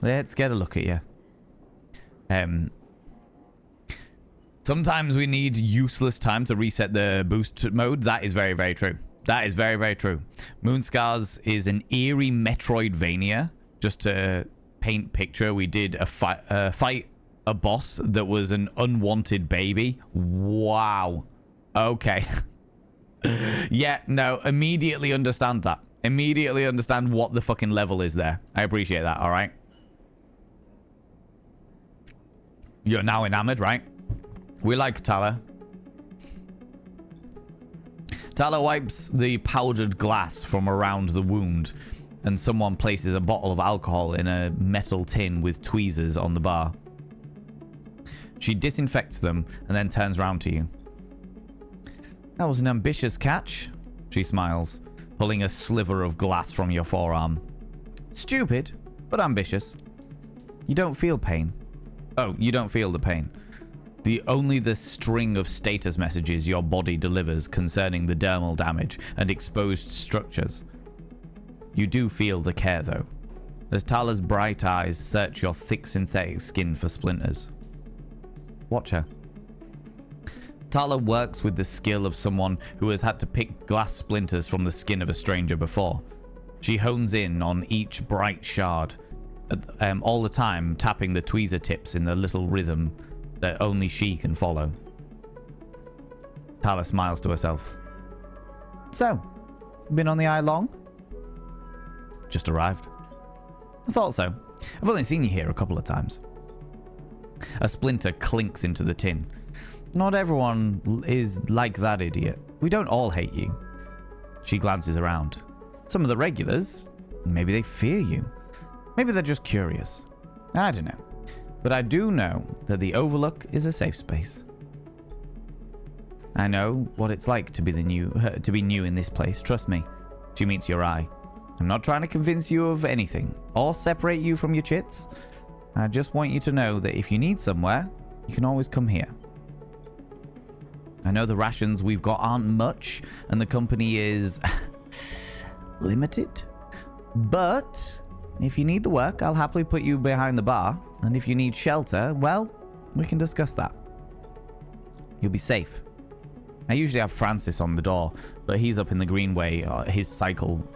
Let's get a look at you. Sometimes we need useless time to reset the boost mode. That is very, very true. That is very, very true. Moonscars is an eerie Metroidvania. Just to paint picture, we did a fight a boss that was an unwanted baby. Wow. Okay. Yeah, no, immediately understand that. Immediately understand what the fucking level is there. I appreciate that, all right? You're now enamored, right? We like Tala. Tala wipes the powdered glass from around the wound, and someone places a bottle of alcohol in a metal tin with tweezers on the bar. She disinfects them and then turns round to you. That was an ambitious catch, she smiles, pulling a sliver of glass from your forearm. Stupid, but ambitious. You don't feel pain. Oh, you don't feel the pain. Only the string of status messages your body delivers concerning the dermal damage and exposed structures. You do feel the care, though, as Tala's bright eyes search your thick synthetic skin for splinters. Watch her. Tala works with the skill of someone who has had to pick glass splinters from the skin of a stranger before. She hones in on each bright shard, all the time tapping the tweezer tips in the little rhythm that only she can follow. Tala smiles to herself. So, been on the eye long? Just arrived. I thought so. I've only seen you here a couple of times. A splinter clinks into the tin. Not everyone is like that idiot. We don't all hate you. She glances around. Some of the regulars, maybe they fear you. Maybe they're just curious. I don't know. But I do know that the Overlook is a safe space. I know what it's like to be new in this place. Trust me. She meets your eye. I'm not trying to convince you of anything or separate you from your chits. I just want you to know that if you need somewhere, you can always come here. I know the rations we've got aren't much, and the company is limited. But if you need the work, I'll happily put you behind the bar. And if you need shelter, well, we can discuss that. You'll be safe. I usually have Francis on the door, but he's up in the Greenway, this cycle,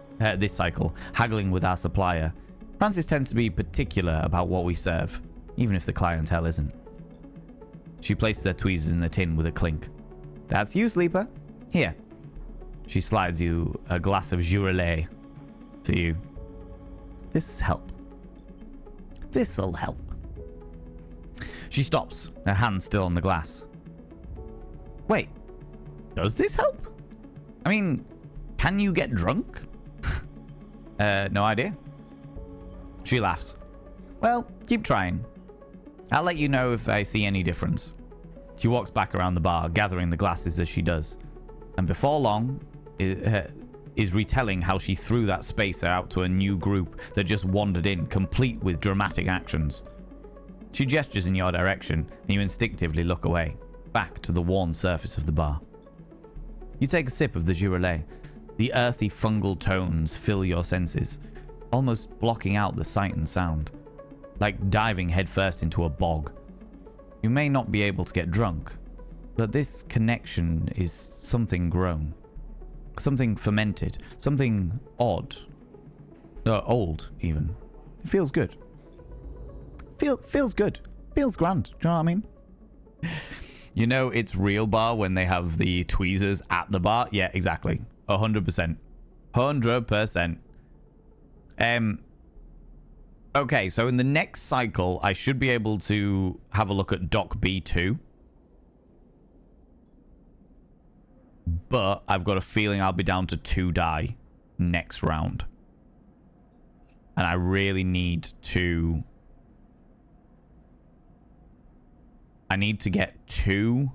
haggling with our supplier. Francis tends to be particular about what we serve, even if the clientele isn't. She places her tweezers in the tin with a clink. That's you, Sleeper. Here. She slides you a glass of girolais to you. This'll help. She stops, her hand still on the glass. Wait, does this help? I mean, can you get drunk? No idea. She laughs. Well, keep trying. I'll let you know if I see any difference. She walks back around the bar, gathering the glasses as she does. And before long, is retelling how she threw that spacer out to a new group that just wandered in, complete with dramatic actions. She gestures in your direction, and you instinctively look away, back to the worn surface of the bar. You take a sip of the Giroulet. The earthy fungal tones fill your senses, almost blocking out the sight and sound, like diving headfirst into a bog. You may not be able to get drunk, but this connection is something grown, something fermented, something odd, old even. It feels good. Feels good. Feels grand. Do you know what I mean? You know it's real bar when they have the tweezers at the bar? Yeah, exactly. 100%. 100%. Okay, so in the next cycle, I should be able to have a look at Doc B2. But I've got a feeling I'll be down to 2 die next round. And I really need to... I need to get 2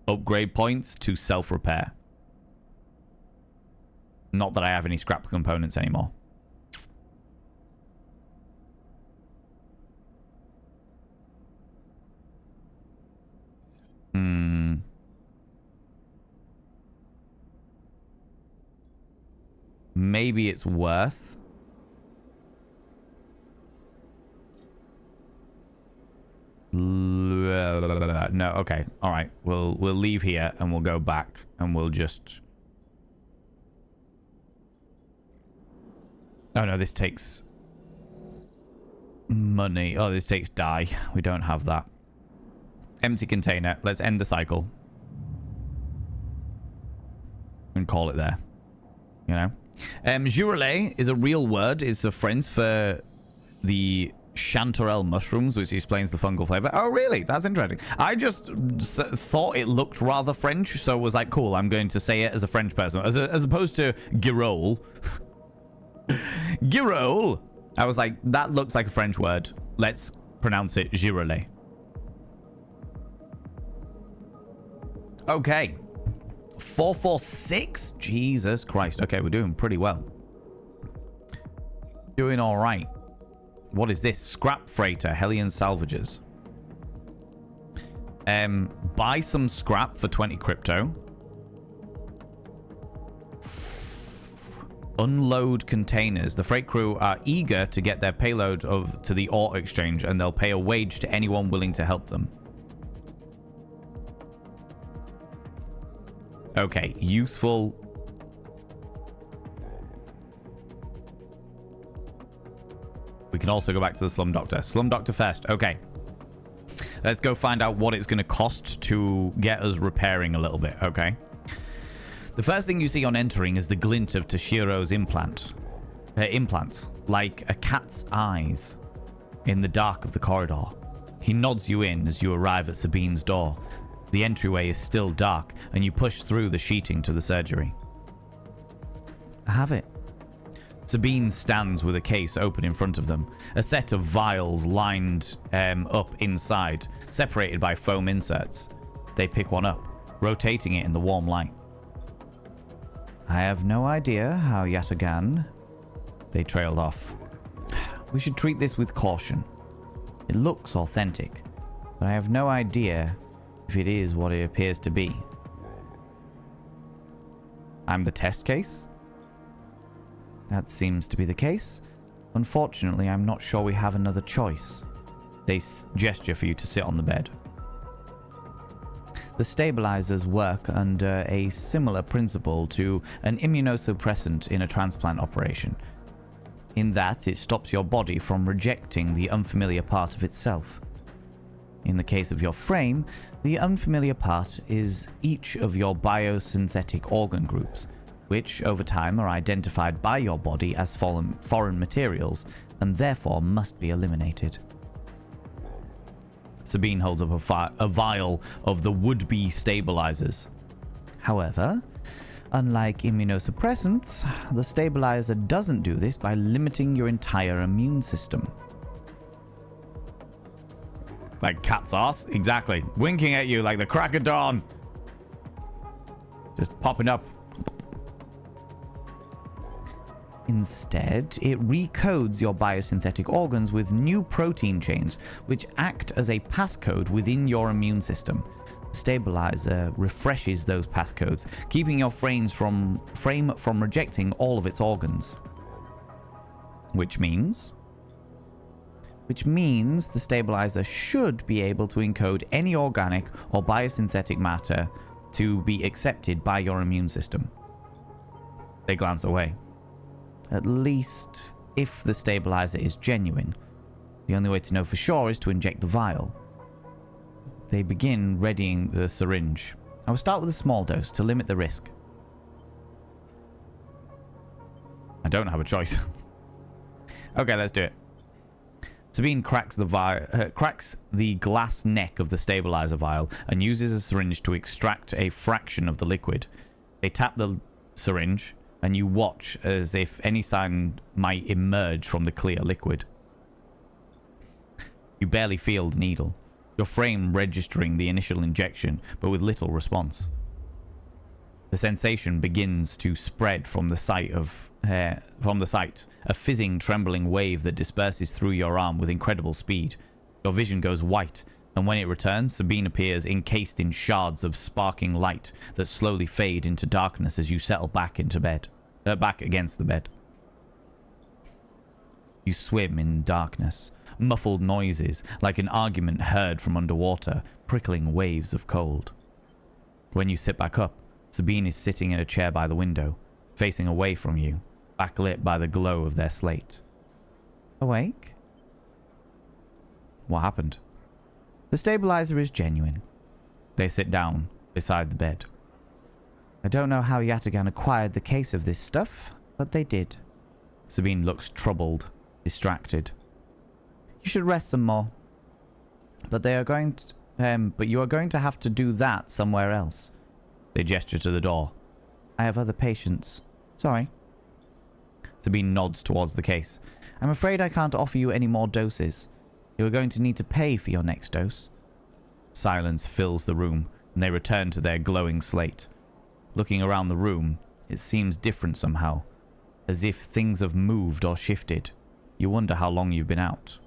upgrade points to self-repair. Not that I have any scrap components anymore. Maybe it's worth... No, okay. All right. We'll leave here and we'll go back and we'll just... Oh no, this takes money. Oh, this takes dye. We don't have that. Empty container. Let's end the cycle. And call it there. You know? Giroulet is a real word. It's a French for the chanterelle mushrooms, which explains the fungal flavor. Oh, really? That's interesting. I just thought it looked rather French, so was like, cool, I'm going to say it as a French person. As opposed to girole. Girole. I was like, that looks like a French word. Let's pronounce it Giroulet. Okay. 446? Jesus Christ. Okay, we're doing pretty well. Doing all right. What is this? Scrap freighter, Hellion salvages. Buy some scrap for 20 crypto. Unload containers. The freight crew are eager to get their payload to the ore exchange, and they'll pay a wage to anyone willing to help them. Okay, useful. We can also go back to the Slum Doctor. Slum Doctor first. Okay. Let's go find out what it's going to cost to get us repairing a little bit. Okay. The first thing you see on entering is the glint of Toshiro's implants, like a cat's eyes in the dark of the corridor. He nods you in as you arrive at Sabine's door. The entryway is still dark, and you push through the sheeting to the surgery. Have it. Sabine stands with a case open in front of them. A set of vials lined up inside, separated by foam inserts. They pick one up, rotating it in the warm light. I have no idea how Yatagan... They trailed off. We should treat this with caution. It looks authentic, but I have no idea if it is what it appears to be. I'm the test case? That seems to be the case. Unfortunately, I'm not sure we have another choice. They gesture for you to sit on the bed. The stabilizers work under a similar principle to an immunosuppressant in a transplant operation, in that it stops your body from rejecting the unfamiliar part of itself. In the case of your frame, the unfamiliar part is each of your biosynthetic organ groups, which over time are identified by your body as foreign materials and therefore must be eliminated. Sabine holds up a vial of the would-be stabilizers. However, Unlike immunosuppressants, the stabilizer doesn't do this by limiting your entire immune system. Like cat's arse? Exactly. Winking at you like the crack of dawn. Just popping up. Instead, it recodes your biosynthetic organs with new protein chains, which act as a passcode within your immune system. The stabilizer refreshes those passcodes, keeping your frame from rejecting all of its organs. Which means the stabilizer should be able to encode any organic or biosynthetic matter to be accepted by your immune system. They glance away. At least, if the stabilizer is genuine. The only way to know for sure is to inject the vial. They begin readying the syringe. I will start with a small dose to limit the risk. I don't have a choice. Okay, let's do it. Sabine cracks the glass neck of the stabilizer vial and uses a syringe to extract a fraction of the liquid. They tap the syringe, and you watch as if any sign might emerge from the clear liquid. You barely feel the needle, your frame registering the initial injection, but with little response. The sensation begins to spread from the site, a fizzing, trembling wave that disperses through your arm with incredible speed. Your vision goes white, and when it returns, Sabine appears encased in shards of sparking light that slowly fade into darkness as you settle back against the bed. You swim in darkness, muffled noises like an argument heard from underwater, prickling waves of cold. When you sit back up, Sabine is sitting in a chair by the window, facing away from you, backlit by the glow of their slate. Awake? What happened? The stabilizer is genuine. They sit down beside the bed. I don't know how Yataghan acquired the case of this stuff, but they did. Sabine looks troubled, distracted. You should rest some more. But you are going to have to do that somewhere else. They gesture to the door. I have other patients. Sorry. Sabine nods towards the case. I'm afraid I can't offer you any more doses. You are going to need to pay for your next dose. Silence fills the room, and they return to their glowing slate. Looking around the room, it seems different somehow, as if things have moved or shifted. You wonder how long you've been out.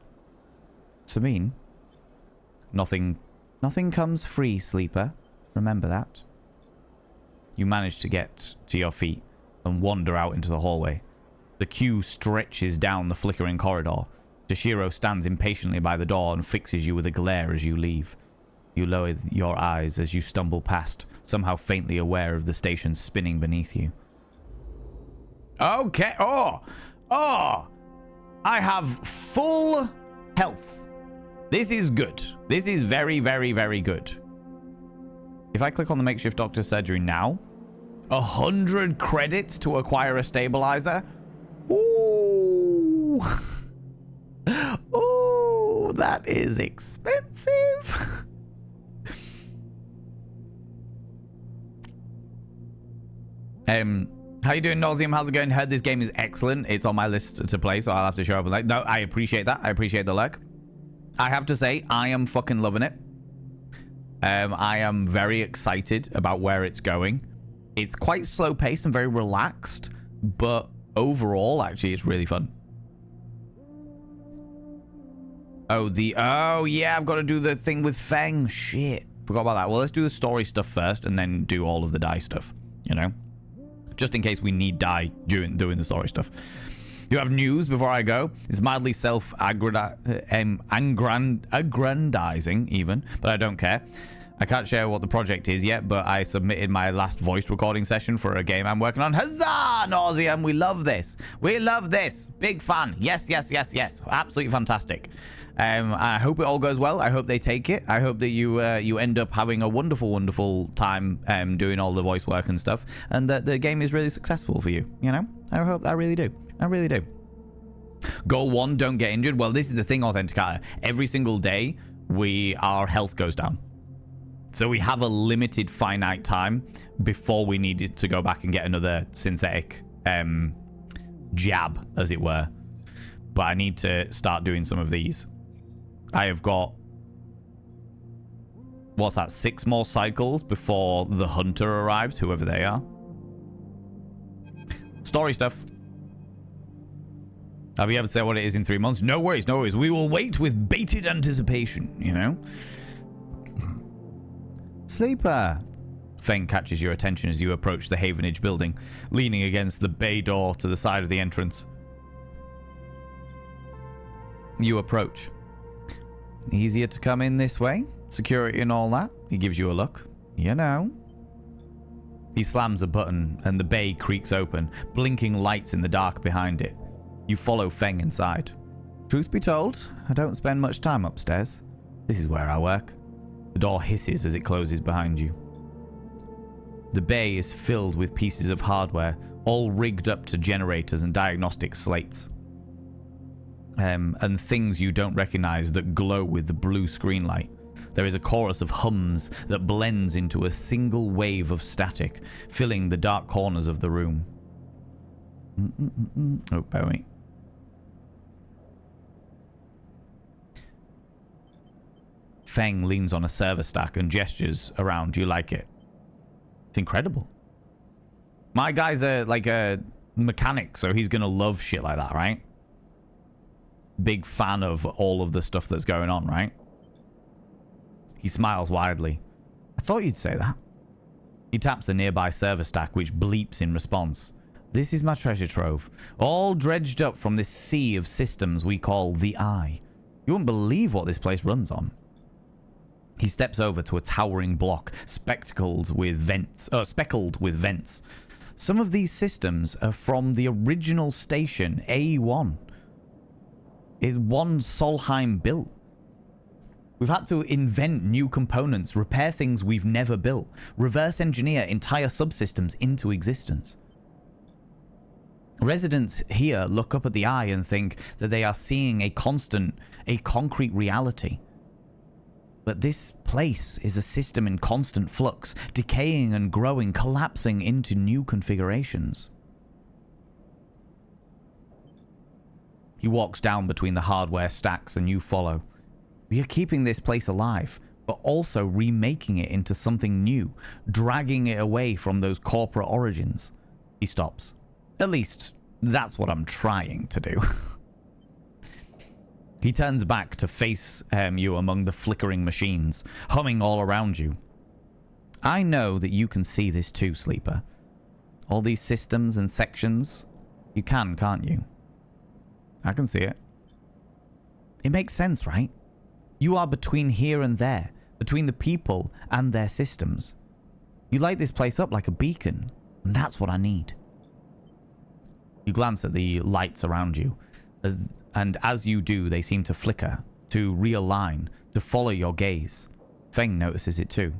Sabine? Nothing comes free, sleeper. Remember that. You manage to get to your feet and wander out into the hallway. The queue stretches down the flickering corridor. Toshiro stands impatiently by the door and fixes you with a glare as you leave. You lower your eyes as you stumble past, somehow faintly aware of the station spinning beneath you. Okay. Oh! I have full health. This is good. This is very, very, very good. If I click on the makeshift doctor's surgery now, 100 credits to acquire a stabilizer? ooh, ooh, that is expensive. How you doing, Nauseum? How's it going? Heard this game is excellent. It's on my list to play, so I'll have to show up and like. No, I appreciate that. I appreciate the luck. I have to say, I am fucking loving it. I am very excited about where it's going. It's quite slow paced and very relaxed, but overall, actually, it's really fun. Oh, yeah, I've got to do the thing with Feng. Shit. Forgot about that. Well, let's do the story stuff first and then do all of the die stuff, you know? Just in case we need die during doing the story stuff. You have news before I go. It's mildly self-aggrandizing even, but I don't care. I can't share what the project is yet, but I submitted my last voice recording session for a game I'm working on. Huzzah, Nauseum! We love this. We love this. Big fan. Yes, yes, yes, yes. Absolutely fantastic. I hope it all goes well. I hope they take it. I hope that you end up having a wonderful, wonderful time doing all the voice work and stuff, and that the game is really successful for you. You know, I hope. I really do. I really do. Goal 1: don't get injured. Well, this is the thing, Authenticator. Every single day, our health goes down. So we have a limited finite time before we needed to go back and get another synthetic jab, as it were. But I need to start doing some of these. I have got, what's that, 6 more cycles before the hunter arrives, whoever they are. Story stuff. I'll be able to say what it is in 3 months. No worries, no worries. We will wait with bated anticipation, you know? Sleeper. Feng catches your attention as you approach the Havenage building, leaning against the bay door to the side of the entrance. You approach. Easier to come in this way? Security and all that? He gives you a look. You know. He slams a button and the bay creaks open, blinking lights in the dark behind it. You follow Feng inside. Truth be told, I don't spend much time upstairs. This is where I work. The door hisses as it closes behind you. The bay is filled with pieces of hardware, all rigged up to generators and diagnostic slates. And things you don't recognize that glow with the blue screen light. There is a chorus of hums that blends into a single wave of static, filling the dark corners of the room. Oh, bear with me. Feng leans on a server stack and gestures around. You like it? It's incredible. My guy's like a mechanic, so he's gonna love shit like that, right? Big fan of all of the stuff that's going on, right? He smiles widely. I thought you'd say that. He taps a nearby server stack, which bleeps in response. This is my treasure trove, all dredged up from this sea of systems we call the Eye. You wouldn't believe what this place runs on. He steps over to a towering block, speckled with vents. Some of these systems are from the original station, A1. It's one Solheim built. We've had to invent new components, repair things we've never built, reverse engineer entire subsystems into existence. Residents here look up at the Eye and think that they are seeing a concrete reality. But this place is a system in constant flux, decaying and growing, collapsing into new configurations. He walks down between the hardware stacks and you follow. We are keeping this place alive, but also remaking it into something new, dragging it away from those corporate origins. He stops. At least, that's what I'm trying to do. He turns back to face you among the flickering machines, humming all around you. I know that you can see this too, Sleeper. All these systems and sections, you can, can't you? I can see it. It makes sense, right? You are between here and there, between the people and their systems. You light this place up like a beacon, and that's what I need. You glance at the lights around you, and as you do, they seem to flicker, to realign, to follow your gaze. Feng notices it too.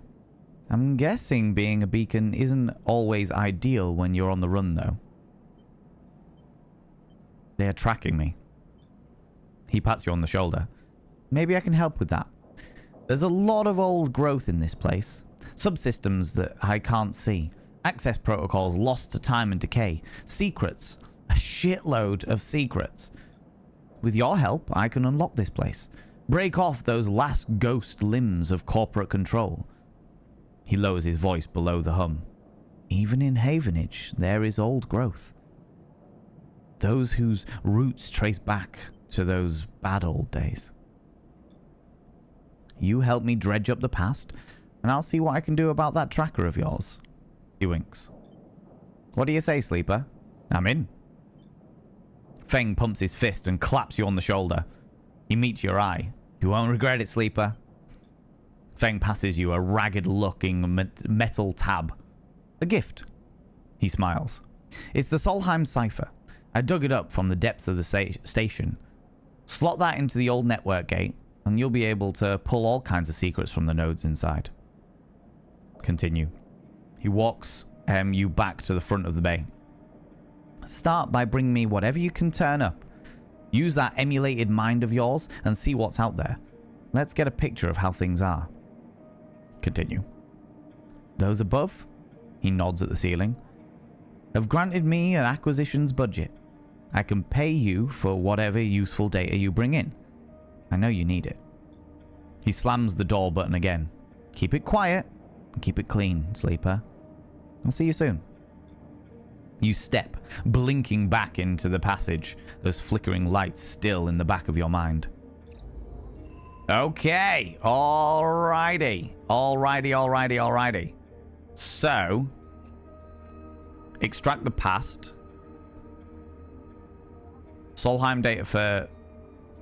I'm guessing being a beacon isn't always ideal when you're on the run, though. They are tracking me. He pats you on the shoulder. Maybe I can help with that. There's a lot of old growth in this place. Subsystems that I can't see. Access protocols lost to time and decay. Secrets. A shitload of secrets. With your help, I can unlock this place. Break off those last ghost limbs of corporate control. He lowers his voice below the hum. Even in Havenage, there is old growth. Those whose roots trace back to those bad old days. You help me dredge up the past, and I'll see what I can do about that tracker of yours. He winks. What do you say, Sleeper? I'm in. Feng pumps his fist and claps you on the shoulder. He meets your eye. You won't regret it, Sleeper. Feng passes you a ragged-looking metal tab. A gift. He smiles. It's the Solheim cipher. I dug it up from the depths of the station. Slot that into the old network gate, and you'll be able to pull all kinds of secrets from the nodes inside. Continue. He walks you back to the front of the bay. Start by bringing me whatever you can turn up. Use that emulated mind of yours and see what's out there. Let's get a picture of how things are. Continue. Those above, he nods at the ceiling, have granted me an acquisitions budget. I can pay you for whatever useful data you bring in. I know you need it. He slams the door button again. Keep it quiet and keep it clean, sleeper. I'll see you soon. You step, blinking back into the passage, those flickering lights still in the back of your mind. Okay, alrighty. So, extract the past. Solheim data for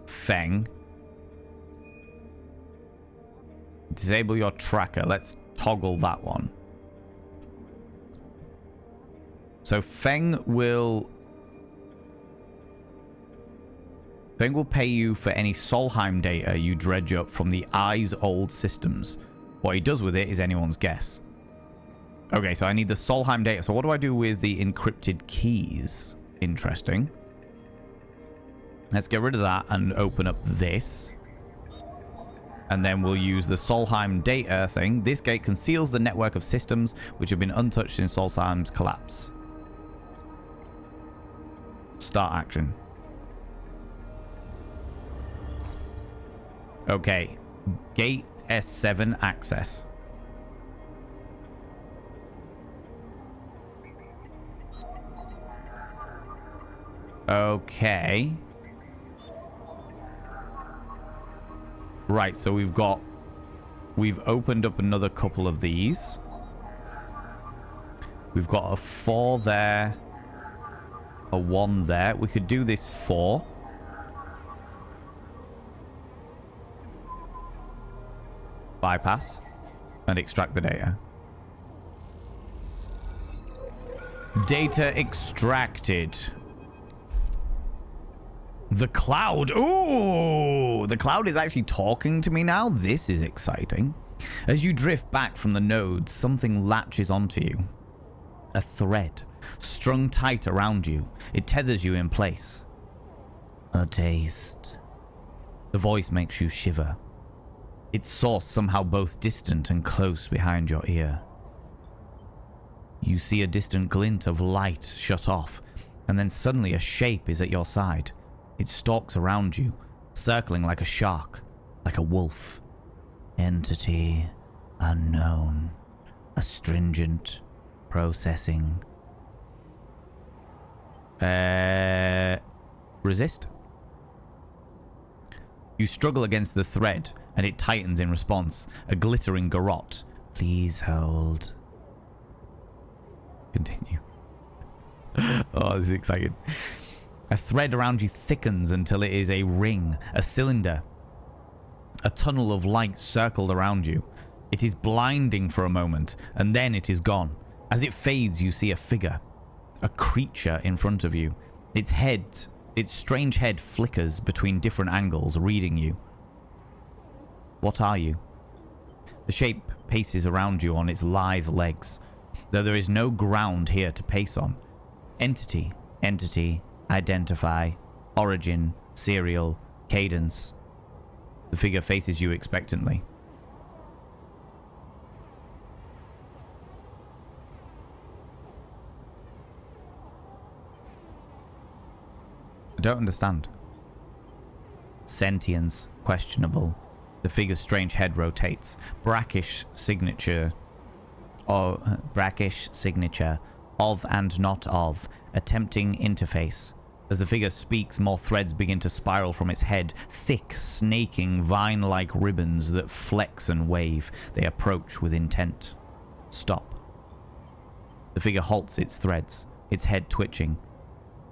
Feng. Disable your tracker. Let's toggle that one. So Feng will pay you for any Solheim data you dredge up from the Eye's old systems. What he does with it is anyone's guess. Okay, so I need the Solheim data. So what do I do with the encrypted keys? Interesting. Let's get rid of that and open up this. And then we'll use the Solheim data thing. This gate conceals the network of systems which have been untouched since Solheim's collapse. Start action. Okay. Gate S7 access. Okay. Right, so we've opened up another couple of these. We've got a 4 there. A 1 there. We could do this 4. Bypass. And extract the data. Data extracted. The cloud. Ooh! The cloud is actually talking to me now. This is exciting. As you drift back from the nodes, something latches onto you. A thread. Strung tight around you. It tethers you in place. A taste. The voice makes you shiver. Its source somehow both distant and close behind your ear. You see a distant glint of light shut off, and then suddenly a shape is at your side. It stalks around you, circling like a shark, like a wolf. Entity unknown. Astringent. Processing. Resist? You struggle against the thread, and it tightens in response. A glittering garrote. Please hold. Continue. Oh, this is exciting. A thread around you thickens until it is a ring, a cylinder. A tunnel of light circled around you. It is blinding for a moment, and then it is gone. As it fades, you see a figure. A creature in front of you. Its strange head flickers between different angles, reading you. What are you? The shape paces around you on its lithe legs, though there is no ground here to pace on. Entity, identify, origin, serial, cadence. The figure faces you expectantly. I don't understand. Sentience, questionable. The figure's strange head rotates. Brackish signature of and not of. Attempting interface. As the figure speaks, more threads begin to spiral from its head. Thick, snaking, vine-like ribbons that flex and wave. They approach with intent. Stop. The figure halts its threads, its head twitching.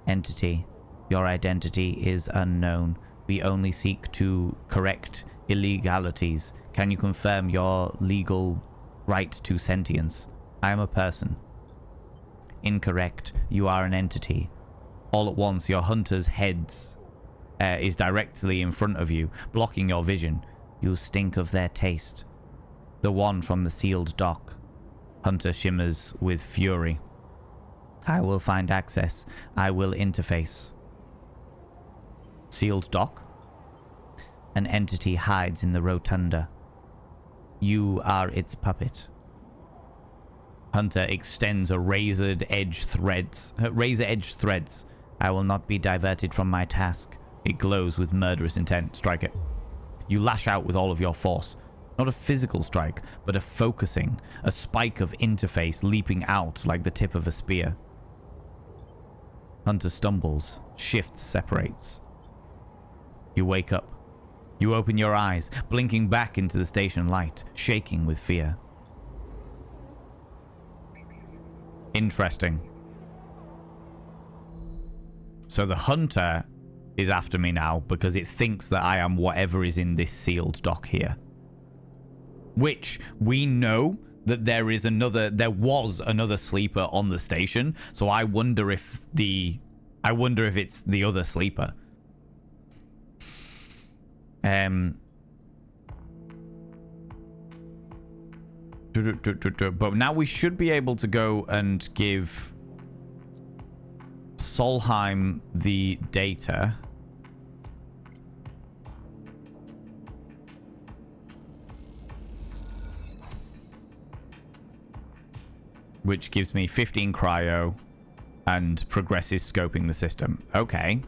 Entity. Your identity is unknown. We only seek to correct illegalities. Can you confirm your legal right to sentience? I am a person. Incorrect. You are an entity. All at once, your hunter's head is directly in front of you, blocking your vision. You stink of their taste. The one from the sealed dock. Hunter shimmers with fury. I will find access. I will interface. Sealed dock. An entity hides in the rotunda. You are its puppet. Hunter extends a razor-edged threads. I will not be diverted from my task. It glows with murderous intent. Strike it. You lash out with all of your force. Not a physical strike, but a focusing, a spike of interface leaping out like the tip of a spear. Hunter stumbles, shifts, separates. You wake up. You open your eyes, blinking back into the station light, shaking with fear. Interesting. So the Hunter is after me now because it thinks that I am whatever is in this sealed dock here. Which we know that there was another sleeper on the station, so I wonder if it's the other sleeper. But now we should be able to go and give Solheim the data. Which gives me 15 cryo and progresses scoping the system. Okay.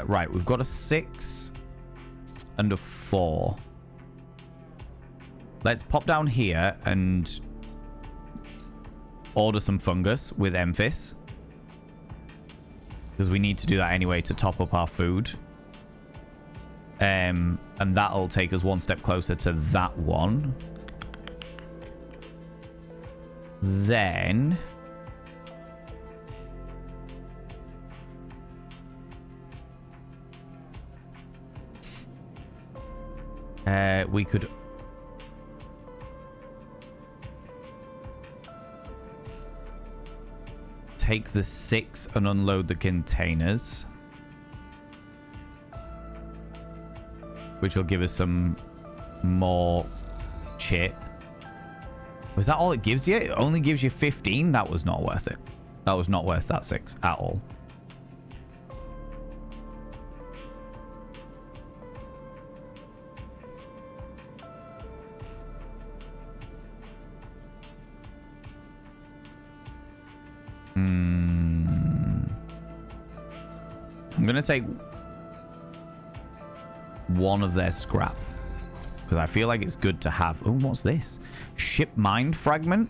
Right, we've got a 6 and a 4. Let's pop down here and order some fungus with Emphis. Because we need to do that anyway to top up our food. And that'll take us one step closer to that one. Then... we could... take the 6 and unload the containers. Which will give us some more chit. Was that all it gives you? It only gives you 15? That was not worth it. That was not worth that 6 at all. I'm going to take one of their scrap because I feel like it's good to have. Oh, what's this? Ship mind fragment?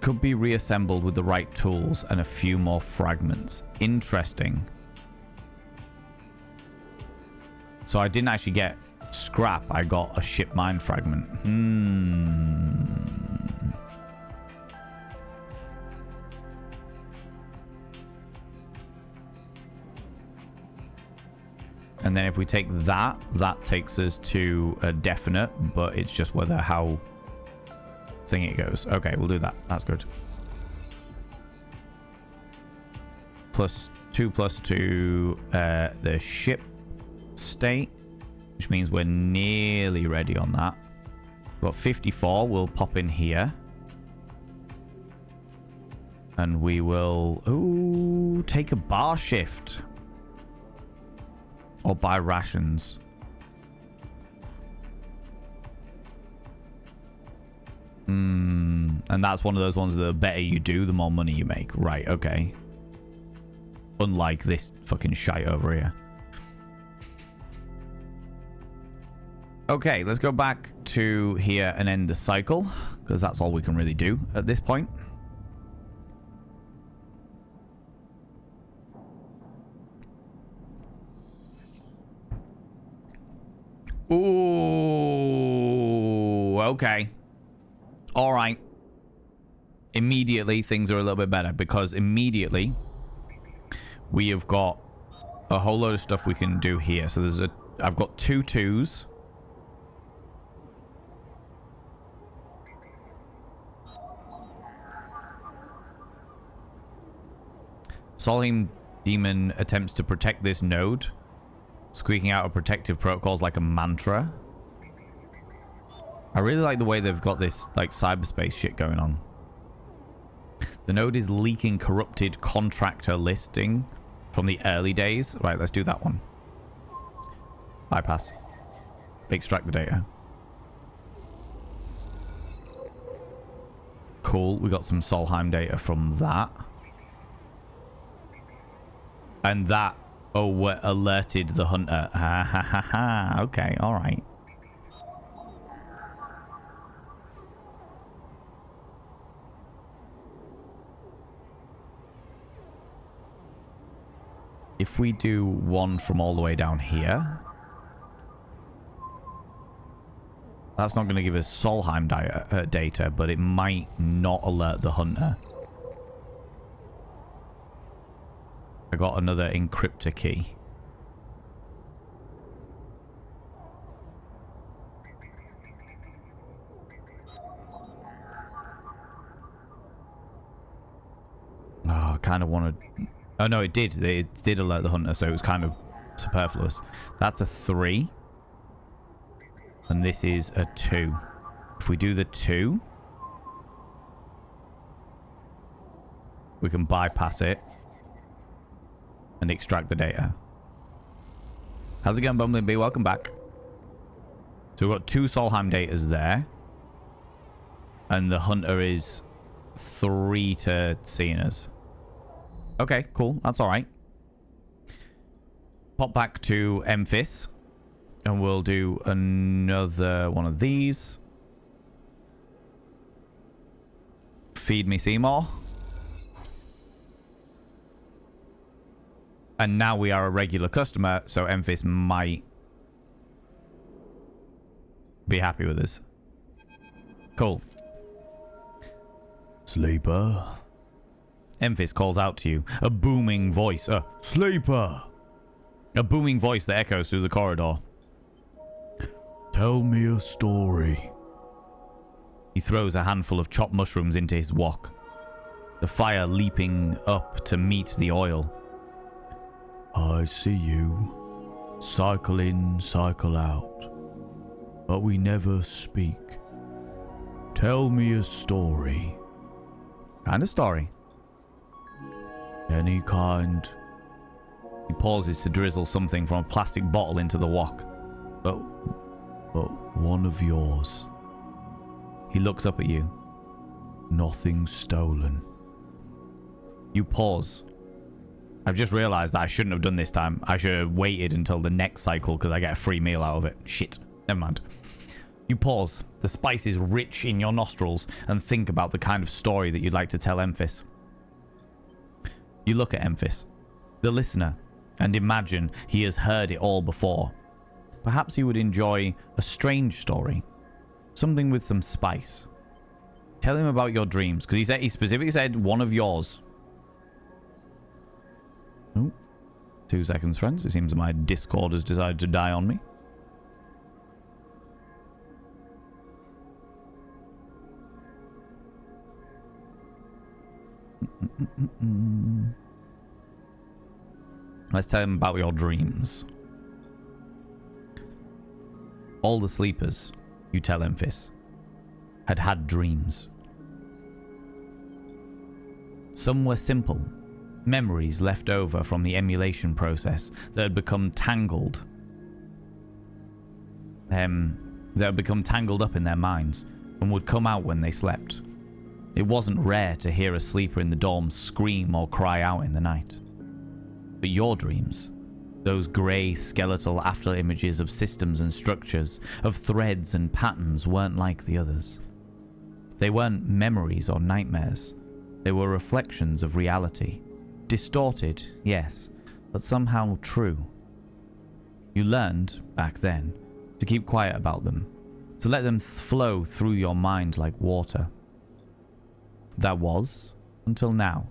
Could be reassembled with the right tools and a few more fragments. Interesting. So I didn't actually get scrap. I got a ship mind fragment. And then if we take that, that takes us to a definite, but it's just whether how thing it goes. Okay, we'll do that. That's good. +2 the ship state, which means we're nearly ready on that. We've got 54. We'll pop in here. And we will... Ooh, take a bar shift. Or buy rations. And that's one of those ones that the better you do, the more money you make. Right, okay. Unlike this fucking shite over here. Okay, let's go back to here and end the cycle. Because that's all we can really do at this point. Ooh, okay. All right. Immediately, things are a little bit better because immediately we have got a whole load of stuff we can do here. So I've got 2 2s. Solheim Demon attempts to protect this node. Squeaking out of protective protocols like a mantra. I really like the way they've got this like cyberspace shit going on. The node is leaking corrupted contractor listing from the early days. Right, let's do that one. Bypass. Extract the data. Cool. We got some Solheim data from that. And that alerted the hunter. Ha ha ha ha. Okay, alright. If we do one from all the way down here, that's not going to give us Solheim data, but it might not alert the hunter. I got another encryptor key. Oh, I kind of wanted... Oh, no, it did. It did alert the hunter, so it was kind of superfluous. That's a 3. And this is a 2. If we do the 2, we can bypass it and extract the data. How's it going, Bumblebee? Welcome back. So we've got 2 Solheim datas there. And the hunter is 3 to seeing us. Okay, cool. That's alright. Pop back to Memphis. And we'll do another one of these. Feed me Seymour. And now we are a regular customer, so Memphis might be happy with us. Cool. Sleeper. Memphis calls out to you. A booming voice. Sleeper. A booming voice that echoes through the corridor. Tell me a story. He throws a handful of chopped mushrooms into his wok. The fire leaping up to meet the oil. I see you. Cycle in, cycle out. But we never speak. Tell me a story. Kind of story. Any kind. He pauses to drizzle something from a plastic bottle into the wok. But one of yours. He looks up at you. Nothing stolen. You pause. I've just realized that I shouldn't have done this time. I should have waited until the next cycle because I get a free meal out of it. Shit. Never mind. You pause. The spice is rich in your nostrils and think about the kind of story that you'd like to tell Memphis. You look at Memphis, the listener, and imagine he has heard it all before. Perhaps he would enjoy a strange story. Something with some spice. Tell him about your dreams, because he specifically said one of yours. Oh, 2 seconds, friends. It seems my Discord has decided to die on me. Let's tell him about your dreams. All the sleepers, you tell Memphis, had had dreams. Some were simple, memories left over from the emulation process that had become tangled. That had become tangled up in their minds and would come out when they slept. It wasn't rare to hear a sleeper in the dorm scream or cry out in the night. But your dreams, those grey skeletal after images of systems and structures, of threads and patterns, weren't like the others. They weren't memories or nightmares. They were reflections of reality. Distorted, yes, but somehow true. You learned, back then, to keep quiet about them, to let them flow through your mind like water. That was, until now,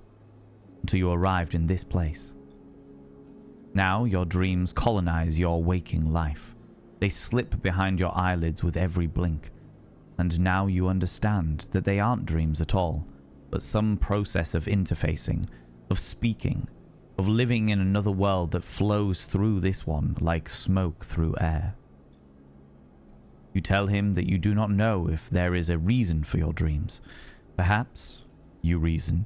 until you arrived in this place. Now your dreams colonize your waking life. They slip behind your eyelids with every blink. And now you understand that they aren't dreams at all, but some process of interfacing, of speaking, of living in another world that flows through this one like smoke through air. You tell him that you do not know if there is a reason for your dreams. Perhaps you reason.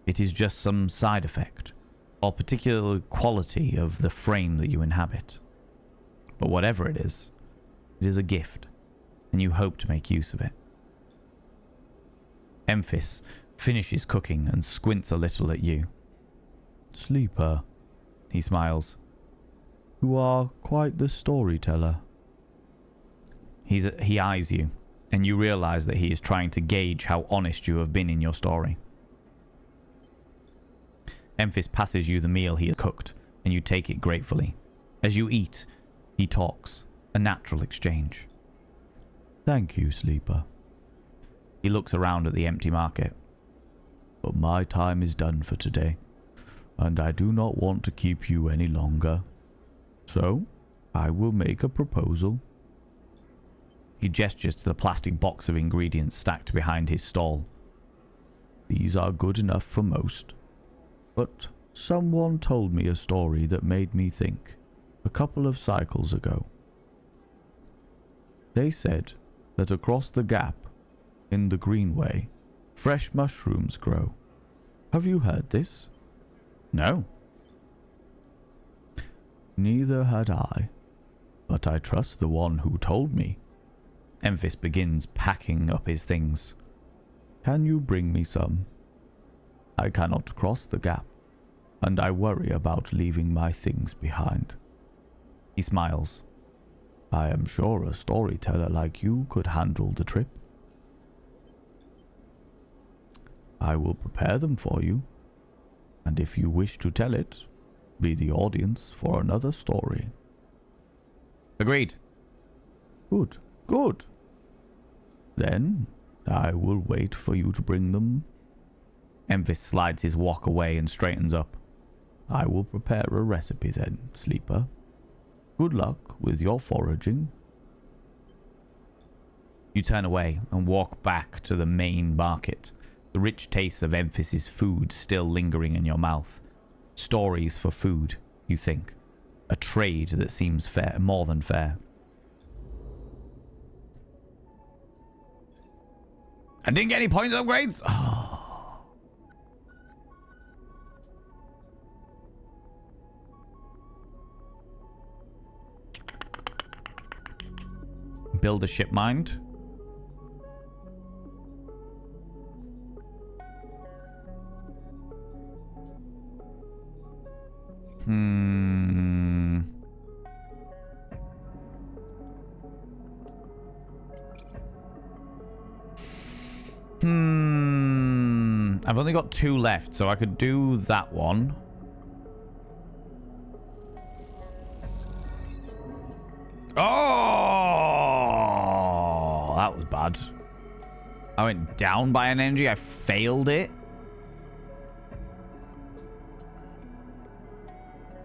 It is just some side effect, or particular quality of the frame that you inhabit. But whatever it is a gift, and you hope to make use of it. Emphis finishes cooking and squints a little at you. Sleeper, he smiles. You are quite the storyteller. He eyes you, and you realize that he is trying to gauge how honest you have been in your story. Emphis passes you the meal he has cooked, and you take it gratefully. As you eat, he talks, a natural exchange. Thank you, Sleeper. He looks around at the empty market. But my time is done for today, and I do not want to keep you any longer. So, I will make a proposal. He gestures to the plastic box of ingredients stacked behind his stall. These are good enough for most. But someone told me a story that made me think, a couple of cycles ago. They said that across the gap, in the Greenway, fresh mushrooms grow. Have you heard this? No. Neither had I, but I trust the one who told me. Emphis begins packing up his things. Can you bring me some? I cannot cross the gap, and I worry about leaving my things behind. He smiles. I am sure a storyteller like you could handle the trip. I will prepare them for you, and if you wish to tell it, be the audience for another story. Agreed. Good, good. Then I will wait for you to bring them. Emphis slides his wok away and straightens up. I will prepare a recipe then, Sleeper. Good luck with your foraging. You turn away and walk back to the main market, the rich taste of Emphis's food still lingering in your mouth. Stories for food, you think. A trade that seems fair, more than fair. I didn't get any points upgrades? Oh. Build a ship mind. I've only got 2 left, so I could do that one. Oh, that was bad. I went down by an energy. I failed it.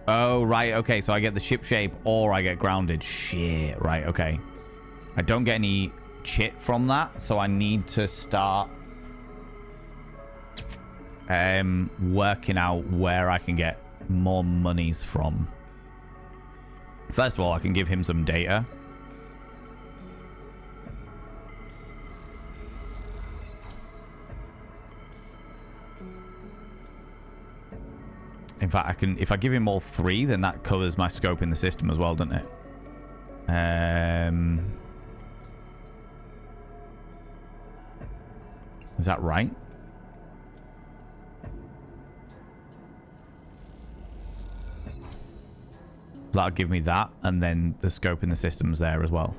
Oh, right. Okay, so I get the ship shape or I get grounded. Shit. Right, okay. I don't get any chit from that, so I need to start working out where I can get more monies from. First of all, I can give him some data. In fact, I can, if I give him all 3, then that covers my scope in the system as well, doesn't it? Is that right? That'll give me that, and then the scope in the system's there as well.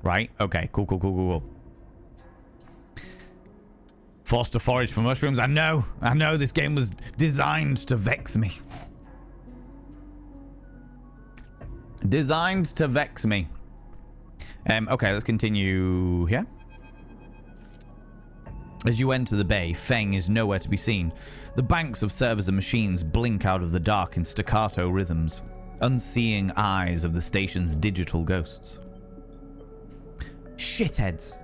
Right? Okay, cool, cool, cool, cool, cool. Forced to forage for mushrooms. I know, this game was designed to vex me. Designed to vex me. Okay, let's continue here. As you enter the bay, Feng is nowhere to be seen. The banks of servers and machines blink out of the dark in staccato rhythms. Unseeing eyes of the station's digital ghosts. Shitheads!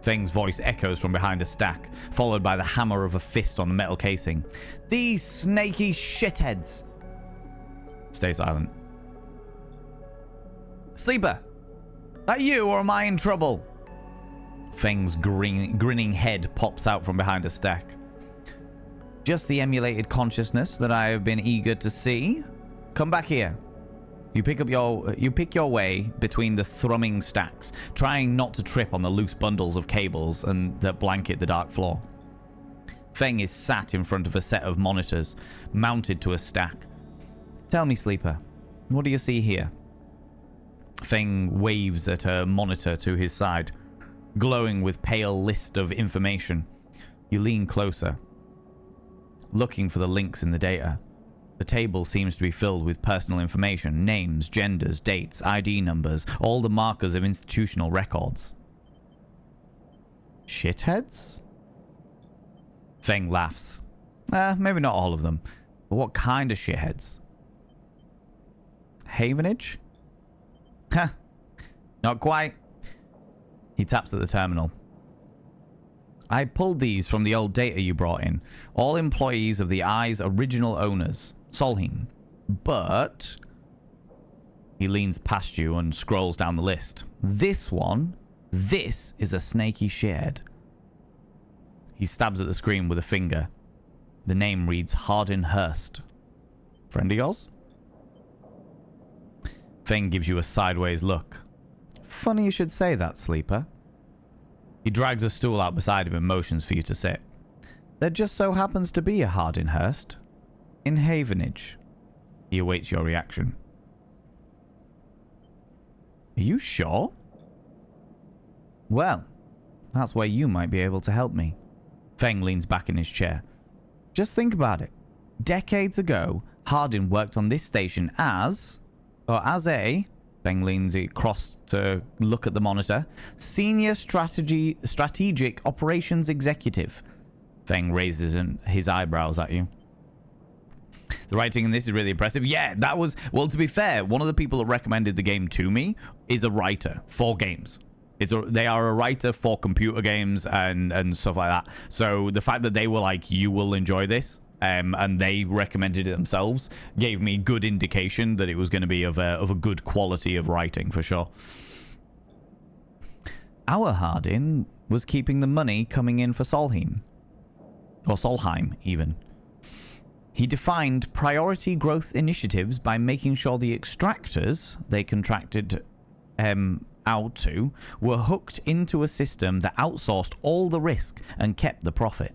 Feng's voice echoes from behind a stack, followed by the hammer of a fist on the metal casing. These snaky shitheads! Stay silent. Sleeper! That you, or am I in trouble? Feng's grinning head pops out from behind a stack. Just the emulated consciousness that I have been eager to see. Come back here. You pick your way between the thrumming stacks, trying not to trip on the loose bundles of cables and that blanket the dark floor. Feng is sat in front of a set of monitors, mounted to a stack. Tell me, Sleeper, what do you see here? Feng waves at a monitor to his side, glowing with pale list of information. You lean closer, looking for the links in the data. The table seems to be filled with personal information, names, genders, dates, ID numbers, all the markers of institutional records. Shitheads? Feng laughs. Maybe not all of them, but what kind of shitheads? Havenage? Huh. Not quite. He taps at the terminal. I pulled these from the old data you brought in. All employees of the Eye's original owners, Solheim. But... He leans past you and scrolls down the list. This is a snaky shithead. He stabs at the screen with a finger. The name reads Hardin Hurst. Friend of yours? Feng gives you a sideways look. Funny you should say that, Sleeper. He drags a stool out beside him and motions for you to sit. There just so happens to be a Hardin Hurst. In Havenage. He awaits your reaction. Are you sure? Well, that's where you might be able to help me. Feng leans back in his chair. Just think about it. Decades ago, Hardin worked on this station as a... Feng leans across to look at the monitor. Senior Strategic Operations Executive. Feng raises his eyebrows at you. The writing in this is really impressive. Yeah, that was... Well, to be fair, one of the people that recommended the game to me is a writer for games. They are a writer for computer games and stuff like that. So the fact that they were like, you will enjoy this, and they recommended it themselves, gave me good indication that it was going to be of a good quality of writing, for sure. Our Hardin was keeping the money coming in for Solheim. Or Solheim, even. He defined priority growth initiatives by making sure the extractors they contracted out to were hooked into a system that outsourced all the risk and kept the profit.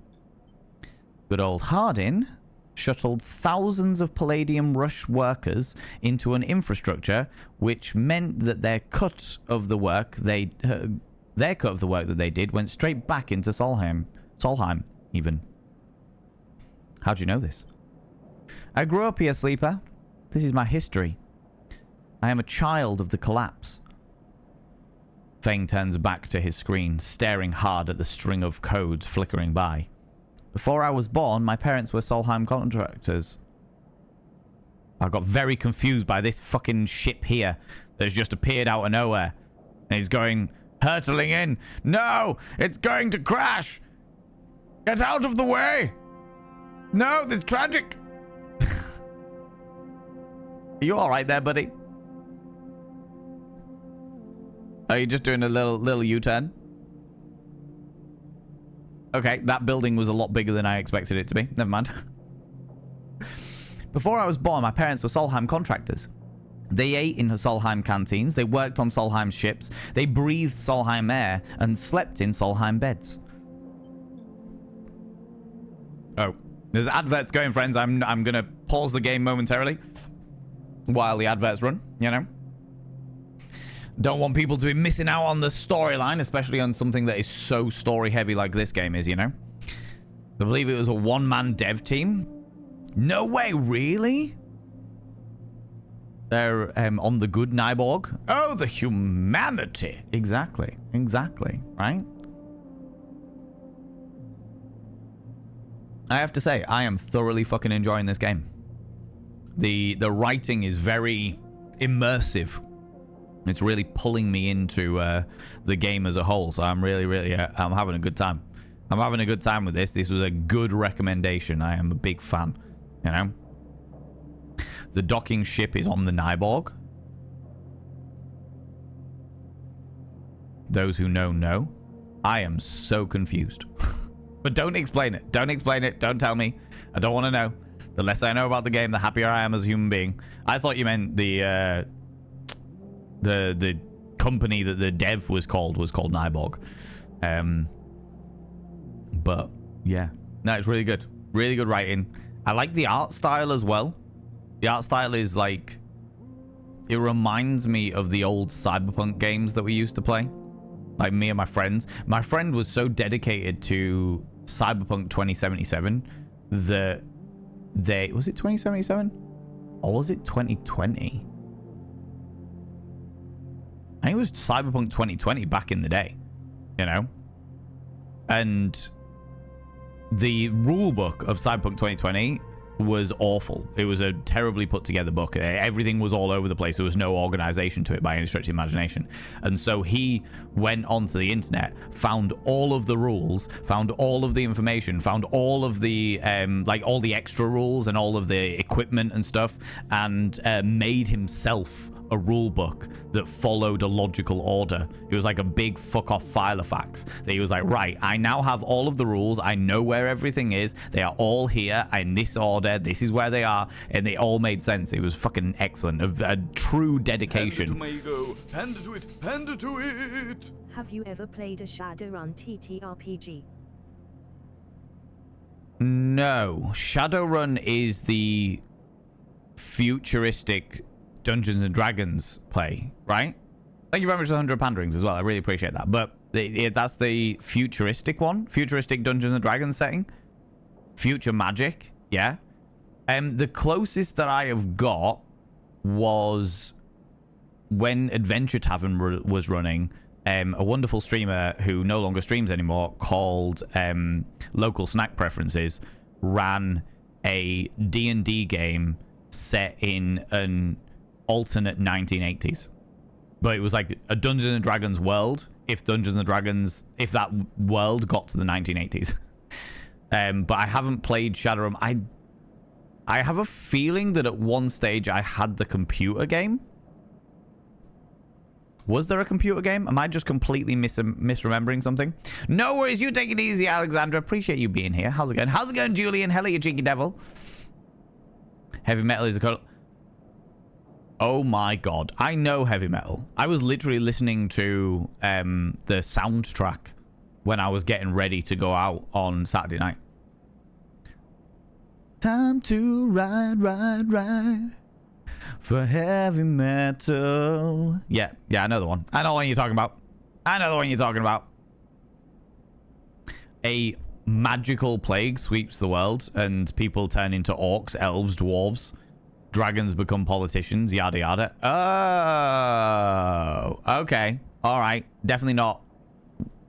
Good old Hardin shuttled thousands of Palladium Rush workers into an infrastructure, which meant that their cut of the work that they did went straight back into Solheim, even. How do you know this? I grew up here, Sleeper. This is my history. I am a child of the collapse. Feng turns back to his screen, staring hard at the string of codes flickering by. Before I was born, my parents were Solheim contractors. I got very confused by this fucking ship here that's just appeared out of nowhere. And he's going, hurtling in. No! It's going to crash! Get out of the way! No, this is tragic! Are you alright there, buddy? Are you just doing a little U-turn? Okay, that building was a lot bigger than I expected it to be. Never mind. Before I was born, my parents were Solheim contractors. They ate in Solheim canteens, they worked on Solheim ships, they breathed Solheim air, and slept in Solheim beds. Oh, there's adverts going, friends. I'm gonna pause the game momentarily while the adverts run, you know? Don't want people to be missing out on the storyline, especially on something that is so story-heavy like this game is, you know? I believe it was a one-man dev team. No way, really? They're on the good Nyborg. Oh, the humanity. Exactly, right? I have to say, I am thoroughly fucking enjoying this game. The writing is very immersive. It's really pulling me into the game as a whole. So I'm really, I'm having a good time. I'm having a good time with this. This was a good recommendation. I am a big fan, you know. The docking ship is on the Nyborg. Those who know. I am so confused. But don't explain it. Don't explain it. Don't tell me. I don't want to know. The less I know about the game, the happier I am as a human being. I thought you meant the company that the dev was called Nyborg. But yeah, no, it's really good. Really good writing. I like the art style as well. The art style is like, it reminds me of the old Cyberpunk games that we used to play. Like me and my friends. My friend was so dedicated to Cyberpunk 2077 that was it 2077? Or was it 2020? I think it was Cyberpunk 2020 back in the day, you know? And the rule book of Cyberpunk 2020 was awful. It was a terribly put together book. Everything was all over the place. There was no organization to it by any stretch of the imagination. And so he went onto the internet, found all of the rules, found all of the information, found all of the like all the extra rules and all of the equipment and stuff, and made himself a rule book that followed a logical order. It was like a big fuck off file of facts that he was like, right, I now have all of the rules, I know where everything is, they are all here in this order, this is where they are, and they all made sense. It was fucking excellent. A true dedication. Panda to my ego. Panda to it. Panda to it. Have you ever played a Shadowrun TTRPG? No. Shadowrun is the futuristic Dungeons and Dragons play, right? Thank you very much for the 100 panderings as well. I really appreciate that. But that's the futuristic one. Futuristic Dungeons and Dragons setting. Future magic. Yeah. The closest that I have got was when Adventure Tavern was running. A wonderful streamer who no longer streams anymore called Local Snack Preferences ran a D&D game set in an alternate 1980s, but it was like a Dungeons and Dragons world if that world got to the 1980s. But I haven't played Shadowrun. I have a feeling that at one stage I had the computer game. Was there a computer game? Am I just completely misremembering something? No worries, you take it easy, Alexandra. Appreciate you being here. How's it going? How's it going, Julian? Hello, you cheeky devil. Heavy metal is a color. Oh my god, I know heavy metal. I was literally listening to the soundtrack when I was getting ready to go out on Saturday night. Time to ride for heavy metal. Yeah, I know the one. I know the one you're talking about. A magical plague sweeps the world and people turn into orcs, elves, dwarves. Dragons become politicians, yada yada. Oh, okay. All right. Definitely not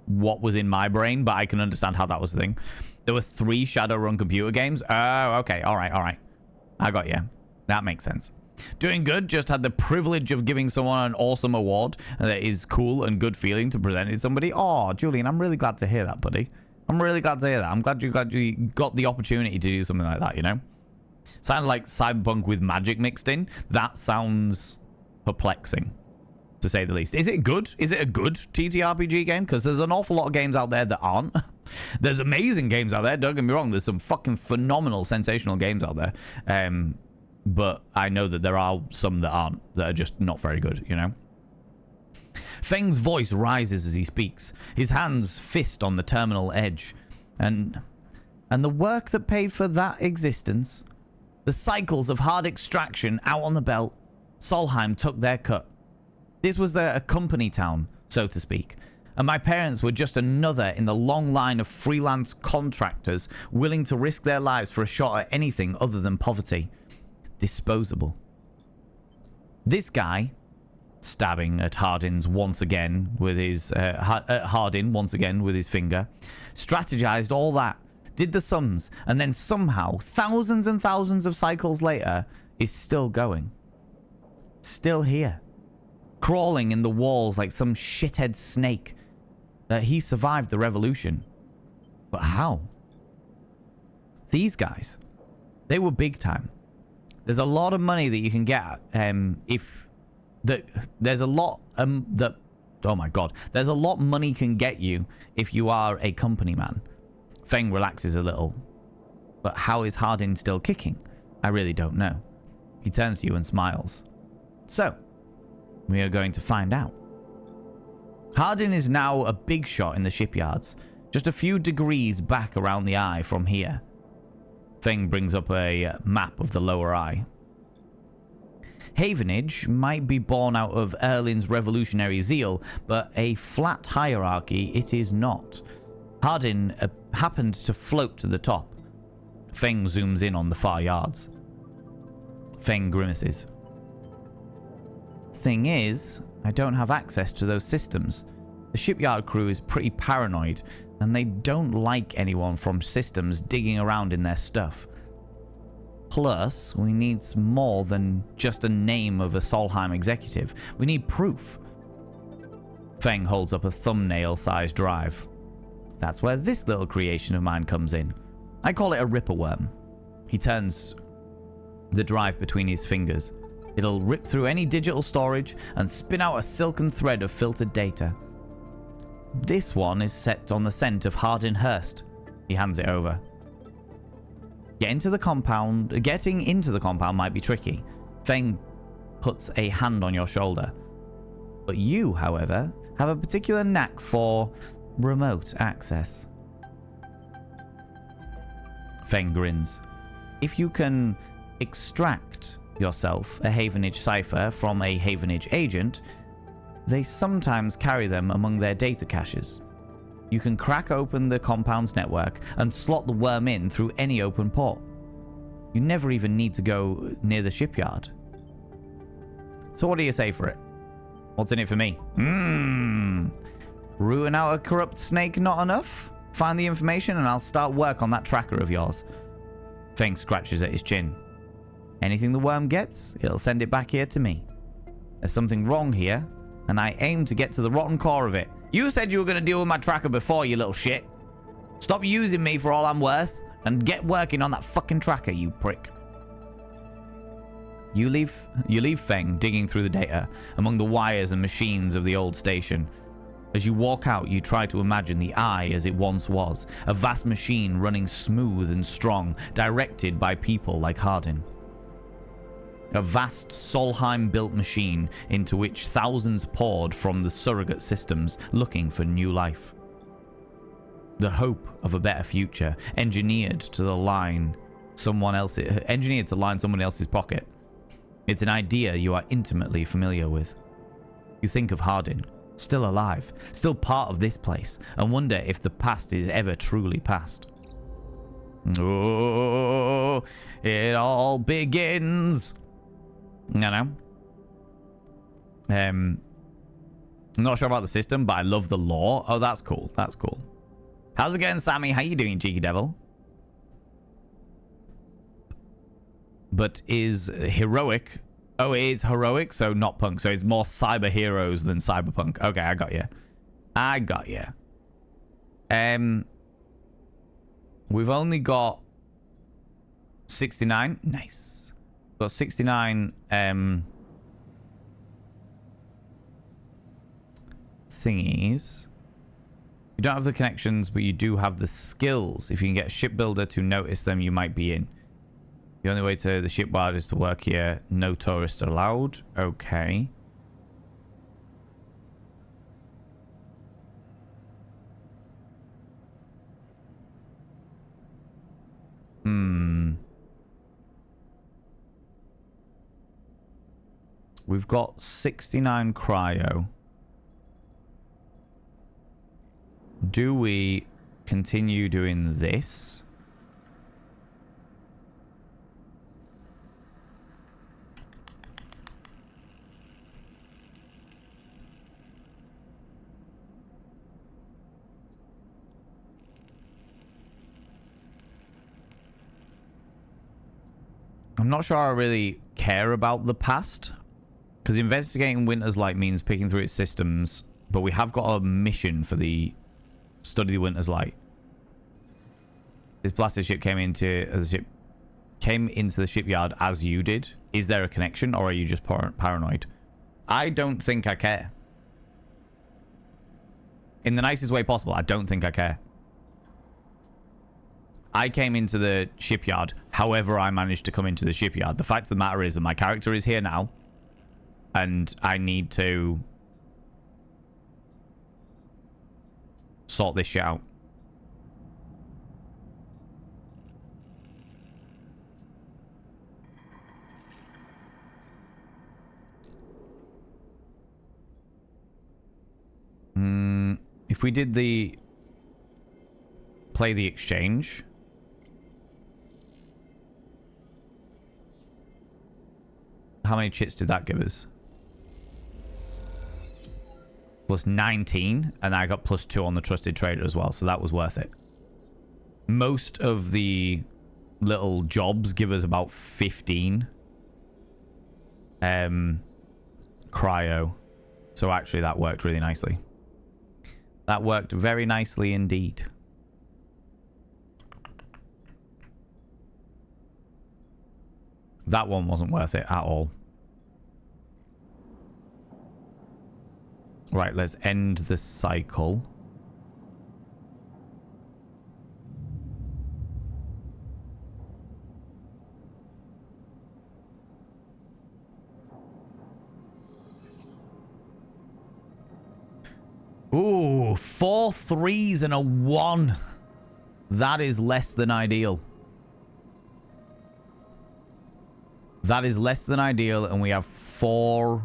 what was in my brain, but I can understand how that was the thing. There were 3 Shadowrun computer games. Oh, okay. All right. I got you. That makes sense. Doing good. Just had the privilege of giving someone an awesome award that is cool and good feeling to present it to somebody. Oh, Julian, I'm really glad to hear that, buddy. I'm really glad to hear that. I'm glad you got the opportunity to do something like that, you know? Sounded like Cyberpunk with magic mixed in. That sounds perplexing, to say the least. Is it good? Is it a good TTRPG game? Because there's an awful lot of games out there that aren't. There's amazing games out there. Don't get me wrong. There's some fucking phenomenal, sensational games out there. But I know that there are some that aren't, that are just not very good, you know? Feng's voice rises as he speaks, his hands fist on the terminal edge. And the work that paid for that existence, the cycles of hard extraction out on the belt, Solheim took their cut. This was a company town, so to speak, and my parents were just another in the long line of freelance contractors willing to risk their lives for a shot at anything other than poverty. Disposable. This guy, stabbing at Hardin once again with his finger, strategized all that, did the sums, and then somehow, thousands and thousands of cycles later, is still going. Still here. Crawling in the walls like some shithead snake. That he survived the revolution. But how? These guys, they were big time. There's a lot of money that you can get there's a lot there's a lot money can get you if you are a company man. Feng relaxes a little. But how is Hardin still kicking? I really don't know. He turns to you and smiles. So, we are going to find out. Hardin is now a big shot in the shipyards, just a few degrees back around the eye from here. Feng brings up a map of the lower eye. Havenage might be born out of Erlin's revolutionary zeal, but a flat hierarchy it is not. Hardin happened to float to the top. Feng zooms in on the far yards. Feng grimaces. Thing is, I don't have access to those systems. The shipyard crew is pretty paranoid, and they don't like anyone from systems digging around in their stuff. Plus, we need more than just a name of a Solheim executive. We need proof. Feng holds up a thumbnail-sized drive. That's where this little creation of mine comes in. I call it a ripperworm. He turns the drive between his fingers. It'll rip through any digital storage and spin out a silken thread of filtered data. This one is set on the scent of Hardin Hurst. He hands it over. Getting into the compound might be tricky. Feng puts a hand on your shoulder. But you, however, have a particular knack for remote access. Feng grins. If you can extract yourself a Havenage cipher from a Havenage agent, they sometimes carry them among their data caches. You can crack open the compound's network and slot the worm in through any open port. You never even need to go near the shipyard. So what do you say for it? What's in it for me? Rooting out a corrupt snake not enough? Find the information and I'll start work on that tracker of yours. Feng scratches at his chin. Anything the worm gets, it'll send it back here to me. There's something wrong here, and I aim to get to the rotten core of it. You said you were going to deal with my tracker before, you little shit. Stop using me for all I'm worth, and get working on that fucking tracker, you prick. You leave Feng digging through the data among the wires and machines of the old station. As you walk out, you try to imagine the Eye as it once was, a vast machine running smooth and strong, directed by people like Hardin. A vast Solheim-built machine into which thousands poured from the surrogate systems looking for new life. The hope of a better future, engineered to line someone else's pocket. It's an idea you are intimately familiar with. You think of Hardin, still alive, still part of this place, and wonder if the past is ever truly past. Oh, it all begins. No. I'm not sure about the system, but I love the lore. Oh, that's cool. That's cool. How's it going, Sammy? How you doing, cheeky devil? But is heroic. Oh, it is heroic, so not punk. So it's more cyber heroes than cyberpunk. Okay, I got you. We've only got 69. Nice. Got 69 thingies. You don't have the connections, but you do have the skills. If you can get a shipbuilder to notice them, you might be in. The only way to the shipyard is to work here. No tourists allowed. Okay. We've got 69 cryo. Do we continue doing this? I'm not sure I really care about the past. Because investigating Winter's Light means picking through its systems. But we have got a mission for the study the Winter's Light. This blaster ship came into the shipyard as you did. Is there a connection, or are you just paranoid? I don't think I care. In the nicest way possible, I don't think I care. I came into the shipyard. However, I managed to come into the shipyard. The fact of the matter is that my character is here now. And I need to sort this shit out. If we did play the exchange. How many chits did that give us? Plus 19, and I got plus 2 on the trusted trader as well, so that was worth it. Most of the little jobs give us about 15 cryo, so actually that worked really nicely. That worked very nicely indeed. That one wasn't worth it at all. Right, let's end the cycle. Ooh, 4 3s and a 1. That is less than ideal. That is less than ideal, and we have 4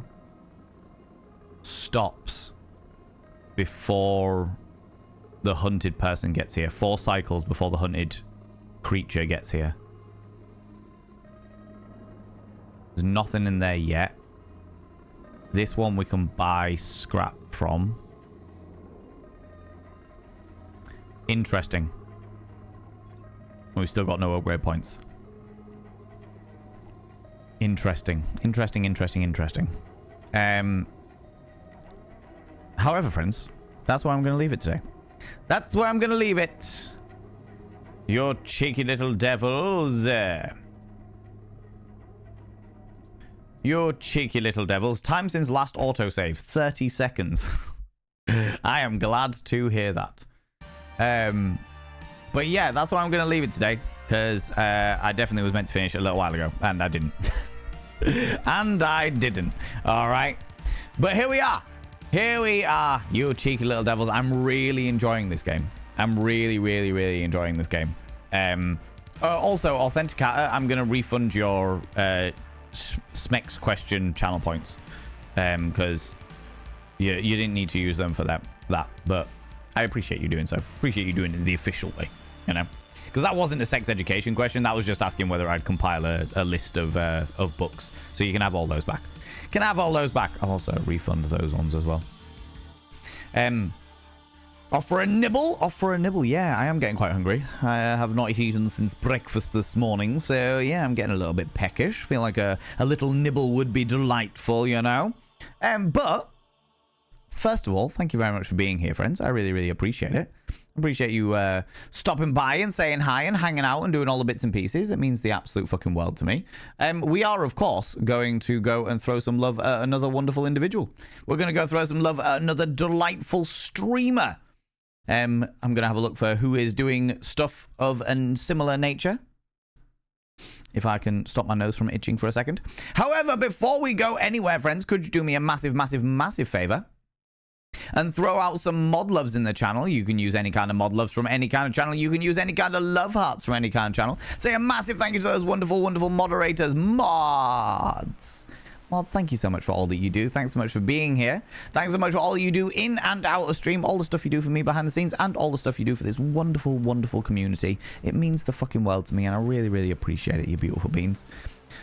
stops before the hunted person gets here. 4 cycles before the hunted creature gets here. There's nothing in there yet. This one we can buy scrap from. Interesting. We've still got no upgrade points. Interesting. Interesting. However, friends, that's where I'm going to leave it today. That's where I'm going to leave it. You cheeky little devils. You cheeky little devils. Time since last autosave, 30 seconds. I am glad to hear that. But yeah, that's why I'm going to leave it today. Because I definitely was meant to finish a little while ago. And I didn't. And I didn't. Alright. But here we are. Here we are. You cheeky little devils. I'm really enjoying this game. I'm really enjoying this game. Also, Authenticator, I'm going to refund your Smex question channel points. Because you didn't need to use them for that. But I appreciate you doing so. Appreciate you doing it the official way. You know? Because that wasn't a sex education question. That was just asking whether I'd compile a list of books. So you can have all those back. Can have all those back. I'll also refund those ones as well. Offer a nibble? Offer a nibble. Yeah, I am getting quite hungry. I have not eaten since breakfast this morning. So yeah, I'm getting a little bit peckish. Feel like a little nibble would be delightful, you know. But first of all, thank you very much for being here, friends. I really appreciate it. Appreciate you stopping by and saying hi and hanging out and doing all the bits and pieces. It means the absolute fucking world to me. We are, of course, going to go and throw some love at another wonderful individual. We're going to go throw some love at another delightful streamer. I'm going to have a look for who is doing stuff of a similar nature. If I can stop my nose from itching for a second. However, before we go anywhere, friends, could you do me a massive favor? And throw out some mod loves in the channel. You can use any kind of mod loves from any kind of channel. You can use any kind of love hearts from any kind of channel. Say a massive thank you to those wonderful moderators. Mods, thank you so much for all that you do. Thanks so much for being here. Thanks so much for all you do in and out of stream. All the stuff you do for me behind the scenes. And all the stuff you do for this wonderful community. It means the fucking world to me. And I really appreciate it, you beautiful beans.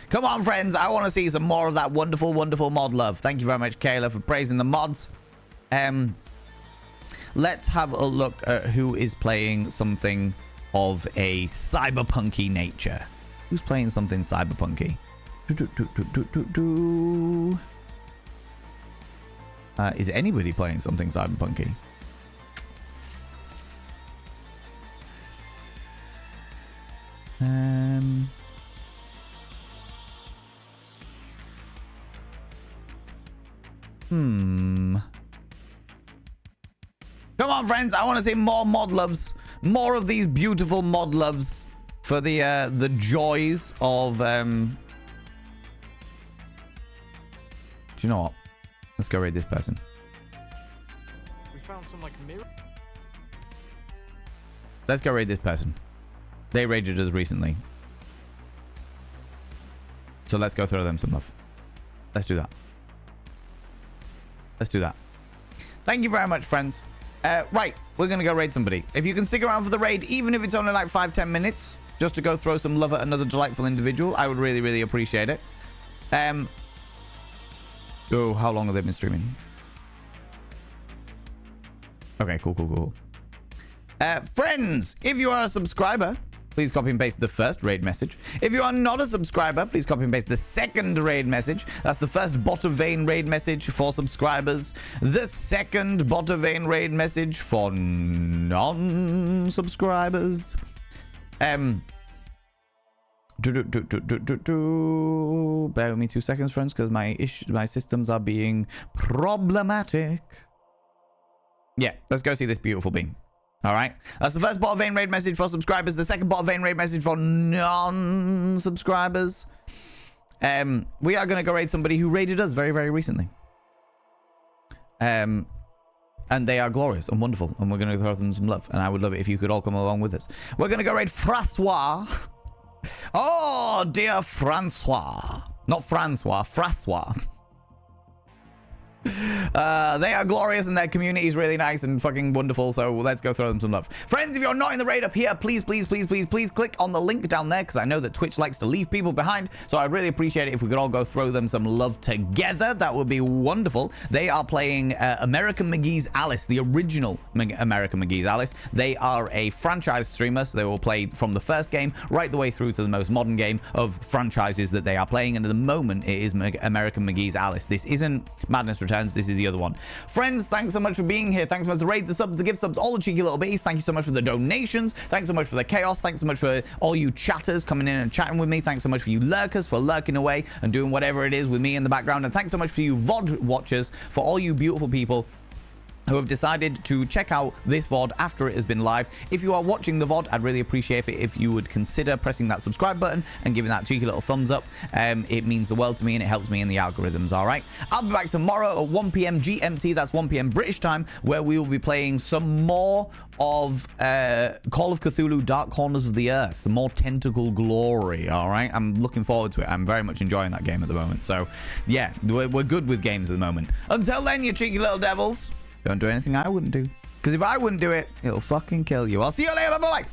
Come on, friends. I want to see some more of that wonderful mod love. Thank you very much, Kayla, for praising the mods. Let's have a look at who is playing something of a cyberpunky nature. Who's playing something cyberpunky? Is anybody playing something cyberpunky? Come on, friends. I want to see more mod loves. more of these beautiful mod loves for the joys of do you know what? Let's go raid this person. We found some like mirror. Let's go raid this person. They raided us recently. So let's go throw them some love. Let's do that. Let's do that. Thank you very much, friends. Right, we're going to go raid somebody. If you can stick around for the raid, even if it's only like 5-10 minutes, just to go throw some love at another delightful individual, I would really, really appreciate it. Oh, how long have they been streaming? Okay, cool. Friends, if you are a subscriber, please copy and paste the first raid message. If you are not a subscriber, please copy and paste the second raid message. That's the first Bot of Vane raid message for subscribers. The second Bot of Vane raid message for non-subscribers. Bear with me 2 seconds, friends, because my systems are being problematic. Yeah, let's go see this beautiful being. All right, that's the first Bot of Vane raid message for subscribers. The second Bot of Vane raid message for non-subscribers. We are going to go raid somebody who raided us very, very recently. And they are glorious and wonderful, and we're going to throw them some love. And I would love it if you could all come along with us. We're going to go raid Francois. Oh, dear Francois. Not Francois, Francois. They are glorious and their community is really nice and fucking wonderful, so let's go throw them some love. Friends, if you're not in the raid up here, please click on the link down there, because I know that Twitch likes to leave people behind, so I'd really appreciate it if we could all go throw them some love together. That would be wonderful. They are playing American McGee's Alice, the original American McGee's Alice. They are a franchise streamer, so they will play from the first game right the way through to the most modern game of franchises that they are playing, and at the moment it is American McGee's Alice. This isn't Madness Returns. This is the other one. Friends, thanks so much for being here. Thanks so much for the raids, the subs, the gift subs, all the cheeky little bitties. Thank you so much for the donations. Thanks so much for the chaos. Thanks so much for all you chatters coming in and chatting with me. Thanks so much for you lurkers for lurking away and doing whatever it is with me in the background. And thanks so much for you VOD watchers, for all you beautiful people who have decided to check out this VOD after it has been live. If you are watching the VOD, I'd really appreciate it if you would consider pressing that subscribe button and giving that cheeky little thumbs up. It means the world to me and it helps me in the algorithms, all right? I'll be back tomorrow at 1 p.m. GMT, that's 1 p.m. British time, where we will be playing some more of Call of Cthulhu Dark Corners of the Earth, more tentacle glory, all right? I'm looking forward to it. I'm very much enjoying that game at the moment. So, yeah, we're good with games at the moment. Until then, you cheeky little devils, don't do anything I wouldn't do. Because if I wouldn't do it, it'll fucking kill you. I'll see you later. Bye-bye.